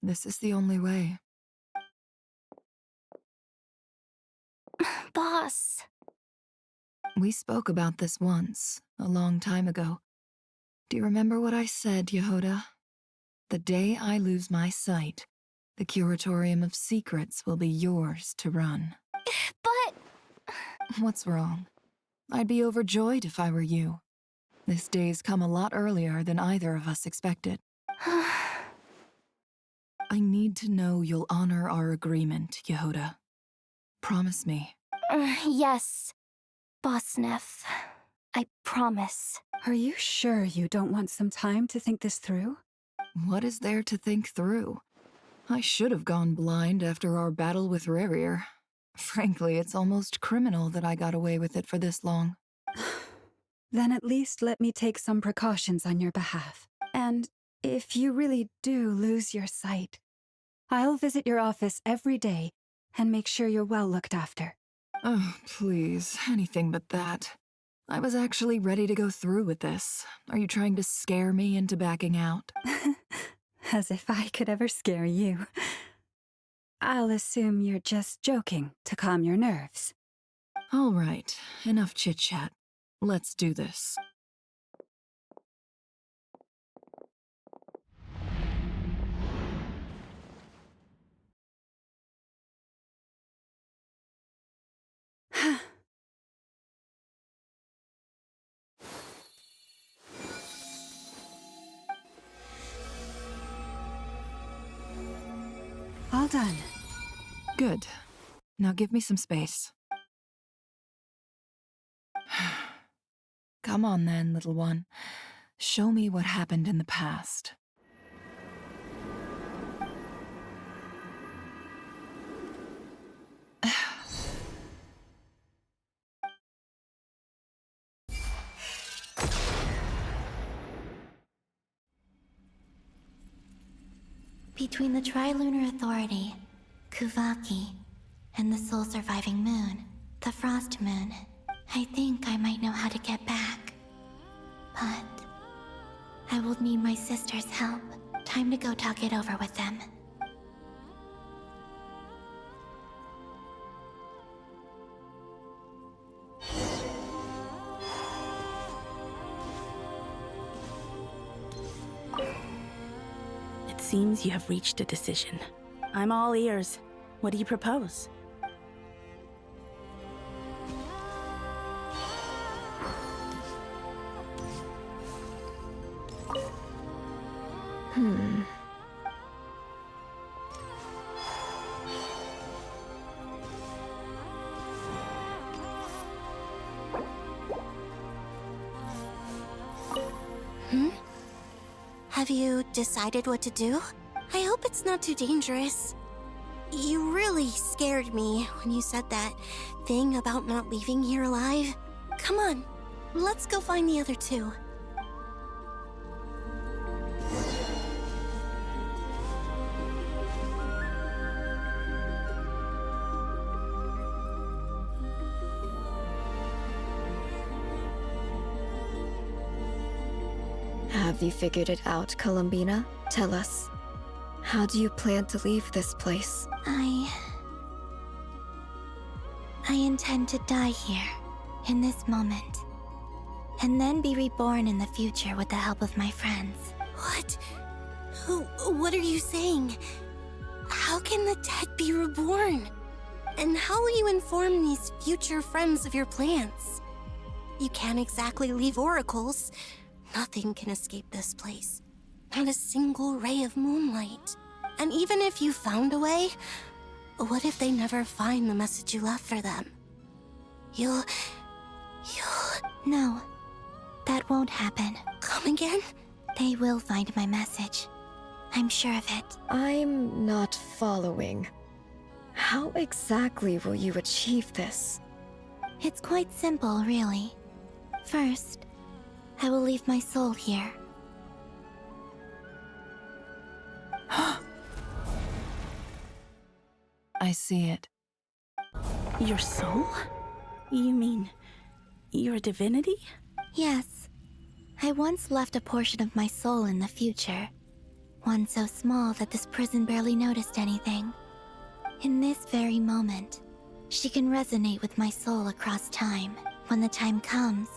This is the only way. Boss. We spoke about this once, a long time ago. Do you remember what I said, Yehoda? The day I lose my sight, the Curatorium of Secrets will be yours to run. But... What's wrong? I'd be overjoyed if I were you. This day's come a lot earlier than either of us expected. I need to know you'll honor our agreement, Yehoda. Promise me. Yes, Boss Neff. I promise. Are you sure you don't want some time to think this through? What is there to think through? I should have gone blind after our battle with Rerir. Frankly, it's almost criminal that I got away with it for this long. Then at least let me take some precautions on your behalf. And if you really do lose your sight, I'll visit your office every day and make sure you're well looked after. Oh, please, anything but that. I was actually ready to go through with this. Are you trying to scare me into backing out? As if I could ever scare you. I'll assume you're just joking to calm your nerves. All right, enough chit-chat. Let's do this. All done. Good. Now give me some space. Come on then, little one. Show me what happened in the past. Between the Trilunar Authority, Kuvaki, and the soul-surviving moon, the Frost Moon, I think I might know how to get back. But I will need my sister's help. Time to go talk it over with them. It seems you have reached a decision. I'm all ears. What do you propose? Have you decided what to do? I hope it's not too dangerous. You really scared me when you said that thing about not leaving here alive. Come on, let's go find the other two. Have you figured it out, Columbina? Tell us. How do you plan to leave this place? I intend to die here, in this moment. And then be reborn in the future with the help of my friends. What? What are you saying? How can the dead be reborn? And how will you inform these future friends of your plans? You can't exactly leave oracles. Nothing can escape this place. Not a single ray of moonlight. And even if you found a way, what if they never find the message you left for them? You'll... No, that won't happen. Come again? They will find my message. I'm sure of it. I'm not following. How exactly will you achieve this? It's quite simple, really. First, I will leave my soul here. I see it. Your soul? You mean your divinity? Yes. I once left a portion of my soul in the future. One so small that this prison barely noticed anything. In this very moment, she can resonate with my soul across time. When the time comes,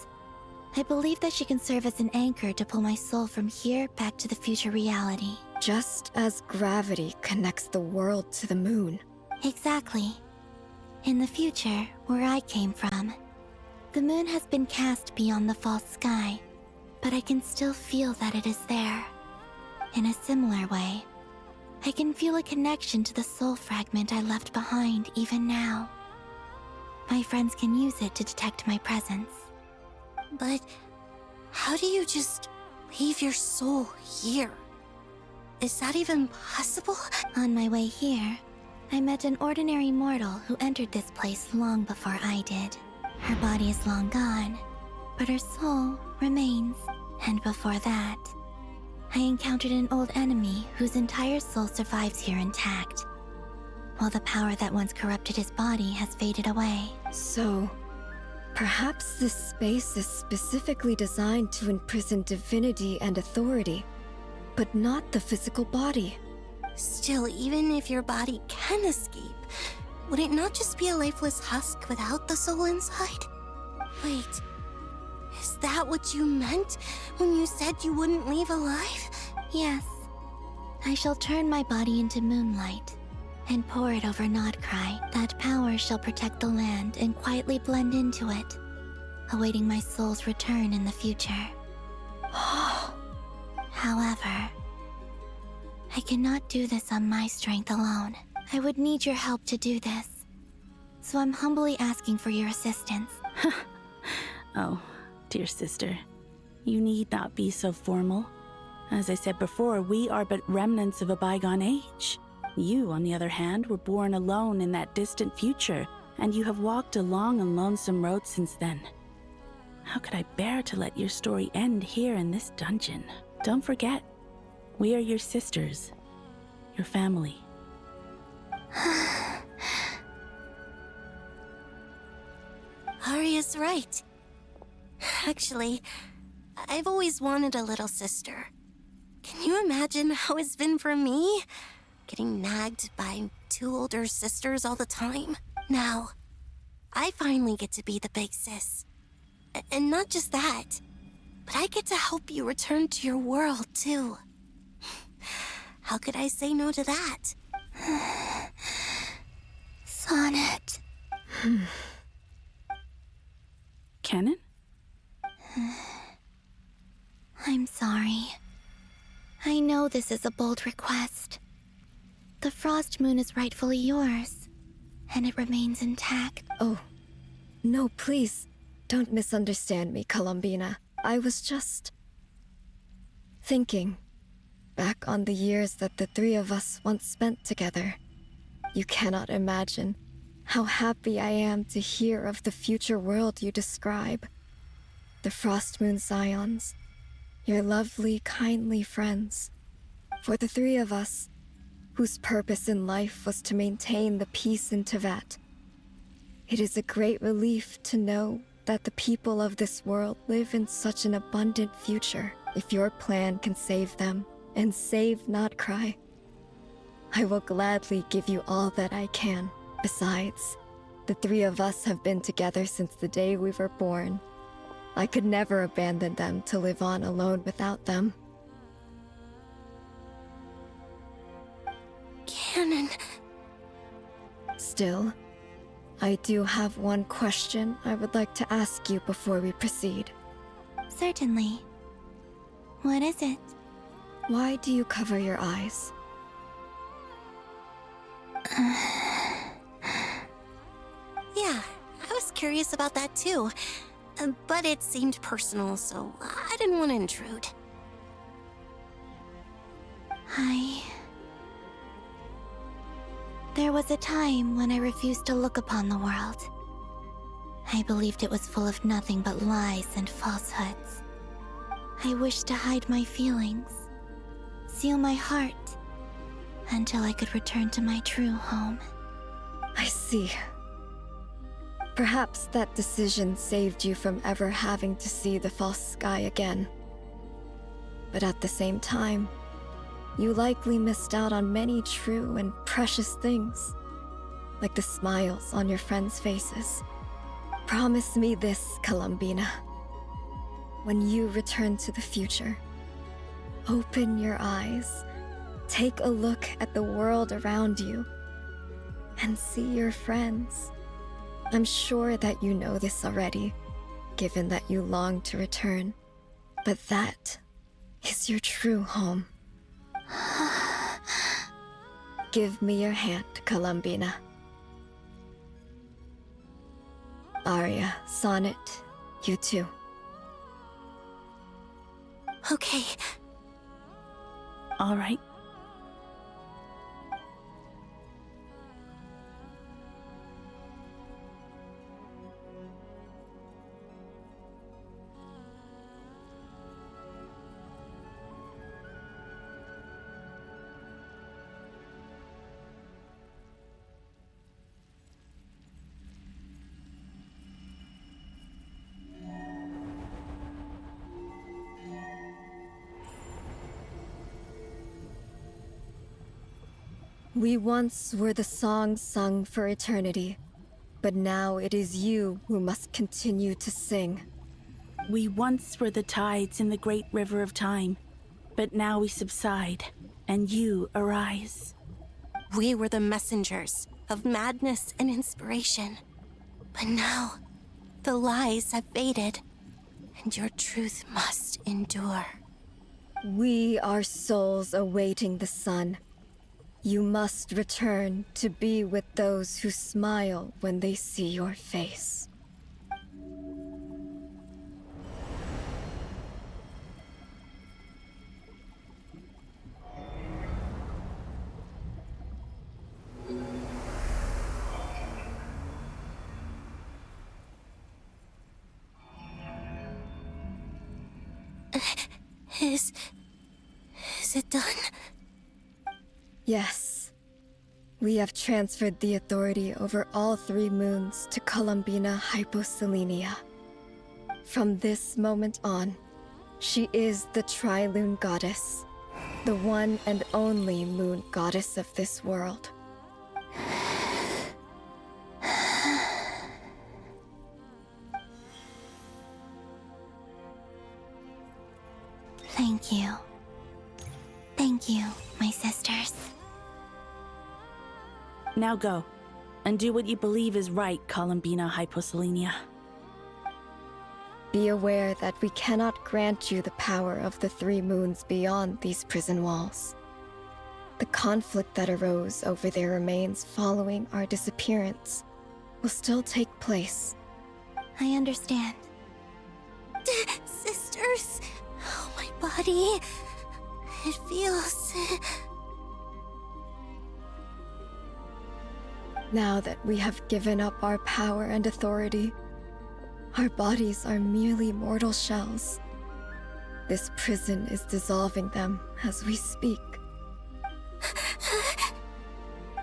I believe that she can serve as an anchor to pull my soul from here back to the future reality. Just as gravity connects the world to the moon. Exactly. In the future, where I came from, the moon has been cast beyond the false sky, but I can still feel that it is there. In a similar way, I can feel a connection to the soul fragment I left behind even now. My friends can use it to detect my presence. But how do you just leave your soul here? Is that even possible? On my way here, I met an ordinary mortal who entered this place long before I did. Her body is long gone, but her soul remains. And before that, I encountered an old enemy whose entire soul survives here intact. while the power that once corrupted his body has faded away. So, perhaps this space is specifically designed to imprison divinity and authority, but not the physical body. Still, even if your body can escape, would it not just be a lifeless husk without the soul inside? Wait, is that what you meant when you said you wouldn't leave alive? Yes. I shall turn my body into moonlight and pour it over Nodcry. That power shall protect the land and quietly blend into it, awaiting my soul's return in the future. However, I cannot do this on my strength alone. I would need your help to do this. So I'm humbly asking for your assistance. Oh, dear sister, you need not be so formal. As I said before, we are but remnants of a bygone age. You, on the other hand, were born alone in that distant future, and you have walked a long and lonesome road since then. How could I bear to let your story end here in this dungeon? Don't forget, we are your sisters, your family. Arya's right. Actually, I've always wanted a little sister. Can you imagine how it's been for me? Getting nagged by 2 older sisters all the time. Now, I finally get to be the big sis. And not just that, but I get to help you return to your world, too. How could I say no to that? Sonnet. Canon? I'm sorry. I know this is a bold request. The Frost Moon is rightfully yours, and it remains intact. Oh, no, please. Don't misunderstand me, Columbina. I was just thinking back on the years that the 3 of us once spent together. You cannot imagine how happy I am to hear of the future world you describe. The Frost Moon Scions, your lovely, kindly friends. For the 3 of us, whose purpose in life was to maintain the peace in Teyvat, it is a great relief to know that the people of this world live in such an abundant future. If your plan can save them, and save Nodcry, I will gladly give you all that I can. Besides, the 3 of us have been together since the day we were born. I could never abandon them to live on alone without them. Canon. Still, I do have one question I would like to ask you before we proceed. Certainly. What is it? Why do you cover your eyes? Yeah, I was curious about that too. But it seemed personal, so I didn't want to intrude. There was a time when I refused to look upon the world. I believed it was full of nothing but lies and falsehoods. I wished to hide my feelings, seal my heart, until I could return to my true home. I see. Perhaps that decision saved you from ever having to see the false sky again. But at the same time, you likely missed out on many true and precious things, like the smiles on your friends' faces. Promise me this, Columbina. When you return to the future, open your eyes, take a look at the world around you, and see your friends. I'm sure that you know this already, given that you long to return. But that is your true home. Give me your hand, Columbina. Arya, Sonnet, you too. Okay. All right. We once were the songs sung for eternity, but now it is you who must continue to sing. We once were the tides in the great river of time, but now we subside, and you arise. We were the messengers of madness and inspiration. But now, the lies have faded, and your truth must endure. We are souls awaiting the sun. You must return to be with those who smile when they see your face. Is it done? Yes. We have transferred the authority over all 3 moons to Columbina Hyposelenia. From this moment on, she is the Tri-Lune Goddess, the one and only moon goddess of this world. Thank you. Thank you, my sisters. Now go, and do what you believe is right, Columbina Hyposelenia. Be aware that we cannot grant you the power of the 3 moons beyond these prison walls. The conflict that arose over their remains following our disappearance will still take place. I understand. Sisters, oh, my body. It feels... Now that we have given up our power and authority, our bodies are merely mortal shells. This prison is dissolving them as we speak.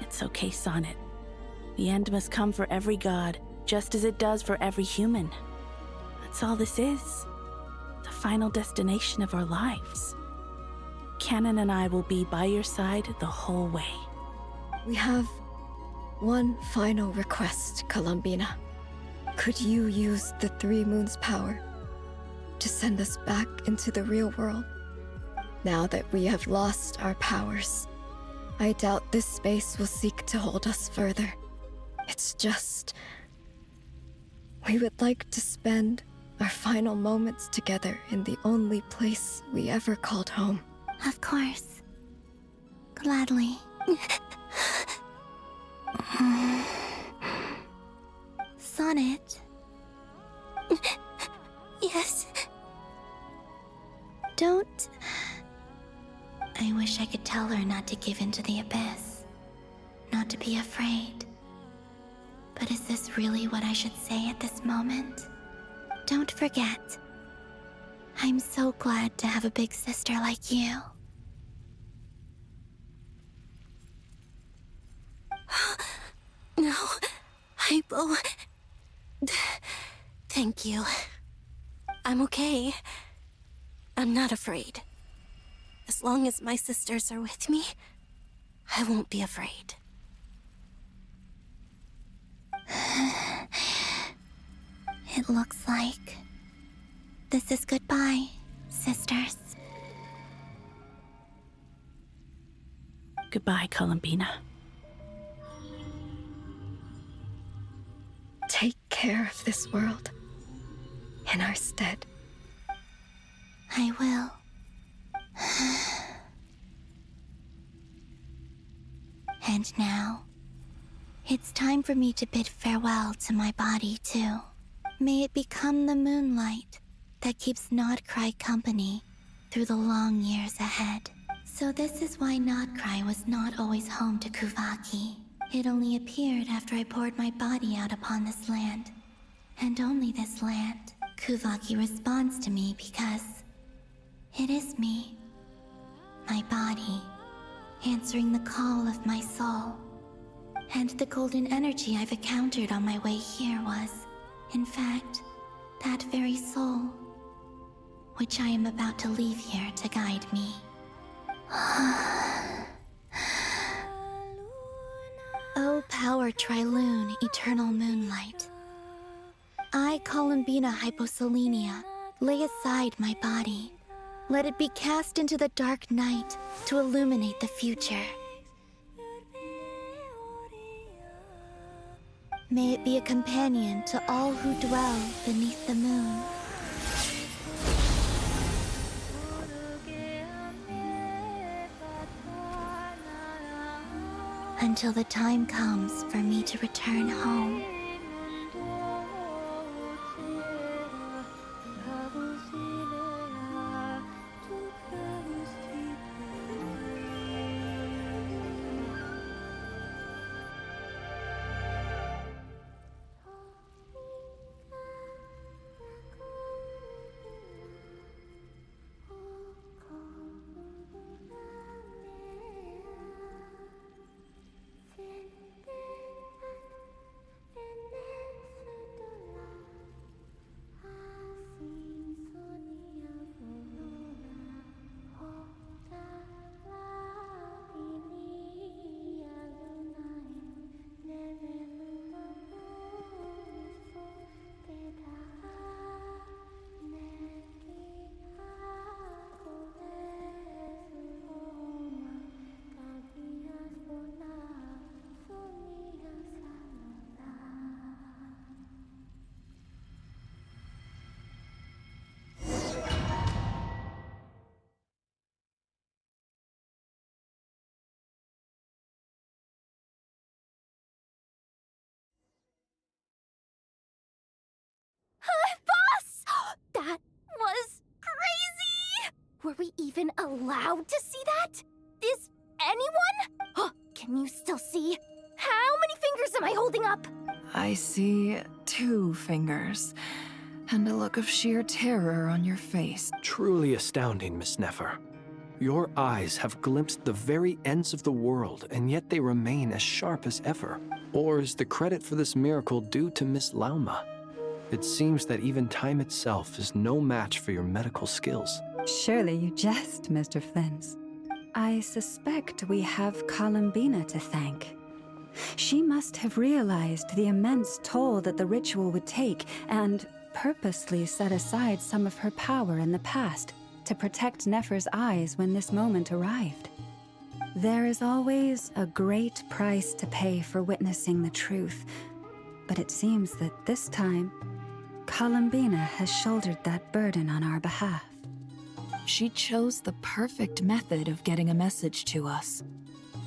It's okay, Sonnet. The end must come for every god, just as it does for every human. That's all this is. The final destination of our lives. Canon and I will be by your side the whole way. We have one final request, Columbina. Could you use the 3 moons' power to send us back into the real world? Now that we have lost our powers, I doubt this space will seek to hold us further. It's just... we would like to spend our final moments together in the only place we ever called home. Of course. Gladly. Sonnet? Yes? Don't... I wish I could tell her not to give in to the abyss. Not to be afraid. But is this really what I should say at this moment? Don't forget. I'm so glad to have a big sister like you. No, Hypo. Thank you. I'm okay. I'm not afraid. As long as my sisters are with me, I won't be afraid. It looks like this is goodbye, sisters. Goodbye, Columbina. Take care of this world in our stead. I will. And now, it's time for me to bid farewell to my body, too. May it become the moonlight that keeps Nodcry company through the long years ahead. So this is why Nodcry was not always home to Kuvaki. It only appeared after I poured my body out upon this land. And only this land. Kuvaki responds to me because it is me. My body, answering the call of my soul. And the golden energy I've encountered on my way here was, in fact, that very soul, which I am about to leave here to guide me. Triloon, eternal moonlight. I, Columbina hyposelenia, lay aside my body. Let it be cast into the dark night to illuminate the future. May it be a companion to all who dwell beneath the moon. Until the time comes for me to return home. Boss! That was crazy! Were we even allowed to see that? Is anyone? Can you still see? How many fingers am I holding up? I see 2 fingers, and a look of sheer terror on your face. Truly astounding, Miss Nefer. Your eyes have glimpsed the very ends of the world, and yet they remain as sharp as ever. Or is the credit for this miracle due to Miss Lauma? It seems that even time itself is no match for your medical skills. Surely you jest, Mr. Flins. I suspect we have Columbina to thank. She must have realized the immense toll that the ritual would take and purposely set aside some of her power in the past to protect Nefer's eyes when this moment arrived. There is always a great price to pay for witnessing the truth, but it seems that this time, Columbina has shouldered that burden on our behalf. She chose the perfect method of getting a message to us.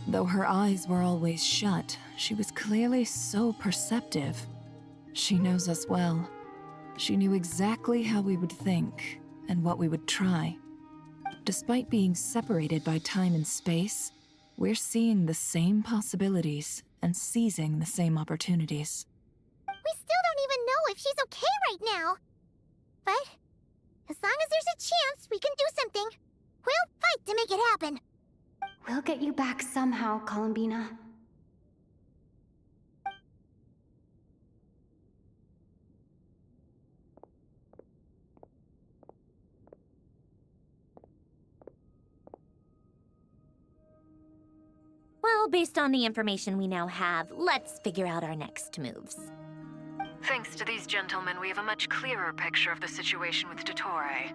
Though her eyes were always shut, she was clearly so perceptive. She knows us well. She knew exactly how we would think and what we would try. Despite being separated by time and space, we're seeing the same possibilities and seizing the same opportunities. We still don't even know if she's okay right now. But as long as there's a chance we can do something, we'll fight to make it happen. We'll get you back somehow, Columbina. Well, based on the information we now have, let's figure out our next moves. Thanks to these gentlemen, we have a much clearer picture of the situation with Dottore.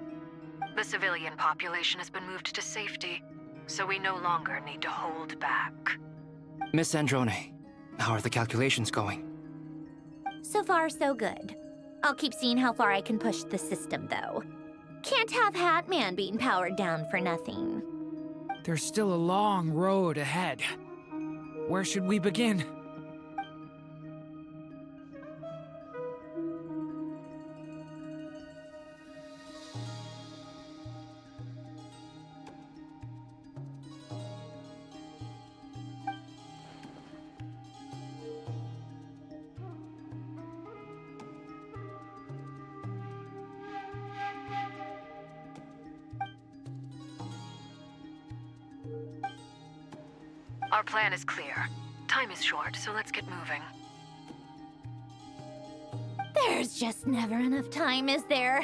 The civilian population has been moved to safety, so we no longer need to hold back. Miss Androne, how are the calculations going? So far, so good. I'll keep seeing how far I can push the system, though. Can't have Hatman being powered down for nothing. There's still a long road ahead. Where should we begin? Our plan is clear. Time is short, so let's get moving. There's just never enough time, is there?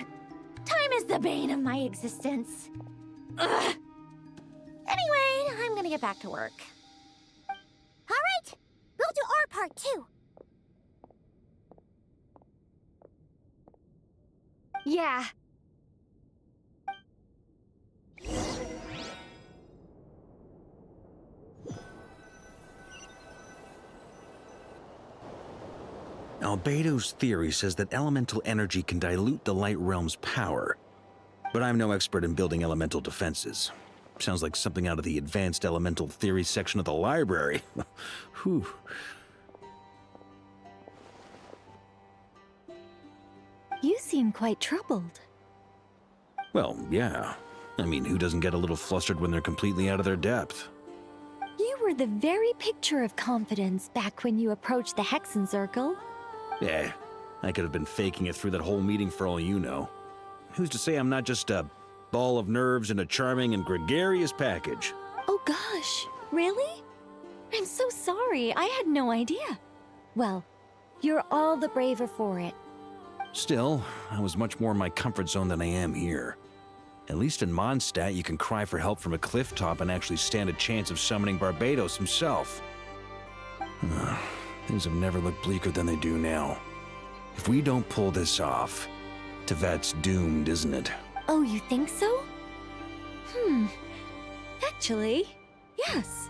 Time is the bane of my existence. Ugh. Anyway, I'm gonna get back to work. All right, we'll do our part too. Yeah. Albedo's theory says that elemental energy can dilute the light realm's power, but I'm no expert in building elemental defenses. Sounds like something out of the advanced elemental theory section of the library. Whew. You seem quite troubled. Well, yeah. I mean, who doesn't get a little flustered when they're completely out of their depth? You were the very picture of confidence back when you approached the Hexen Circle. Yeah, I could have been faking it through that whole meeting for all you know. Who's to say I'm not just a ball of nerves in a charming and gregarious package? Oh gosh, really? I'm so sorry, I had no idea. Well, you're all the braver for it. Still, I was much more in my comfort zone than I am here. At least in Mondstadt, you can cry for help from a cliff top and actually stand a chance of summoning Barbados himself. Things have never looked bleaker than they do now. If we don't pull this off, Tevat's doomed, isn't it? Oh, you think so? Actually, yes.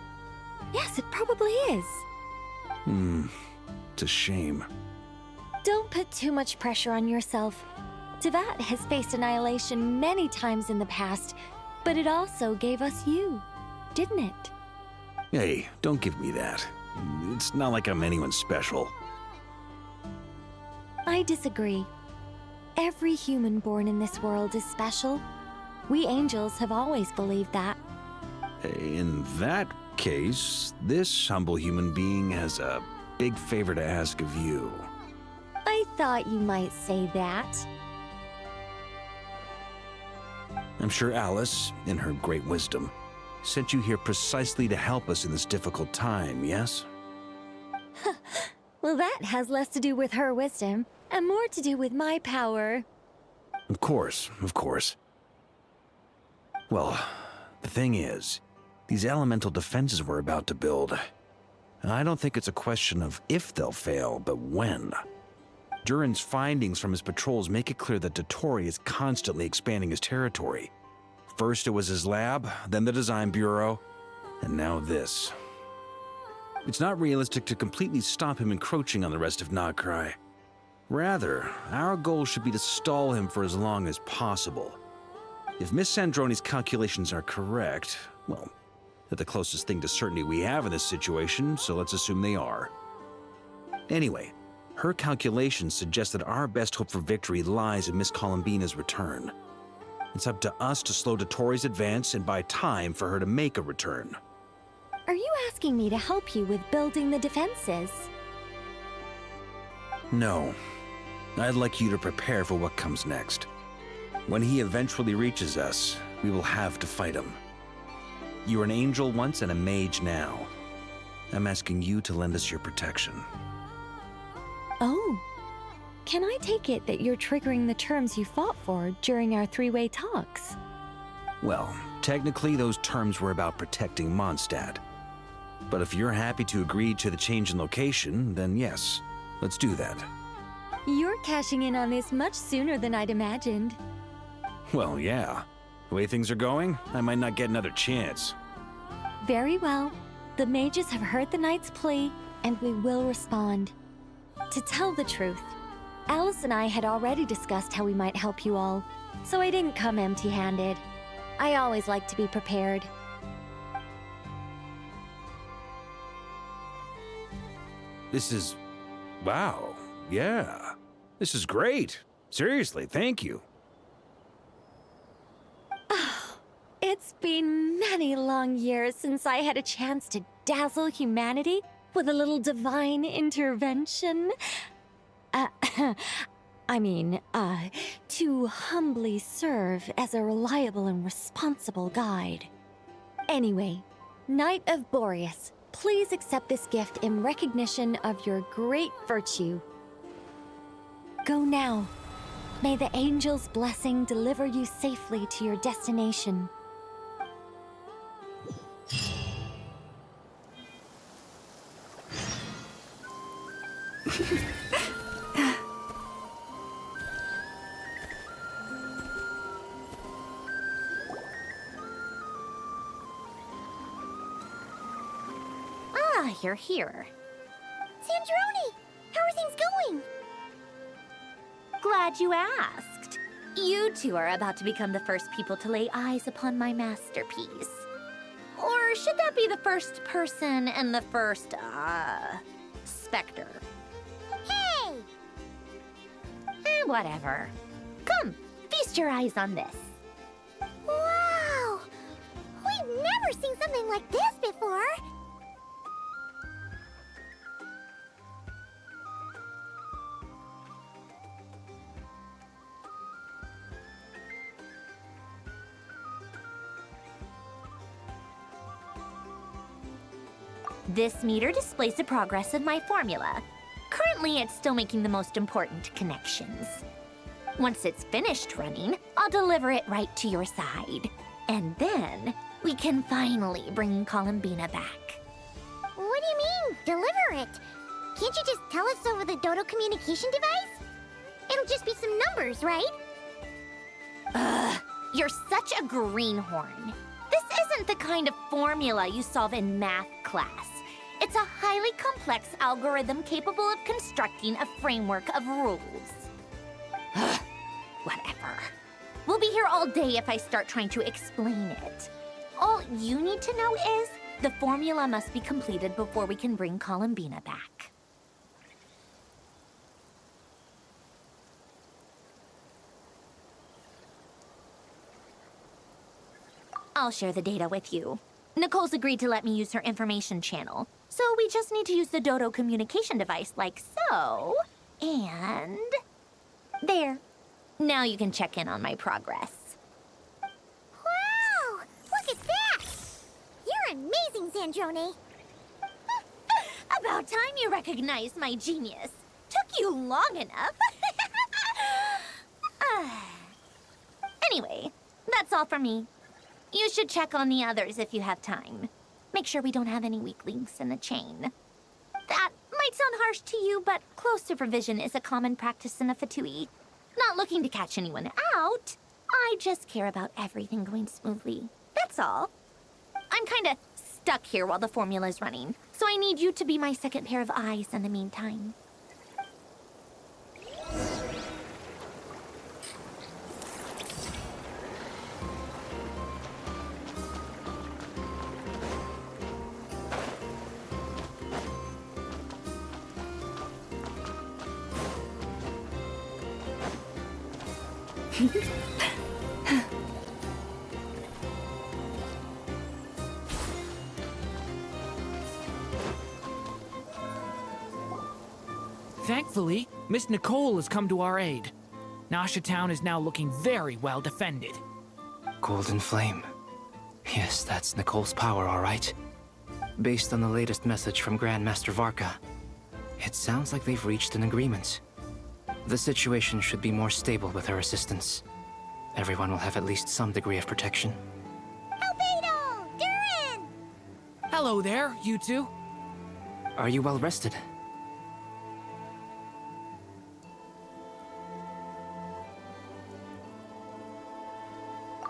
Yes, it probably is. It's a shame. Don't put too much pressure on yourself. Tevat has faced annihilation many times in the past, but it also gave us you, didn't it? Hey, don't give me that. It's not like I'm anyone special. I disagree. Every human born in this world is special. We angels have always believed that. In that case, this humble human being has a big favor to ask of you. I thought you might say that. I'm sure Alice, in her great wisdom, sent you here precisely to help us in this difficult time, yes? Well, that has less to do with her wisdom and more to do with my power. Of course, of course. Well, the thing is, these elemental defenses we're about to build, I don't think it's a question of if they'll fail, but when. Durin's findings from his patrols make it clear that Dottore is constantly expanding his territory. First it was his lab, then the design bureau, and now this. It's not realistic to completely stop him encroaching on the rest of Nagrai. Rather, our goal should be to stall him for as long as possible. If Miss Sandroni's calculations are correct, well, they're the closest thing to certainty we have in this situation, so let's assume they are. Anyway, her calculations suggest that our best hope for victory lies in Miss Columbina's return. It's up to us to slow Dottore's advance and buy time for her to make a return. Are you asking me to help you with building the defenses? No. I'd like you to prepare for what comes next. When he eventually reaches us, we will have to fight him. You were an angel once and a mage now. I'm asking you to lend us your protection. Oh. Can I take it that you're triggering the terms you fought for during our three-way talks? Well, technically those terms were about protecting Mondstadt. But if you're happy to agree to the change in location, then yes, let's do that. You're cashing in on this much sooner than I'd imagined. Well, yeah. The way things are going, I might not get another chance. Very well. The mages have heard the knight's plea, and we will respond. To tell the truth, Alice and I had already discussed how we might help you all, so I didn't come empty-handed. I always like to be prepared. This is... wow. Yeah. This is great. Seriously, thank you. It's been many long years since I had a chance to dazzle humanity with a little divine intervention. To humbly serve as a reliable and responsible guide. Anyway, Knight of Boreas, please accept this gift in recognition of your great virtue. Go now. May the angel's blessing deliver you safely to your destination. Ah, you're here. Sandrone! How are things going? Glad you asked. You two are about to become the first people to lay eyes upon my masterpiece. Or should that be the first person and the first, specter? Hey! Whatever. Come, feast your eyes on this. Wow! We've never seen something like this before! This meter displays the progress of my formula. Currently, it's still making the most important connections. Once it's finished running, I'll deliver it right to your side. And then, we can finally bring Columbina back. What do you mean, deliver it? Can't you just tell us over the Dodo communication device? It'll just be some numbers, right? Ugh, you're such a greenhorn. This isn't the kind of formula you solve in math class. It's a highly complex algorithm capable of constructing a framework of rules. Ugh, whatever. We'll be here all day if I start trying to explain it. All you need to know is the formula must be completed before we can bring Columbina back. I'll share the data with you. Nicole's agreed to let me use her information channel, so we just need to use the Dodo communication device like so. And... there. Now you can check in on my progress. Wow! Look at that! You're amazing, Sandrone! About time you recognized my genius. Took you long enough. Anyway, that's all for me. You should check on the others if you have time. Make sure we don't have any weak links in the chain. That might sound harsh to you, but close supervision is a common practice in the Fatui. Not looking to catch anyone out. I just care about everything going smoothly. That's all. I'm kinda stuck here while the formula's running, so I need you to be my second pair of eyes in the meantime. Thankfully, Miss Nicole has come to our aid. Nasha Town is now looking very well defended. Golden Flame. Yes, that's Nicole's power, all right. Based on the latest message from Grandmaster Varka, it sounds like they've reached an agreement. The situation should be more stable with her assistance. Everyone will have at least some degree of protection. Albedo! Durin! Hello there, you two. Are you well rested?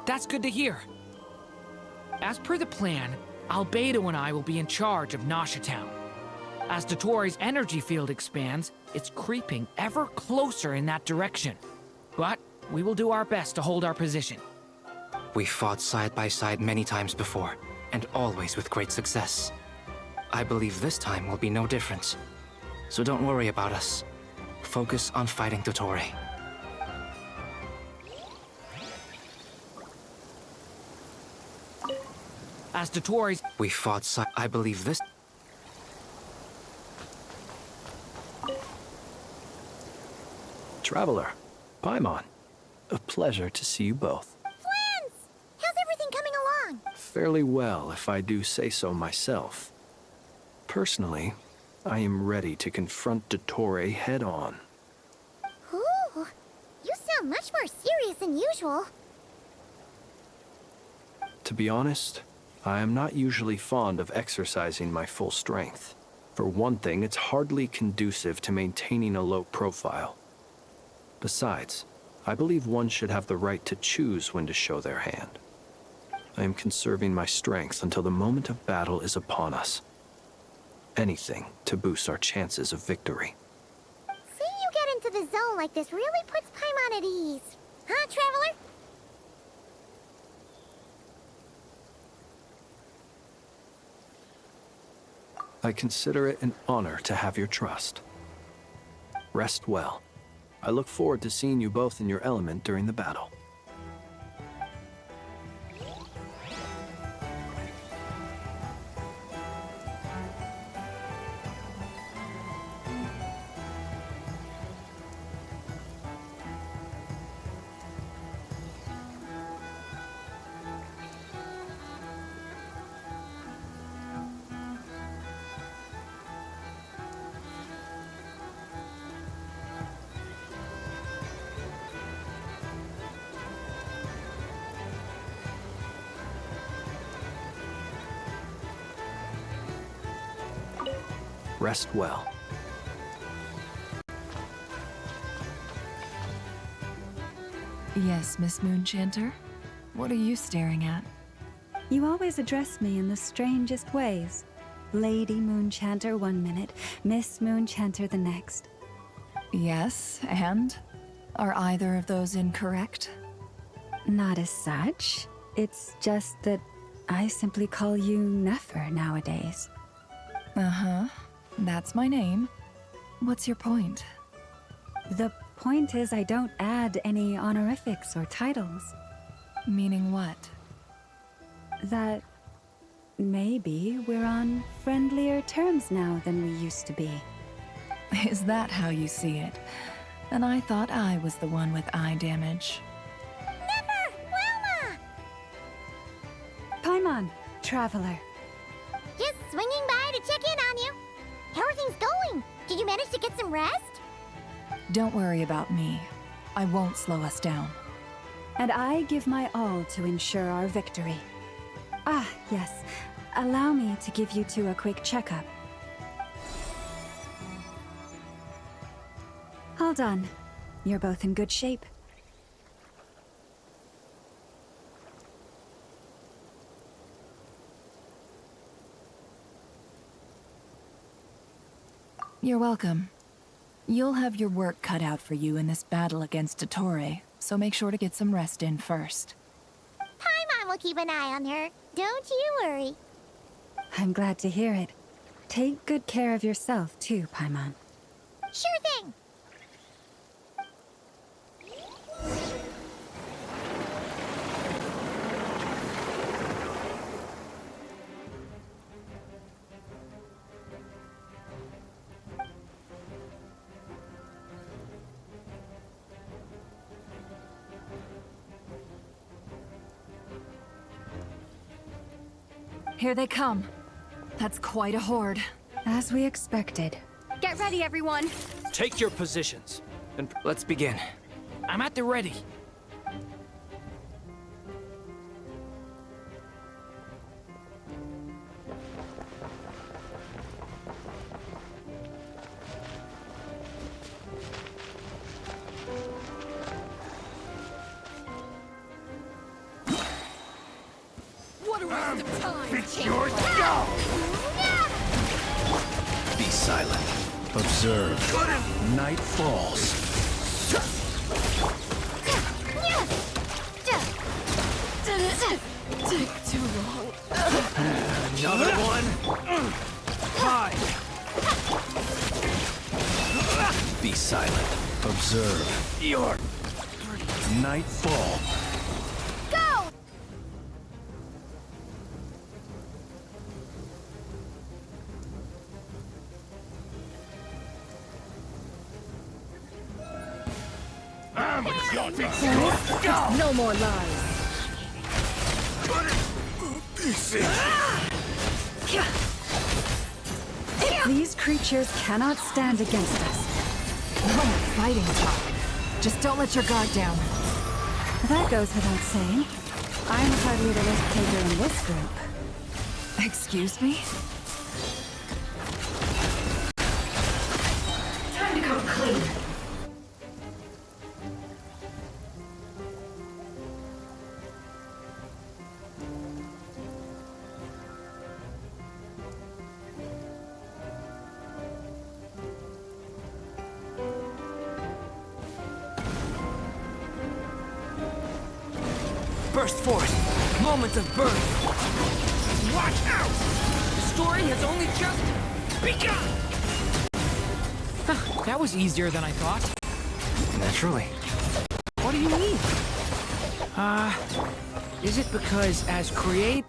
That's good to hear. As per the plan, Albedo and I will be in charge of Nasha Town. As Dotori's energy field expands, it's creeping ever closer in that direction. But we will do our best to hold our position. We fought side by side many times before, and always with great success. I believe this time will be no different. So don't worry about us. Focus on fighting Dotori. As Dotori's... We fought side... I believe this... Traveler, Paimon, a pleasure to see you both. Flans! How's everything coming along? Fairly well, if I do say so myself. Personally, I am ready to confront Dottore head-on. Ooh, you sound much more serious than usual. To be honest, I am not usually fond of exercising my full strength. For one thing, it's hardly conducive to maintaining a low profile. Besides, I believe one should have the right to choose when to show their hand. I am conserving my strength until the moment of battle is upon us. Anything to boost our chances of victory. Seeing you get into the zone like this really puts Paimon at ease. Huh, Traveler? I consider it an honor to have your trust. Rest well. I look forward to seeing you both in your element during the battle. Rest well. Yes, Miss Moonchanter? What are you staring at? You always address me in the strangest ways. Lady Moonchanter 1 minute, Miss Moonchanter the next. Yes, and? Are either of those incorrect? Not as such. It's just that I simply call you Nefer nowadays. Uh-huh. That's my name. What's your point? The point is I don't add any honorifics or titles. Meaning what? That maybe we're on friendlier terms now than we used to be. Is that how you see it? And I thought I was the one with eye damage. Never! Wilma! Paimon, Traveler. Just swinging by to check in on you. How are things going? Did you manage to get some rest? Don't worry about me. I won't slow us down. And I give my all to ensure our victory. Ah, yes. Allow me to give you two a quick checkup. All done. You're both in good shape. You're welcome. You'll have your work cut out for you in this battle against Dottore, so make sure to get some rest in first. Paimon will keep an eye on her. Don't you worry. I'm glad to hear it. Take good care of yourself, too, Paimon. Sure thing. Here they come. That's quite a horde. As we expected. Get ready, everyone. Take your positions. And let's begin. I'm at the ready. What a waste of time! It's your go! Be silent. Observe. Night falls. Take too long. Another one. Hi. Be silent. Observe. Your nightfall. Go! No more lies. These creatures cannot stand against us. No more fighting talk. Just don't let your guard down. That goes without saying. I'm hardly the risk taker in this group. Excuse me? clean. Burst forth! Moment of birth! Watch out! The story has only just begun! That was easier than I thought. Naturally. What do you mean? Is it because as create...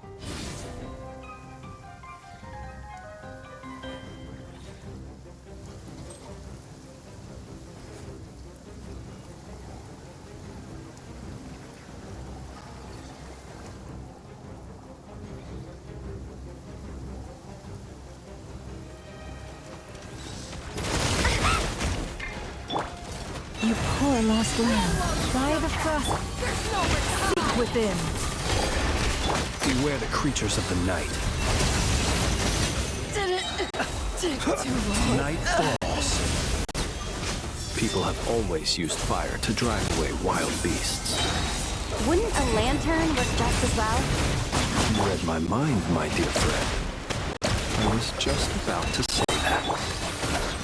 You poor lost lamb. By the frost. Seek within. Beware the creatures of the night. Did it take too long? Night falls. People have always used fire to drive away wild beasts. Wouldn't a lantern work just as well? You read my mind, my dear friend. I was just about to say that.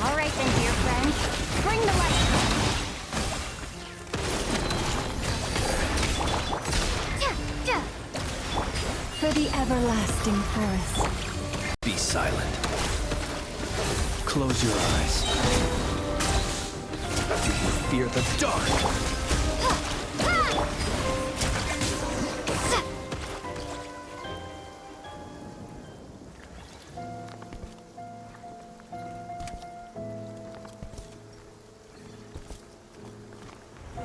All right then, dear friend. Bring the light. For the everlasting forest. Be silent. Close your eyes. Do you fear the dark?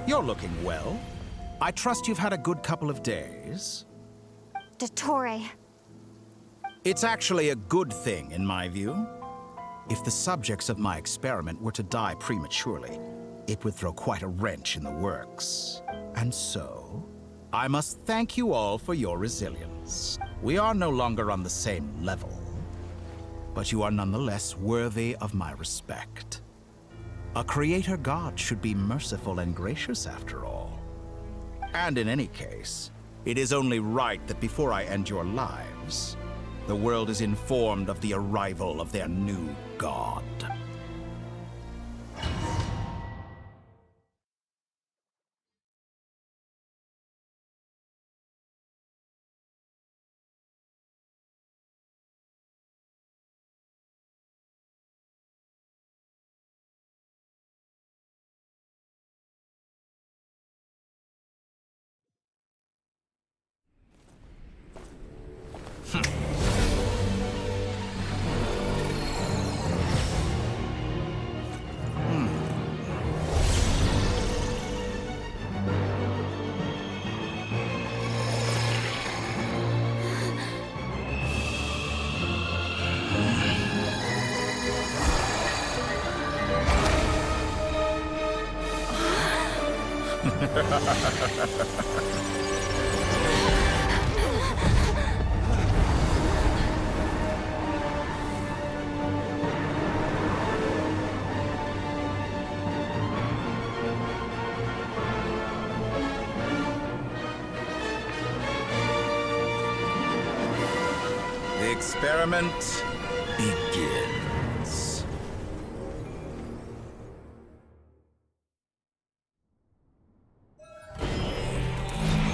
You're looking well. I trust you've had a good couple of days. Dottore. It's actually a good thing, in my view. If the subjects of my experiment were to die prematurely, it would throw quite a wrench in the works. And so, I must thank you all for your resilience. We are no longer on the same level, but you are nonetheless worthy of my respect. A creator god should be merciful and gracious after all. And in any case, it is only right that before I end your lives, the world is informed of the arrival of their new god. The experiment begins.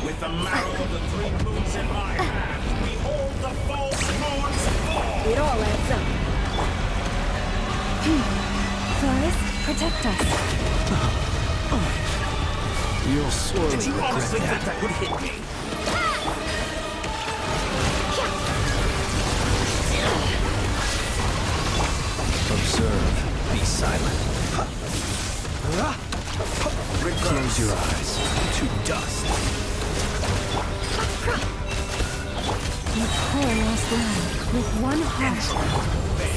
With the marrow of the three moons in my hand, behold the false moons fall! It all adds up. Forest, protect us. You'll sorely Did you regret honestly that. think that would hit me? Observe. Be silent. Close your eyes. To dust. You poor lost lamb. With one heart.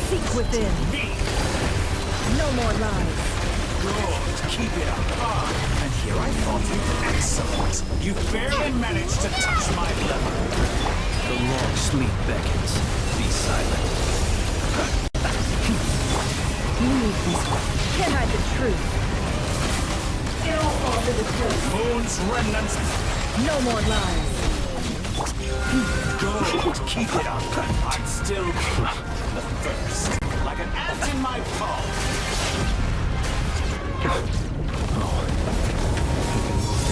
Seek within. No more lies. Good. Keep it up. And here I thought you were excellent. You barely managed to touch my lever. The long sleep beckons. Be silent. Leave this. Can't hide the truth. It all falls into place. Moon's remnants. No more lies. Go, keep it up. I'm still the first, like an ant in my palm.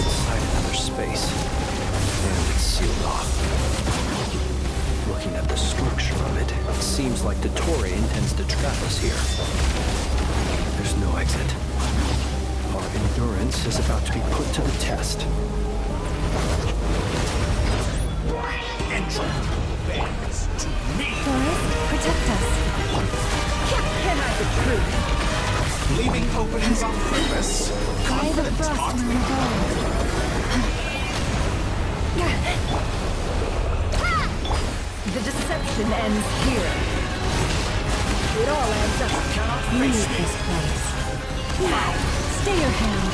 Inside another space. And it's sealed off. Looking at the structure of it, it seems like Dottore intends to trap us here. There's no exit. Our endurance is about to be put to the test. Entry bends to me. Forrest, protect us. Can't hide the truth. Leaving openings on purpose. By the frost moon of old. The deception ends here. It all adds up. Leave this place. Stay your hand.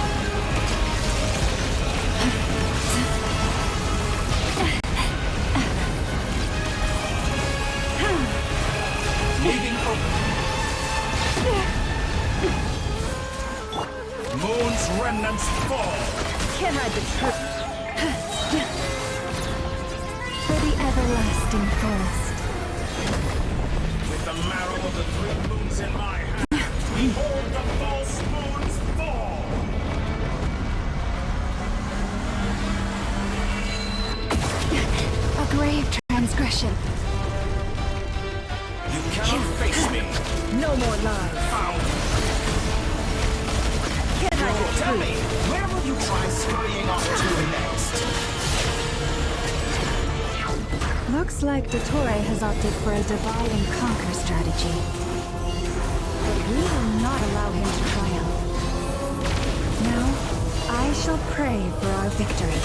Leaving open. Moon's remnants fall. Can't hide the truth. For the everlasting forest. With the marrow of the 3 moons in my hand, behold the false moons fall! A grave transgression. You cannot face me! No more lies. Found! Can't hide the Tell truth. me, where will you try scurrying off to next? Looks like Dottore has opted for a divide and conquer strategy. But we will not allow him to triumph. Now, I shall pray for our victory.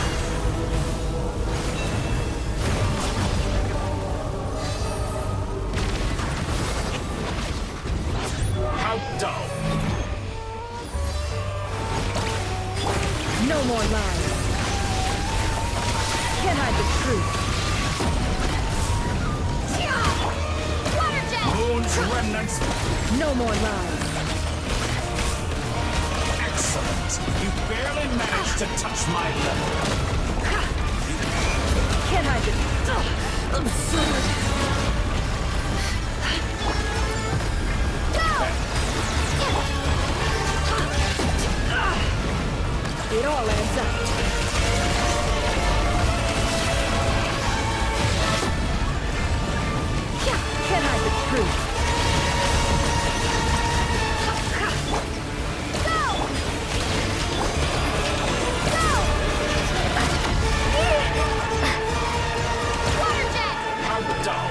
How dull! No more lies. Can't hide the truth. Moon's remnants. No more lies. Excellent. You barely managed to touch my level. Can't hide the absurd. It all adds up. Can't hide the truth. How dull!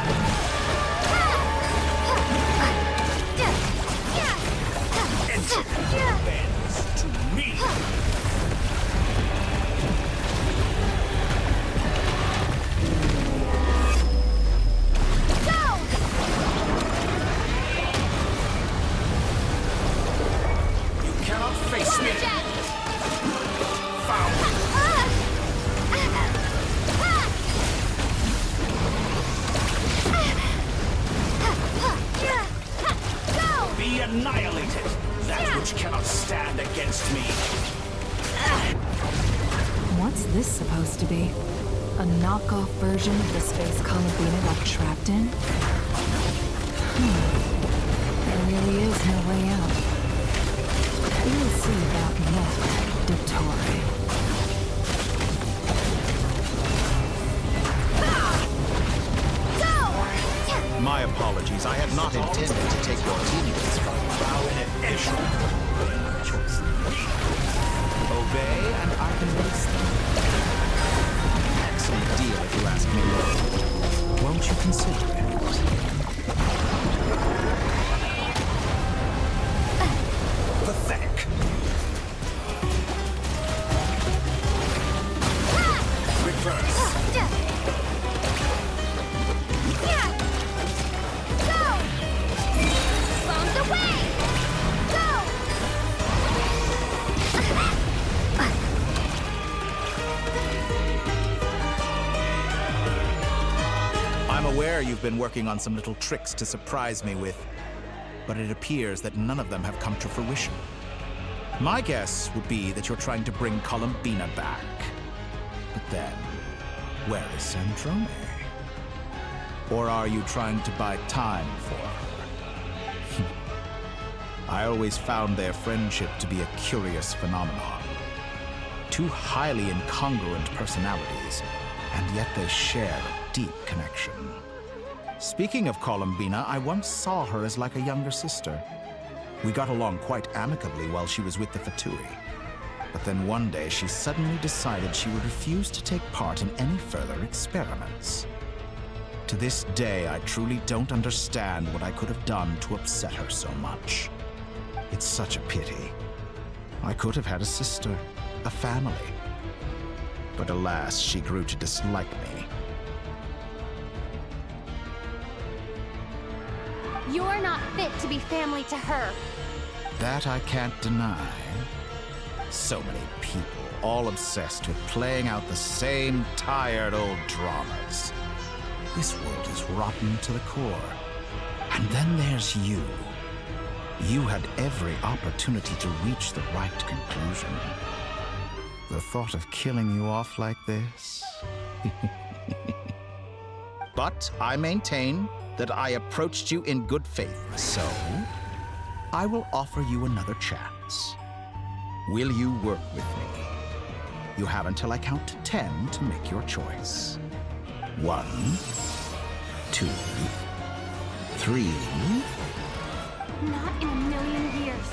Entropy bends to me. You cannot face me. Found. Be annihilated, that which cannot stand against me. What's this supposed to be? A knockoff version of the space Columbina got trapped in? There really is no way out. We'll see about that, Dottore. My apologies. I had not intended to take your teammates from you. How inefficient. Obey, and I can release them. Excellent deal, if you ask me. Won't you consider it? Pathetic. Reverse. I'm aware you've been working on some little tricks to surprise me with, but it appears that none of them have come to fruition. My guess would be that you're trying to bring Columbina back. But then, where is Sandrone? Or are you trying to buy time for her? I always found their friendship to be a curious phenomenon. Two highly incongruent personalities, and yet they share a deep connection. Speaking of Columbina, I once saw her as like a younger sister. We got along quite amicably while she was with the Fatui. But then one day she suddenly decided she would refuse to take part in any further experiments. To this day, I truly don't understand what I could have done to upset her so much. It's such a pity. I could have had a sister, a family. But alas, she grew to dislike me. You're not fit to be family to her. That I can't deny. So many people, all obsessed with playing out the same tired old dramas. This world is rotten to the core. And then there's you. You had every opportunity to reach the right conclusion. The thought of killing you off like this? But I maintain that I approached you in good faith, so I will offer you another chance. Will you work with me? You have until I count to 10 to make your choice. 1, 2, 3. Not in a million years.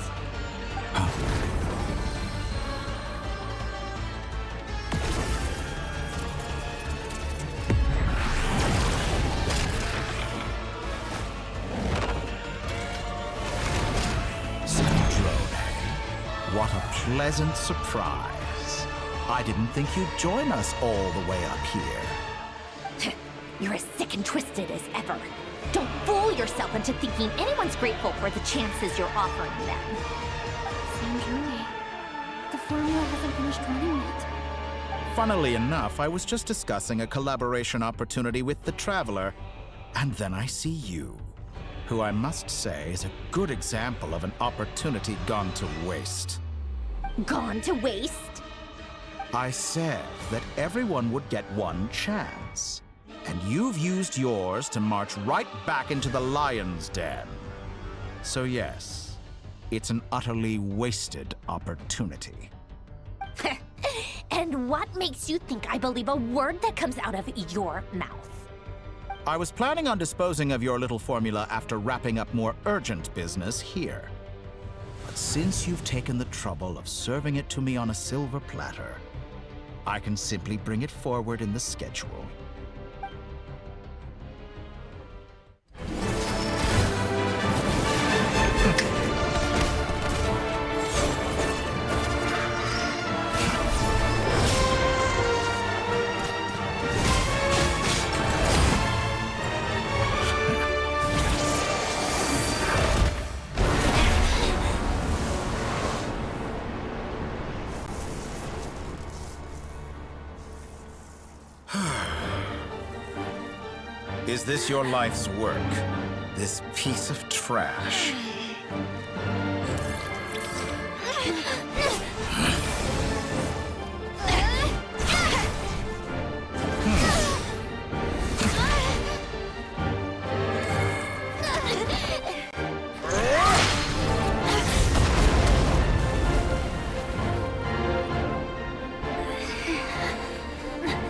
What a pleasant surprise. I didn't think you'd join us all the way up here. You're as sick and twisted as ever. Don't fool yourself into thinking anyone's grateful for the chances you're offering them. Sandrone, the formula hasn't finished running yet. Funnily enough, I was just discussing a collaboration opportunity with the Traveler, and then I see you, who I must say is a good example of an opportunity gone to waste. Gone to waste? I said that everyone would get one chance, and you've used yours to march right back into the lion's den. So yes, it's an utterly wasted opportunity. And what makes you think I believe a word that comes out of your mouth? I was planning on disposing of your little formula after wrapping up more urgent business here. But since you've taken the trouble of serving it to me on a silver platter, I can simply bring it forward in the schedule. Is this your life's work? This piece of trash?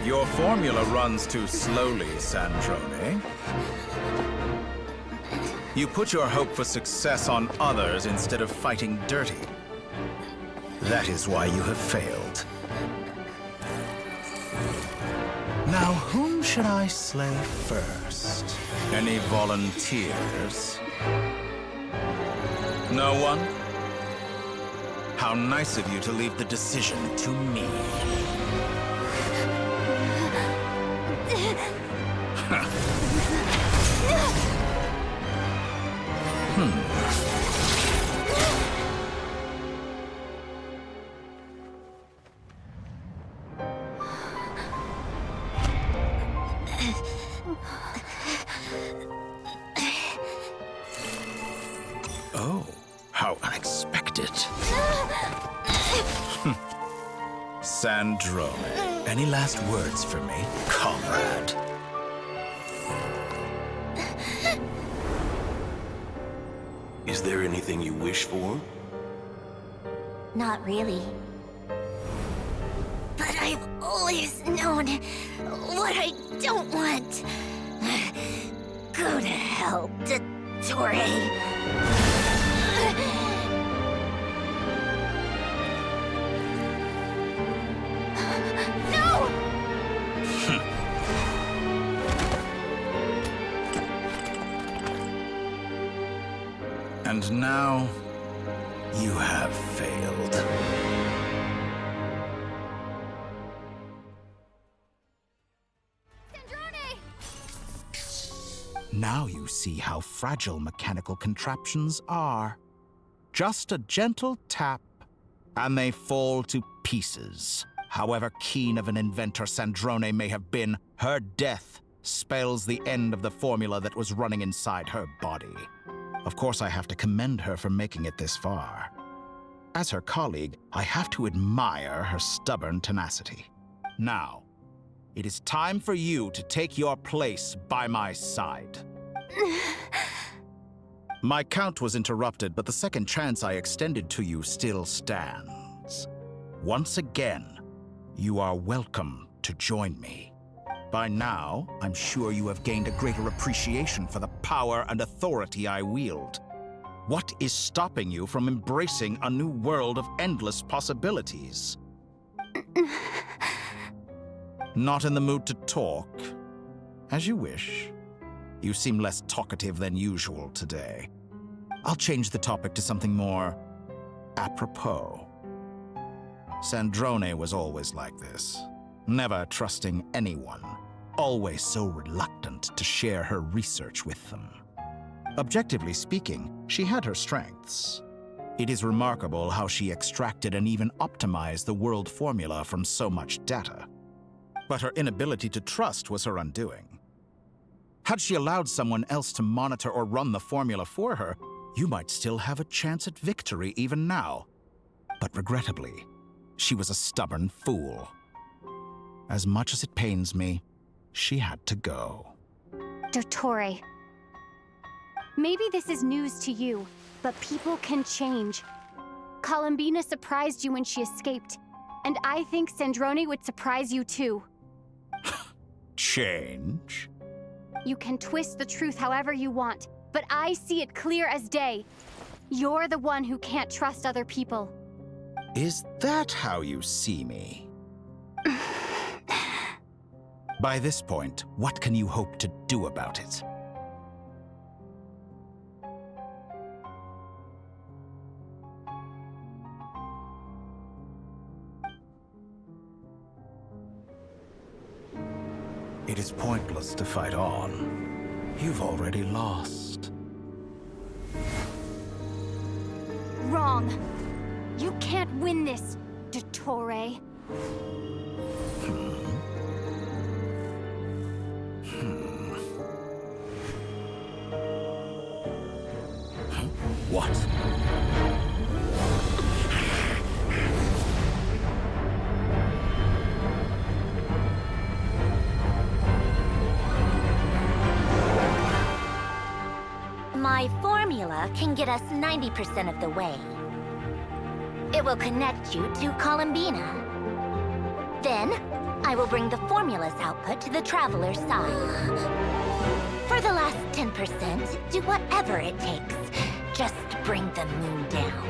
Your formula runs too slowly, Sandrone. You put your hope for success on others instead of fighting dirty. That is why you have failed. Now, whom should I slay first? Any volunteers? No one? How nice of you to leave the decision to me. Oh, how unexpected. Sandrone, any last words for me, comrade? Is there anything you wish for? Not really. But I've always known what I don't want. Go to hell, Dottore. And now, you have failed. Now you see how fragile mechanical contraptions are. Just a gentle tap, and they fall to pieces. However keen of an inventor Sandrone may have been, her death spells the end of the formula that was running inside her body. Of course, I have to commend her for making it this far. As her colleague, I have to admire her stubborn tenacity. Now, it is time for you to take your place by my side. My count was interrupted, but the second chance I extended to you still stands. Once again, you are welcome to join me. By now, I'm sure you have gained a greater appreciation for the power and authority I wield. What is stopping you from embracing a new world of endless possibilities? Not in the mood to talk? As you wish. You seem less talkative than usual today. I'll change the topic to something more apropos. Sandrone was always like this, never trusting anyone, always so reluctant to share her research with them. Objectively speaking, she had her strengths. It is remarkable how she extracted and even optimized the world formula from so much data. But her inability to trust was her undoing. Had she allowed someone else to monitor or run the formula for her, you might still have a chance at victory even now. But regrettably, she was a stubborn fool. As much as it pains me, she had to go. Dottore. Maybe this is news to you, but people can change. Columbina surprised you when she escaped, and I think Sandrone would surprise you too. Change? You can twist the truth however you want, but I see it clear as day. You're the one who can't trust other people. Is that how you see me? By this point, what can you hope to do about it? It is pointless to fight on. You've already lost. Wrong. You can't win this, Dottore. What? My formula can get us 90% of the way. It will connect you to Columbina. Then, I will bring the formula's output to the Traveler's side. For the last 10%, do whatever it takes. Just bring the moon down.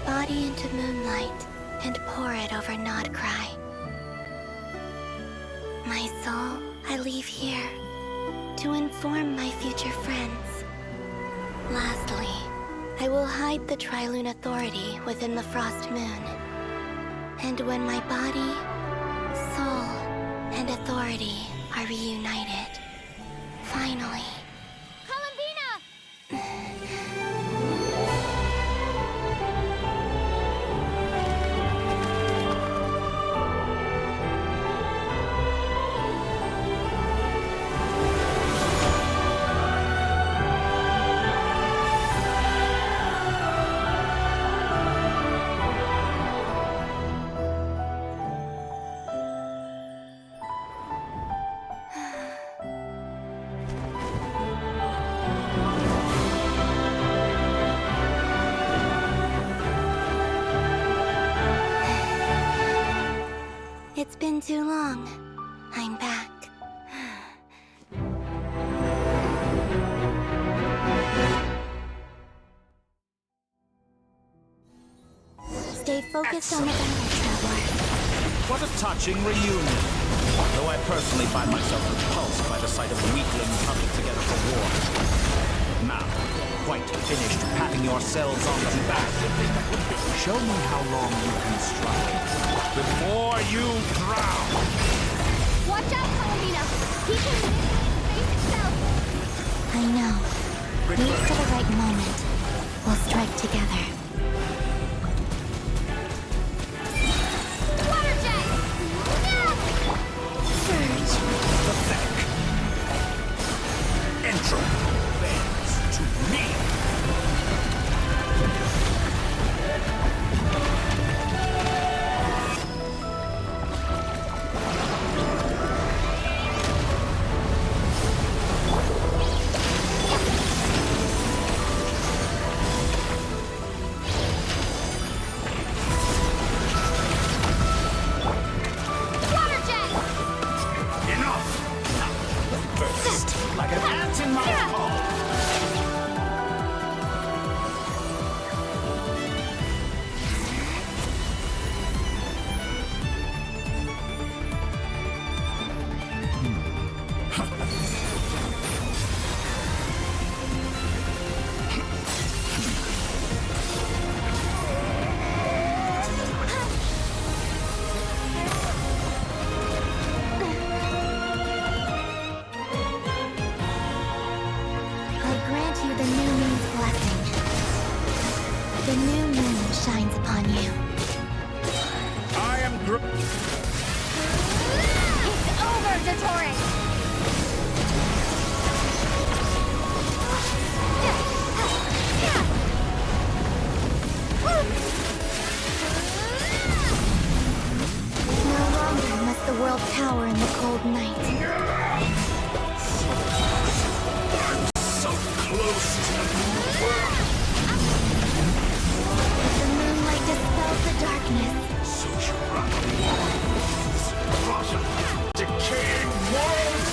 body into moonlight and pour it over Nodcry. My soul, I leave here to inform my future friends. Lastly, I will hide the Trilune Authority within the Frost Moon. And when my body, soul, and authority are reunited, finally... It's been too long. I'm back. Stay focused on the battle, Traveler. What a touching reunion. Though I personally find myself repulsed by the sight of weaklings huddled together for war. Now, quite finished patting yourselves on the back. Show me how long you can struggle before you drown. Watch out, Columbina! He can manipulate space itself! I know. Wait for the right moment. We'll strike together. Water jet! Surge! Pathetic. Entro bends to me. Like an ant in my paw. The new moon shines upon you. I am It's over, Dottore! No longer must the world cower in the cold night. so close to the world. The moonlight dispels the darkness. So you run along this rotten, decaying world.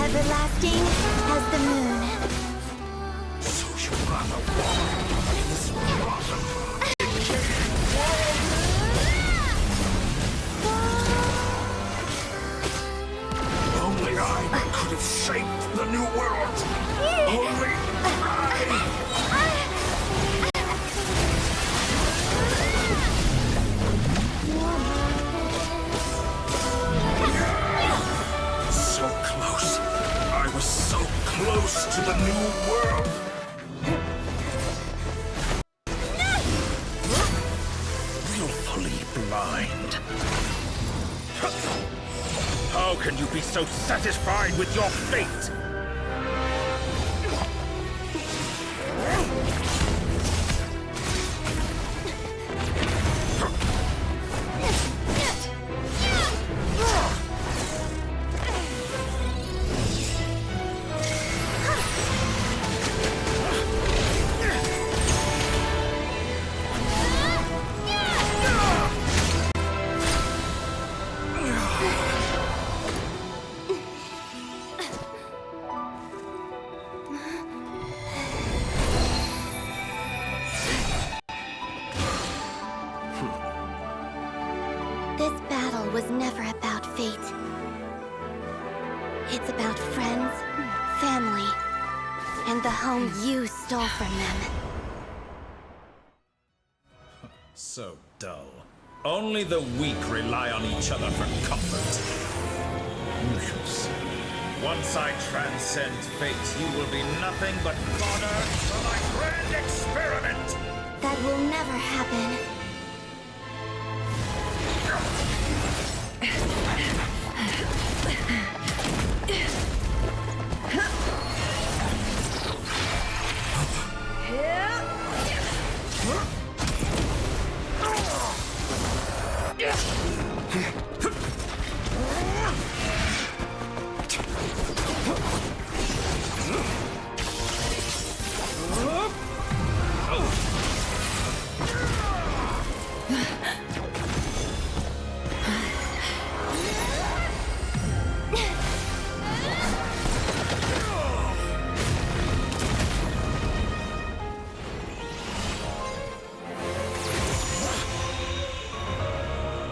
Everlasting as the moon. So you run along this rotten, decaying world. Only I could have shaped the new world. Only so close. I was so close to the new world. Willfully blind. How can you be so satisfied with your fate? was never about fate. It's about friends, family, and the home you stole from them. So dull. Only the weak rely on each other for comfort. You shall see. Once I transcend fate, you will be nothing but fodder for my grand experiment! That will never happen.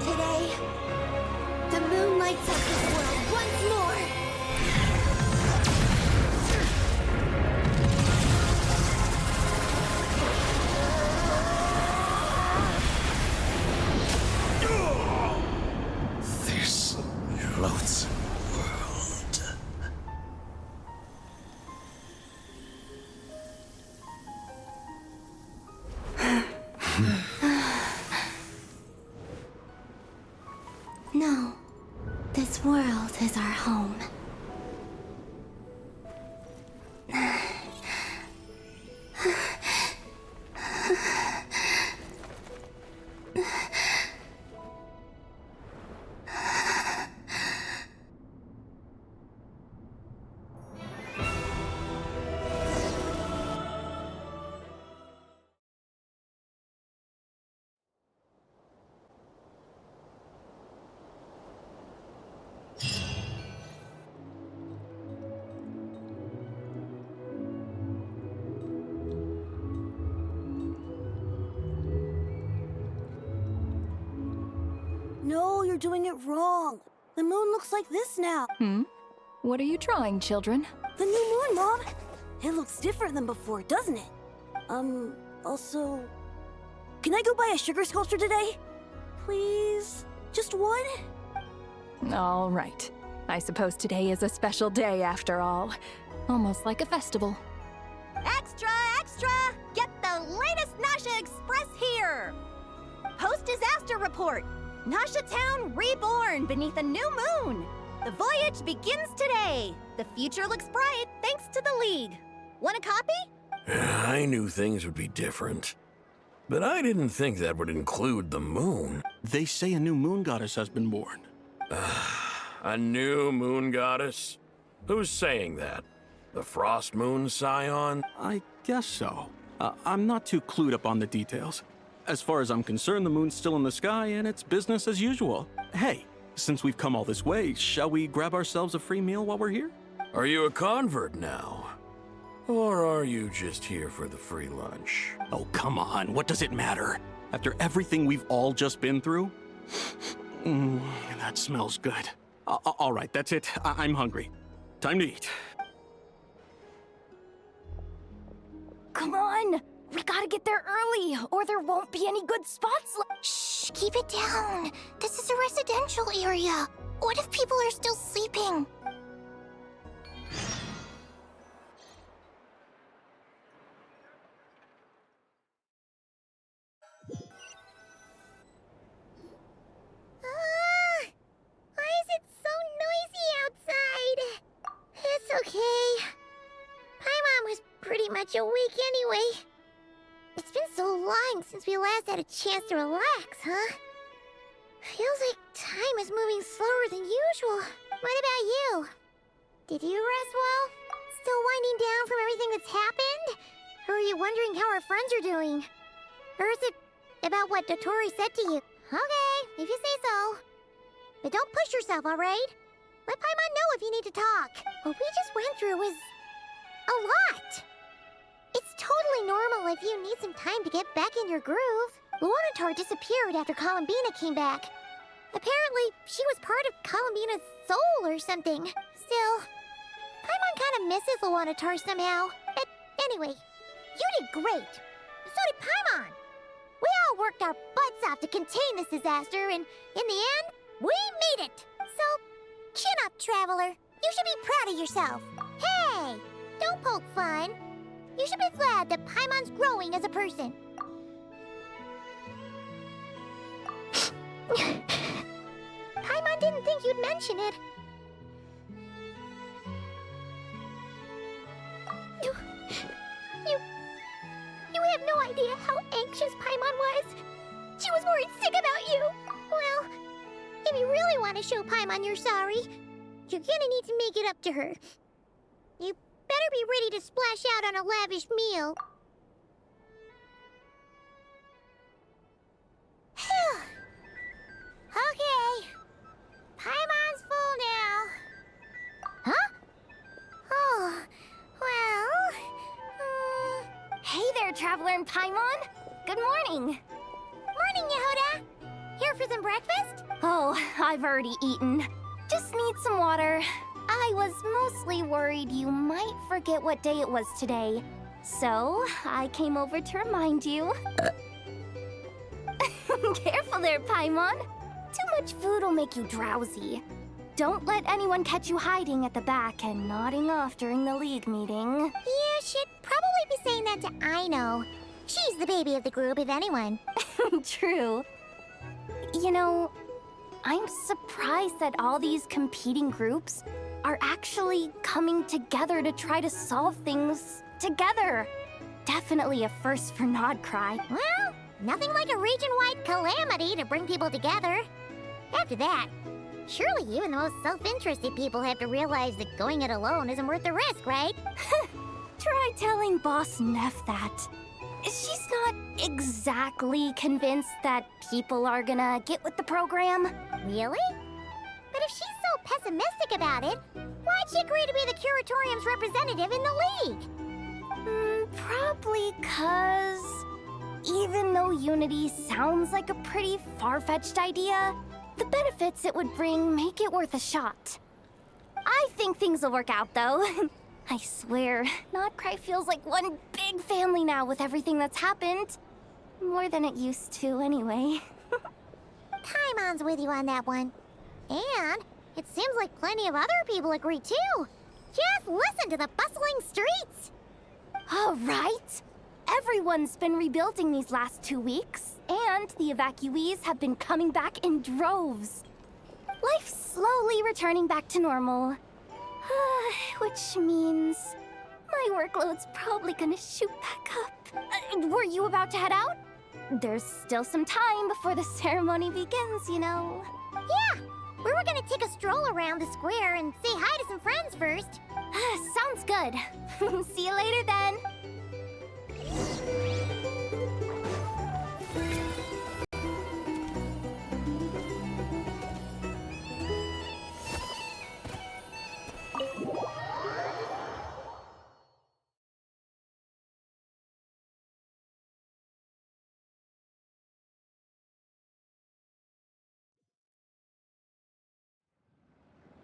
Today, the moon lights up this world once more. This loathsome world. No, this world is our home. No, you're doing it wrong. The moon looks like this now. What are you trying, children? The new moon, Mom. It looks different than before, doesn't it? Also... Can I go buy a sugar sculpture today? Please? Just one? All right. I suppose today is a special day after all. Almost like a festival. Extra, extra! Get the latest Nasha Express here! Post-disaster report! Nasha Town reborn beneath a new moon! The voyage begins today! The future looks bright thanks to the League. Want a copy? I knew things would be different. But I didn't think that would include the moon. They say a new moon goddess has been born. A new moon goddess? Who's saying that? The Frost Moon Scion? I guess so. I'm not too clued up on the details. As far as I'm concerned, the moon's still in the sky and it's business as usual. Hey, since we've come all this way, shall we grab ourselves a free meal while we're here? Are you a convert now? Or are you just here for the free lunch? Oh, come on. What does it matter? After everything we've all just been through? That smells good. All right, that's it. I'm hungry. Time to eat. Come on! We gotta get there early, or there won't be any good spots left. Shh, keep it down. This is a residential area. What if people are still sleeping? Why is it so noisy outside? It's okay. Paimon was pretty much awake anyway. It's been so long since we last had a chance to relax, huh? Feels like time is moving slower than usual. What about you? Did you rest well? Still winding down from everything that's happened? Or are you wondering how our friends are doing? Or is it about what Dotori said to you? Okay, if you say so. But don't push yourself, alright? Let Paimon know if you need to talk. What we just went through was a lot. It's totally normal if you need some time to get back in your groove. Luanatar disappeared after Columbina came back. Apparently, she was part of Columbina's soul or something. Still, Paimon kind of misses Luanatar somehow. But anyway, you did great. So did Paimon. We all worked our butts off to contain this disaster, and in the end, we made it. So, chin up, Traveler. You should be proud of yourself. Hey, don't poke fun. You should be glad that Paimon's growing as a person. Paimon didn't think you'd mention it. You have no idea how anxious Paimon was. She was worried sick about you. Well, if you really want to show Paimon you're sorry, you're gonna need to make it up to her. You better be ready to splash out on a lavish meal. Okay. Paimon's full now. Huh? Oh, well... Hey there, Traveler and Paimon. Good morning. Morning, Yehuda. Here for some breakfast? Oh, I've already eaten. Just need some water. I was mostly worried you might forget what day it was today. So, I came over to remind you. Careful there, Paimon. Too much food will make you drowsy. Don't let anyone catch you hiding at the back and nodding off during the league meeting. Yeah, she'd probably be saying that to Aino. She's the baby of the group, if anyone. True. You know, I'm surprised that all these competing groups are actually coming together to try to solve things together. Definitely a first for Nodcry. Well, nothing like a region-wide calamity to bring people together. After that, surely even the most self-interested people have to realize that going it alone isn't worth the risk, right? Try telling Boss Neff that. She's not exactly convinced that people are gonna get with the program. Really? But if she's so pessimistic about it, why'd she agree to be the Curatorium's representative in the league? Probably 'cause even though unity sounds like a pretty far-fetched idea, the benefits it would bring make it worth a shot. I think things will work out, though. I swear, Nodcry feels like one big family now with everything that's happened. More than it used to, anyway. Paimon's with you on that one. And it seems like plenty of other people agree, too. Just listen to the bustling streets. All right. Everyone's been rebuilding these last 2 weeks, and the evacuees have been coming back in droves. Life's slowly returning back to normal. Which means my workload's probably gonna shoot back up. Were you about to head out? There's still some time before the ceremony begins, you know. Yeah, we were gonna take a stroll around the square and say hi to some friends first. Sounds good. See you later then.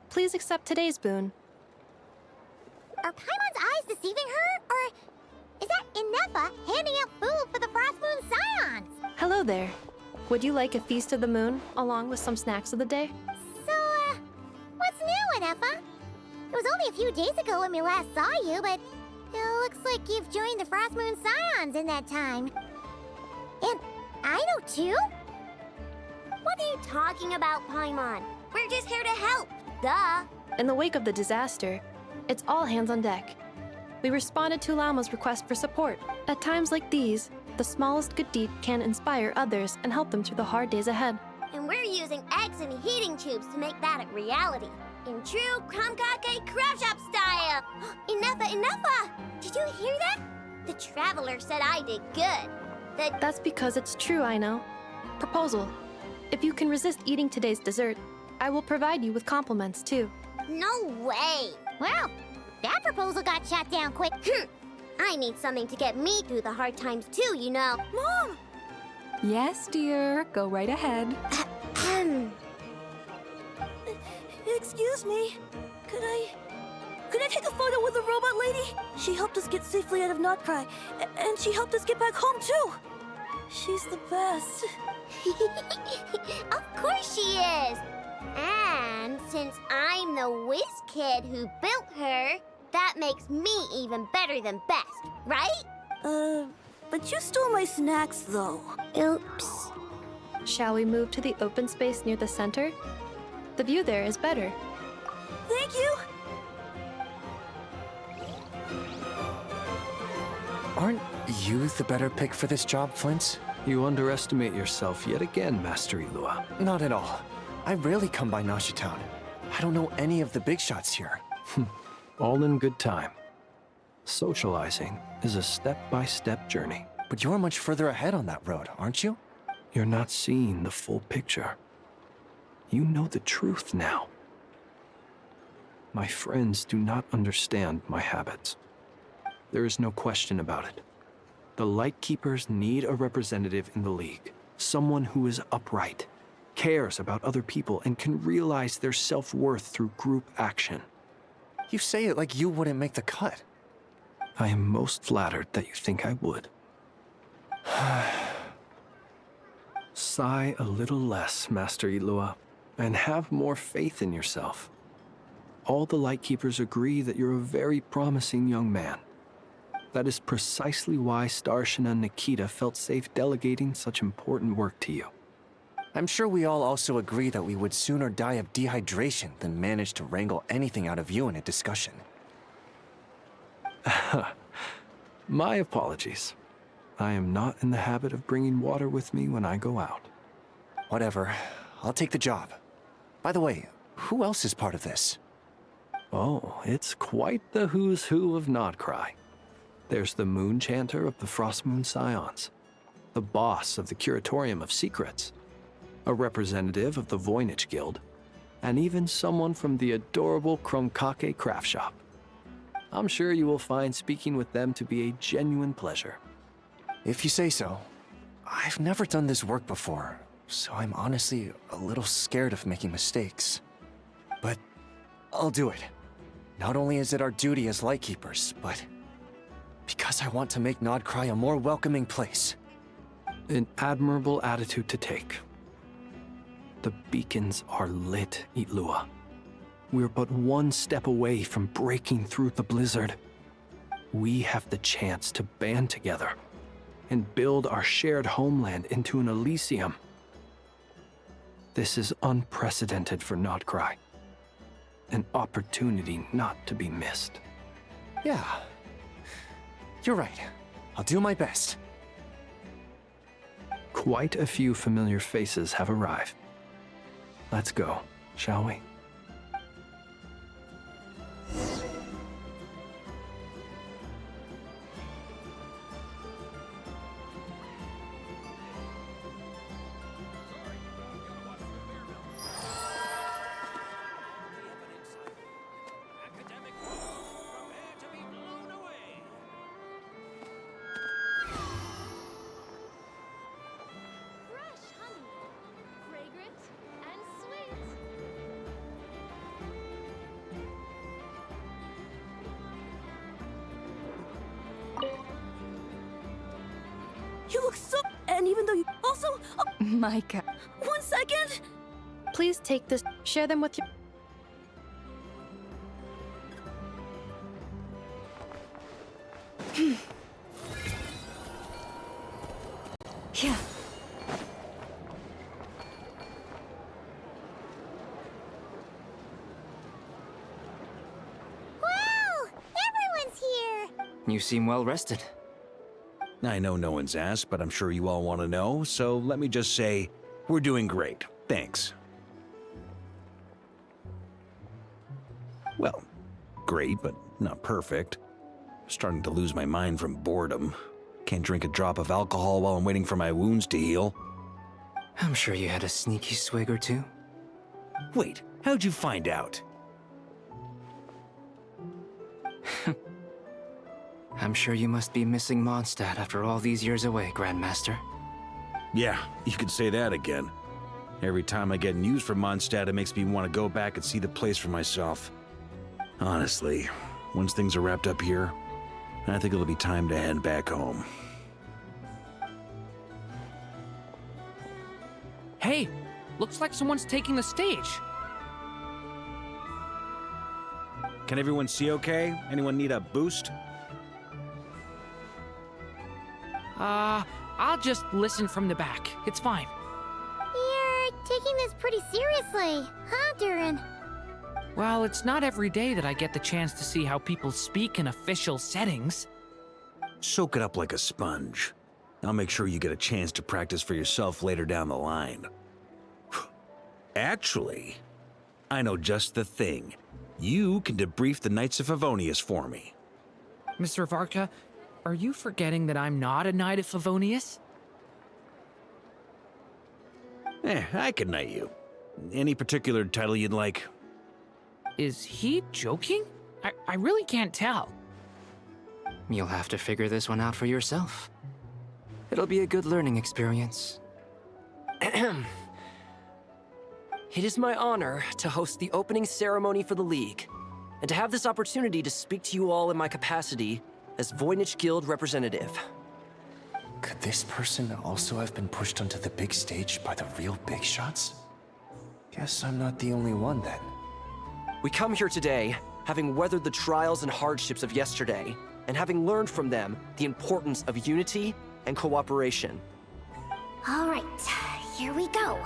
Please accept today's boon. Are Paimon's eyes deceiving her? Or is that Inefa handing out food for the Frost Moon Scions? Hello there. Would you like a feast of the moon, along with some snacks of the day? So, what's new, Inefa? It was only a few days ago when we last saw you, but it looks like you've joined the Frost Moon Scions in that time. And Aino, too? What are you talking about, Paimon? We're just here to help. Duh. In the wake of the disaster, it's all hands on deck. We responded to Lama's request for support. At times like these, the smallest good deed can inspire others and help them through the hard days ahead. And we're using eggs and heating tubes to make that a reality. In true Krumkake Crab Shop style. Inefa! Did you hear that? The Traveler said I did good. That's because it's true, I know. Proposal. If you can resist eating today's dessert, I will provide you with compliments, too. No way! Well, that proposal got shot down quick. I need something to get me through the hard times, too, you know. Mom! Yes, dear. Go right ahead. Excuse me. Could I take a photo with the robot lady? She helped us get safely out of Notcry, and she helped us get back home too. She's the best. Of course she is. And since I'm the whiz kid who built her, that makes me even better than best, right? But you stole my snacks though. Oops. Shall we move to the open space near the center? The view there is better. Thank you. Aren't you the better pick for this job, Flint? You underestimate yourself yet again, Master Ilua. Not at all. I rarely come by Nashi Town. I don't know any of the big shots here. All in good time. Socializing is a step-by-step journey. But you're much further ahead on that road, aren't you? You're not seeing the full picture. You know the truth now. My friends do not understand my habits. There is no question about it. The Lightkeepers need a representative in the League. Someone who is upright, cares about other people, and can realize their self-worth through group action. You say it like you wouldn't make the cut. I am most flattered that you think I would. Sigh a little less, Master Ilua, and have more faith in yourself. All the Lightkeepers agree that you're a very promising young man. That is precisely why Starshina and Nikita felt safe delegating such important work to you. I'm sure we all also agree that we would sooner die of dehydration than manage to wrangle anything out of you in a discussion. My apologies. I am not in the habit of bringing water with me when I go out. Whatever. I'll take the job. By the way, who else is part of this? Oh, it's quite the who's who of Notcry. There's the Moon Chanter of the Frostmoon Scions, the boss of the Curatorium of Secrets, a representative of the Voynich Guild, and even someone from the adorable Krumkake craft shop. I'm sure you will find speaking with them to be a genuine pleasure. If you say so. I've never done this work before, so I'm honestly a little scared of making mistakes. But I'll do it. Not only is it our duty as Lightkeepers, but because I want to make Notcry a more welcoming place. An admirable attitude to take. The beacons are lit, Ilua. We're but one step away from breaking through the blizzard. We have the chance to band together and build our shared homeland into an Elysium. This is unprecedented for Notcry. An opportunity not to be missed. Yeah. You're right. I'll do my best. Quite a few familiar faces have arrived. Let's go, shall we? You look so... And even though you also... Oh, Micah. 1 second! Please take this, share them with your... Yeah. Wow! Everyone's here! You seem well rested. I know no one's asked, but I'm sure you all want to know, so let me just say, we're doing great. Thanks. Well, great, but not perfect. Starting to lose my mind from boredom. Can't drink a drop of alcohol while I'm waiting for my wounds to heal. I'm sure you had a sneaky swig or two. Wait, how'd you find out? I'm sure you must be missing Mondstadt after all these years away, Grandmaster. Yeah, you could say that again. Every time I get news from Mondstadt, it makes me want to go back and see the place for myself. Honestly, once things are wrapped up here, I think it'll be time to head back home. Hey, looks like someone's taking the stage. Can everyone see okay? Anyone need a boost? I'll just listen from the back. It's fine. You're taking this pretty seriously, huh, Durin? Well, it's not every day that I get the chance to see how people speak in official settings. Soak it up like a sponge. I'll make sure you get a chance to practice for yourself later down the line. Actually, I know just the thing. You can debrief the Knights of Favonius for me. Mr. Varka, are you forgetting that I'm not a Knight of Favonius? I can knight you. Any particular title you'd like? Is he joking? I really can't tell. You'll have to figure this one out for yourself. It'll be a good learning experience. It is my honor to host the opening ceremony for the League, and to have this opportunity to speak to you all in my capacity as Voynich Guild representative. Could this person also have been pushed onto the big stage by the real big shots? Guess I'm not the only one then. We come here today, having weathered the trials and hardships of yesterday, and having learned from them the importance of unity and cooperation. All right, here we go.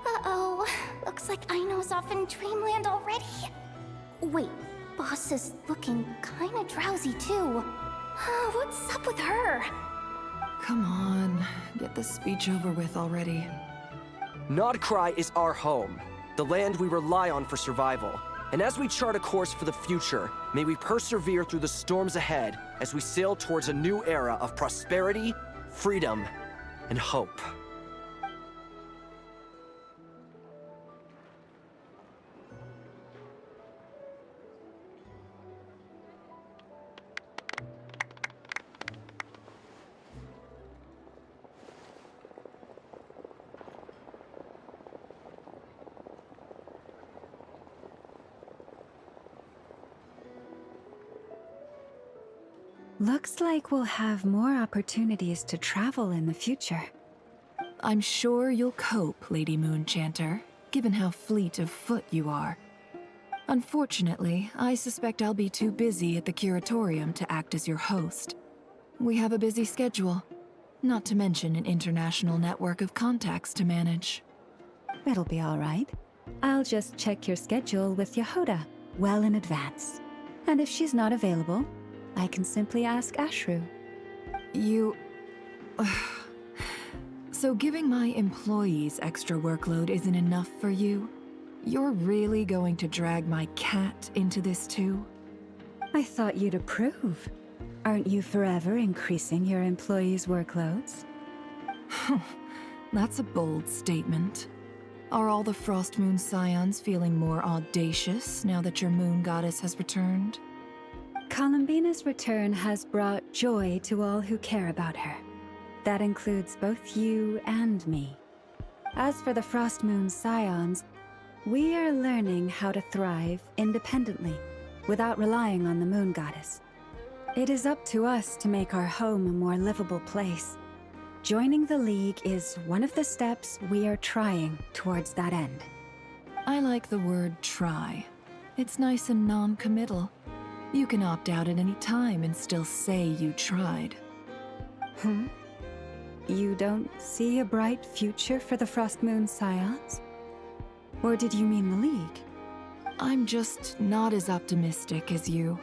Uh-oh, looks like Aino's off in dreamland already. Wait, Boss is looking kinda drowsy too. What's up with her? Come on, get the speech over with already. Nodcry is our home, the land we rely on for survival. And as we chart a course for the future, may we persevere through the storms ahead as we sail towards a new era of prosperity, freedom, and hope. Looks like we'll have more opportunities to travel in the future. I'm sure you'll cope, Lady Moonchanter, given how fleet of foot you are. Unfortunately, I suspect I'll be too busy at the Curatorium to act as your host. We have a busy schedule, not to mention an international network of contacts to manage. It'll be all right. I'll just check your schedule with Yehoda well in advance. And if she's not available, I can simply ask Ashru. You... So giving my employees extra workload isn't enough for you? You're really going to drag my cat into this too? I thought you'd approve. Aren't you forever increasing your employees' workloads? That's a bold statement. Are all the Frost Moon Scions feeling more audacious now that your moon goddess has returned? Columbina's return has brought joy to all who care about her. That includes both you and me. As for the Frost Moon Scions, we are learning how to thrive independently, without relying on the moon goddess. It is up to us to make our home a more livable place. Joining the League is one of the steps we are trying towards that end. I like the word try. It's nice and non-committal. You can opt out at any time and still say you tried. You don't see a bright future for the Frost Moon Scions? Or did you mean the League? I'm just not as optimistic as you.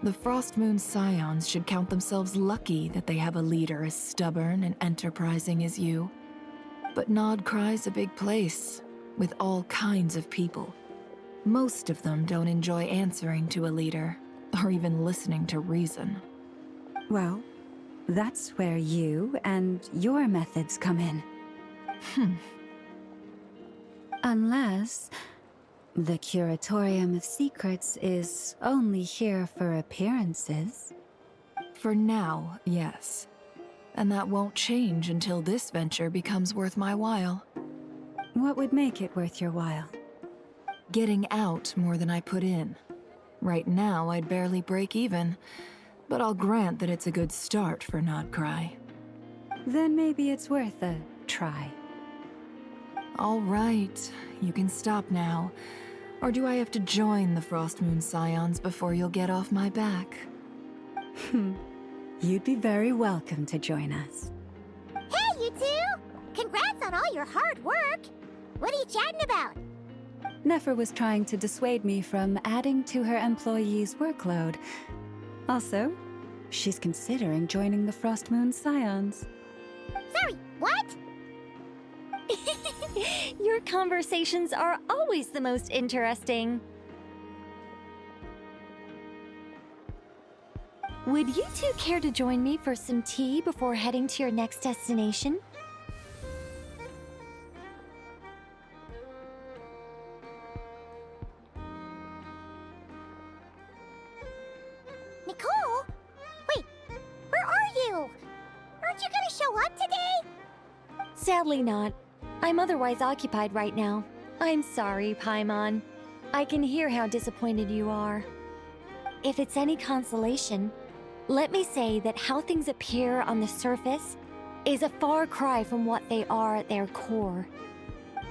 The Frost Moon Scions should count themselves lucky that they have a leader as stubborn and enterprising as you. But Nodcry's a big place, with all kinds of people. Most of them don't enjoy answering to a leader, or even listening to reason. Well, that's where you and your methods come in. Unless the Curatorium of Secrets is only here for appearances. For now, yes. And that won't change until this venture becomes worth my while. What would make it worth your while? Getting out more than I put in. Right now, I'd barely break even, but I'll grant that it's a good start for Nodcry. Then maybe it's worth a try. All right, you can stop now. Or do I have to join the Frostmoon Scions before you'll get off my back? You'd be very welcome to join us. Hey, you two! Congrats on all your hard work! What are you chatting about? Nefer was trying to dissuade me from adding to her employees' workload. Also, she's considering joining the Frostmoon Scions. Sorry, what? Your conversations are always the most interesting. Would you two care to join me for some tea before heading to your next destination? Nicole? Wait, where are you? Aren't you gonna show up today? Sadly not. I'm otherwise occupied right now. I'm sorry, Paimon. I can hear how disappointed you are. If it's any consolation, let me say that how things appear on the surface is a far cry from what they are at their core.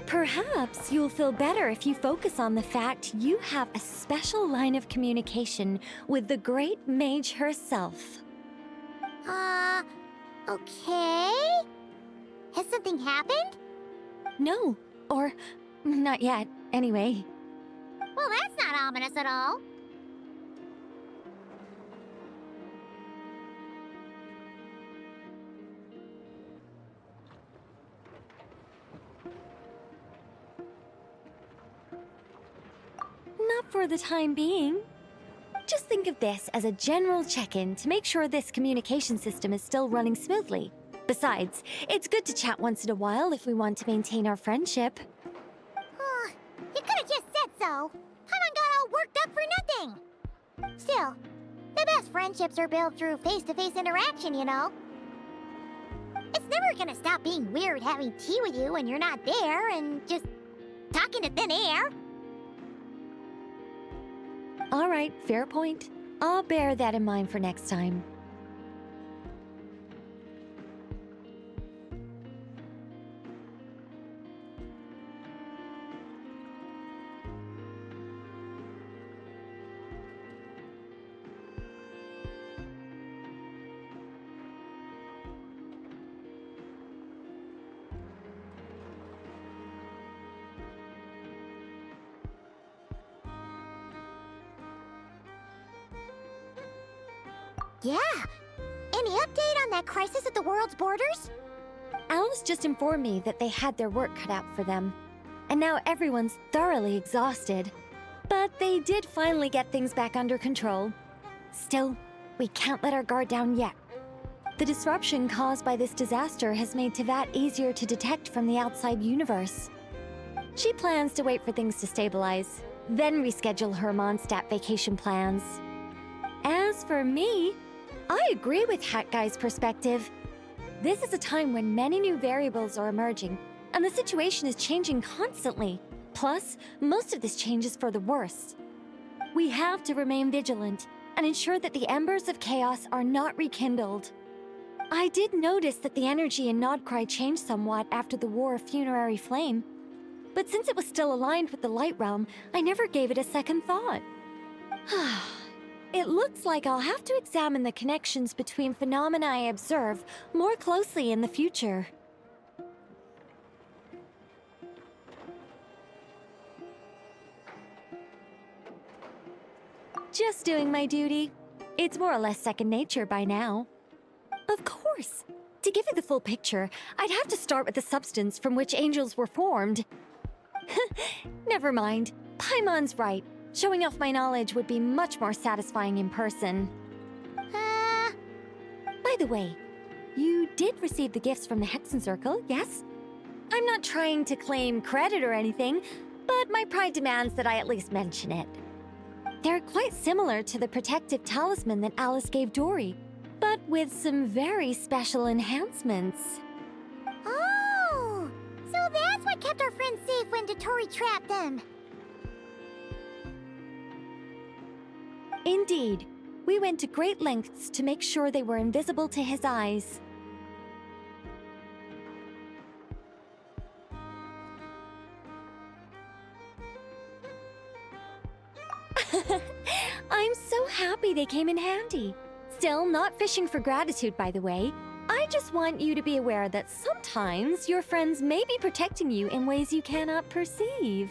Perhaps you'll feel better if you focus on the fact you have a special line of communication with the great mage herself. Okay? Has something happened? No, or not yet, anyway. Well, that's not ominous at all. Not for the time being. Just think of this as a general check-in to make sure this communication system is still running smoothly. Besides, it's good to chat once in a while if we want to maintain our friendship. You could have just said so. Paimon got all worked up for nothing. Still, the best friendships are built through face-to-face interaction, you know. It's never gonna stop being weird having tea with you when you're not there and just talking to thin air. All right, fair point. I'll bear that in mind for next time. Yeah. Any update on that crisis at the world's borders? Alice just informed me that they had their work cut out for them. And now everyone's thoroughly exhausted. But they did finally get things back under control. Still, we can't let our guard down yet. The disruption caused by this disaster has made Tevat easier to detect from the outside universe. She plans to wait for things to stabilize, then reschedule her Mondstadt vacation plans. As for me, I agree with Hat Guy's perspective. This is a time when many new variables are emerging, and the situation is changing constantly. Plus, most of this change is for the worse. We have to remain vigilant and ensure that the embers of chaos are not rekindled. I did notice that the energy in Nodcry changed somewhat after the War of Funerary Flame, but since it was still aligned with the Light Realm, I never gave it a second thought. It looks like I'll have to examine the connections between phenomena I observe more closely in the future. Just doing my duty. It's more or less second nature by now. Of course. To give you the full picture, I'd have to start with the substance from which angels were formed. Never mind. Paimon's right. Showing off my knowledge would be much more satisfying in person. By the way, you did receive the gifts from the Hexen Circle, yes? I'm not trying to claim credit or anything, but my pride demands that I at least mention it. They're quite similar to the protective talisman that Alice gave Dory. but with some very special enhancements. Oh! So that's what kept our friends safe when Dottore trapped them. Indeed. We went to great lengths to make sure they were invisible to his eyes. I'm so happy they came in handy. Still, not fishing for gratitude, by the way. I just want you to be aware that sometimes your friends may be protecting you in ways you cannot perceive.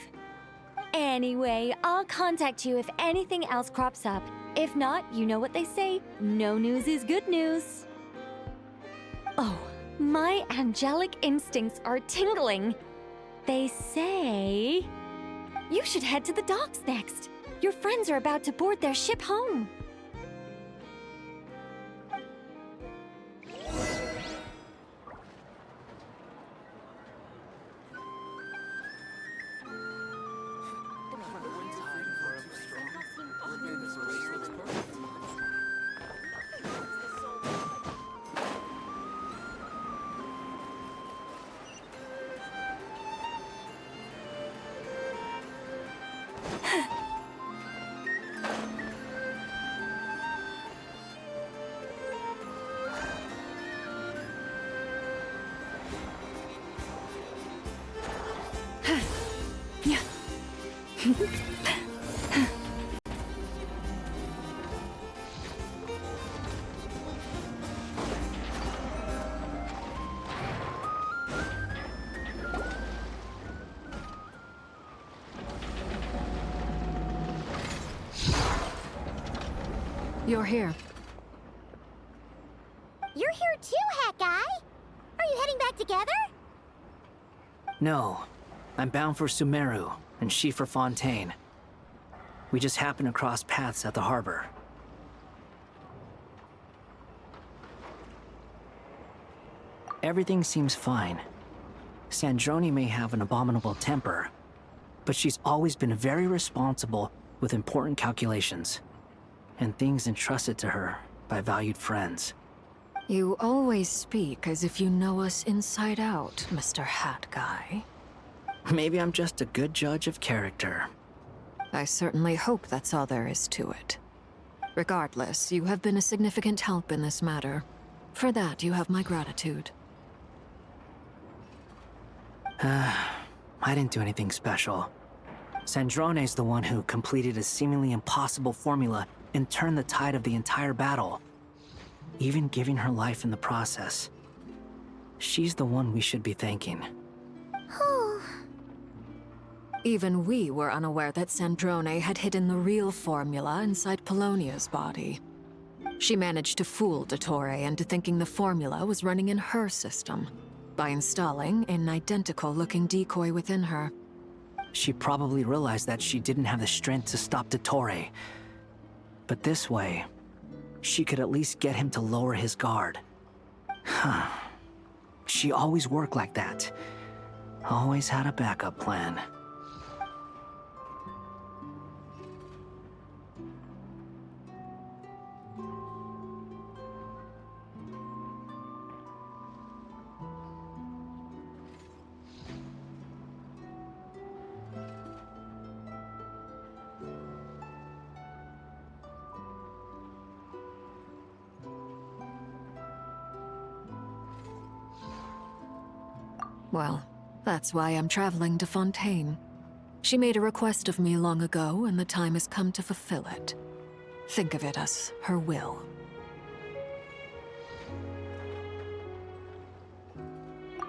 Anyway, I'll contact you if anything else crops up. If not, you know what they say, no news is good news. Oh, my angelic instincts are tingling. They say you should head to the docks next. Your friends are about to board their ship home. You're here. You're here too, Hat Guy! Are you heading back together? No. I'm bound for Sumeru, and she for Fontaine. We just happened to cross paths at the harbor. Everything seems fine. Sandrone may have an abominable temper, but she's always been very responsible with important calculations, and things entrusted to her by valued friends. You always speak as if you know us inside out, Mr. Hat Guy. Maybe I'm just a good judge of character. I certainly hope that's all there is to it. Regardless, you have been a significant help in this matter. For that, you have my gratitude. I didn't do anything special. Sandrone's the one who completed a seemingly impossible formula and turned the tide of the entire battle, even giving her life in the process. She's the one we should be thanking. Even we were unaware that Sandrone had hidden the real formula inside Polonia's body. She managed to fool Dottore into thinking the formula was running in her system by installing an identical-looking decoy within her. She probably realized that she didn't have the strength to stop Dottore. But this way, she could at least get him to lower his guard. Huh. She always worked like that. Always had a backup plan. Well, that's why I'm traveling to Fontaine. She made a request of me long ago, and the time has come to fulfill it. Think of it as her will.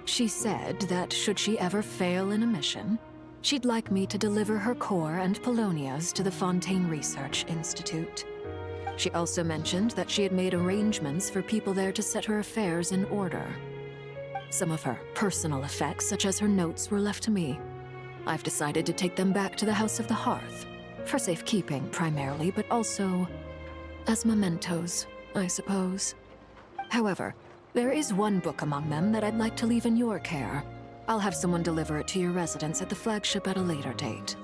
She said that should she ever fail in a mission, she'd like me to deliver her core and Polonia's to the Fontaine Research Institute. She also mentioned that she had made arrangements for people there to set her affairs in order. Some of her personal effects, such as her notes, were left to me. I've decided to take them back to the House of the Hearth, for safekeeping primarily, but also as mementos, I suppose. However, there is one book among them that I'd like to leave in your care. I'll have someone deliver it to your residence at the flagship at a later date.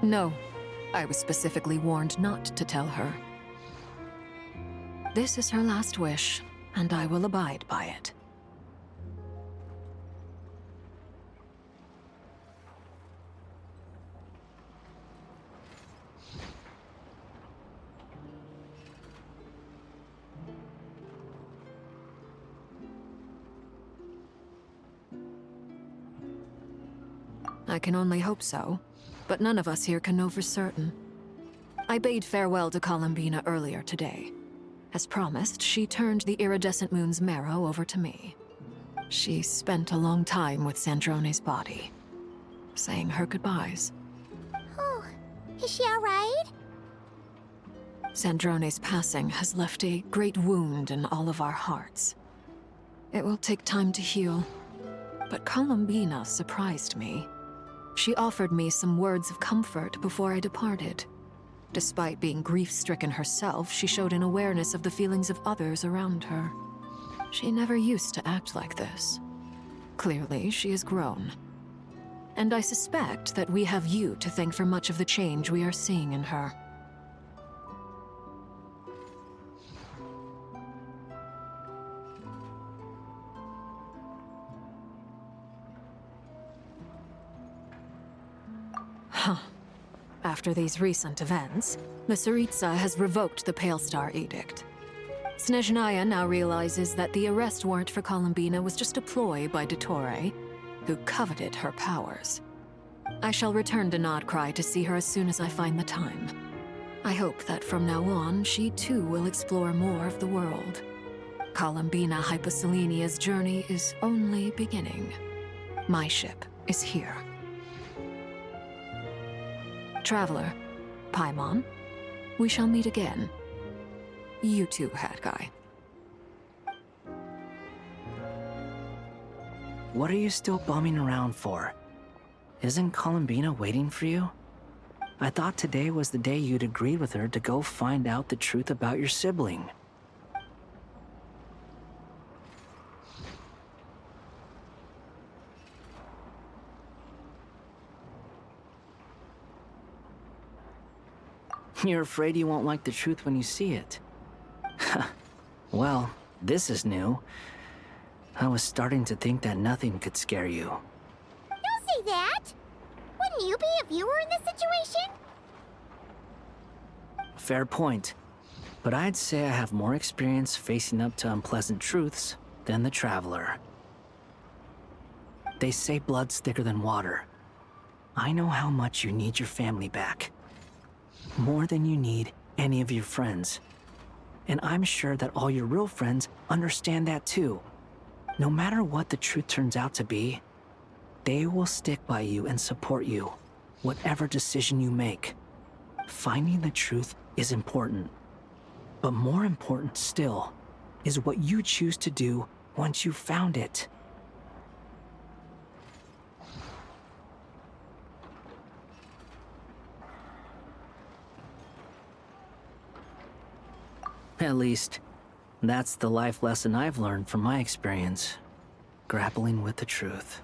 No, I was specifically warned not to tell her. This is her last wish, and I will abide by it. I can only hope so, but none of us here can know for certain. I bade farewell to Columbina earlier today. As promised, she turned the iridescent moon's marrow over to me. She spent a long time with Sandrone's body, saying her goodbyes. Oh, is she all right? Sandrone's passing has left a great wound in all of our hearts. It will take time to heal, but Columbina surprised me. She offered me some words of comfort before I departed. Despite being grief-stricken herself, she showed an awareness of the feelings of others around her. She never used to act like this. Clearly, she has grown. And I suspect that we have you to thank for much of the change we are seeing in her. Huh. After these recent events, the Tsaritsa has revoked the Pale Star Edict. Snezhnaya now realizes that the arrest warrant for Columbina was just a ploy by Dottore, who coveted her powers. I shall return to Nodcry to see her as soon as I find the time. I hope that from now on, she too will explore more of the world. Columbina Hyposelenia's journey is only beginning. My ship is here. Traveler, Paimon, we shall meet again. You too, Hat Guy. What are you still bumming around for? Isn't Columbina waiting for you? I thought today was the day you'd agreed with her to go find out the truth about your sibling. You're afraid you won't like the truth when you see it. Well, this is new. I was starting to think that nothing could scare you. Don't say that! Wouldn't you be if you were in this situation? Fair point. But I'd say I have more experience facing up to unpleasant truths than the Traveler. They say blood's thicker than water. I know how much you need your family back. More than you need any of your friends. And I'm sure that all your real friends understand that too. No matter what the truth turns out to be, they will stick by you and support you, whatever decision you make. Finding the truth is important. But more important still is what you choose to do once you've found it. At least, that's the life lesson I've learned from my experience, grappling with the truth.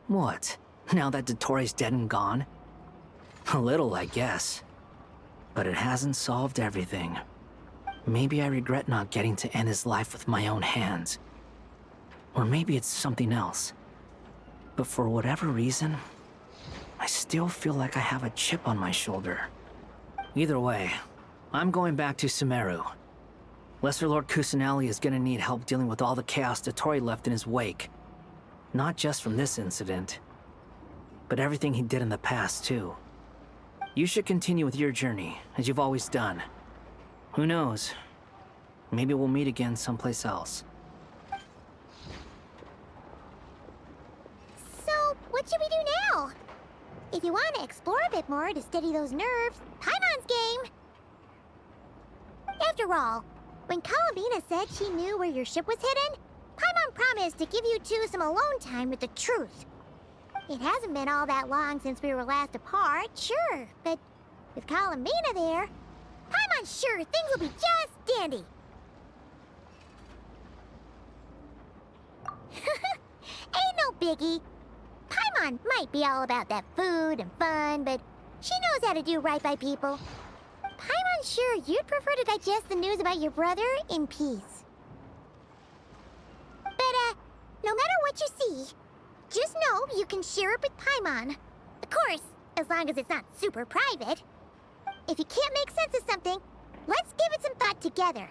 What? Now that Dottore's dead and gone? A little, I guess. But it hasn't solved everything. Maybe I regret not getting to end his life with my own hands. Or maybe it's something else. But for whatever reason, I still feel like I have a chip on my shoulder. Either way, I'm going back to Sumeru. Lesser Lord Kusanali is gonna need help dealing with all the chaos Dottore left in his wake. Not just from this incident, but everything he did in the past, too. You should continue with your journey, as you've always done. Who knows? Maybe we'll meet again someplace else. So, what should we do now? If you want to explore a bit more to steady those nerves, Paimon's game! After all, when Columbina said she knew where your ship was hidden, Paimon promised to give you two some alone time with the truth. It hasn't been all that long since we were last apart, sure, but with Columbina there, Paimon's sure things will be just dandy. Ain't no biggie. Paimon might be all about that food and fun, but she knows how to do right by people. Paimon's sure you'd prefer to digest the news about your brother in peace. But, no matter what you see, just know you can share it with Paimon. Of course, as long as it's not super private. If you can't make sense of something, let's give it some thought together.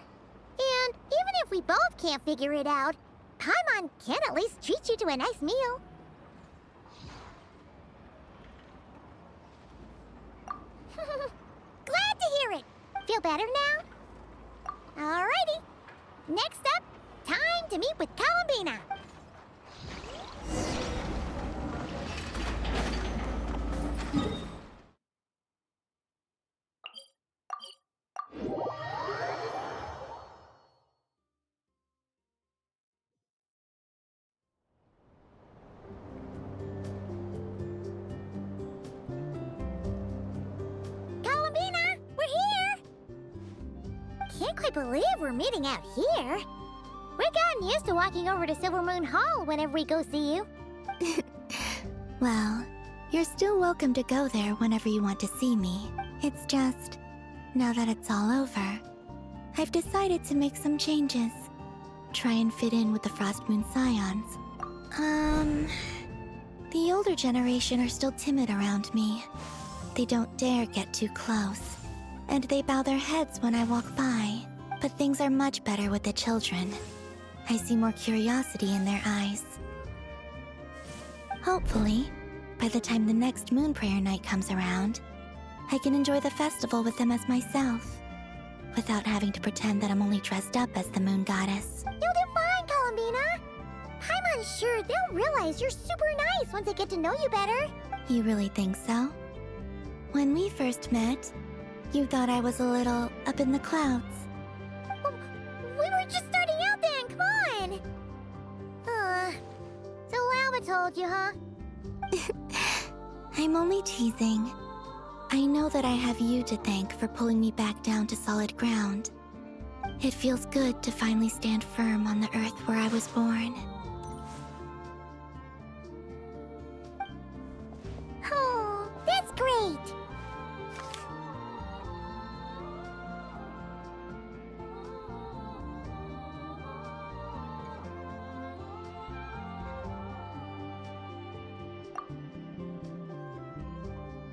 And even if we both can't figure it out, Paimon can at least treat you to a nice meal. Glad to hear it. Feel better now? Alrighty. Next up, time to meet with Columbina. Columbina, we're here! Can't quite believe we're meeting out here. We've gotten used to walking over to Silver Moon Hall whenever we go see you. Well, you're still welcome to go there whenever you want to see me. It's just, now that it's all over, I've decided to make some changes. Try and fit in with the Frost Moon Scions. The older generation are still timid around me. They don't dare get too close, and they bow their heads when I walk by. But things are much better with the children. I see more curiosity in their eyes. Hopefully, by the time the next Moon Prayer night comes around, I can enjoy the festival with them as myself, without having to pretend that I'm only dressed up as the Moon Goddess. You'll do fine, Columbina. Paimon's sure they'll realize you're super nice once they get to know you better. You really think so? When we first met, you thought I was a little up in the clouds. We were just starting out then, come on! So Alma told you, huh? I'm only teasing. I know that I have you to thank for pulling me back down to solid ground. It feels good to finally stand firm on the earth where I was born. Oh, that's great!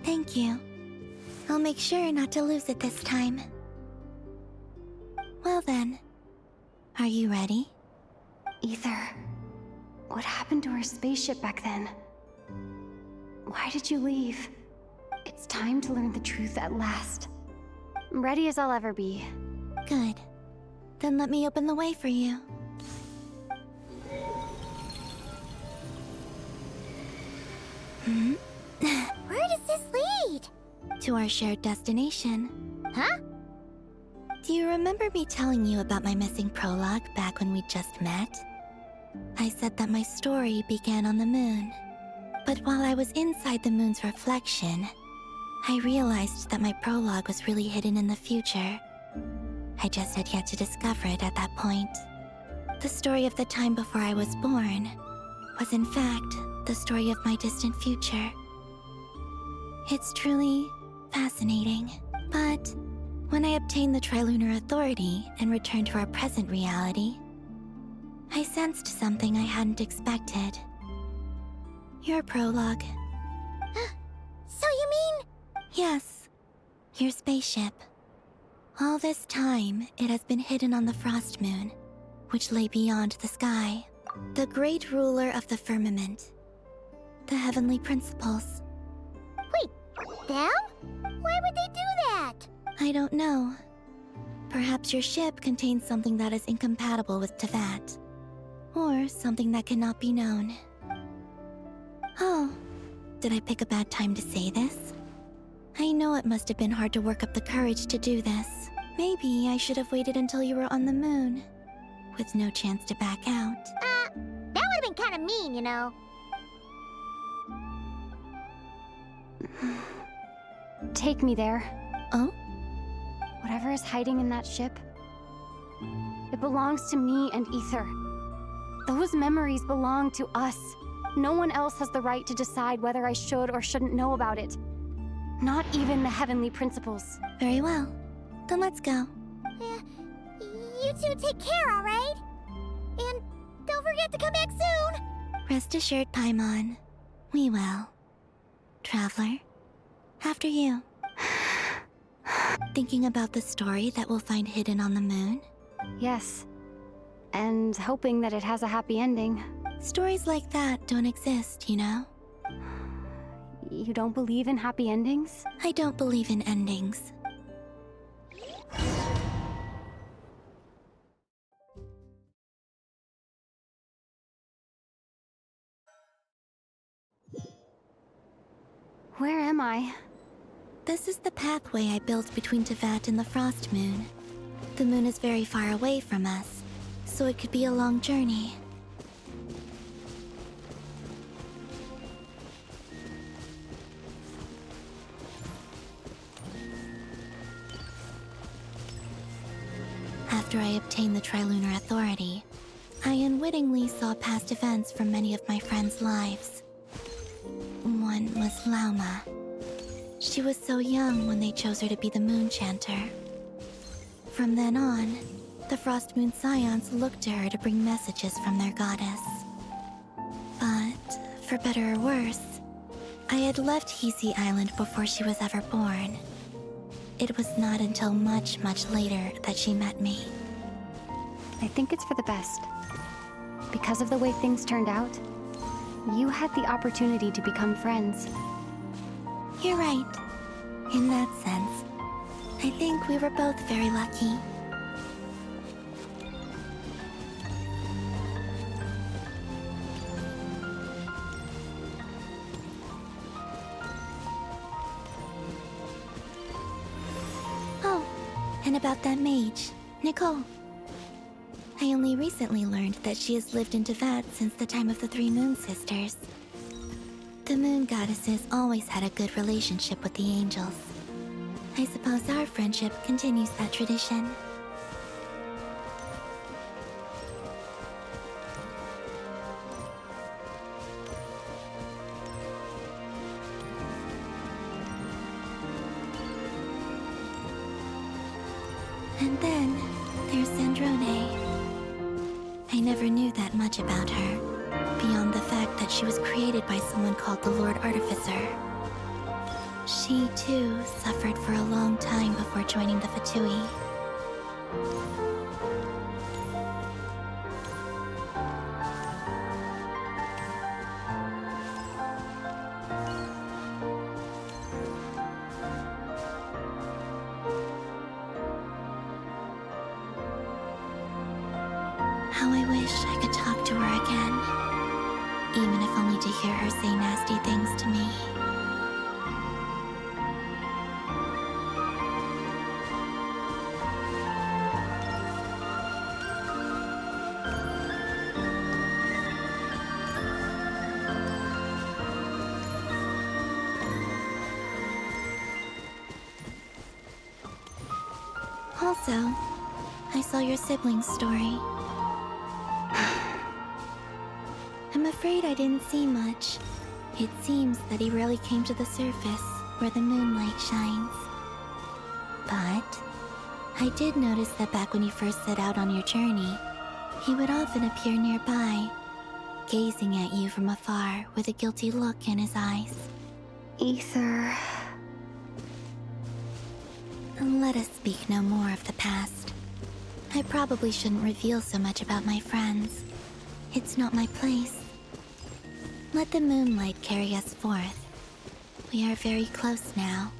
Thank you. I'll make sure not to lose it this time. Well then, are you ready? Ether, what happened to our spaceship back then? Why did you leave? It's time to learn the truth at last. I'm ready as I'll ever be. Good. Then let me open the way for you. Where does this lead? To our shared destination. Huh? Do you remember me telling you about my missing prologue back when we just met? I said that my story began on the moon. But while I was inside the moon's reflection, I realized that my prologue was really hidden in the future. I just had yet to discover it at that point. The story of the time before I was born was in fact the story of my distant future. It's truly fascinating. But when I obtained the Trilunar Authority and returned to our present reality, I sensed something I hadn't expected. Your prologue. So you mean... Yes, your spaceship. All this time, it has been hidden on the Frost Moon, which lay beyond the sky. The great ruler of the firmament. The heavenly principles. Wait, them? Why would they do that? I don't know. Perhaps your ship contains something that is incompatible with Tevat. Or something that cannot be known. Oh, did I pick a bad time to say this? I know it must have been hard to work up the courage to do this. Maybe I should have waited until you were on the moon, with no chance to back out. That would have been kind of mean, you know. Take me there. Oh? Whatever is hiding in that ship, it belongs to me and Ether. Those memories belong to us. No one else has the right to decide whether I should or shouldn't know about it. Not even the heavenly principles. Very well. Then let's go. You two take care, all right? And don't forget to come back soon! Rest assured, Paimon. We will. Traveler, after you. Thinking about the story that we'll find hidden on the moon? Yes. And hoping that it has a happy ending. Stories like that don't exist, you know? You don't believe in happy endings? I don't believe in endings. Where am I? This is the pathway I built between Tevat and the Frost Moon. The moon is very far away from us, so it could be a long journey. After I obtained the Trilunar Authority, I unwittingly saw past events from many of my friends' lives. One was Lauma. She was so young when they chose her to be the Moon Chanter. From then on, the Frost Moon Scions looked to her to bring messages from their goddess. But, for better or worse, I had left Hisi Island before she was ever born. It was not until much, much later that she met me. I think it's for the best. Because of the way things turned out, you had the opportunity to become friends. You're right. In that sense, I think we were both very lucky. Oh, and about that mage, Nicole. I only recently learned that she has lived in Tevat since the time of the Three Moon Sisters. The Moon Goddesses always had a good relationship with the angels. I suppose our friendship continues that tradition. And then, there's Sandrone. I never knew that much about her, beyond the fact that she was created by someone called the Lord Artificer. She, too, suffered for a long time before joining the Fatui. How I wish I could talk to her again, even if only to hear her say nasty things to me. Also, I saw your siblings' story. I'm afraid I didn't see much. It seems that he rarely came to the surface, where the moonlight shines. But I did notice that back when you first set out on your journey, he would often appear nearby, gazing at you from afar with a guilty look in his eyes. Ether. Let us speak no more of the past. I probably shouldn't reveal so much about my friends. It's not my place. Let the moonlight carry us forth. We are very close now.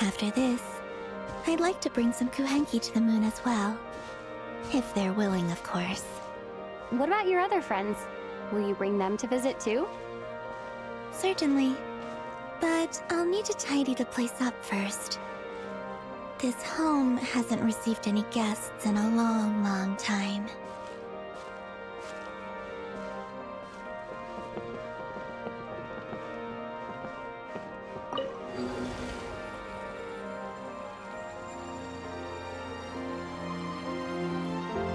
After this, I'd like to bring some Kuhenki to the moon as well. If they're willing, of course. What about your other friends? Will you bring them to visit too? Certainly. But I'll need to tidy the place up first. This home hasn't received any guests in a long, long time.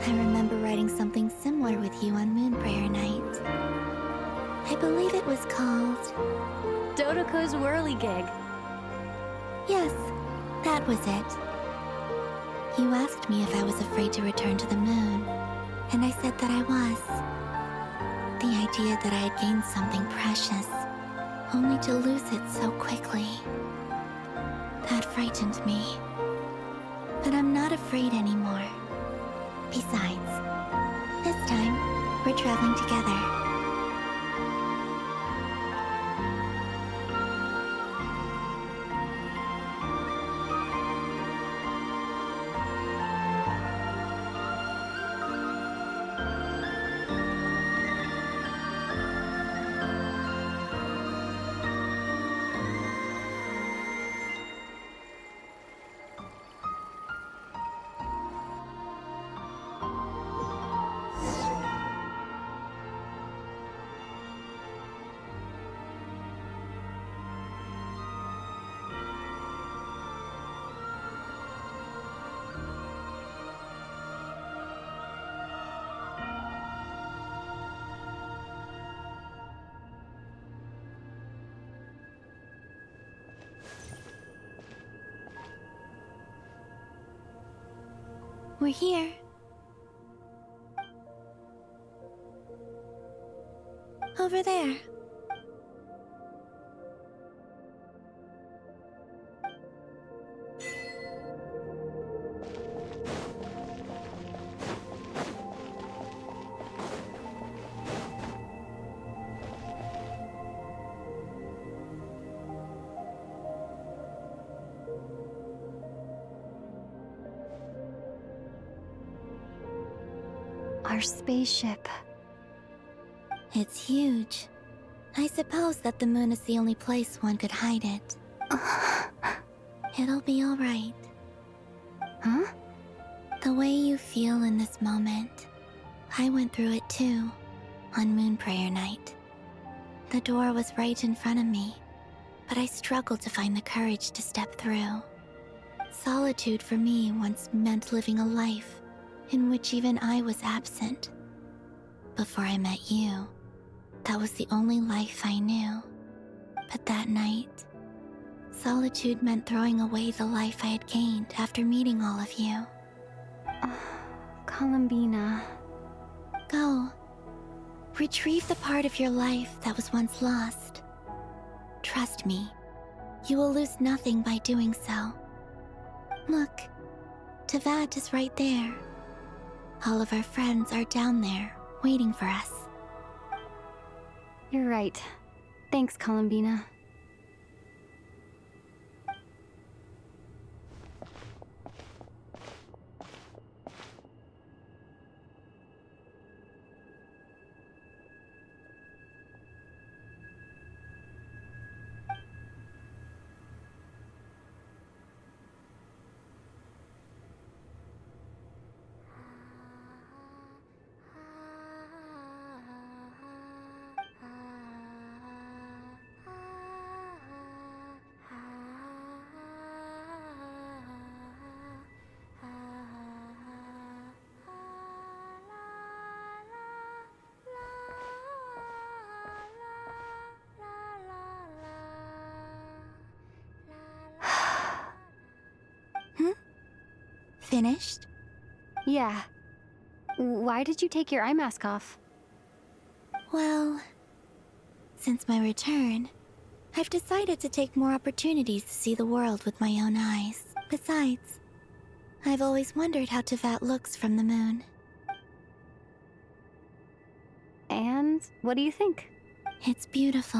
I remember writing something similar with you on Moon Prayer Night. I believe it was called... Dodoko's Whirligig. Yes, that was it. You asked me if I was afraid to return to the moon, and I said that I was. The idea that I had gained something precious, only to lose it so quickly. That frightened me. But I'm not afraid anymore. Besides, this time, we're traveling together. We're here. Over there. Our spaceship. It's huge. I suppose that the moon is the only place one could hide it. It'll be all right. Huh? The way you feel in this moment, I went through it too, on Moon Prayer Night. The door was right in front of me, but I struggled to find the courage to step through. Solitude for me once meant living a life in which even I was absent. Before I met you, that was the only life I knew. But that night, solitude meant throwing away the life I had gained after meeting all of you. Columbina. Go. Retrieve the part of your life that was once lost. Trust me, you will lose nothing by doing so. Look, Teyvat is right there. All of our friends are down there, waiting for us. You're right. Thanks, Columbina. Finished? Yeah. Why did you take your eye mask off? Well, since my return, I've decided to take more opportunities to see the world with my own eyes. Besides, I've always wondered how Teyvat looks from the moon. And what do you think? It's beautiful.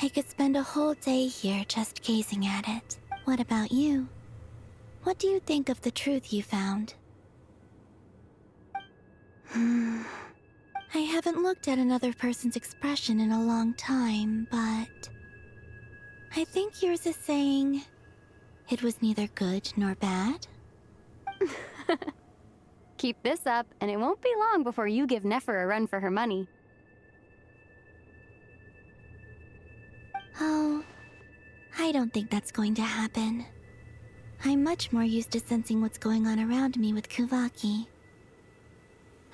I could spend a whole day here just gazing at it. What about you? What do you think of the truth you found? I haven't looked at another person's expression in a long time, but... I think yours is saying... It was neither good nor bad? Keep this up, and it won't be long before you give Nefer a run for her money. Oh, I don't think that's going to happen. I'm much more used to sensing what's going on around me with Kuvaki.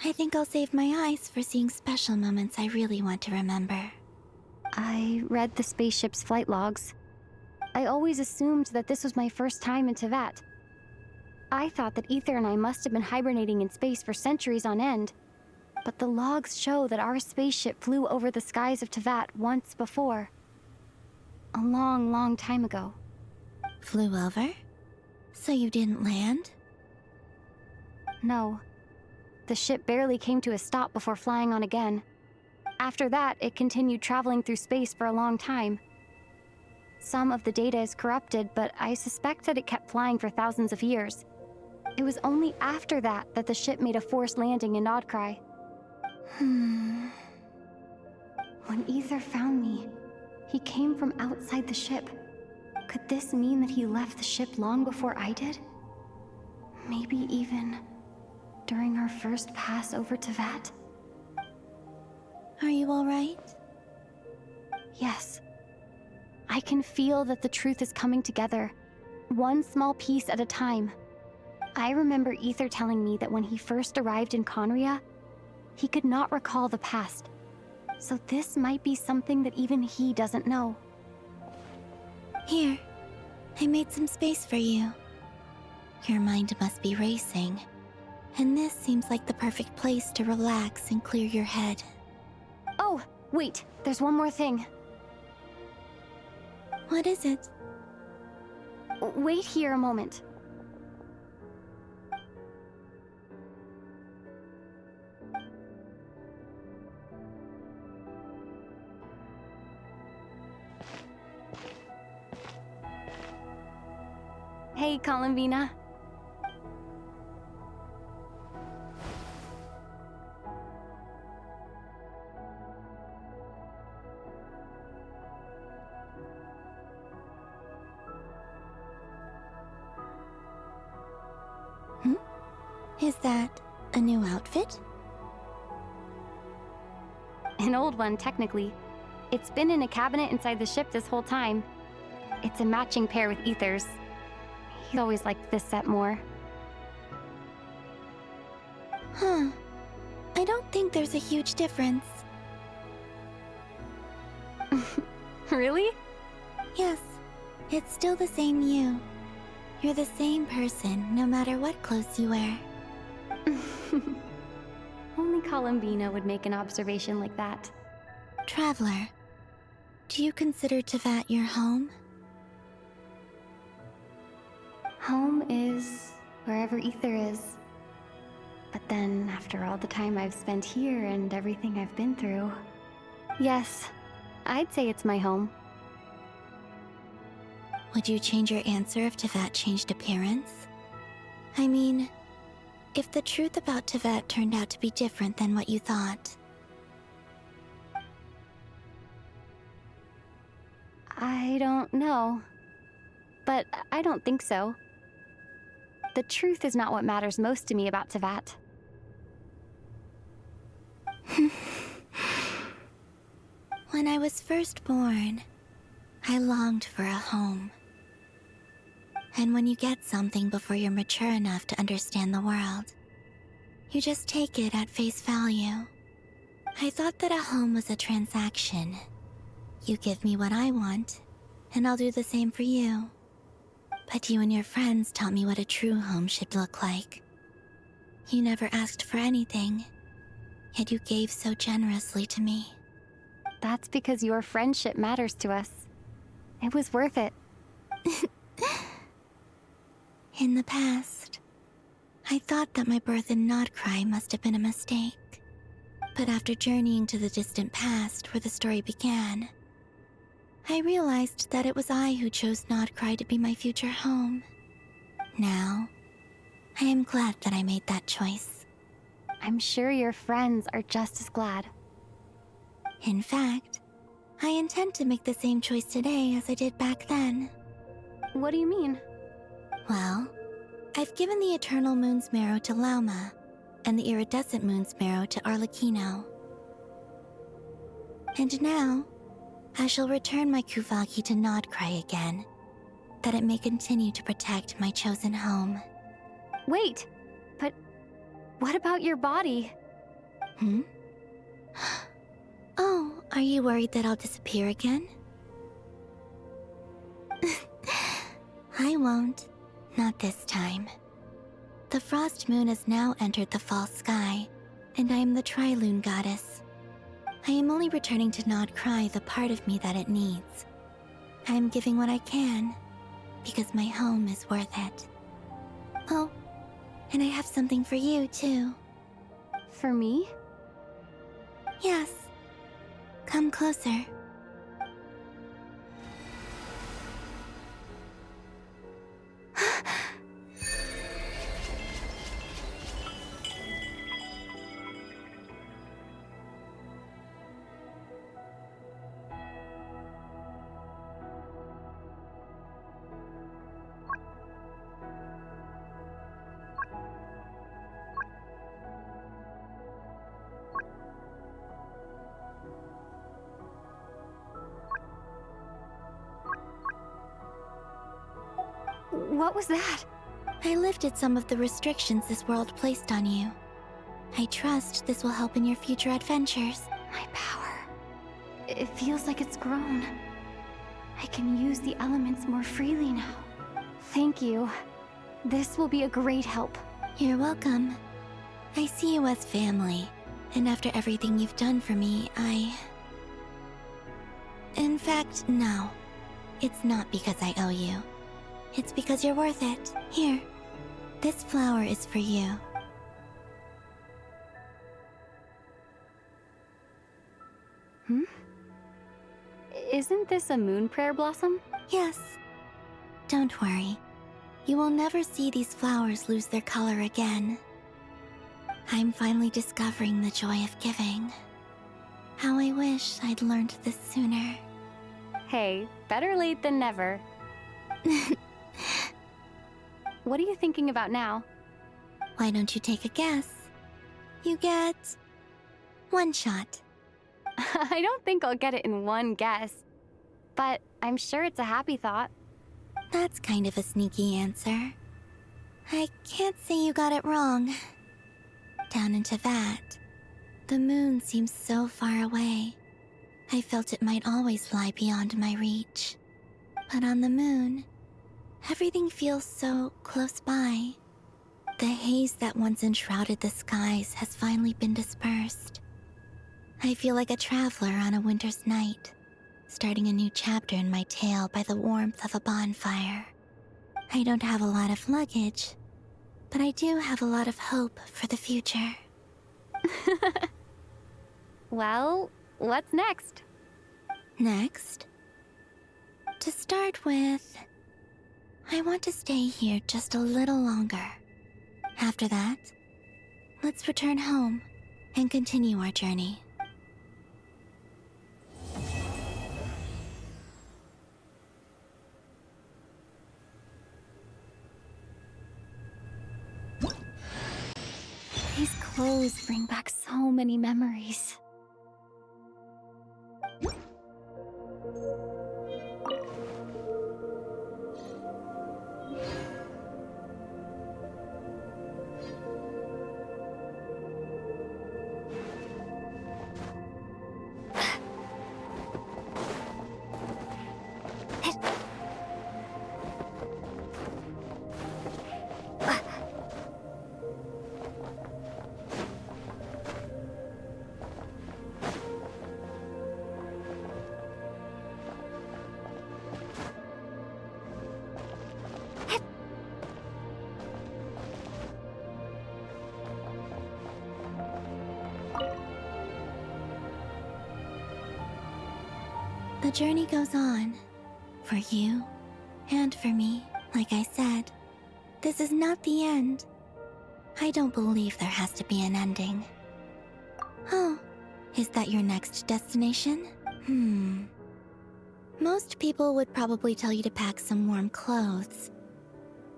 I think I'll save my eyes for seeing special moments I really want to remember. I read the spaceship's flight logs. I always assumed that this was my first time in Tevat. I thought that Ether and I must have been hibernating in space for centuries on end. But the logs show that our spaceship flew over the skies of Tevat once before. A long, long time ago. Flew over? So you didn't land? No. The ship barely came to a stop before flying on again. After that, it continued traveling through space for a long time. Some of the data is corrupted, but I suspect that it kept flying for thousands of years. It was only after that that the ship made a forced landing in Nodcry. When Ether found me, he came from outside the ship. Could this mean that he left the ship long before I did? Maybe even during our first pass over Tevat? Are you alright? Yes. I can feel that the truth is coming together, one small piece at a time. I remember Ether telling me that when he first arrived in Conria, he could not recall the past. So this might be something that even he doesn't know. Here, I made some space for you. Your mind must be racing, and this seems like the perfect place to relax and clear your head. Oh, wait, there's one more thing. What is it? Wait here a moment. Hey, Columbina. Is that a new outfit? An old one, technically. It's been in a cabinet inside the ship this whole time. It's a matching pair with Ether's. He always liked this set more. Huh. I don't think there's a huge difference. Really? Yes. It's still the same you. You're the same person, no matter what clothes you wear. Only Columbina would make an observation like that. Traveler, do you consider Tevat your home? Home is wherever Ether is. But then, after all the time I've spent here and everything I've been through, yes, I'd say it's my home. Would you change your answer if Tevat changed appearance? I mean, if the truth about Tevat turned out to be different than what you thought. I don't know. But I don't think so. The truth is not what matters most to me about Tevat. When I was first born, I longed for a home. And when you get something before you're mature enough to understand the world, you just take it at face value. I thought that a home was a transaction. You give me what I want, and I'll do the same for you. But you and your friends taught me what a true home should look like. You never asked for anything, yet you gave so generously to me. That's because your friendship matters to us. It was worth it. In the past, I thought that my birth in Nodcry must have been a mistake. But after journeying to the distant past where the story began, I realized that it was I who chose Nodcry to be my future home. Now, I am glad that I made that choice. I'm sure your friends are just as glad. In fact, I intend to make the same choice today as I did back then. What do you mean? Well, I've given the Eternal Moon's marrow to Lauma, and the Iridescent Moon's marrow to Arlecchino. And now, I shall return my Kuvagi to Nodcry again, that it may continue to protect my chosen home. Wait, but what about your body? Hmm? Oh, are you worried that I'll disappear again? I won't. Not this time. The Frost Moon has now entered the fall sky, and I am the Trilune Goddess. I am only returning to Nodcry the part of me that it needs. I am giving what I can, because my home is worth it. Oh, and I have something for you, too. For me? Yes. Come closer. What was that? I lifted some of the restrictions this world placed on you. I trust this will help in your future adventures. My power. It feels like it's grown. I can use the elements more freely now. Thank you. This will be a great help. You're welcome. I see you as family, and after everything you've done for me, In fact, no. It's not because I owe you. It's because you're worth it. Here. This flower is for you. Isn't this a moon prayer blossom? Yes. Don't worry. You will never see these flowers lose their color again. I'm finally discovering the joy of giving. How I wish I'd learned this sooner. Hey, better late than never. What are you thinking about now? Why don't you take a guess? You get... one shot. I don't think I'll get it in one guess. But I'm sure it's a happy thought. That's kind of a sneaky answer. I can't say you got it wrong. Down into that, the moon seems so far away. I felt it might always lie beyond my reach. But on the moon, everything feels so close by. The haze that once enshrouded the skies has finally been dispersed. I feel like a traveler on a winter's night, starting a new chapter in my tale by the warmth of a bonfire. I don't have a lot of luggage, but I do have a lot of hope for the future. Well, what's next? Next? To start with, I want to stay here just a little longer. After that, let's return home and continue our journey. These clothes bring back so many memories. The journey goes on. For you, and for me, like I said. This is not the end. I don't believe there has to be an ending. Oh, is that your next destination? Most people would probably tell you to pack some warm clothes.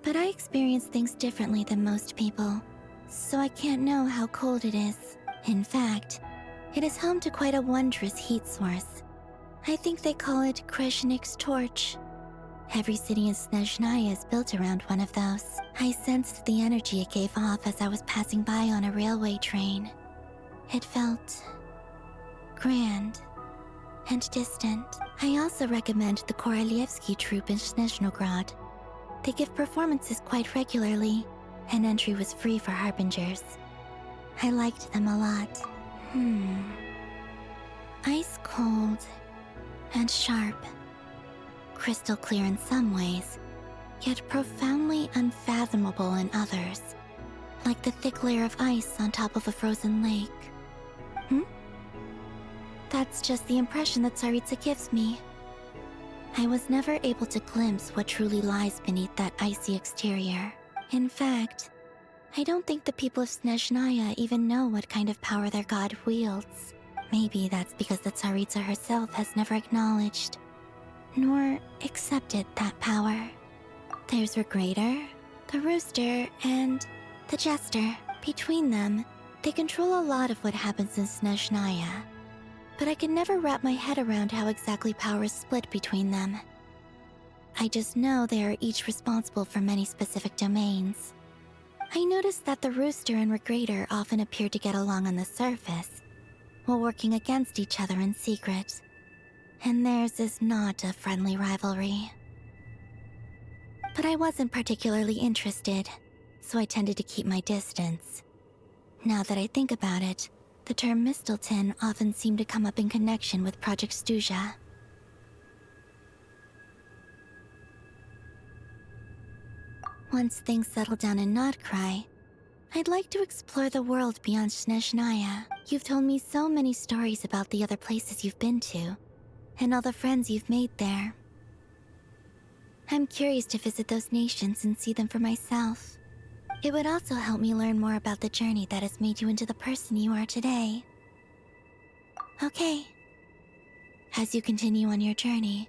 But I experience things differently than most people, so I can't know how cold it is. In fact, it is home to quite a wondrous heat source. I think they call it Kreshnik's torch. Every city in Snezhnaya is built around one of those. I sensed the energy it gave off as I was passing by on a railway train. It felt grand and distant. I also recommend the Korolievsky troupe in Snezhnograd. They give performances quite regularly, and entry was free for harbingers. I liked them a lot. Ice cold and sharp. Crystal clear in some ways, yet profoundly unfathomable in others. Like the thick layer of ice on top of a frozen lake. That's just the impression that Tsaritsa gives me. I was never able to glimpse what truly lies beneath that icy exterior. In fact, I don't think the people of Snezhnaya even know what kind of power their god wields. Maybe that's because the Tsaritsa herself has never acknowledged, nor accepted that power. There's Regrator, the Rooster, and the Jester. Between them, they control a lot of what happens in Snezhnaya. But I can never wrap my head around how exactly power is split between them. I just know they are each responsible for many specific domains. I noticed that the Rooster and Regrator often appear to get along on the surface, while working against each other in secret. And theirs is not a friendly rivalry. But I wasn't particularly interested, so I tended to keep my distance. Now that I think about it, the term Mistelton often seemed to come up in connection with Project Stuja. Once things settle down in Notcry, I'd like to explore the world beyond Snezhnaya. You've told me so many stories about the other places you've been to, and all the friends you've made there. I'm curious to visit those nations and see them for myself. It would also help me learn more about the journey that has made you into the person you are today. Okay. As you continue on your journey,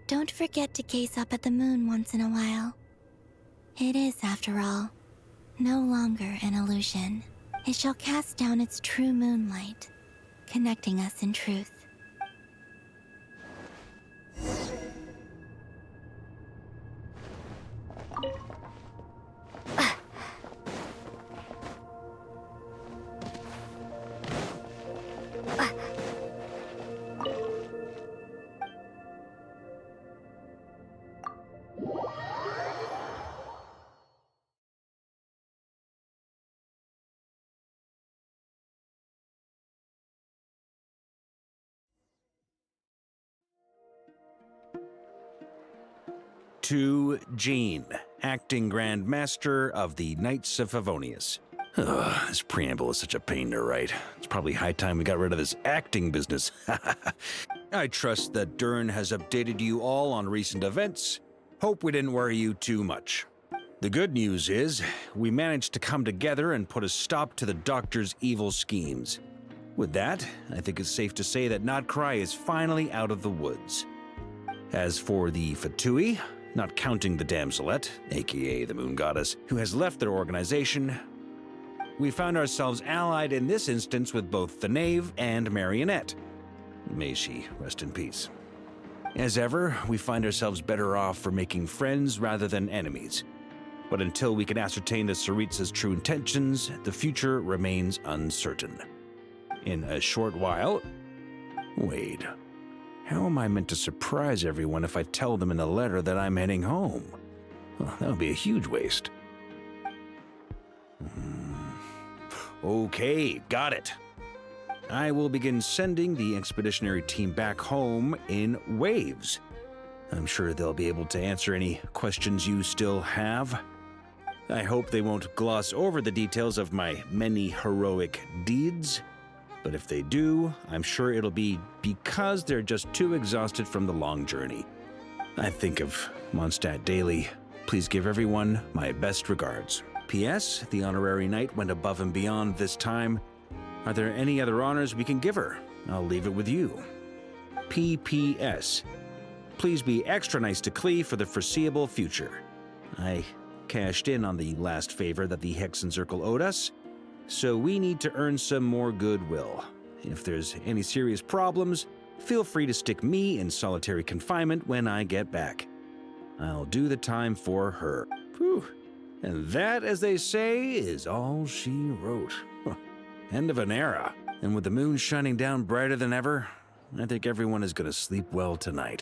don't forget to gaze up at the moon once in a while. It is, after all, no longer an illusion. It shall cast down its true moonlight, connecting us in truth. To Jean, acting Grand Master of the Knights of Favonius. Ugh, this preamble is such a pain to write. It's probably high time we got rid of this acting business. I trust that Dern has updated you all on recent events. Hope we didn't worry you too much. The good news is, we managed to come together and put a stop to the Doctor's evil schemes. With that, I think it's safe to say that Notcry is finally out of the woods. As for the Fatui, not counting the Damselette, aka the Moon Goddess, who has left their organization, we found ourselves allied in this instance with both the Knave and Marionette. May she rest in peace. As ever, we find ourselves better off for making friends rather than enemies. But until we can ascertain the Tsaritsa's true intentions, the future remains uncertain. In a short while... Wait. How am I meant to surprise everyone if I tell them in the letter that I'm heading home? Well, that would be a huge waste. Okay, got it. I will begin sending the expeditionary team back home in waves. I'm sure they'll be able to answer any questions you still have. I hope they won't gloss over the details of my many heroic deeds. But if they do, I'm sure it'll be because they're just too exhausted from the long journey. I think of Mondstadt daily. Please give everyone my best regards. P.S. The honorary knight went above and beyond this time. Are there any other honors we can give her? I'll leave it with you. P.P.S. Please be extra nice to Klee for the foreseeable future. I cashed in on the last favor that the Hexen Circle owed us, so we need to earn some more goodwill. If there's any serious problems, feel free to stick me in solitary confinement when I get back. I'll do the time for her. Whew. And that, as they say, is all she wrote. End of an era. And with the moon shining down brighter than ever, I think everyone is going to sleep well tonight.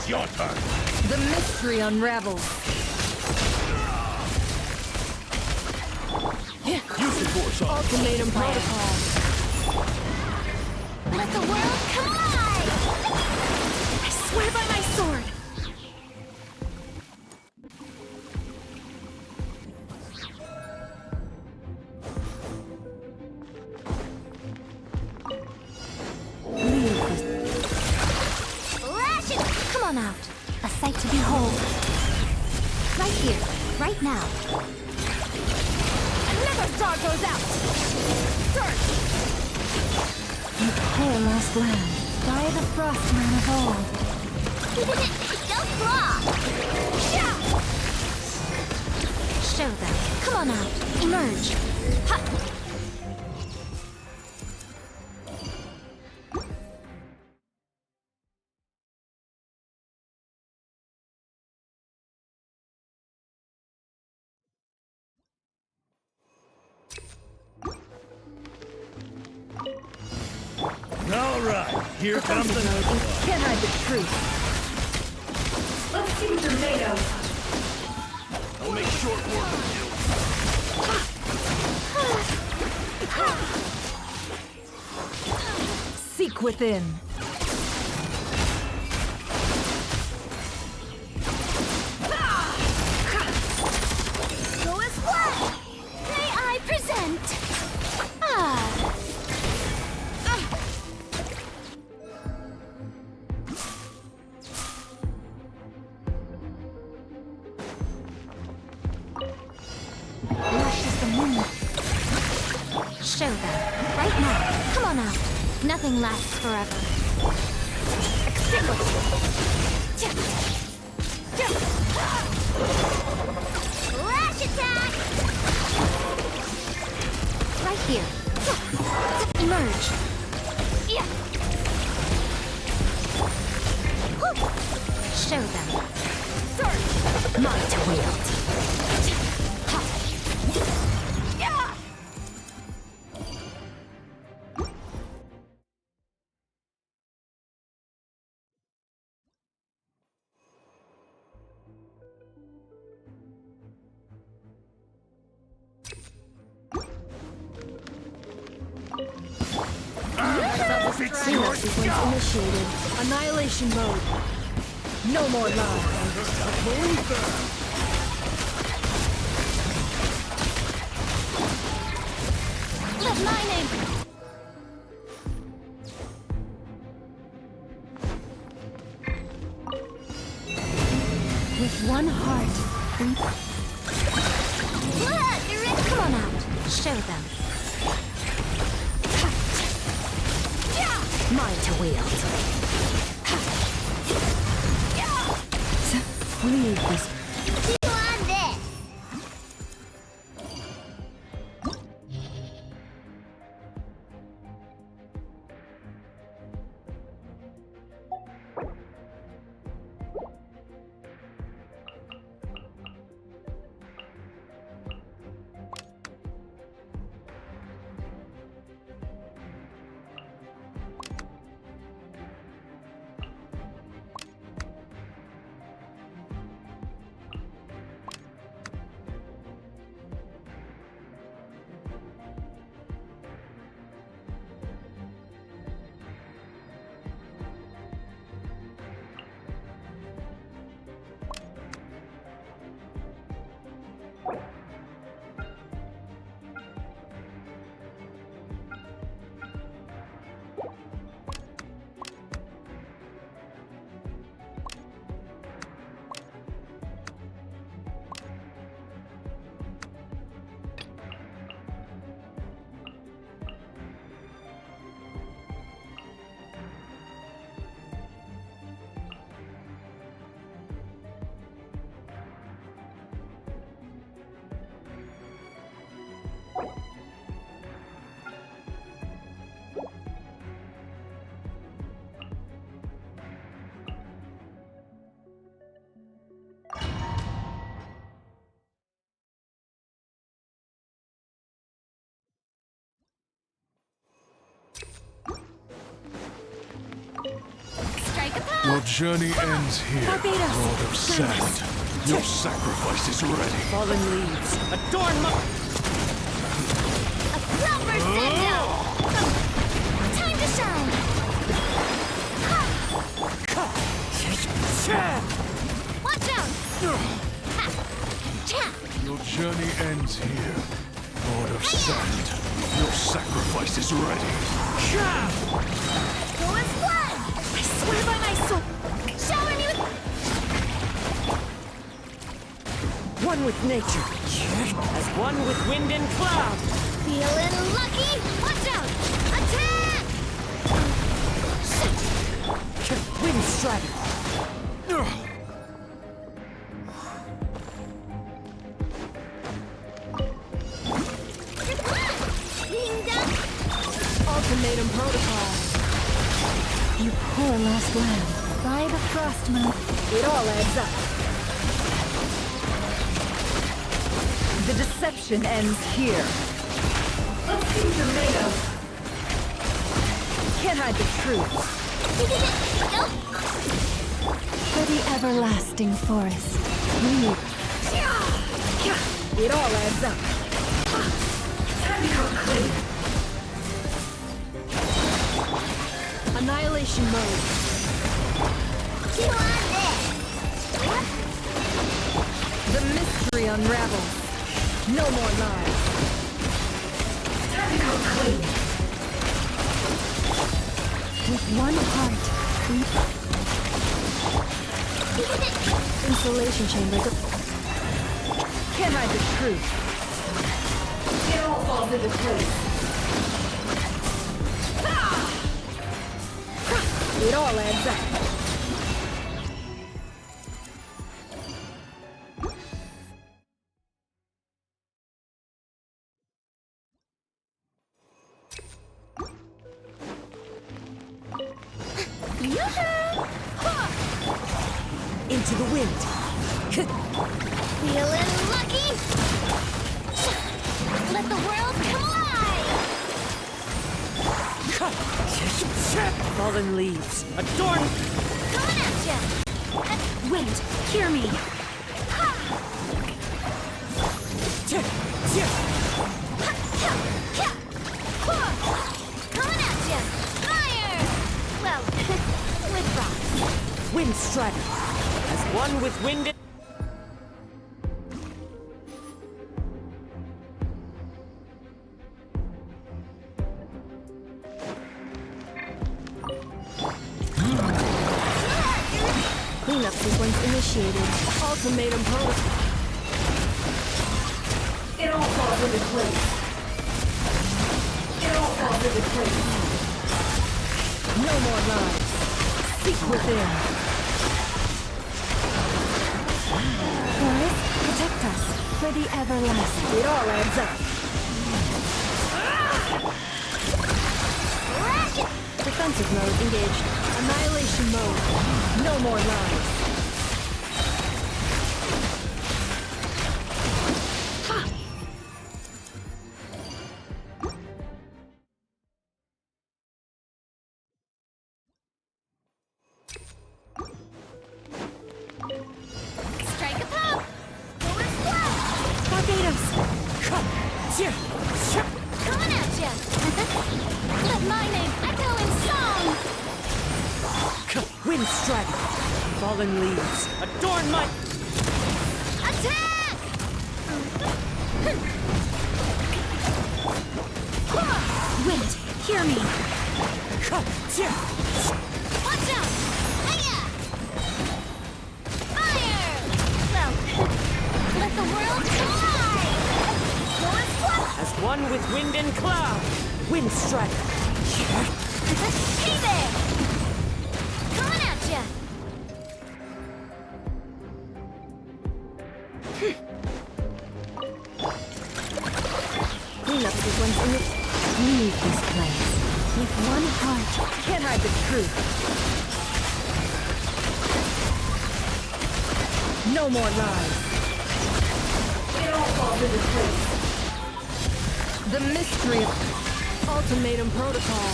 Your turn. The mystery unravels. Use the force on. Ultimatum protocol. Let the world collide! I swear by my sword. Lash it! Come on out. A sight to behold. Right here, right now. Another star goes out. Search. You poor lost land, by the frostman of old. Don't claw! Show them. Come on out. Emerge. Ha! All right, here comes the Can't hide the truth. Let's see what you're made of. I'll make short work of you. Seek within. Go as one! May I present? Lush as the moon. Show them. Right now. Come on out. Nothing lasts forever. Extinguish. Lash attack! Right here. Emerge. Show them. Surge. Mine to wield. Sequence initiated. Annihilation mode. No more love. Let mining! With one heart. Come on out. Show them. Mine to wield. Leave this. You on this! journey ends here, Barbados. Lord of Sand. Your sacrifice is ready. Fallen leaves, adorn my... A proper send-out! Time to shine! Watch out! Your journey ends here, Lord of Sand. Your sacrifice is ready. Go as blood! I swear by my soul! Shower me with... One with nature, as one with wind and cloud. Feeling lucky? Watch out! Attack! Wind strider. Ultimatum protocol. You poor lost lamb. By the frost moon. It all adds up. The deception ends here. Let's see tomato. Can't hide the truth. For the everlasting forest. We... It all adds up. Time to go clean. Annihilation mode. Chew on this! The mystery unravels. No more lies. Time to go clean. With one heart, Insulation chamber. Can't hide the truth. It all falls into place. It all adds up. Into the wind. Feeling lucky? Let the world come alive! Fallen leaves, adorn... Coming at ya! Wait, hear me. Coming at ya! Fire! Well, with frost. Wind strider, as one with wind and... Cleanup sequence initiated. Ultimatum protocol. It all falls into place. It all falls into place. No more lies. Seek within. Forest, protect us. For the everlasting. It all adds up. Defensive mode engaged. Annihilation mode. No more lies. Strike a pop! Forward splash! Barbados! Coming at ya! Let my name echo in song! Wind strider, fallen leaves, adorn my... Attack! Wind, hear me. Watch out! Hiya! Fire! Well, let the world collide! Forward splash! As one with wind and cloud, wind strider. Hey there! Coming at ya! Cleanup sequence initiated. Leave this place. With one heart. Can't hide the truth. No more lies. It all falls into place. The mystery of ultimatum protocol.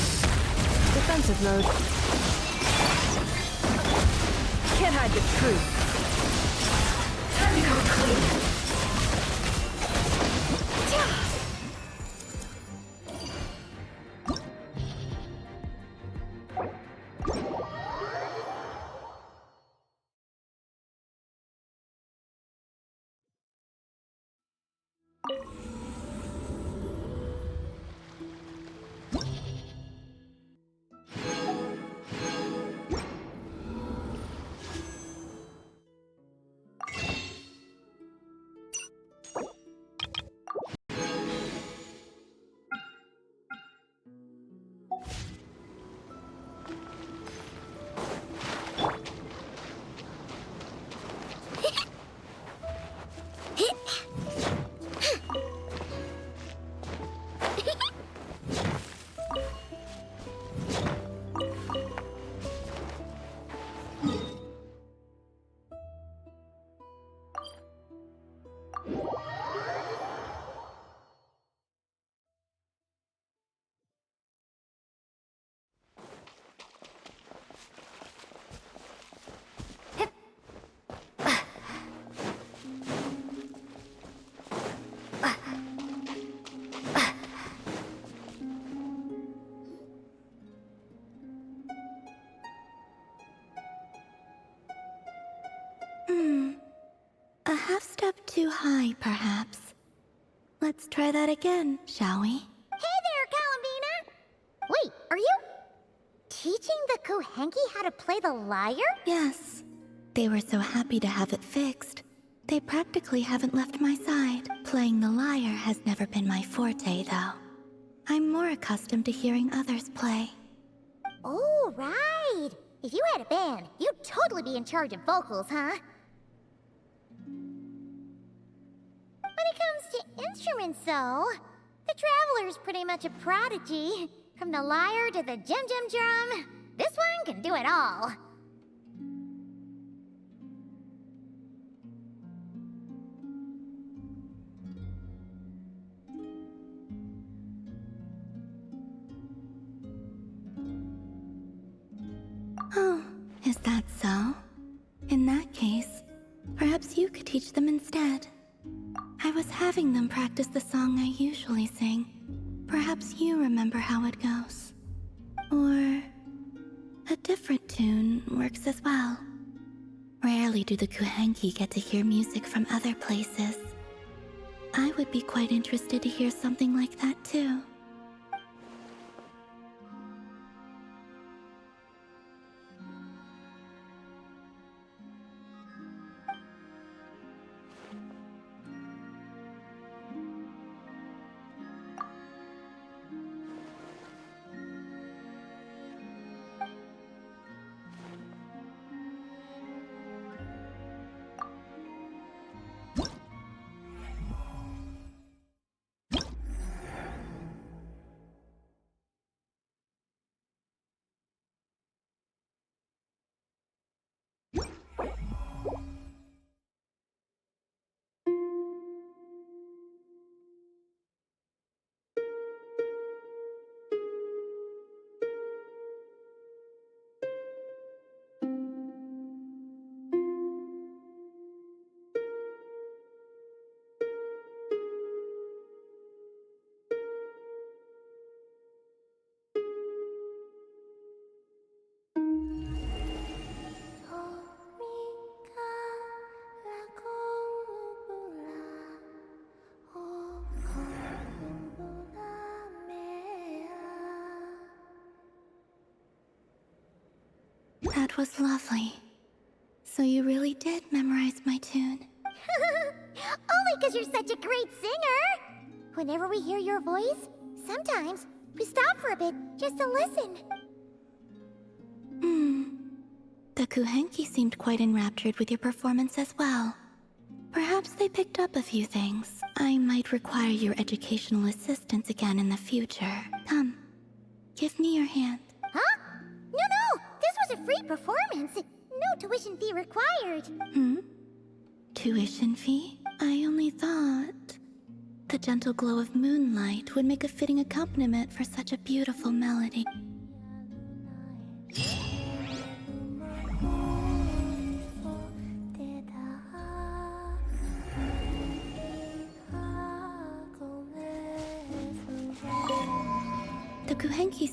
Defensive mode. can't hide the truth. Time to come clean. A half step too high, perhaps. Let's try that again, shall we? Hey there, Columbina! Wait, are you teaching the Kuhenki how to play the lyre? Yes. They were so happy to have it fixed. They practically haven't left my side. Playing the lyre has never been my forte, though. I'm more accustomed to hearing others play. Oh, right! If you had a band, you'd totally be in charge of vocals, huh? When it comes to instruments, though, the Traveler's pretty much a prodigy. From the lyre to the jim-jim drum, this one can do it all. Oh, is that so? In that case, perhaps you could teach them instead. I was having them practice the song I usually sing. Perhaps you remember how it goes. Or a different tune works as well. Rarely do the Kuhenki get to hear music from other places. I would be quite interested to hear something like that too. That was lovely. So you really did memorize my tune. Only because you're such a great singer! Whenever we hear your voice, sometimes we stop for a bit just to listen. The Kuhenki seemed quite enraptured with your performance as well. Perhaps they picked up a few things. I might require your educational assistance again in the future. Come, give me your hand. Huh? No! This was a free performance. No tuition fee required. Tuition fee? I only thought the gentle glow of moonlight would make a fitting accompaniment for such a beautiful melody. Dokuhenki.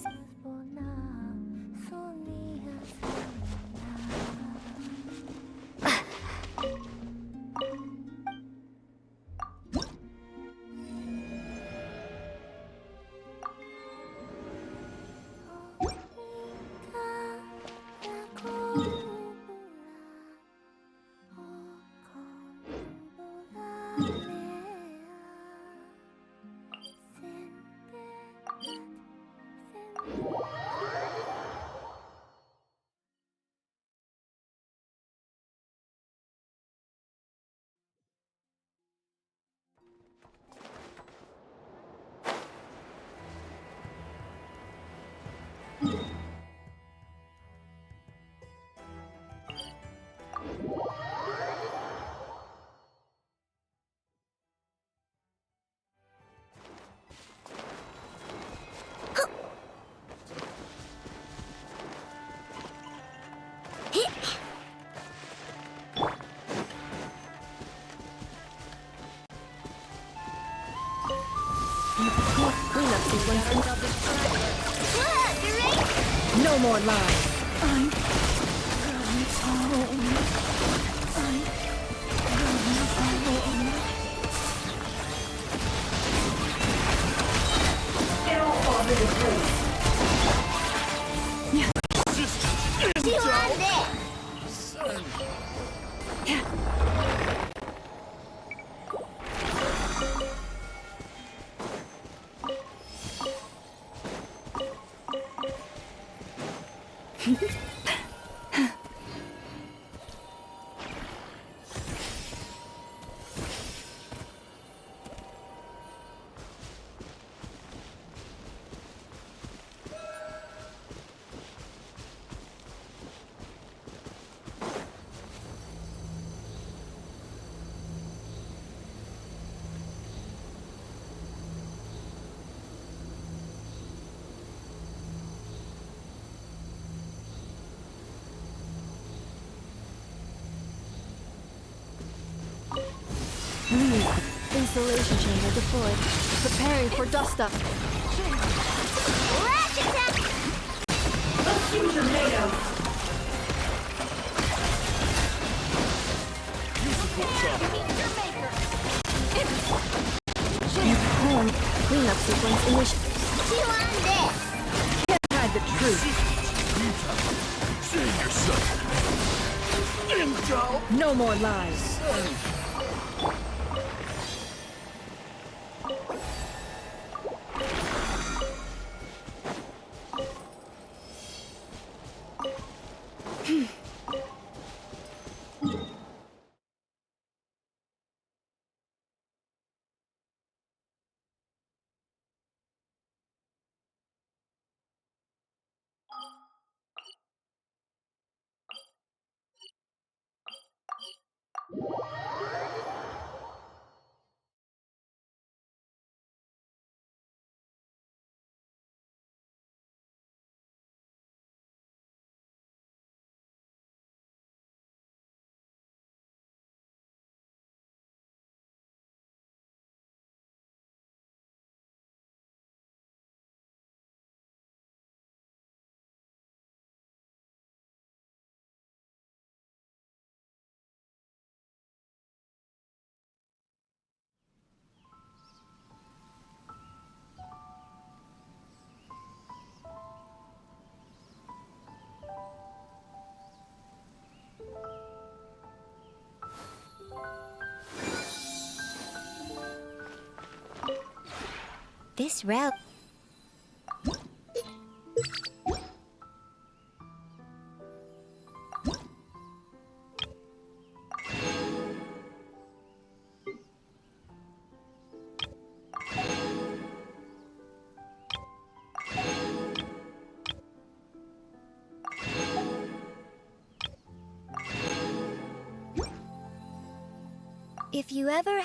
Cleanup sequence. No more lies. I'm going home. I'm going home. It all falls into place. You on this? Insulation chamber deployed. Preparing for dust up. Let's see what you're made of. Cleanup sequence initiated. You on this? Can't hide the truth. Save yourself. Intel. No more lies. This route. If you ever